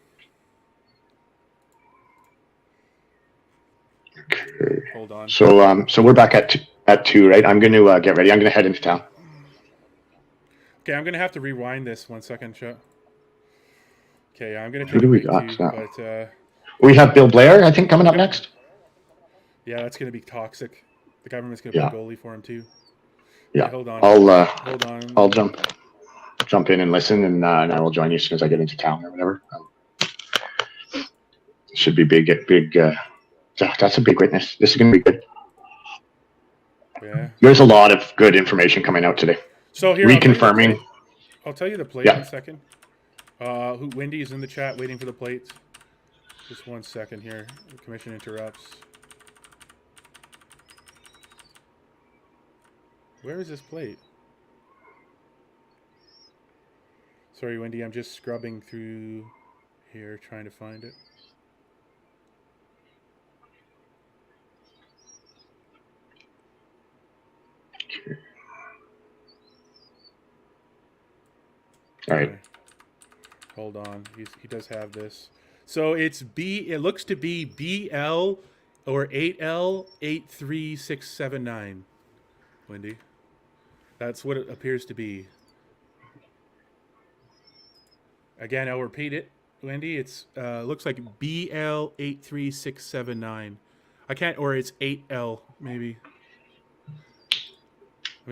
[SPEAKER 3] Okay.
[SPEAKER 2] Hold on.
[SPEAKER 3] So we're back at 2, right? I'm going to get ready. I'm going to head into town.
[SPEAKER 2] Okay, I'm going to have to rewind this 1 second, Chuck. Okay, I'm going to
[SPEAKER 3] Who
[SPEAKER 2] take
[SPEAKER 3] do
[SPEAKER 2] a
[SPEAKER 3] we
[SPEAKER 2] break
[SPEAKER 3] got?
[SPEAKER 2] too, but
[SPEAKER 3] We have Bill Blair, I think, coming up next.
[SPEAKER 2] yeah, that's going to be toxic. The government's going to put a goalie for him too.
[SPEAKER 3] Yeah.
[SPEAKER 2] Okay, hold on.
[SPEAKER 3] I'll
[SPEAKER 2] Hold on.
[SPEAKER 3] I'll jump in and listen, and I will join you as soon as I get into town or whatever. Should be big. That's a big witness. This is going to be good.
[SPEAKER 2] Yeah.
[SPEAKER 3] There's a lot of good information coming out today.
[SPEAKER 2] So here,
[SPEAKER 3] reconfirming.
[SPEAKER 2] I'll tell you the plate in a second. Wendy is in the chat waiting for the plates. Just 1 second here. The commission interrupts. Where is this plate? Sorry, Wendy, I'm just scrubbing through here trying to find it.
[SPEAKER 3] All right.
[SPEAKER 2] Okay. Hold on. He does have this. So it's it looks to be BL or 8L 83679. Wendy. That's what it appears to be. Again, I'll repeat it, Wendy. It's looks like BL 83679. I can't, or it's 8L maybe.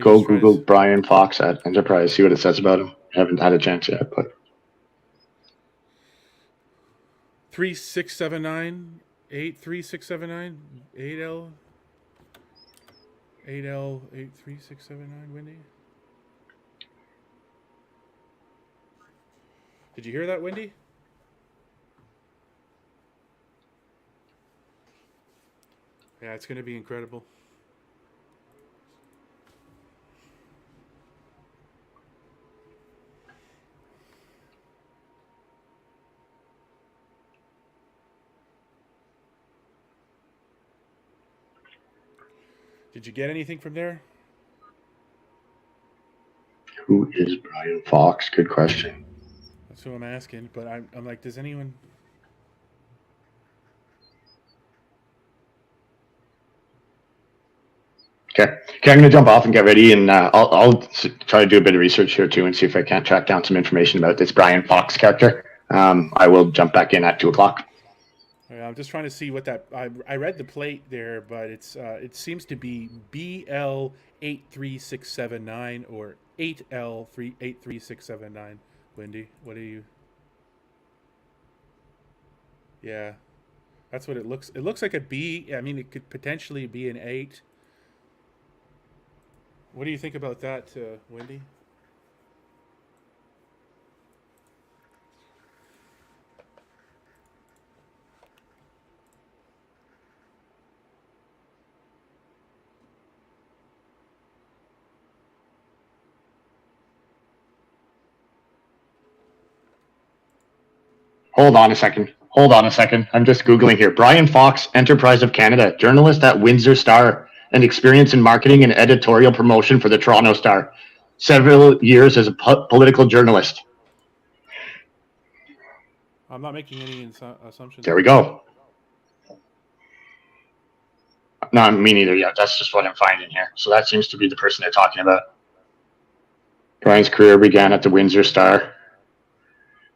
[SPEAKER 3] Go Google Brian Fox at Enterprise. See what it says about him. I haven't had a chance yet, but
[SPEAKER 2] 3679 83679 8L 83679. Wendy. Did you hear that, Wendy? Yeah, it's going to be incredible. Did you get anything from there?
[SPEAKER 3] who is Brian Fox? Good question.
[SPEAKER 2] That's who I'm asking, but I'm like, does anyone...
[SPEAKER 3] Okay, I'm going to jump off and get ready, and I'll try to do a bit of research here too and see if I can't track down some information about this Brian Fox character. I will jump back in at 2:00.
[SPEAKER 2] I'm just trying to see what that... I read the plate there, but it seems to be BL83679 or 8L83679. Wendy, what are you... Yeah, that's what it looks... It looks like a B. I mean, it could potentially be an 8. What do you think about that, Wendy?
[SPEAKER 3] Hold on a second. I'm just Googling here. Brian Fox, Enterprise of Canada, journalist at Windsor Star, and experience in marketing and editorial promotion for the Toronto Star. Several years as a political journalist.
[SPEAKER 2] I'm not making any assumptions.
[SPEAKER 3] There we go. No, me neither. Yeah, that's just what I'm finding here. So that seems to be the person they're talking about. Brian's career began at the Windsor Star.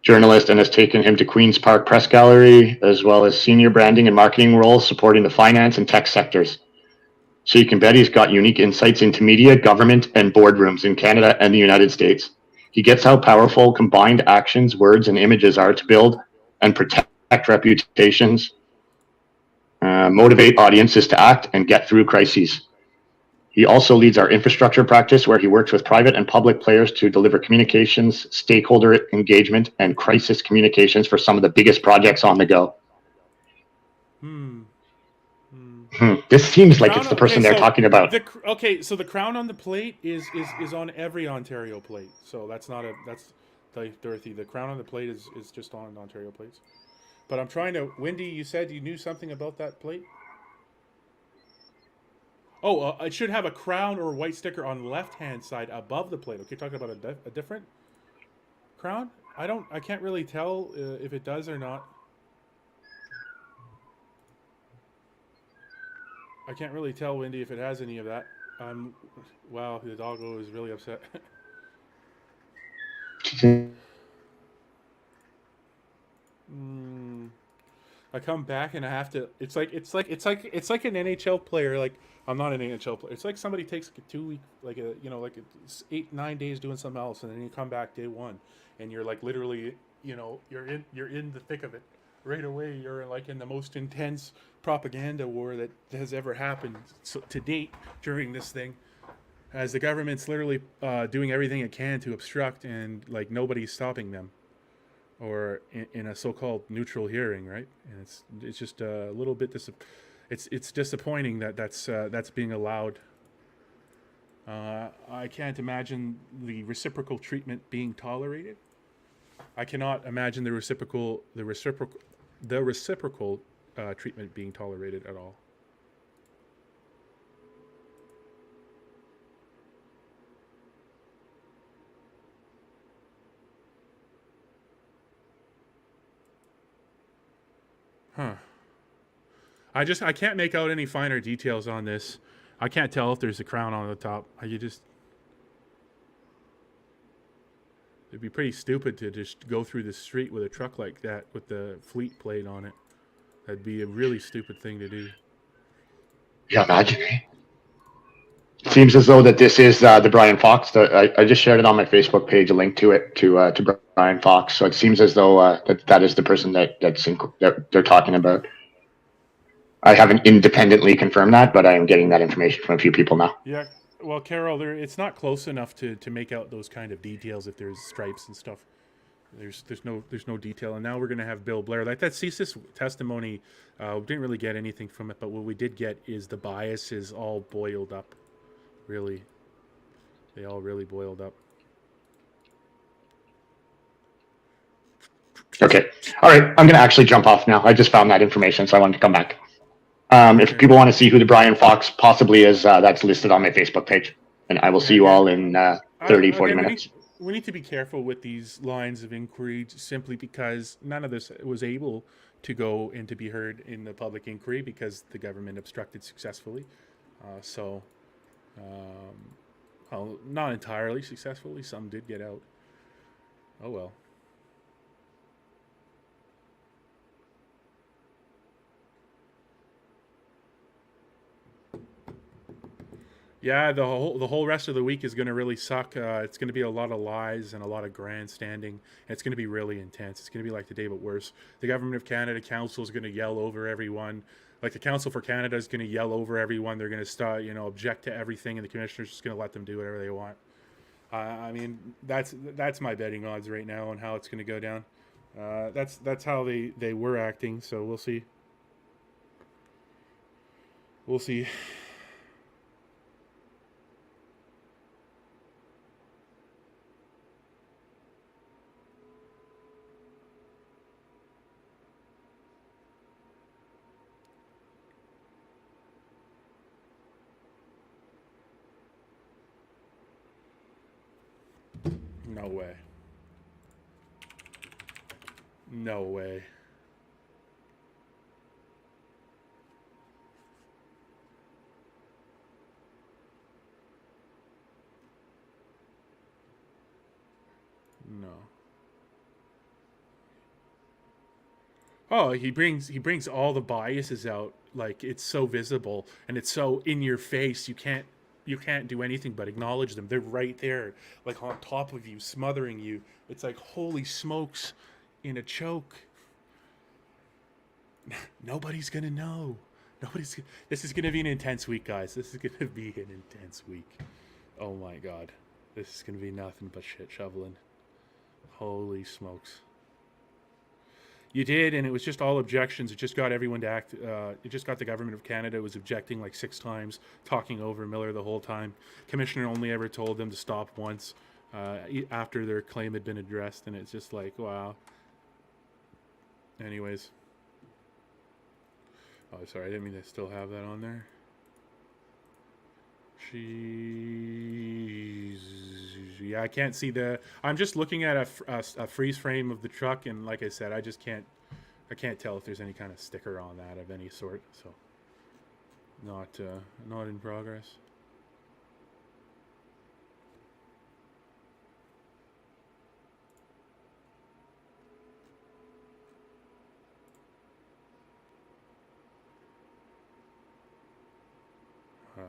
[SPEAKER 3] journalist and has taken him to Queen's Park Press Gallery, as well as senior branding and marketing roles supporting the finance and tech sectors. So you can bet he's got unique insights into media, government, and boardrooms in Canada and the United States. He gets how powerful combined actions, words, and images are to build and protect reputations, motivate audiences to act, and get through crises. He also leads our infrastructure practice, where he works with private and public players to deliver communications, stakeholder engagement, and crisis communications for some of the biggest projects on the go. This seems like it's the person they're talking about.
[SPEAKER 2] So the crown on the plate is on every Ontario plate. So that's not Dorothy. The crown on the plate is just on Ontario plates. But I'm trying to. Wendy, you said you knew something about that plate. Oh, it should have a crown or a white sticker on the left-hand side above the plate. Okay, talking about a different crown. I can't really tell if it does or not. I can't really tell, Wendy, if it has any of that. Wow, the doggo is really upset. I come back and I have to. It's like an NHL player. Like, I'm not an NHL player. It's like somebody takes a 2 week, like 8-9 days doing something else, and then you come back day one, and you're like literally, you're in the thick of it right away. You're like in the most intense propaganda war that has ever happened to date during this thing, as the government's literally doing everything it can to obstruct, and like nobody's stopping them, or in a so-called neutral hearing, right? And it's just a little bit it's disappointing that that's being allowed. I can't imagine the reciprocal treatment being tolerated. I cannot imagine the reciprocal treatment being tolerated at all. Huh. I can't make out any finer details on this. I can't tell if there's a crown on the top. It'd be pretty stupid to just go through the street with a truck like that with the fleet plate on it. That'd be a really stupid thing to do.
[SPEAKER 3] Yeah, imagine. It seems as though that this is the Brian Fox. I just shared it on my Facebook page, a link to it to Brian Fox. So it seems as though that is the person that they're talking about. I haven't independently confirmed that, but I am getting that information from a few people now.
[SPEAKER 2] Yeah, well, Carol, it's not close enough to make out those kind of details if there's stripes and stuff. There's no detail, and now we're going to have Bill Blair. Like that CSIS testimony, we didn't really get anything from it, but what we did get is the bias is all boiled up. Really, they all really boiled up.
[SPEAKER 3] Okay, all right. I'm going to actually jump off now. I just found that information, so I wanted to come back. If people want to see who the Brian Fox possibly is, that's listed on my Facebook page. And I will see you all in 40 minutes.
[SPEAKER 2] We need to be careful with these lines of inquiry simply because none of this was able to go and to be heard in the public inquiry because the government obstructed successfully. Well, not entirely successfully. Some did get out. Oh, well. Yeah, the whole rest of the week is going to really suck. It's going to be a lot of lies and a lot of grandstanding. It's going to be really intense. It's going to be like today, but worse. The Government of Canada Council is going to yell over everyone. Like the Council for Canada is going to yell over everyone. They're going to start, object to everything, and the commissioner's just going to let them do whatever they want. I mean, that's my betting odds right now on how it's going to go down. That's how they were acting. So we'll see. We'll see. No way. No way. No. Oh, he brings all the biases out. Like, it's so visible and it's so in your face. You can't do anything but acknowledge them. They're right there, like on top of you, smothering you. It's like, holy smokes, in a choke. Nobody's gonna know. This is gonna be an intense week, guys. This is gonna be an intense week. Oh my god, this is gonna be nothing but shit shoveling. Holy smokes. You did, and it was just all objections. It just got everyone to act. It just got the government of Canada was objecting like 6 times, talking over Miller the whole time. Commissioner only ever told them to stop once after their claim had been addressed, and it's just like, wow. Anyways. Oh, sorry, I didn't mean to still have that on there. Yeah, I can't see I'm just looking at a freeze frame of the truck, and like I said, I can't tell if there's any kind of sticker on that of any sort. So, not in progress. Huh.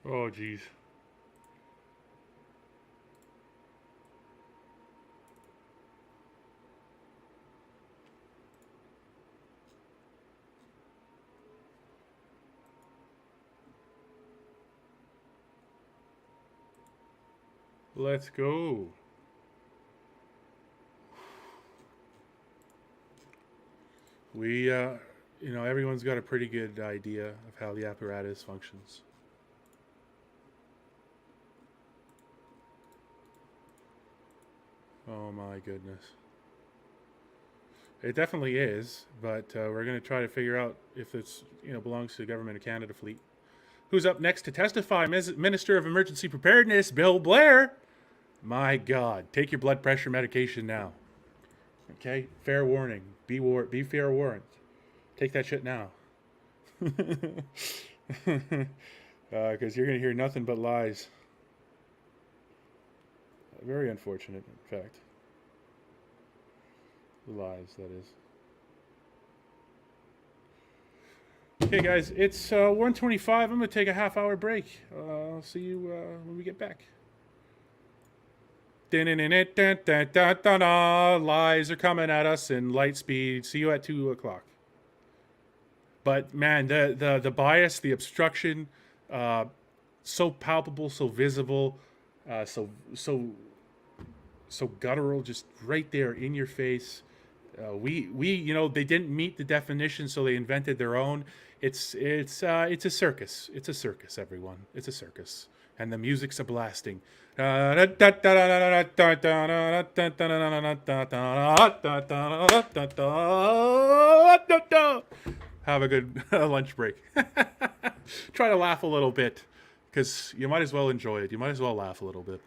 [SPEAKER 2] Oh, geez. Let's go. We, everyone's got a pretty good idea of how the apparatus functions. Oh my goodness. It definitely is, but we're going to try to figure out if it's, belongs to the Government of Canada fleet. Who's up next to testify? Minister of Emergency Preparedness, Bill Blair. My God, take your blood pressure medication now. Okay, fair warning. Be fair warned. Take that shit now. Because you're going to hear nothing but lies. Very unfortunate, in fact. Lies, that is. Okay, guys, it's 1:25. I'm going to take a half-hour break. I'll see you when we get back. Lies are coming at us in light speed. See you at 2 o'clock. But man, the bias, the obstruction, so palpable, so visible, so guttural, just right there in your face. They didn't meet the definition, so they invented their own. It's a circus. It's a circus, everyone. It's a circus, and the music's a blasting. Have a good lunch break. Try to laugh a little bit, because you might as well enjoy it. You might as well laugh a little bit.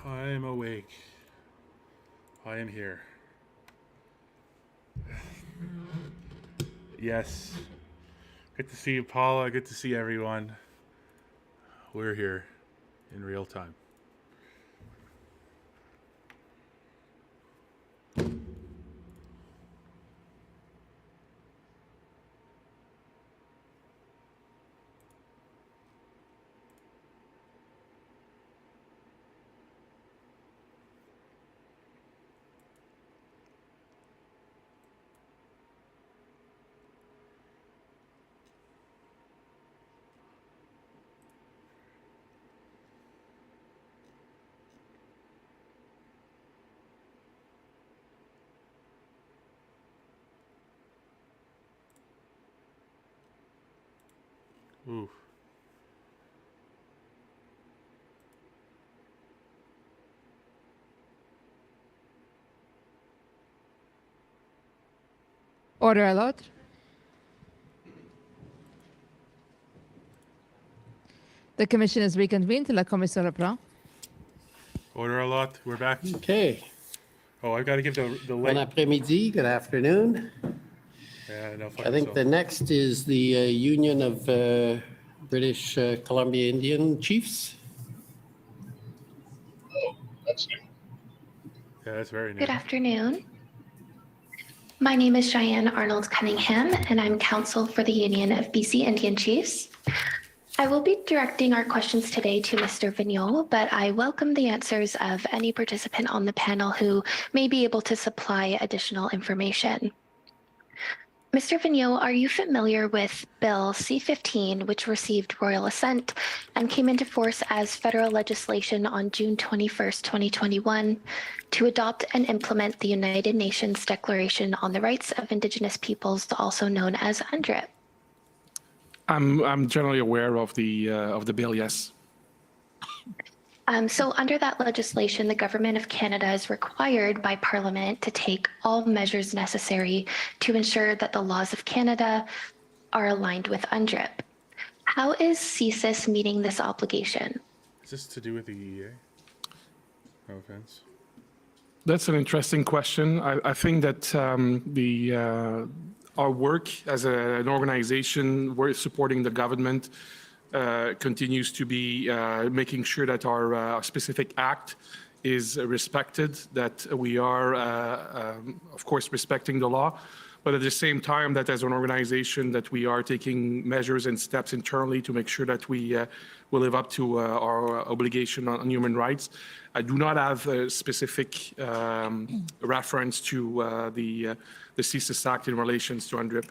[SPEAKER 2] I am awake. I am here. Yes. Good to see you, Paula. Good to see everyone. We're here in real time. Ooh.
[SPEAKER 9] Order à l'autre. The commission is reconvened. La commission reprend.
[SPEAKER 2] Order a lot. We're back.
[SPEAKER 8] Okay.
[SPEAKER 2] Oh, I've got to give the
[SPEAKER 8] Bon
[SPEAKER 2] link.
[SPEAKER 8] après-midi, good afternoon.
[SPEAKER 2] Yeah, no, fuck
[SPEAKER 8] I think
[SPEAKER 2] yourself.
[SPEAKER 8] the next is the Union of British Columbia Indian Chiefs.
[SPEAKER 2] That's new. Yeah, that's very new.
[SPEAKER 10] Good afternoon. My name is Cheyenne Arnold Cunningham, and I'm counsel for the Union of BC Indian Chiefs. I will be directing our questions today to Mr. Vigneault, but I welcome the answers of any participant on the panel who may be able to supply additional information. Mr. Vigneault, are you familiar with Bill C-15, which received royal assent and came into force as federal legislation on June 21st, 2021, to adopt and implement the United Nations Declaration on the Rights of Indigenous Peoples, also known as UNDRIP?
[SPEAKER 5] I'm generally aware of the bill, yes.
[SPEAKER 10] So under that legislation, the government of Canada is required by Parliament to take all measures necessary to ensure that the laws of Canada are aligned with UNDRIP. How is CSIS meeting this obligation?
[SPEAKER 2] Is this to do with the EEA? No offense.
[SPEAKER 5] That's an interesting question. I think that our work as an organization, we're supporting the government, continues to be making sure that our specific act is respected, that we are, of course, respecting the law, but at the same time that as an organization that we are taking measures and steps internally to make sure that we will live up to our obligation on human rights. I do not have a specific reference to the CSIS Act in relations to UNDRIP.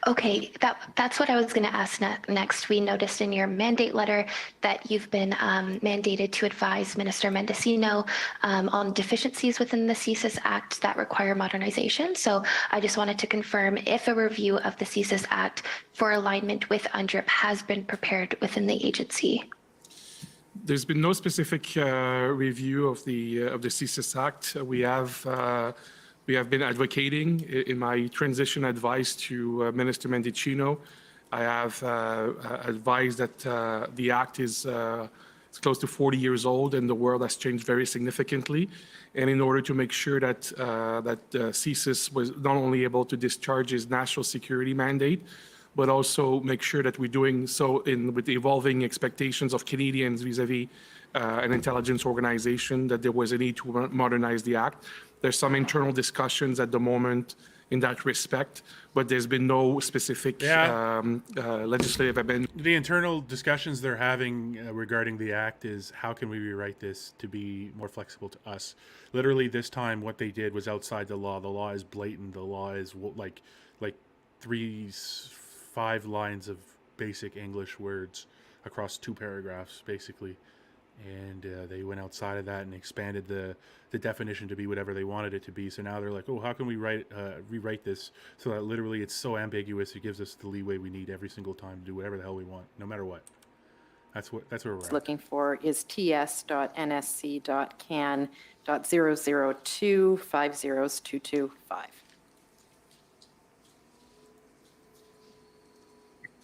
[SPEAKER 10] Okay, that's what I was going to ask next. We noticed in your mandate letter that you've been mandated to advise Minister Mendocino on deficiencies within the CSIS Act that require modernization. So I just wanted to confirm if a review of the CSIS Act for alignment with UNDRIP has been prepared within the agency.
[SPEAKER 5] There's been no specific review of the CSIS Act. We have been advocating in my transition advice to Minister Mendocino. I have advised that the Act is close to 40 years old and the world has changed very significantly. And in order to make sure that CSIS was not only able to discharge its national security mandate, but also make sure that we're doing so with the evolving expectations of Canadians vis-a-vis an intelligence organization, that there was a need to modernize the Act. There's some internal discussions at the moment in that respect, but there's been no specific legislative amendment.
[SPEAKER 2] The internal discussions they're having regarding the Act is how can we rewrite this to be more flexible to us. Literally this time what they did was outside the law. The law is blatant. The law is like 5 lines of basic English words across 2 paragraphs, basically. And they went outside of that and expanded the definition to be whatever they wanted it to be. So now they're like, oh, how can we rewrite this so that literally it's so ambiguous it gives us the leeway we need every single time to do whatever the hell we want, no matter what. That's where we're at.
[SPEAKER 12] Looking for is ts.nsc.can.002500225.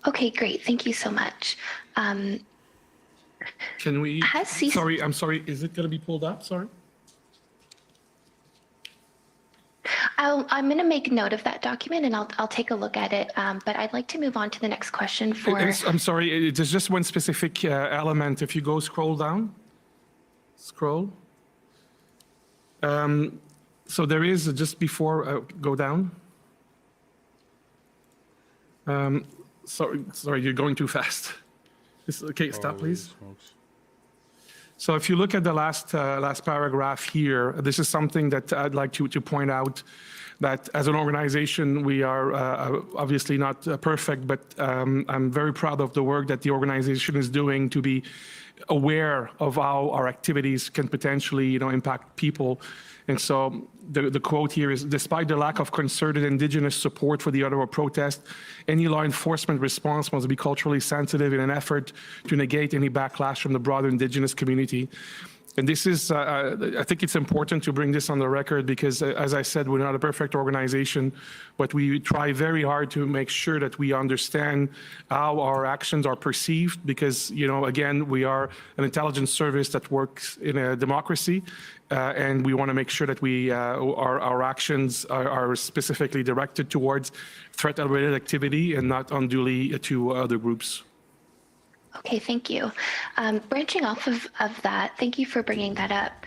[SPEAKER 10] Okay, great. Thank you so much.
[SPEAKER 5] Can we,
[SPEAKER 10] Has CSIS
[SPEAKER 5] sorry, I'm sorry, is it going to be pulled up? Sorry.
[SPEAKER 10] I'm going to make note of that document and I'll take a look at it. But I'd like to move on to the next question for.
[SPEAKER 5] I'm sorry, there's just one specific element. If you go scroll down, scroll. So there is just before, go down. Sorry, you're going too fast. Okay, stop, please. So if you look at the last paragraph here, this is something that I'd like to point out, that as an organization, we are obviously not perfect, but I'm very proud of the work that the organization is doing to be aware of how our activities can potentially, impact people. And so the quote here is, despite the lack of concerted Indigenous support for the Ottawa protest, any law enforcement response must be culturally sensitive in an effort to negate any backlash from the broader Indigenous community. And this is, I think it's important to bring this on the record because, as I said, we're not a perfect organization, but we try very hard to make sure that we understand how our actions are perceived because, again, we are an intelligence service that works in a democracy, and we want to make sure that our actions are specifically directed towards threat-related activity and not unduly to other groups.
[SPEAKER 10] Okay, thank you. Branching off of that, thank you for bringing that up.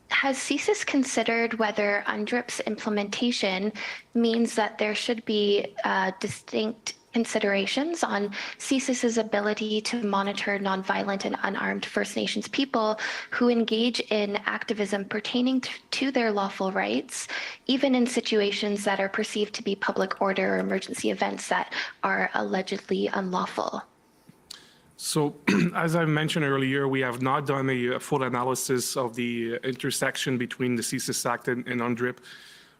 [SPEAKER 10] Has CSIS considered whether UNDRIP's implementation means that there should be distinct considerations on CSIS's ability to monitor nonviolent and unarmed First Nations people who engage in activism pertaining to their lawful rights, even in situations that are perceived to be public order or emergency events that are allegedly unlawful?
[SPEAKER 5] So, as I mentioned earlier, we have not done a full analysis of the intersection between the CSIS Act and UNDRIP.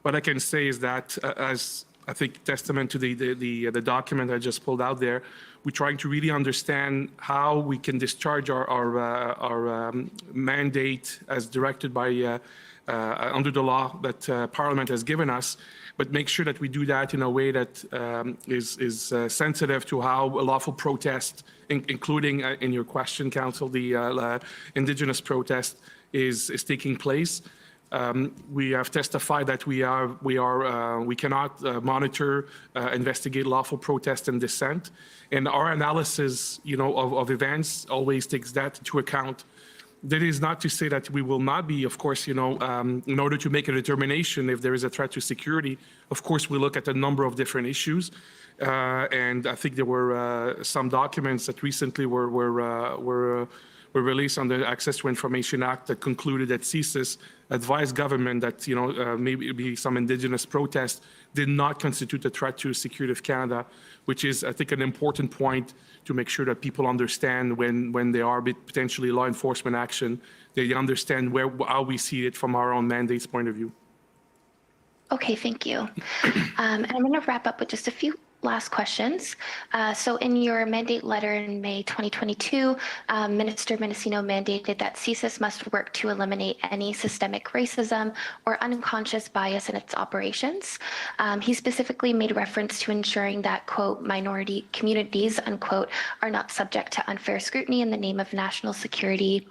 [SPEAKER 5] What I can say is that, as I think testament to the document I just pulled out there, we're trying to really understand how we can discharge our mandate as directed by under the law that Parliament has given us, but make sure that we do that in a way that is sensitive to how a lawful protest, including in your question, Council, the Indigenous protest is taking place. We have testified that we cannot monitor, investigate lawful protest and dissent, and our analysis, of events always takes that into account. That is not to say that we will not be, of course, in order to make a determination if there is a threat to security. Of course, we look at a number of different issues, and I think there were some documents that recently were released under the Access to Information Act that concluded that CSIS advised government that maybe some Indigenous protests did not constitute a threat to the security of Canada, which is, I think, an important point to make sure that people understand when there are potentially law enforcement action, they understand how we see it from our own mandate's point of view.
[SPEAKER 10] Okay, thank you. And I'm going to wrap up with just a few last questions. So in your mandate letter in May 2022, Minister Mendicino mandated that CSIS must work to eliminate any systemic racism or unconscious bias in its operations. He specifically made reference to ensuring that, quote, minority communities, unquote, are not subject to unfair scrutiny in the name of national security,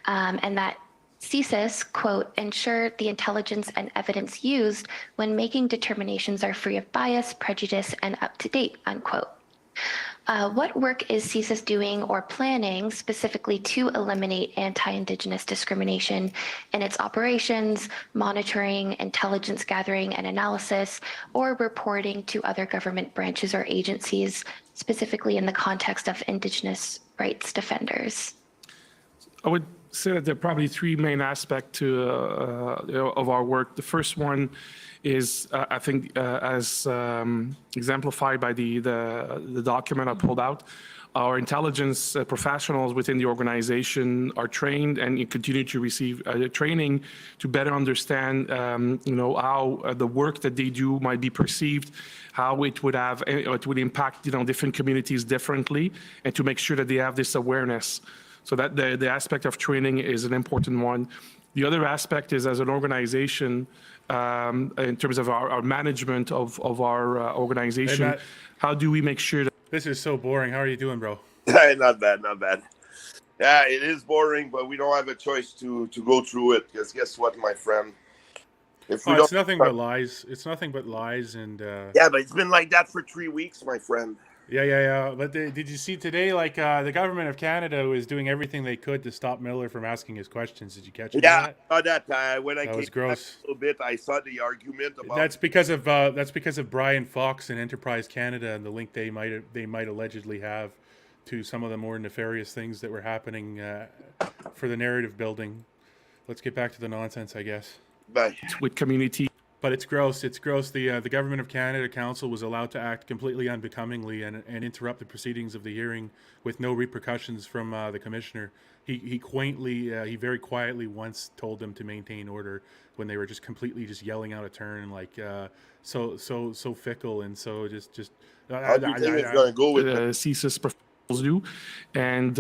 [SPEAKER 10] and that CSIS, quote, ensure the intelligence and evidence used when making determinations are free of bias, prejudice, and up to date, unquote. What work is CSIS doing or planning specifically to eliminate anti-Indigenous discrimination in its operations, monitoring, intelligence gathering and analysis, or reporting to other government branches or agencies, specifically in the context of Indigenous rights defenders?
[SPEAKER 5] I would say that there are probably three main aspects of our work. The first one is, I think, as exemplified by the document I pulled out, our intelligence professionals within the organization are trained and continue to receive training to better understand, how the work that they do might be perceived, how it would impact, different communities differently, and to make sure that they have this awareness. So that the aspect of training is an important one. The other aspect is, as an organization, in terms of our management of our organization, how do we make sure that...
[SPEAKER 2] This is so boring. How are you doing, bro?
[SPEAKER 13] Not bad, not bad. Yeah, it is boring, but we don't have a choice to go through it. Because guess what, my friend? If we
[SPEAKER 2] Oh,
[SPEAKER 13] don't,
[SPEAKER 2] it's nothing but lies. It's nothing but lies and.
[SPEAKER 13] Yeah, but it's been like that for 3 weeks, my friend.
[SPEAKER 2] Yeah. But did you see today? Like the government of Canada was doing everything they could to stop Miller from asking his questions. Did you catch any of
[SPEAKER 13] Yeah,
[SPEAKER 2] that?
[SPEAKER 13] I saw that. When I
[SPEAKER 2] That
[SPEAKER 13] came
[SPEAKER 2] was
[SPEAKER 13] back
[SPEAKER 2] gross.
[SPEAKER 13] a little bit, I saw the argument about.
[SPEAKER 2] That's because of Brian Fox and Enterprise Canada and the link they might allegedly have to some of the more nefarious things that were happening for the narrative building. Let's get back to the nonsense, I guess.
[SPEAKER 13] Bye.
[SPEAKER 5] With community.
[SPEAKER 2] But it's gross. It's gross. The Government of Canada Council was allowed to act completely unbecomingly and interrupt the proceedings of the hearing with no repercussions from the commissioner. He very quietly once told them to maintain order when they were just completely just yelling out a turn, like so fickle and so just.
[SPEAKER 13] How do you think it's going to go with
[SPEAKER 5] CSIS proposals do, and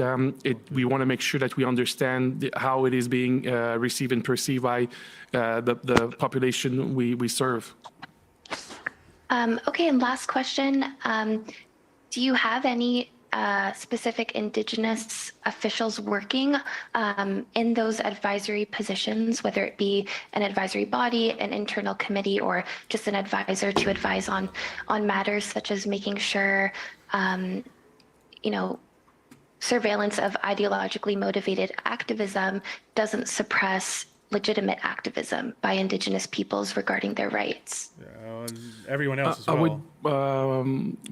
[SPEAKER 5] we want to make sure that we understand how it is being received and perceived by the population we serve.
[SPEAKER 10] Okay, and last question. Do you have any specific Indigenous officials working in those advisory positions, whether it be an advisory body, an internal committee, or just an advisor to advise on matters such as making sure, surveillance of ideologically motivated activism doesn't suppress legitimate activism by Indigenous peoples regarding their rights?
[SPEAKER 2] Everyone else as well.
[SPEAKER 5] I would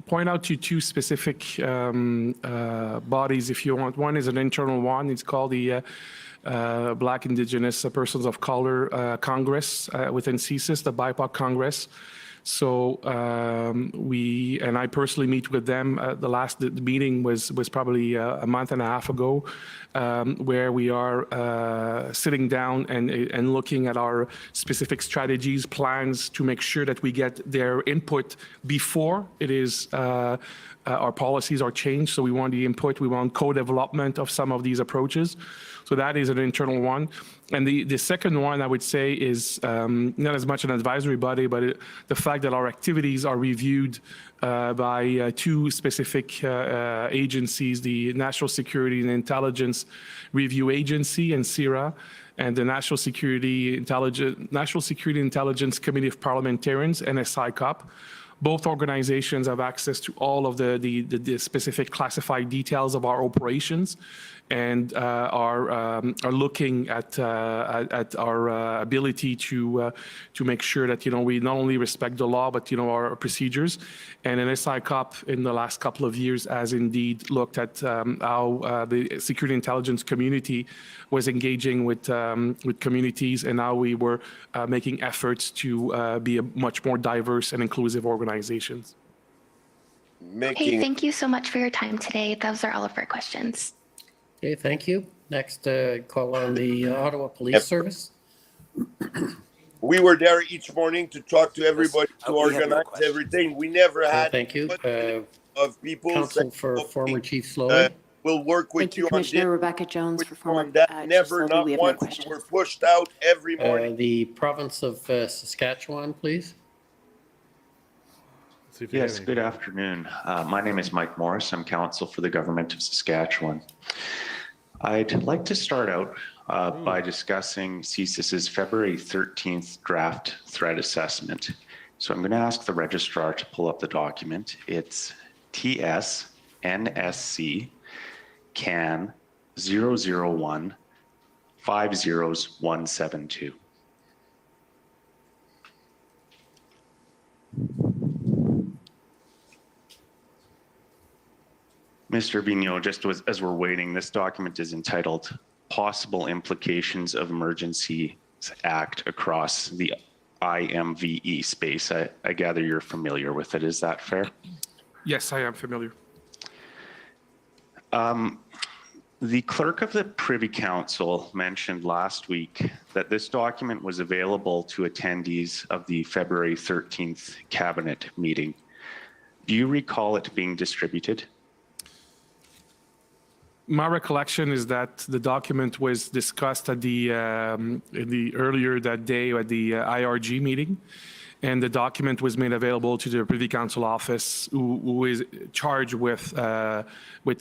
[SPEAKER 5] point out to two specific bodies if you want. One is an internal one. It's called the Black Indigenous Persons of Color Congress within CSIS, the BIPOC Congress. So I personally meet with them. The meeting was probably a month and a half ago, where we are sitting down and looking at our specific strategies, plans to make sure that we get their input before it is our policies are changed. So we want the input, we want co-development of some of these approaches. So that is an internal one. And the second one I would say is not as much an advisory body, but the fact that our activities are reviewed by two specific agencies, the National Security and Intelligence Review Agency and CIRA, and the National Security Intelligence Committee of Parliamentarians, NSICOP. Both organizations have access to all of the specific classified details of our operations, and are looking at our ability to make sure that we not only respect the law but our procedures. And NSICOP in the last couple of years has indeed looked at how the security intelligence community was engaging with communities and how we were making efforts to be a much more diverse and inclusive organizations.
[SPEAKER 10] Okay, thank you so much for your time today. Those are all of our questions.
[SPEAKER 8] Okay, thank you. Next, call on the Ottawa Police Service.
[SPEAKER 13] We were there each morning to talk to everybody, to organize everything. We never had.
[SPEAKER 8] Thank you.
[SPEAKER 13] Of people.
[SPEAKER 8] Counsel for former Chief Sloan.
[SPEAKER 13] We'll work with
[SPEAKER 22] Thank you,
[SPEAKER 13] on
[SPEAKER 22] Commissioner
[SPEAKER 13] this.
[SPEAKER 22] Rebecca Jones, for former
[SPEAKER 13] that. Never, not
[SPEAKER 22] we have no
[SPEAKER 13] once.
[SPEAKER 22] questions.
[SPEAKER 13] We're pushed out every morning.
[SPEAKER 8] The province of Saskatchewan, please.
[SPEAKER 14] Yes, good afternoon. My name is Mike Morris. I'm counsel for the government of Saskatchewan. I'd like to start out by discussing CSIS's February 13th draft threat assessment. So I'm going to ask the registrar to pull up the document. It's TS-NSC CAN 001 50172. Mr. Vigneault, just as we're waiting, this document is entitled Possible Implications of Emergencies Act Across the IMVE Space. I gather you're familiar with it. Is that fair?
[SPEAKER 5] Yes, I am familiar.
[SPEAKER 14] The clerk of the Privy Council mentioned last week that this document was available to attendees of the February 13th cabinet meeting. Do you recall it being distributed?
[SPEAKER 5] My recollection is that the document was discussed at the earlier that day at the IRG meeting, and the document was made available to the Privy Council office, who is charged with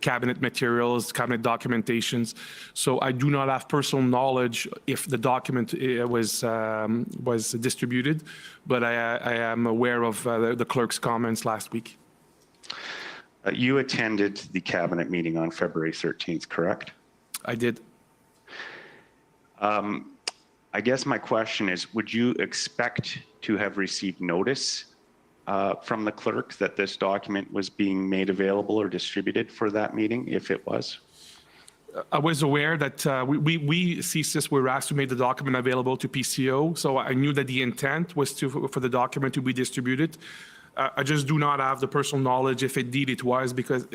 [SPEAKER 5] cabinet materials, cabinet documentations. So I do not have personal knowledge if the document was distributed, but I am aware of the clerk's comments last week.
[SPEAKER 14] You attended the cabinet meeting on February 13th, correct?
[SPEAKER 5] I did.
[SPEAKER 14] I guess my question is, would you expect to have received notice from the clerk that this document was being made available or distributed for that meeting, if it was?
[SPEAKER 5] I was aware that we CSIS were asked to make the document available to PCO, so I knew that the intent was for the document to be distributed. I just do not have the personal knowledge if indeed it was, because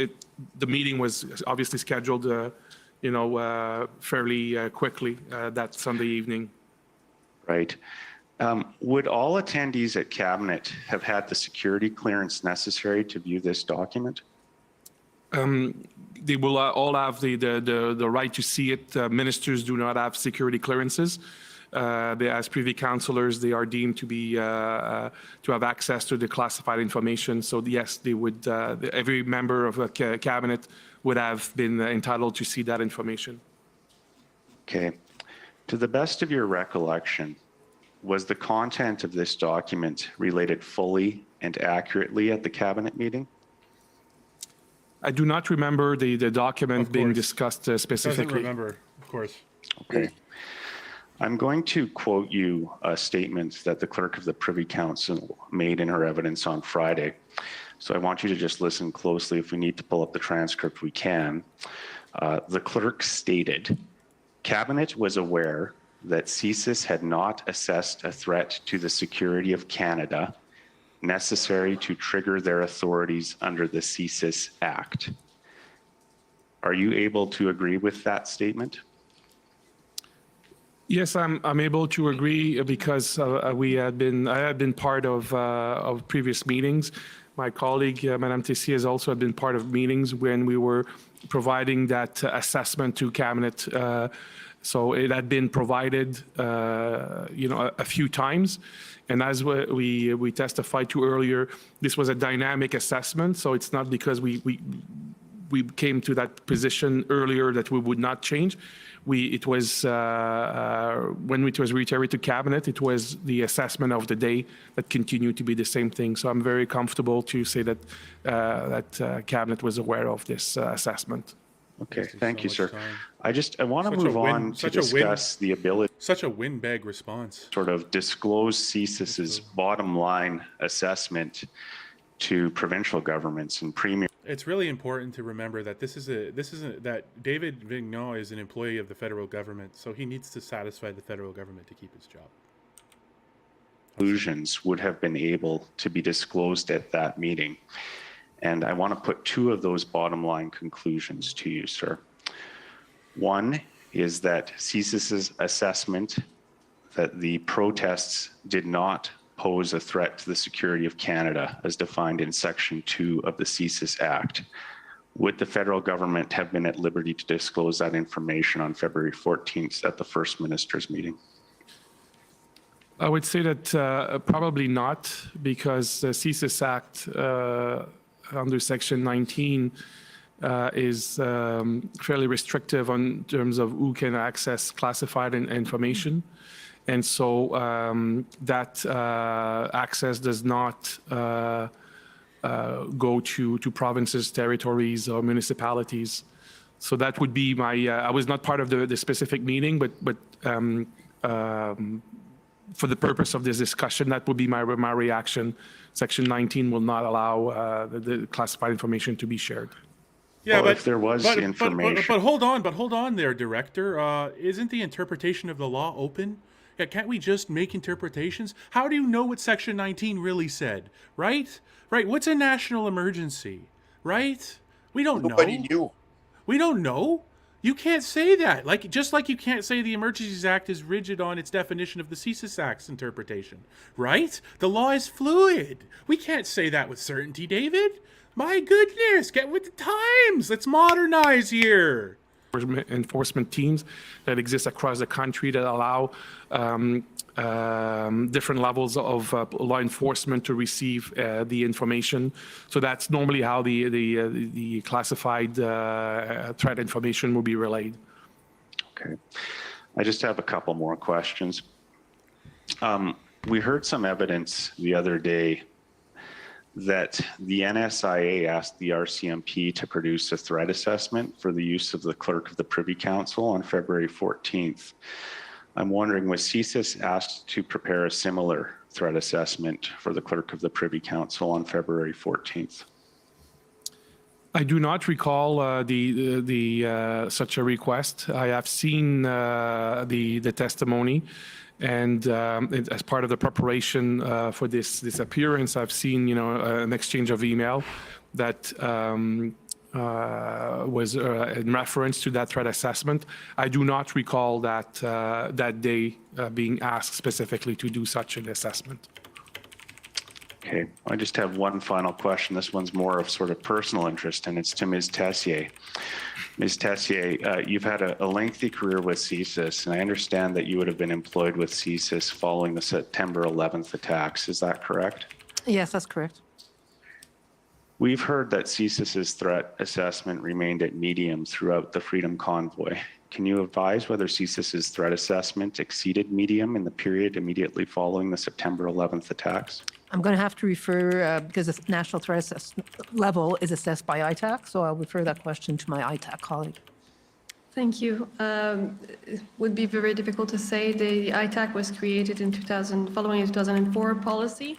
[SPEAKER 5] the meeting was obviously scheduled, fairly quickly that Sunday evening.
[SPEAKER 14] Right. Would all attendees at cabinet have had the security clearance necessary to view this document?
[SPEAKER 5] They will all have the right to see it. Ministers do not have security clearances. As privy councillors, they are deemed to be to have access to the classified information. So yes, they would. Every member of a cabinet would have been entitled to see that information.
[SPEAKER 14] Okay. To the best of your recollection, was the content of this document related fully and accurately at the cabinet meeting?
[SPEAKER 5] I do not remember the document being discussed specifically.
[SPEAKER 2] Doesn't remember, of course.
[SPEAKER 14] Okay. I'm going to quote you a statement that the clerk of the Privy Council made in her evidence on Friday. So I want you to just listen closely. If we need to pull up the transcript, we can. The clerk stated, Cabinet was aware that CSIS had not assessed a threat to the security of Canada necessary to trigger their authorities under the CSIS Act. Are you able to agree with that statement?
[SPEAKER 5] Yes, I'm able to agree because I had been part of previous meetings. My colleague, Madame Tessier, has also been part of meetings when we were providing that assessment to Cabinet. So it had been provided, a few times. And as we testified to earlier, this was a dynamic assessment. So it's not because we came to that position earlier that we would not change. It was when it was reiterated to Cabinet, it was the assessment of the day that continued to be the same thing. So I'm very comfortable to say that Cabinet was aware of this assessment.
[SPEAKER 14] Okay, thank you, sir. I want to move on to discuss the ability.
[SPEAKER 2] Such a windbag response.
[SPEAKER 14] Sort of disclose CSIS's bottom line assessment to provincial governments and premier.
[SPEAKER 2] It's really important to remember that that David Vigneault is an employee of the federal government, so he needs to satisfy the federal government to keep his job.
[SPEAKER 14] Conclusions would have been able to be disclosed at that meeting. And I want to put two of those bottom line conclusions to you, sir. One is that CSIS's assessment that the protests did not pose a threat to the security of Canada as defined in Section 2 of the CSIS Act. Would the federal government have been at liberty to disclose that information on February 14th at the First Minister's meeting?
[SPEAKER 5] I would say that probably not, because the CSIS Act under Section 19 is fairly restrictive in terms of who can access classified information. And so that access does not go to provinces, territories, or municipalities. So that would be my, I was not part of the specific meeting, but for the purpose of this discussion, that would be my reaction. Section 19 will not allow the classified information to be shared.
[SPEAKER 2] Yeah,
[SPEAKER 14] well, if there was information.
[SPEAKER 2] But hold on there, Director. Isn't the interpretation of the law open? Yeah, can't we just make interpretations? How do you know what Section 19 really said? Right? What's a national emergency? Right? We don't know.
[SPEAKER 13] Nobody knew.
[SPEAKER 2] We don't know. You can't say that. Just like you can't say the Emergencies Act is rigid on its definition of the CSIS Act's interpretation. Right? The law is fluid. We can't say that with certainty, David. My goodness, get with the times. Let's modernize here.
[SPEAKER 5] Enforcement teams that exist across the country that allow different levels of law enforcement to receive the information. So that's normally how the classified threat information will be relayed.
[SPEAKER 14] Okay. I just have a couple more questions. We heard some evidence the other day that the NSIA asked the RCMP to produce a threat assessment for the use of the clerk of the Privy Council on February 14th. I'm wondering, was CSIS asked to prepare a similar threat assessment for the clerk of the Privy Council on February 14th?
[SPEAKER 5] I do not recall such a request. I have seen the testimony, and as part of the preparation for this appearance, I've seen an exchange of email that was in reference to that threat assessment. I do not recall that day being asked specifically to do such an assessment.
[SPEAKER 14] Okay, I just have one final question. This one's more of sort of personal interest, and it's to Ms. Tessier. Ms. Tessier, you've had a lengthy career with CSIS, and I understand that you would have been employed with CSIS following the September 11th attacks. Is that correct?
[SPEAKER 6] Yes, that's correct.
[SPEAKER 14] We've heard that CSIS's threat assessment remained at medium throughout the Freedom Convoy. Can you advise whether CSIS's threat assessment exceeded medium in the period immediately following the September 11th attacks?
[SPEAKER 6] I'm going to have to refer, because the national threat assessment level is assessed by ITAC, so I'll refer that question to my ITAC colleague.
[SPEAKER 1] Thank you. It would be very difficult to say. The ITAC was created in following a 2004 policy,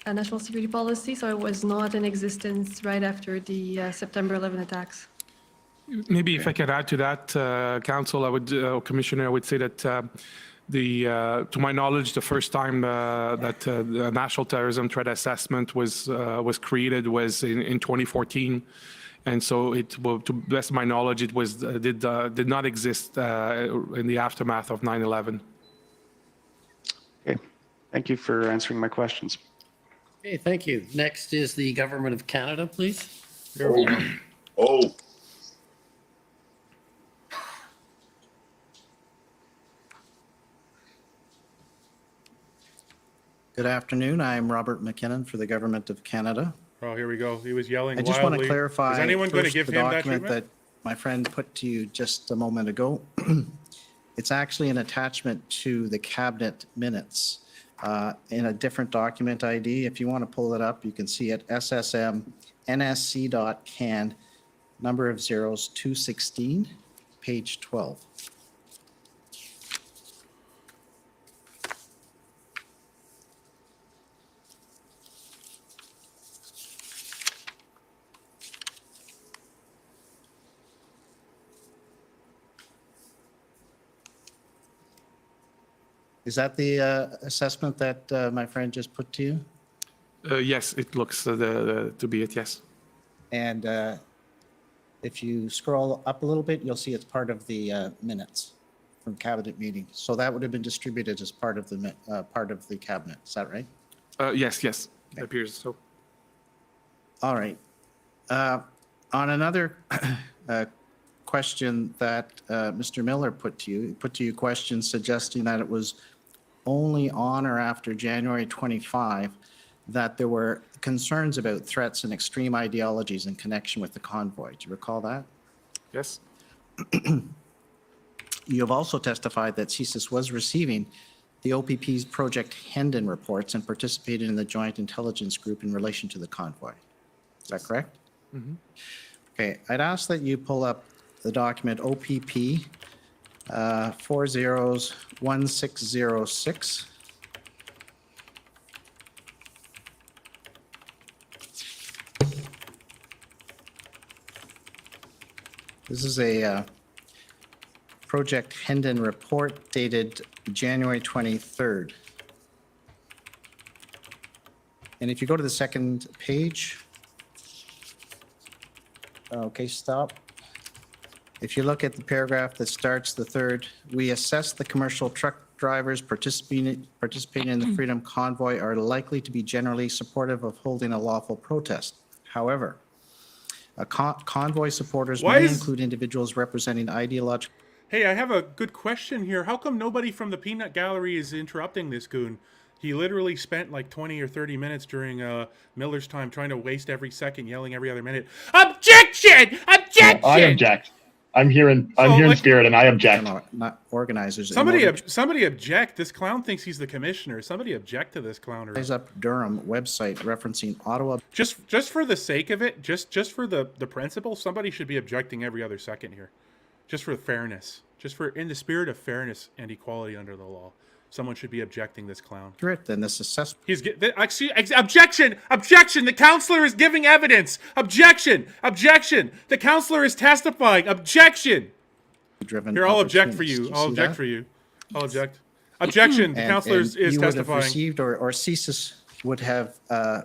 [SPEAKER 1] a national security policy, so it was not in existence right after the September 11 attacks.
[SPEAKER 5] Maybe if I could add to that, Council, Commissioner, I would say that to my knowledge, the first time that the National Terrorism Threat Assessment was created was in 2014, and so to the best of my knowledge, it did not exist in the aftermath of 9/11.
[SPEAKER 14] Okay, thank you for answering my questions.
[SPEAKER 8] Okay, thank you. Next is the Government of Canada, please.
[SPEAKER 13] Oh.
[SPEAKER 16] Good afternoon. I'm Robert McKinnon for the Government of Canada.
[SPEAKER 2] Oh, here we go. He was yelling
[SPEAKER 16] I just
[SPEAKER 2] wildly.
[SPEAKER 16] want to clarify
[SPEAKER 2] Is anyone going to
[SPEAKER 16] first
[SPEAKER 2] give
[SPEAKER 16] the
[SPEAKER 2] him that
[SPEAKER 16] document
[SPEAKER 2] treatment?
[SPEAKER 16] that my friend put to you just a moment ago. It's actually an attachment to the cabinet minutes in a different document ID. If you want to pull it up, you can see it SSM NSC.can, number of zeros 216, page 12. Is that the assessment that my friend just put to you?
[SPEAKER 5] Yes, it looks to be it, yes.
[SPEAKER 16] And if you scroll up a little bit, you'll see it's part of the minutes from cabinet meeting. So that would have been distributed as part of the cabinet. Is that right?
[SPEAKER 5] Yes, it appears so.
[SPEAKER 16] All right. On another question that Mr. Miller put to you questions suggesting that it was only on or after January 25 that there were concerns about threats and extreme ideologies in connection with the convoy. Do you recall that?
[SPEAKER 5] Yes.
[SPEAKER 16] You have also testified that CSIS was receiving the OPP's Project Hendon reports and participated in the Joint Intelligence Group in relation to the convoy. Is that correct?
[SPEAKER 5] Mm-hmm.
[SPEAKER 16] Okay, I'd ask that you pull up the document OPP 401606. This is a Project Hendon report dated January 23rd. And if you go to the second page, okay, stop. If you look at the paragraph that starts the third, we assess the commercial truck drivers participating in the Freedom Convoy are likely to be generally supportive of holding a lawful protest. However, convoy supporters may include individuals representing ideological.
[SPEAKER 2] Hey, I have a good question here. How come nobody from the peanut gallery is interrupting this goon? He literally spent like 20 or 30 minutes during Miller's time trying to waste every second, yelling every other minute. Objection! Objection!
[SPEAKER 3] I object. I'm here in spirit, and I object.
[SPEAKER 16] No, not organizers.
[SPEAKER 2] Somebody object. This clown thinks he's the commissioner. Somebody object to this clowner.
[SPEAKER 16] Rise Up Durham website referencing Ottawa.
[SPEAKER 2] Just for the sake of it, just for the principle, somebody should be objecting every other second here. Just for fairness. Just for in the spirit of fairness and equality under the law. Someone should be objecting this clown.
[SPEAKER 16] Then this assessment.
[SPEAKER 2] Objection! Objection! The counselor is giving evidence. Objection! Objection! The counselor is testifying. Objection! Here, I'll object for you. I'll object for you. I'll object. Objection! The counselor is
[SPEAKER 16] you would have
[SPEAKER 2] testifying.
[SPEAKER 16] received, or CSIS would have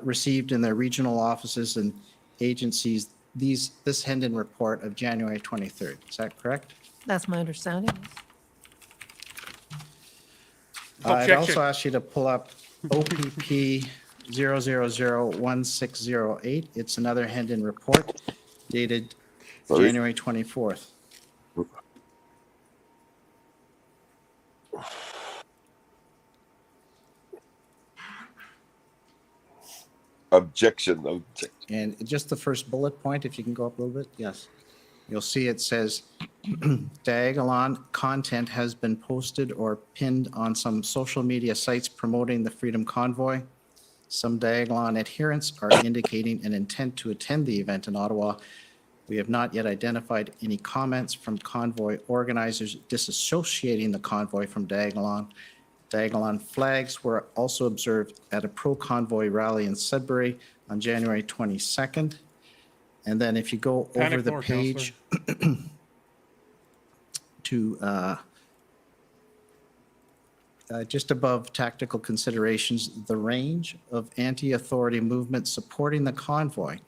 [SPEAKER 16] received in their regional offices and agencies this Hendon report of January 23rd. Is that correct?
[SPEAKER 6] That's my understanding.
[SPEAKER 16] I'd also ask you to pull up OPP 0001608. It's another Hendon report dated January 24th.
[SPEAKER 13] Objection.
[SPEAKER 16] And just the first bullet point, if you can go up a little bit, yes. You'll see it says, Diagolon content has been posted or pinned on some social media sites promoting the Freedom Convoy. Some Diagolon adherents are indicating an intent to attend the event in Ottawa. We have not yet identified any comments from convoy organizers disassociating the convoy from Diagolon. Diagolon flags were also observed at a pro-convoy rally in Sudbury on January 22nd. And then if you go over the page to just above tactical considerations, the range of anti-authority movements supporting the convoy,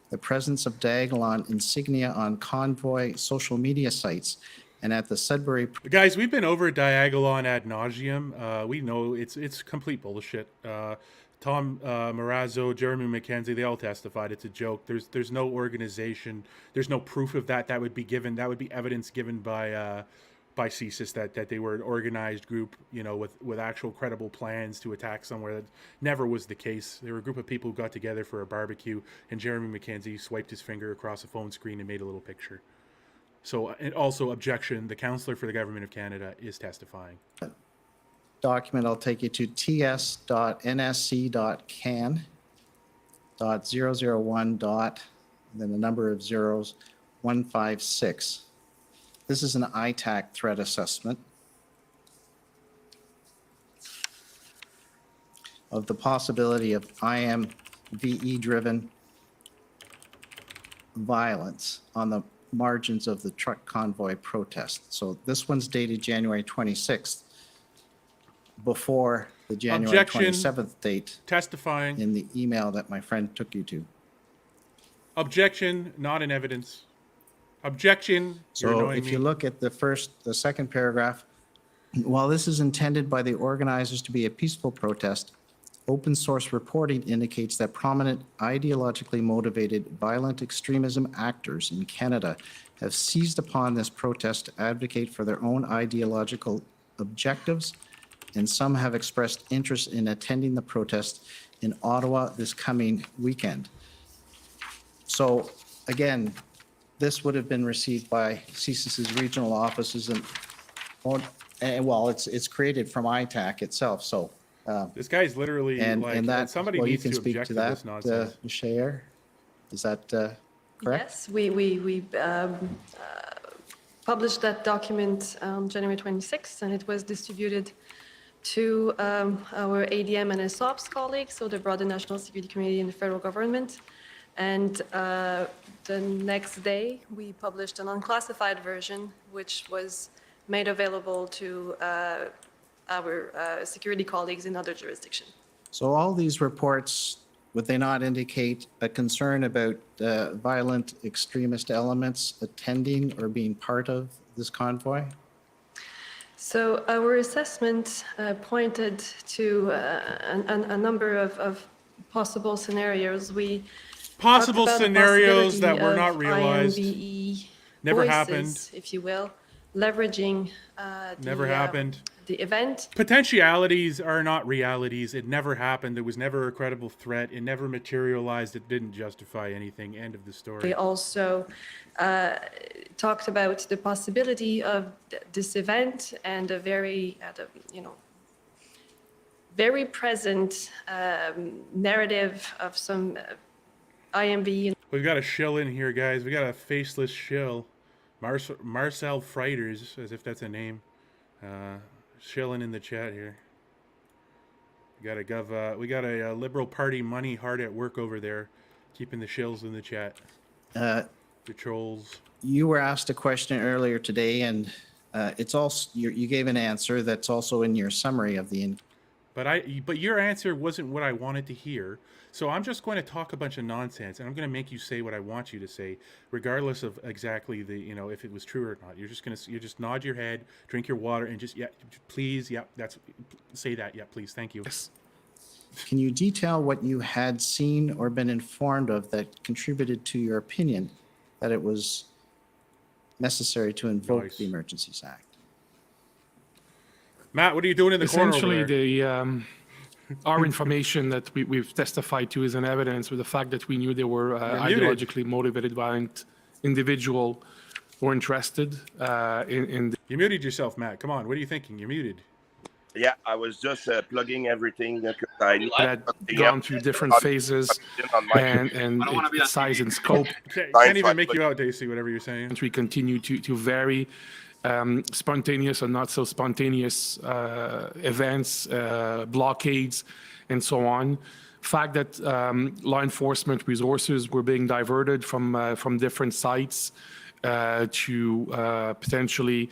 [SPEAKER 16] the presence of Diagolon insignia on convoy social media sites, and at the Sudbury.
[SPEAKER 2] Guys, we've been over Diagolon ad nauseum. We know it's complete bullshit. Tom Marazzo, Jeremy McKenzie, they all testified it's a joke. There's no organization. There's no proof of that. That would be given. That would be evidence given by CSIS that they were an organized group, with actual credible plans to attack somewhere. That never was the case. They were a group of people who got together for a barbecue, and Jeremy McKenzie swiped his finger across a phone screen and made a little picture. So, and also objection, the counselor for the Government of Canada is testifying.
[SPEAKER 16] Document, I'll take you to ts.nsc.can.001. Then the number of zeros, 156. This is an ITAC threat assessment of the possibility of IMVE-driven violence on the margins of the truck convoy protest. So this one's dated January 26th, before the January 27th date.
[SPEAKER 2] Testifying.
[SPEAKER 16] In the email that my friend took you to.
[SPEAKER 2] Objection, not in evidence. Objection.
[SPEAKER 16] So if you look at the second paragraph, while this is intended by the organizers to be a peaceful protest, open source reporting indicates that prominent ideologically motivated violent extremism actors in Canada have seized upon this protest to advocate for their own ideological objectives, and some have expressed interest in attending the protest in Ottawa this coming weekend. So again, this would have been received by CSIS's regional offices, and well, it's created from ITAC itself. So
[SPEAKER 2] this guy's literally somebody needs to object to this nonsense.
[SPEAKER 16] Ms. Chayer, is that correct?
[SPEAKER 1] Yes, we published that document on January 26th, and it was distributed to our ADM and SOPS colleagues, so the broader National Security Committee in the federal government. And the next day, we published an unclassified version, which was made available to our security colleagues in other jurisdictions.
[SPEAKER 16] So all these reports, would they not indicate a concern about violent extremist elements attending or being part of this convoy?
[SPEAKER 1] So our assessment pointed to a number of possible scenarios. We
[SPEAKER 2] possible
[SPEAKER 1] talked about
[SPEAKER 2] scenarios
[SPEAKER 1] the
[SPEAKER 2] that were not
[SPEAKER 1] possibility of
[SPEAKER 2] realized,
[SPEAKER 1] IMVE
[SPEAKER 2] never
[SPEAKER 1] voices,
[SPEAKER 2] happened,
[SPEAKER 1] if you will, leveraging
[SPEAKER 2] Never happened.
[SPEAKER 1] the event.
[SPEAKER 2] Potentialities are not realities. It never happened. There was never a credible threat. It never materialized. It didn't justify anything. End of the story.
[SPEAKER 1] We also talked about the possibility of this event and a very, very present narrative of some IMB.
[SPEAKER 2] We've got a shill in here, guys. We got a faceless shill. Marcel Freiters, as if that's a name. Shilling in the chat here. We got a Liberal Party money hard at work over there, keeping the shills in the chat. The trolls.
[SPEAKER 16] You were asked a question earlier today, and it's also you gave an answer that's also in your summary of the.
[SPEAKER 2] But your answer wasn't what I wanted to hear. So I'm just going to talk a bunch of nonsense, and I'm going to make you say what I want you to say, regardless of exactly if it was true or not. You just nod your head, drink your water, and just please, say that, please, thank you. Yes.
[SPEAKER 16] Can you detail what you had seen or been informed of that contributed to your opinion that it was necessary to invoke the Emergencies Act?
[SPEAKER 2] Matt, what are you doing in the corner over there?
[SPEAKER 5] Essentially, our information that we've testified to is an evidence with the fact that we knew they were ideologically motivated violent individual who were interested in.
[SPEAKER 2] You muted yourself, Matt. Come on, what are you thinking? You're muted.
[SPEAKER 13] Yeah, I was just plugging everything that I
[SPEAKER 5] had gone through different phases and size and scope.
[SPEAKER 2] Can't even make you out, Daisy, whatever you're saying.
[SPEAKER 5] We continue to vary. Spontaneous or not so spontaneous events, blockades, and so on. Fact that law enforcement resources were being diverted from different sites to potentially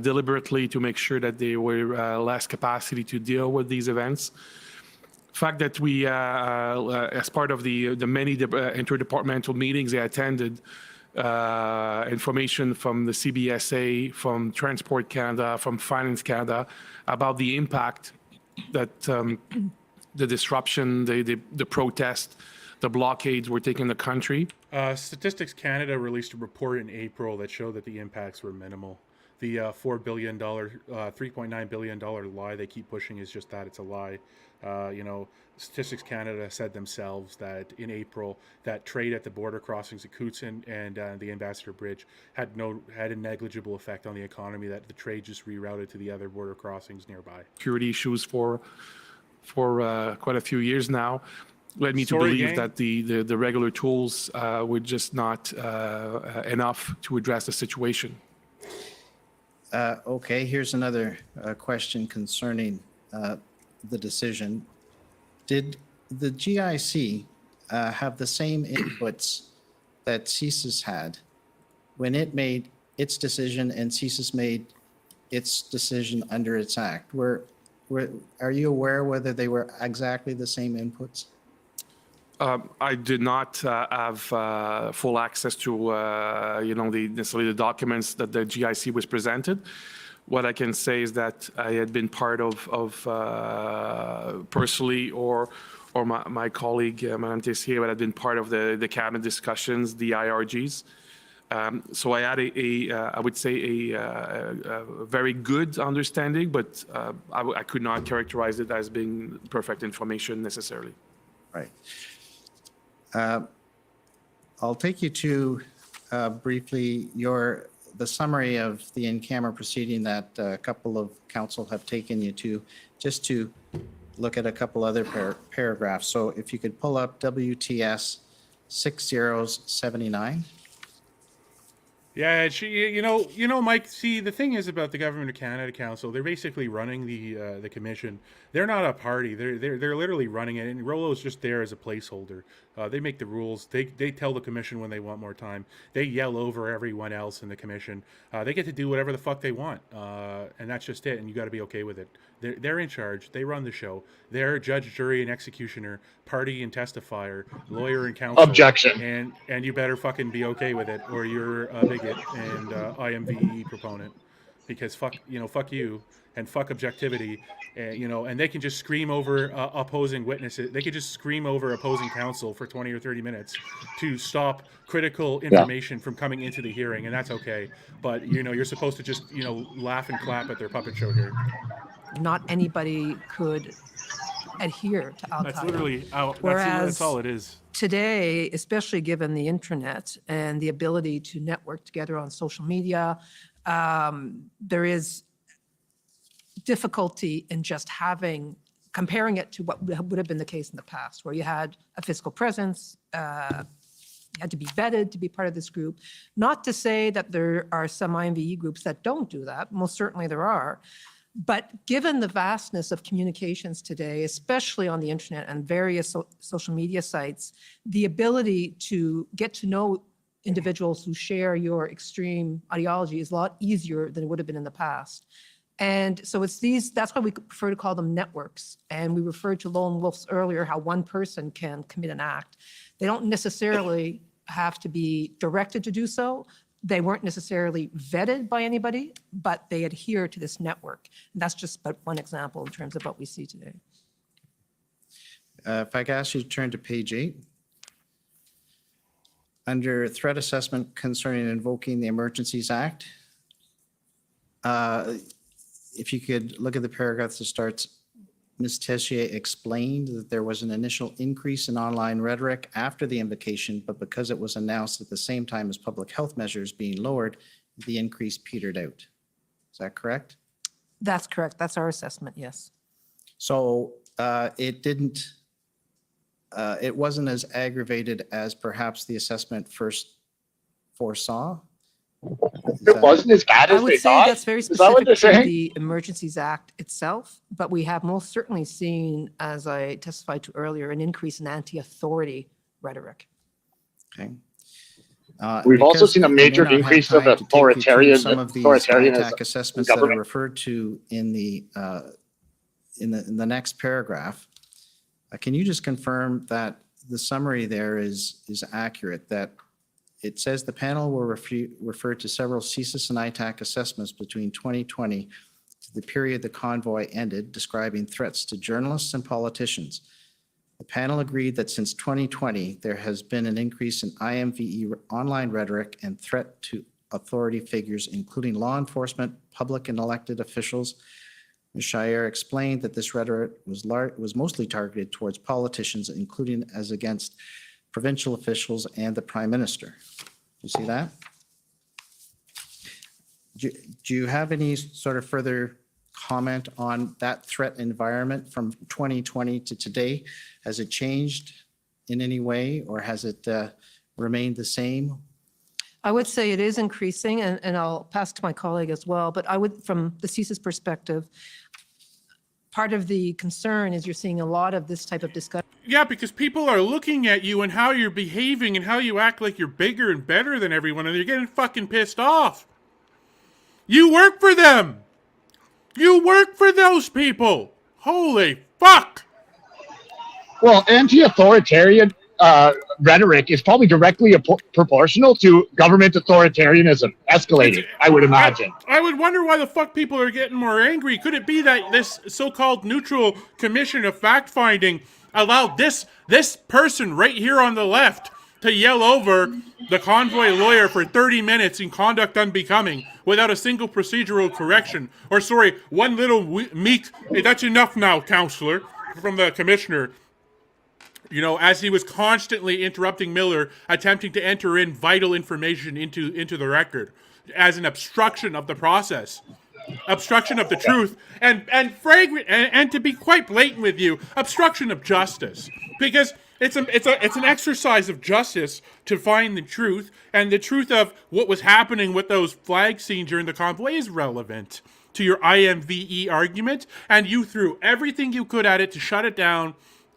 [SPEAKER 5] deliberately to make sure that they were less capacity to deal with these events. Fact that we, as part of the many interdepartmental meetings I attended, information from the CBSA, from Transport Canada, from Finance Canada about the impact that the disruption, the protest, the blockades were taking the country.
[SPEAKER 2] Statistics Canada released a report in April that showed that the impacts were minimal. The $4 billion, $3.9 billion lie they keep pushing is just that, it's a lie. Statistics Canada said themselves that in April, that trade at the border crossings at Coutson and the Ambassador Bridge had a negligible effect on the economy, that the trade just rerouted to the other border crossings nearby.
[SPEAKER 5] Security issues for quite a few years now led me to believe that the regular tools were just not enough to address the situation.
[SPEAKER 16] Okay, here's another question concerning the decision. Did the GIC have the same inputs that CSIS had when it made its decision and CSIS made its decision under its act? Are you aware whether they were exactly the same inputs?
[SPEAKER 5] I did not have full access to, necessarily the documents that the GIC was presented. What I can say is that I had been part of personally, or my colleague, Madame Tessier, had been part of the cabinet discussions, the IRGs. So I had I would say a very good understanding, but I could not characterize it as being perfect information necessarily.
[SPEAKER 16] Right. I'll take you to briefly the summary of the in-camera proceeding that a couple of council have taken you to, just to look at a couple other paragraphs. So if you could pull up WTS 6079.
[SPEAKER 2] Yeah, Mike, see, the thing is about the Government of Canada Council, they're basically running the commission. They're not a party. They're literally running it, and Rouleau is just there as a placeholder. They make the rules. They tell the commission when they want more time. They yell over everyone else in the commission. They get to do whatever the fuck they want, and that's just it, and you got to be okay with it. They're in charge. They run the show. They're judge, jury, and executioner, party and testifier, lawyer and counsel.
[SPEAKER 3] Objection.
[SPEAKER 2] And you better fucking be okay with it, or you're a bigot and IMVE proponent. because fuck you and fuck objectivity, and they can just scream over opposing witnesses. They could just scream over opposing counsel for 20 or 30 minutes to stop critical information from coming into the hearing, and that's okay. But you're supposed to just laugh and clap at their puppet show here.
[SPEAKER 6] Not anybody could adhere to Al-Qaeda.
[SPEAKER 2] That's literally
[SPEAKER 6] Whereas
[SPEAKER 2] that's all it is.
[SPEAKER 6] today, especially given the internet and the ability to network together on social media, there is difficulty in just comparing it to what would have been the case in the past, where you had a physical presence, you had to be vetted to be part of this group. Not to say that there are some IMVE groups that don't do that, most certainly there are. But given the vastness of communications today, especially on the internet and various social media sites, the ability to get to know individuals who share your extreme ideology is a lot easier than it would have been in the past. And so that's why we prefer to call them networks. And we referred to lone wolves earlier, how one person can commit an act. They don't necessarily have to be directed to do so. They weren't necessarily vetted by anybody, but they adhere to this network. And that's just but one example in terms of what we see today.
[SPEAKER 16] If I could ask you to turn to page 8. Under threat assessment concerning invoking the Emergencies Act, if you could look at the paragraph that starts, Ms. Tessier explained that there was an initial increase in online rhetoric after the invocation, but because it was announced at the same time as public health measures being lowered, the increase petered out. Is that correct?
[SPEAKER 6] That's correct. That's our assessment, yes.
[SPEAKER 16] So it wasn't as aggravated as perhaps the assessment first foresaw?
[SPEAKER 3] It wasn't as bad as
[SPEAKER 6] I would
[SPEAKER 3] they
[SPEAKER 6] say
[SPEAKER 3] thought?
[SPEAKER 6] that's very
[SPEAKER 3] Is that what
[SPEAKER 6] specific
[SPEAKER 3] they're
[SPEAKER 6] to
[SPEAKER 3] saying?
[SPEAKER 6] the Emergencies Act itself, but we have most certainly seen, as I testified to earlier, an increase in anti-authority rhetoric.
[SPEAKER 16] Okay.
[SPEAKER 3] We've also
[SPEAKER 16] Because
[SPEAKER 3] seen a
[SPEAKER 16] I may
[SPEAKER 3] major
[SPEAKER 16] not have
[SPEAKER 3] increase
[SPEAKER 16] time
[SPEAKER 3] of
[SPEAKER 16] to take you through
[SPEAKER 3] authoritarianism
[SPEAKER 16] some of these
[SPEAKER 3] authoritarianism
[SPEAKER 16] ITAC assessments
[SPEAKER 3] in
[SPEAKER 16] that are
[SPEAKER 3] government.
[SPEAKER 16] referred to in the next paragraph. Can you just confirm that the summary there is accurate, that it says the panel will refer to several CSIS and ITAC assessments between 2020 to the period the convoy ended, describing threats to journalists and politicians. The panel agreed that since 2020, there has been an increase in IMVE online rhetoric and threat to authority figures, including law enforcement, public and elected officials. Ms. Chayer explained that this rhetoric was mostly targeted towards politicians, including as against provincial officials and the Prime Minister. You see that? Do you have any sort of further comment on that threat environment from 2020 to today? Has it changed in any way, or has it remained the same?
[SPEAKER 6] I would say it is increasing, and I'll pass to my colleague as well, but I would, from the CSIS perspective, part of the concern is you're seeing a lot of this type of discussion.
[SPEAKER 2] Yeah, because people are looking at you and how you're behaving and how you act like you're bigger and better than everyone, and they're getting fucking pissed off. You work for them. You work for those people. Holy fuck.
[SPEAKER 3] Well, anti-authoritarian rhetoric is probably directly proportional to government authoritarianism escalating, I would imagine.
[SPEAKER 2] I would wonder why the fuck people are getting more angry. Could it be that this so-called neutral commission of fact-finding allowed this person right here on the left to yell over the convoy lawyer for 30 minutes in conduct unbecoming without a single procedural correction? Or sorry, one little meek, hey, that's enough now, counselor, from the commissioner. You know, as he was constantly interrupting Miller, attempting to enter in vital information into the record as an obstruction of the process, obstruction of the truth, and fragrant, and to be quite blatant with you, obstruction of justice, because it's an exercise of justice to find the truth, and the truth of what was happening with those flag scenes during the convoy is relevant to your IMVE argument, and you threw everything you could at it to shut it down.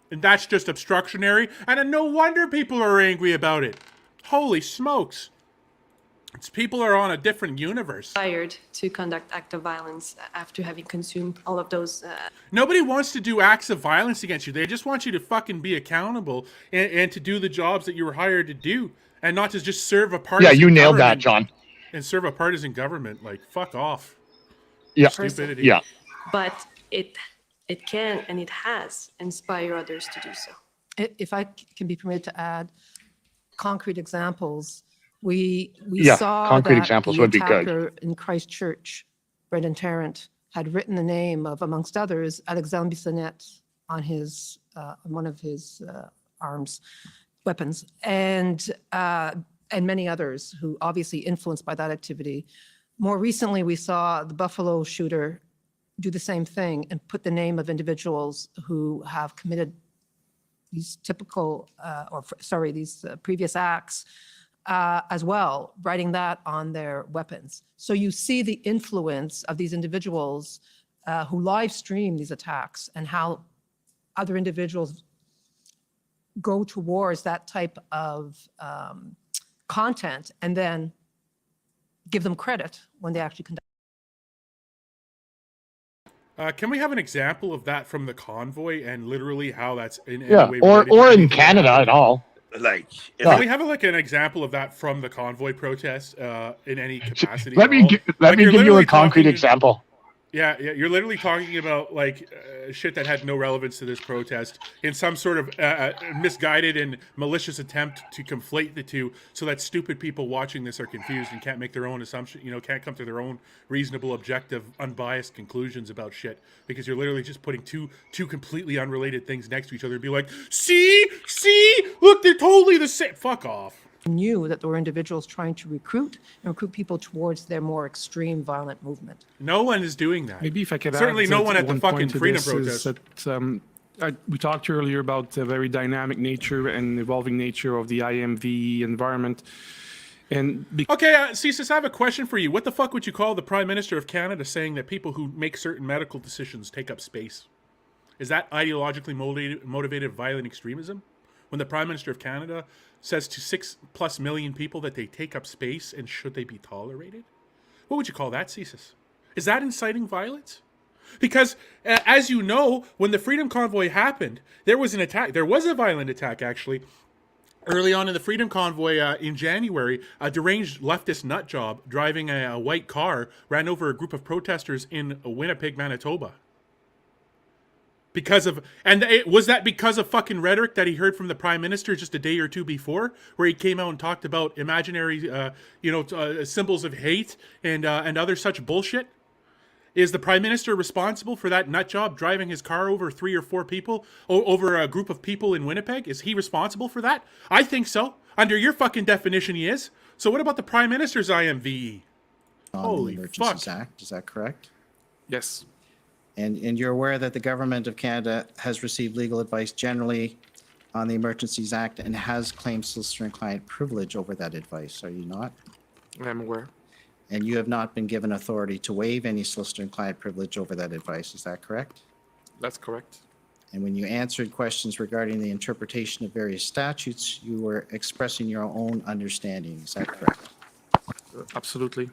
[SPEAKER 2] And that's just obstructionary, and no wonder people are angry about it. Holy smokes. People are on a different universe.
[SPEAKER 1] Hired to conduct act of violence after having consumed all of those.
[SPEAKER 2] Nobody wants to do acts of violence against you. They just want you to fucking be accountable and to do the jobs that you were hired to do, and not to just serve a partisan
[SPEAKER 3] Yeah, you nailed that,
[SPEAKER 2] government
[SPEAKER 3] John.
[SPEAKER 2] And serve a partisan government. Like, fuck off.
[SPEAKER 3] Yeah.
[SPEAKER 2] Stupidity.
[SPEAKER 3] Yeah.
[SPEAKER 1] But it can and it has inspired others to do so.
[SPEAKER 6] If I can be permitted to add concrete examples, we
[SPEAKER 3] Yeah,
[SPEAKER 6] saw
[SPEAKER 3] concrete
[SPEAKER 6] that
[SPEAKER 3] examples
[SPEAKER 6] the
[SPEAKER 3] would be good.
[SPEAKER 6] attacker in Christchurch, Brendan Tarrant, had written the name of, amongst others, Alexandre Bissonnette on his on one of his weapons, and many others who obviously influenced by that activity. More recently, we saw the Buffalo shooter do the same thing and put the name of individuals who have committed these previous acts as well, writing that on their weapons. So you see the influence of these individuals who live stream these attacks and how other individuals go towards that type of content and then give them credit when they actually conduct.
[SPEAKER 2] Can we have an example of that from the convoy and literally how that's in any
[SPEAKER 3] Yeah,
[SPEAKER 2] way
[SPEAKER 3] or
[SPEAKER 2] related to
[SPEAKER 3] in
[SPEAKER 2] anything that
[SPEAKER 3] Canada
[SPEAKER 2] happened?
[SPEAKER 3] at all.
[SPEAKER 13] Like,
[SPEAKER 2] Can we have an example of that from the convoy protest in any capacity?
[SPEAKER 3] Let
[SPEAKER 2] at
[SPEAKER 3] me
[SPEAKER 2] all?
[SPEAKER 3] gi- let
[SPEAKER 2] Like,
[SPEAKER 3] me
[SPEAKER 2] you're
[SPEAKER 3] give you a
[SPEAKER 2] literally
[SPEAKER 3] concrete
[SPEAKER 2] talking-
[SPEAKER 3] example.
[SPEAKER 2] Yeah, you're literally talking about like shit that had no relevance to this protest in some sort of misguided and malicious attempt to conflate the two, so that stupid people watching this are confused and can't make their own assumption. Can't come to their own reasonable, objective, unbiased conclusions about shit, because you're literally just putting two completely unrelated things next to each other and be like, see, look, they're totally the same. Fuck off.
[SPEAKER 6] Knew that there were individuals trying to recruit people towards their more extreme violent movement.
[SPEAKER 2] No one is doing that.
[SPEAKER 5] Maybe if I could
[SPEAKER 2] Certainly
[SPEAKER 5] add
[SPEAKER 2] no
[SPEAKER 5] that
[SPEAKER 2] one at the
[SPEAKER 5] one
[SPEAKER 2] fucking
[SPEAKER 5] point to
[SPEAKER 2] freedom
[SPEAKER 5] this is
[SPEAKER 2] protest.
[SPEAKER 5] that, we talked earlier about the very dynamic nature and evolving nature of the IMV environment. And
[SPEAKER 2] Okay, CSIS, I have a question for you. What the fuck would you call the Prime Minister of Canada saying that people who make certain medical decisions take up space? Is that ideologically motivated violent extremism? When the Prime Minister of Canada says to 6+ million people that they take up space and should they be tolerated? What would you call that, CSIS? Is that inciting violence? Because, as you know, when the Freedom Convoy happened, there was an attack. There was a violent attack, actually. Early on in the Freedom Convoy in January, a deranged leftist nutjob driving a white car ran over a group of protesters in Winnipeg, Manitoba. Was that because of fucking rhetoric that he heard from the Prime Minister just a day or two before, where he came out and talked about imaginary, symbols of hate and other such bullshit? Is the Prime Minister responsible for that nutjob driving his car over 3 or 4 people, over a group of people in Winnipeg? Is he responsible for that? I think so. Under your fucking definition, he is. So what about the Prime Minister's IMVE? Holy
[SPEAKER 16] the Emergencies
[SPEAKER 2] fuck.
[SPEAKER 16] Act, is that correct?
[SPEAKER 5] Yes.
[SPEAKER 16] And you're aware that the Government of Canada has received legal advice generally on the Emergencies Act and has claimed solicitor and client privilege over that advice, are you not?
[SPEAKER 5] I'm aware.
[SPEAKER 16] And you have not been given authority to waive any solicitor and client privilege over that advice, is that correct?
[SPEAKER 5] That's correct.
[SPEAKER 16] And when you answered questions regarding the interpretation of various statutes, you were expressing your own understanding, is that correct?
[SPEAKER 5] Absolutely.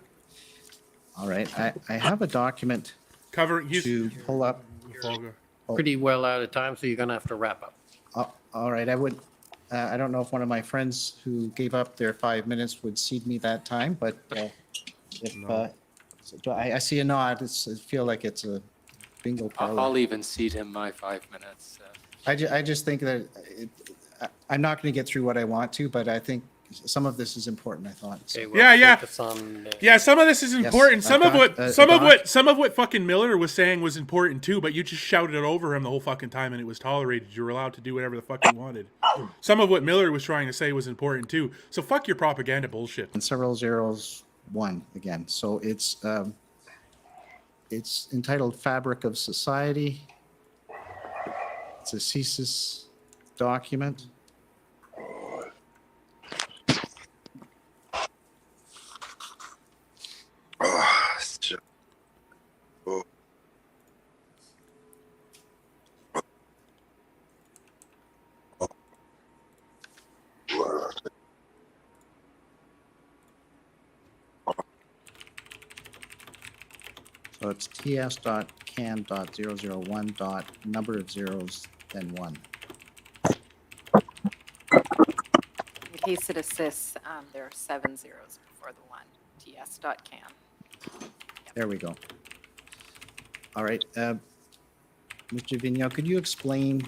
[SPEAKER 16] All right, I have a document to pull up.
[SPEAKER 8] Pretty well out of time, so you're going to have to wrap up.
[SPEAKER 16] All right, I don't know if one of my friends who gave up their 5 minutes would cede me that time, but I see a nod. I feel like it's a bingo parlor.
[SPEAKER 15] I'll even cede him my 5 minutes.
[SPEAKER 16] I just think that I'm not going to get through what I want to, but I think some of this is important, I thought.
[SPEAKER 8] Okay,
[SPEAKER 2] Yeah. Yeah, some of this is
[SPEAKER 16] Yes,
[SPEAKER 2] important. Some
[SPEAKER 16] I've
[SPEAKER 2] of
[SPEAKER 16] got,
[SPEAKER 2] some of what fucking Miller was saying was important too, but you just shouted it over him the whole fucking time and it was tolerated. You were allowed to do whatever the fuck you wanted. Some of what Miller was trying to say was important too. So fuck your propaganda bullshit.
[SPEAKER 16] And several zeros, 1 again. So it's entitled Fabric of Society. It's a CSIS document. So it's ts.can.001. Number of zeros, then 1.
[SPEAKER 12] In case it assists, there are 7 zeros before the 1. ts.can.
[SPEAKER 16] There we go. All right. Mr. Vigneault, could you explain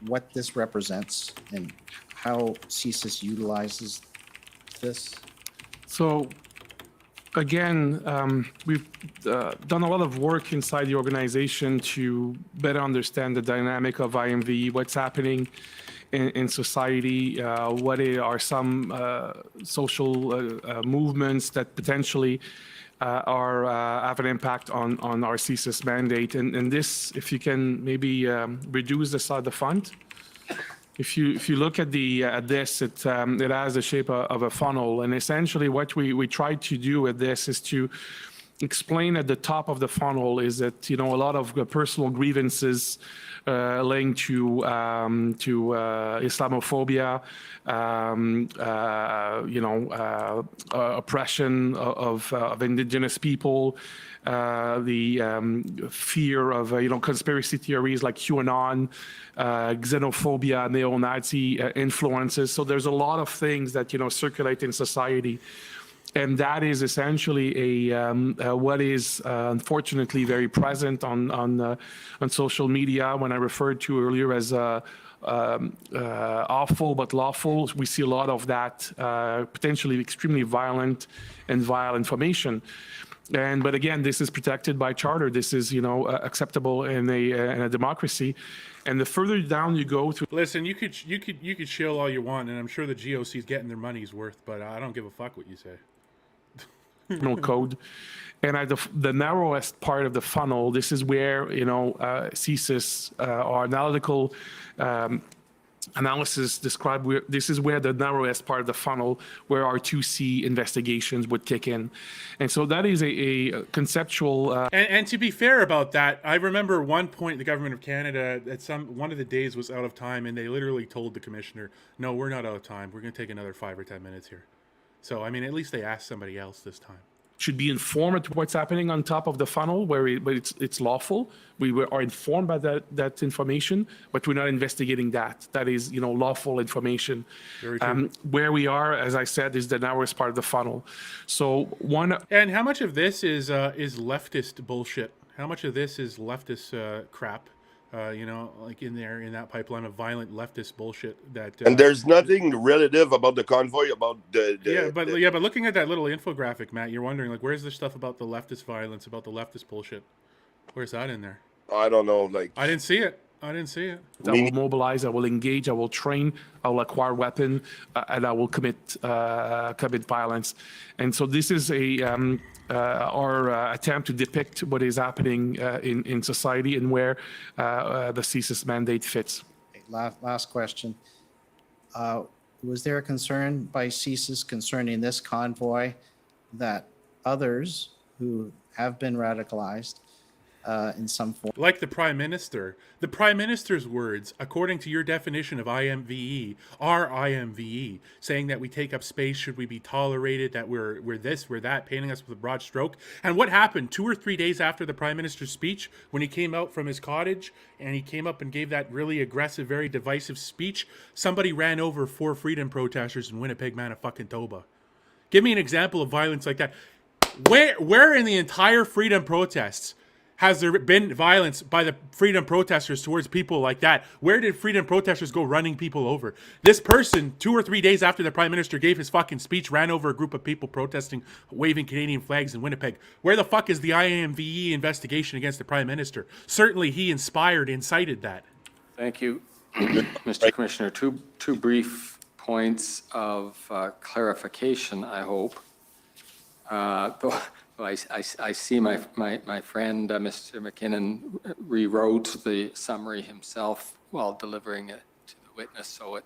[SPEAKER 16] what this represents and how CSIS utilizes this?
[SPEAKER 5] So again, we've done a lot of work inside the organization to better understand the dynamic of IMV, what's happening in society, what are some social movements that potentially have an impact on our CSIS mandate. And this, if you can maybe reduce the size of the font. If you look at this, it has the shape of a funnel, and essentially what we try to do with this is to explain at the top of the funnel is that a lot of personal grievances linked to Islamophobia, oppression of indigenous people, the fear of conspiracy theories like QAnon, xenophobia, neo-Nazi influences. So there's a lot of things that circulate in society. And that is essentially what is unfortunately very present on social media. When I referred to earlier as awful but lawful, we see a lot of that potentially extremely violent and vile information. But again, this is protected by charter. This is acceptable in a democracy. And the further down you go through.
[SPEAKER 2] Listen, you could shill all you want, and I'm sure the GOC is getting their money's worth, but I don't give a fuck what you say.
[SPEAKER 5] Code. And at the narrowest part of the funnel, this is where CSIS or analytical analysis describe this is where the narrowest part of the funnel where our 2C investigations would kick in. And so that is a conceptual
[SPEAKER 2] and to be fair about that, I remember one point the government of Canada at one of the days was out of time, and they literally told the commissioner, no, we're not out of time, we're going to take another 5 or 10 minutes here. So I mean, at least they asked somebody else this time.
[SPEAKER 5] Should be informed of what's happening on top of the funnel where it's lawful. We are informed by that information, but we're not investigating that. That is, lawful information.
[SPEAKER 2] Very true.
[SPEAKER 5] Where we are, as I said, is the narrowest part of the funnel. So
[SPEAKER 2] And how much of this is leftist bullshit? How much of this is leftist crap? Like in that pipeline of violent leftist bullshit that.
[SPEAKER 13] And there's nothing relative about the convoy about the
[SPEAKER 2] but looking at that little infographic, Matt, you're wondering like, where's the stuff about the leftist violence, about the leftist bullshit? Where's that in there?
[SPEAKER 13] I don't know. Like
[SPEAKER 2] I didn't see it. I
[SPEAKER 5] will mobilize. I will engage. I will train. I will acquire weapon, and I will commit violence. And so this is our attempt to depict what is happening in society and where the CSIS mandate fits.
[SPEAKER 16] Last question. Was there a concern by CSIS concerning this convoy that others who have been radicalized in some form?
[SPEAKER 2] Like the Prime Minister. The Prime Minister's words, according to your definition of IMVE, are IMVE, saying that we take up space should we be tolerated, that we're this, we're that, painting us with a broad stroke. And what happened 2 or 3 days after the Prime Minister's speech, when he came out from his cottage and he came up and gave that really aggressive, very divisive speech, somebody ran over 4 freedom protesters in Winnipeg, Manitoba. Give me an example of violence like that. Where in the entire freedom protests has there been violence by the freedom protesters towards people like that? Where did freedom protesters go running people over? This person, 2 or 3 days after the Prime Minister gave his fucking speech, ran over a group of people protesting, waving Canadian flags in Winnipeg. Where the fuck is the IMVE investigation against the Prime Minister? Certainly he incited that.
[SPEAKER 15] Thank you, Mr. Commissioner. Two brief points of clarification, I hope. I see my friend, Mr. McKinnon, rewrote the summary himself while delivering it to the witness, so it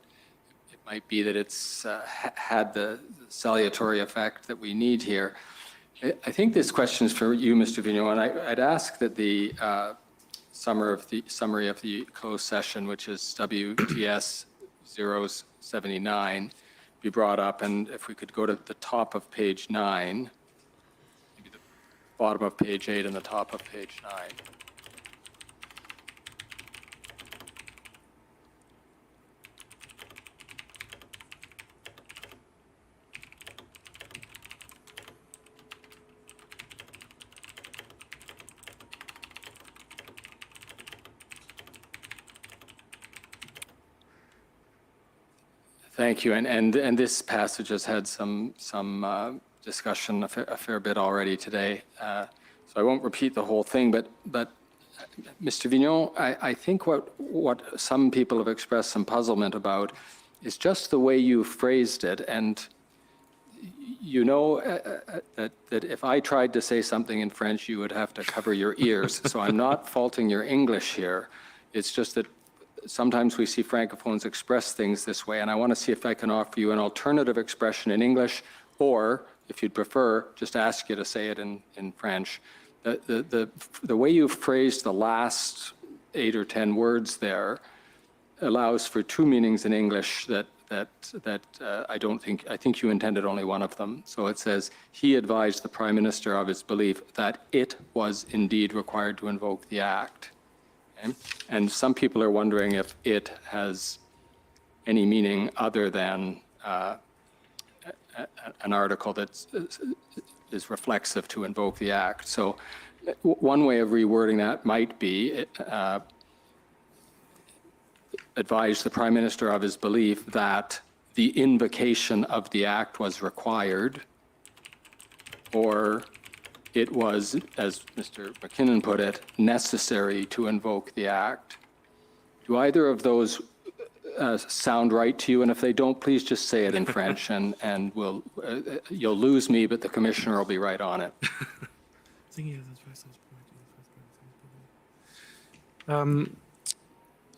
[SPEAKER 15] might be that it's had the salutary effect that we need here. I think this question is for you, Mr. Vigneault, and I'd ask that the summary of the closed session, which is WTS 079, be brought up, and if we could go to the top of page 9. Bottom of page 8 and the top of page 9. Thank you. And this passage has had some discussion a fair bit already today. So I won't repeat the whole thing, but Mr. Vigneault, I think what some people have expressed some puzzlement about is just the way you phrased it. And you know that if I tried to say something in French, you would have to cover your ears. So I'm not faulting your English here. It's just that sometimes we see Francophones express things this way, and I want to see if I can offer you an alternative expression in English, or if you'd prefer, just ask you to say it in French. The way you phrased the last 8 or 10 words there allows for 2 meanings in English that I think you intended only one of them. So it says, he advised the Prime Minister of his belief that it was indeed required to invoke the Act. Okay? And some people are wondering if it has any meaning other than an article that is reflexive to invoke the Act. So one way of rewording that might be advised the Prime Minister of his belief that the invocation of the Act was required, or it was, as Mr. McKinnon put it, necessary to invoke the Act. Do either of those sound right to you? And if they don't, please just say it in French, and you'll lose me, but the Commissioner will be right on it.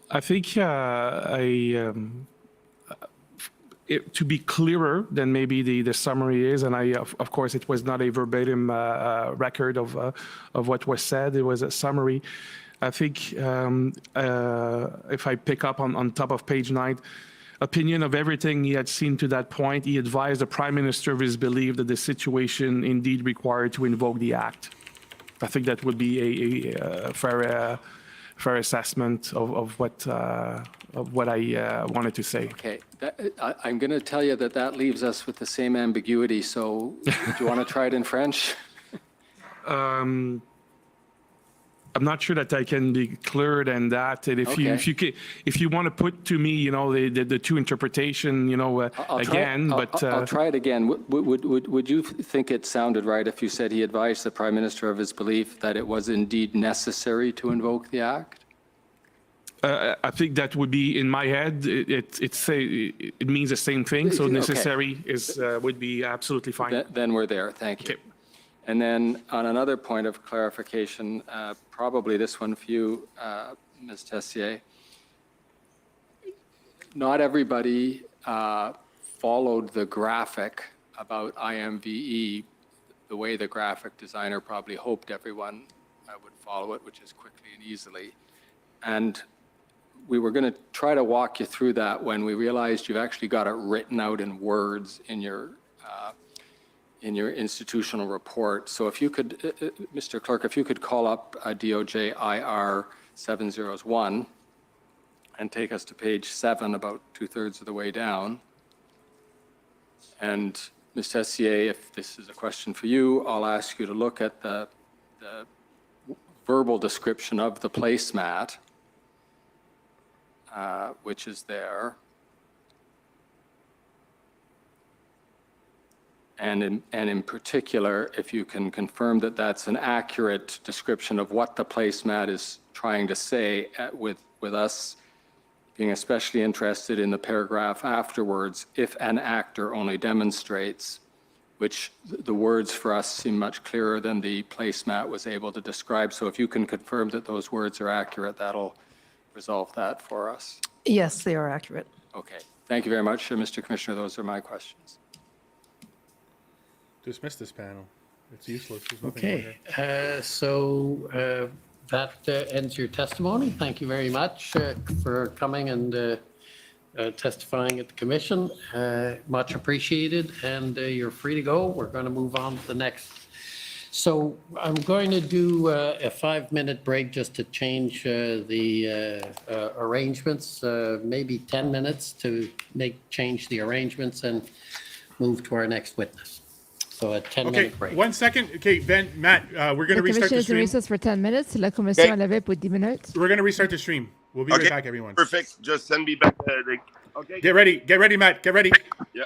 [SPEAKER 5] I think to be clearer than maybe the summary is, and of course it was not a verbatim record of what was said. It was a summary. I think if I pick up on top of page 9, opinion of everything he had seen to that point, he advised the Prime Minister of his belief that the situation indeed required to invoke the Act. I think that would be a fair assessment of what I wanted to say.
[SPEAKER 15] Okay, I'm going to tell you that leaves us with the same ambiguity. So, do you want to try it in French?
[SPEAKER 5] I'm not sure that I can be clearer than that. And if you want to put to me, the 2 interpretation, again.
[SPEAKER 15] I'll try it again. Would you think it sounded right if you said he advised the Prime Minister of his belief that it was indeed necessary to invoke the Act?
[SPEAKER 5] I think that would be in my head. It means the same thing. So necessary would be absolutely fine.
[SPEAKER 15] Then we're there. Thank you. Okay. And then on another point of clarification, probably this one for you, Ms. Tessier. Not everybody followed the graphic about IMVE the way the graphic designer probably hoped everyone would follow it, which is quickly and easily. And we were going to try to walk you through that when we realized you've actually got it written out in words in your institutional report. So if you could, Mr. Clerk, if you could call up DOJ IR 701 and take us to page 7, about 2/3 of the way down. And Ms. Tessier, if this is a question for you, I'll ask you to look at the verbal description of the placemat, which is there. And in particular, if you can confirm that that's an accurate description of what the placemat is trying to say, with us being especially interested in the paragraph afterwards, if an actor only demonstrates, which the words for us seem much clearer than the placemat was able to describe. So if you can confirm that those words are accurate, that'll resolve that for us.
[SPEAKER 6] Yes, they are accurate.
[SPEAKER 15] Okay. Thank you very much, Mr. Commissioner. Those are my questions.
[SPEAKER 2] Dismiss this panel. It's useless. There's nothing
[SPEAKER 8] Okay, so that ends your testimony. Thank you very much for coming and testifying at the commission. Much appreciated, and you're free to go. We're going to move on to the next. So I'm going to do a 5-minute break just to change the arrangements, maybe 10 minutes to change the arrangements and move to our next witness. So a 10-minute break.
[SPEAKER 2] 1 second. Okay, Matt, we're going to restart the stream.
[SPEAKER 9] recess for 10 minutes. La commission est levée pour 10 minutes.
[SPEAKER 2] We're going to restart the stream. We'll be right back, everyone.
[SPEAKER 13] Perfect. Just send me back the Okay.
[SPEAKER 2] Get ready, Matt. Get ready.
[SPEAKER 13] Yeah.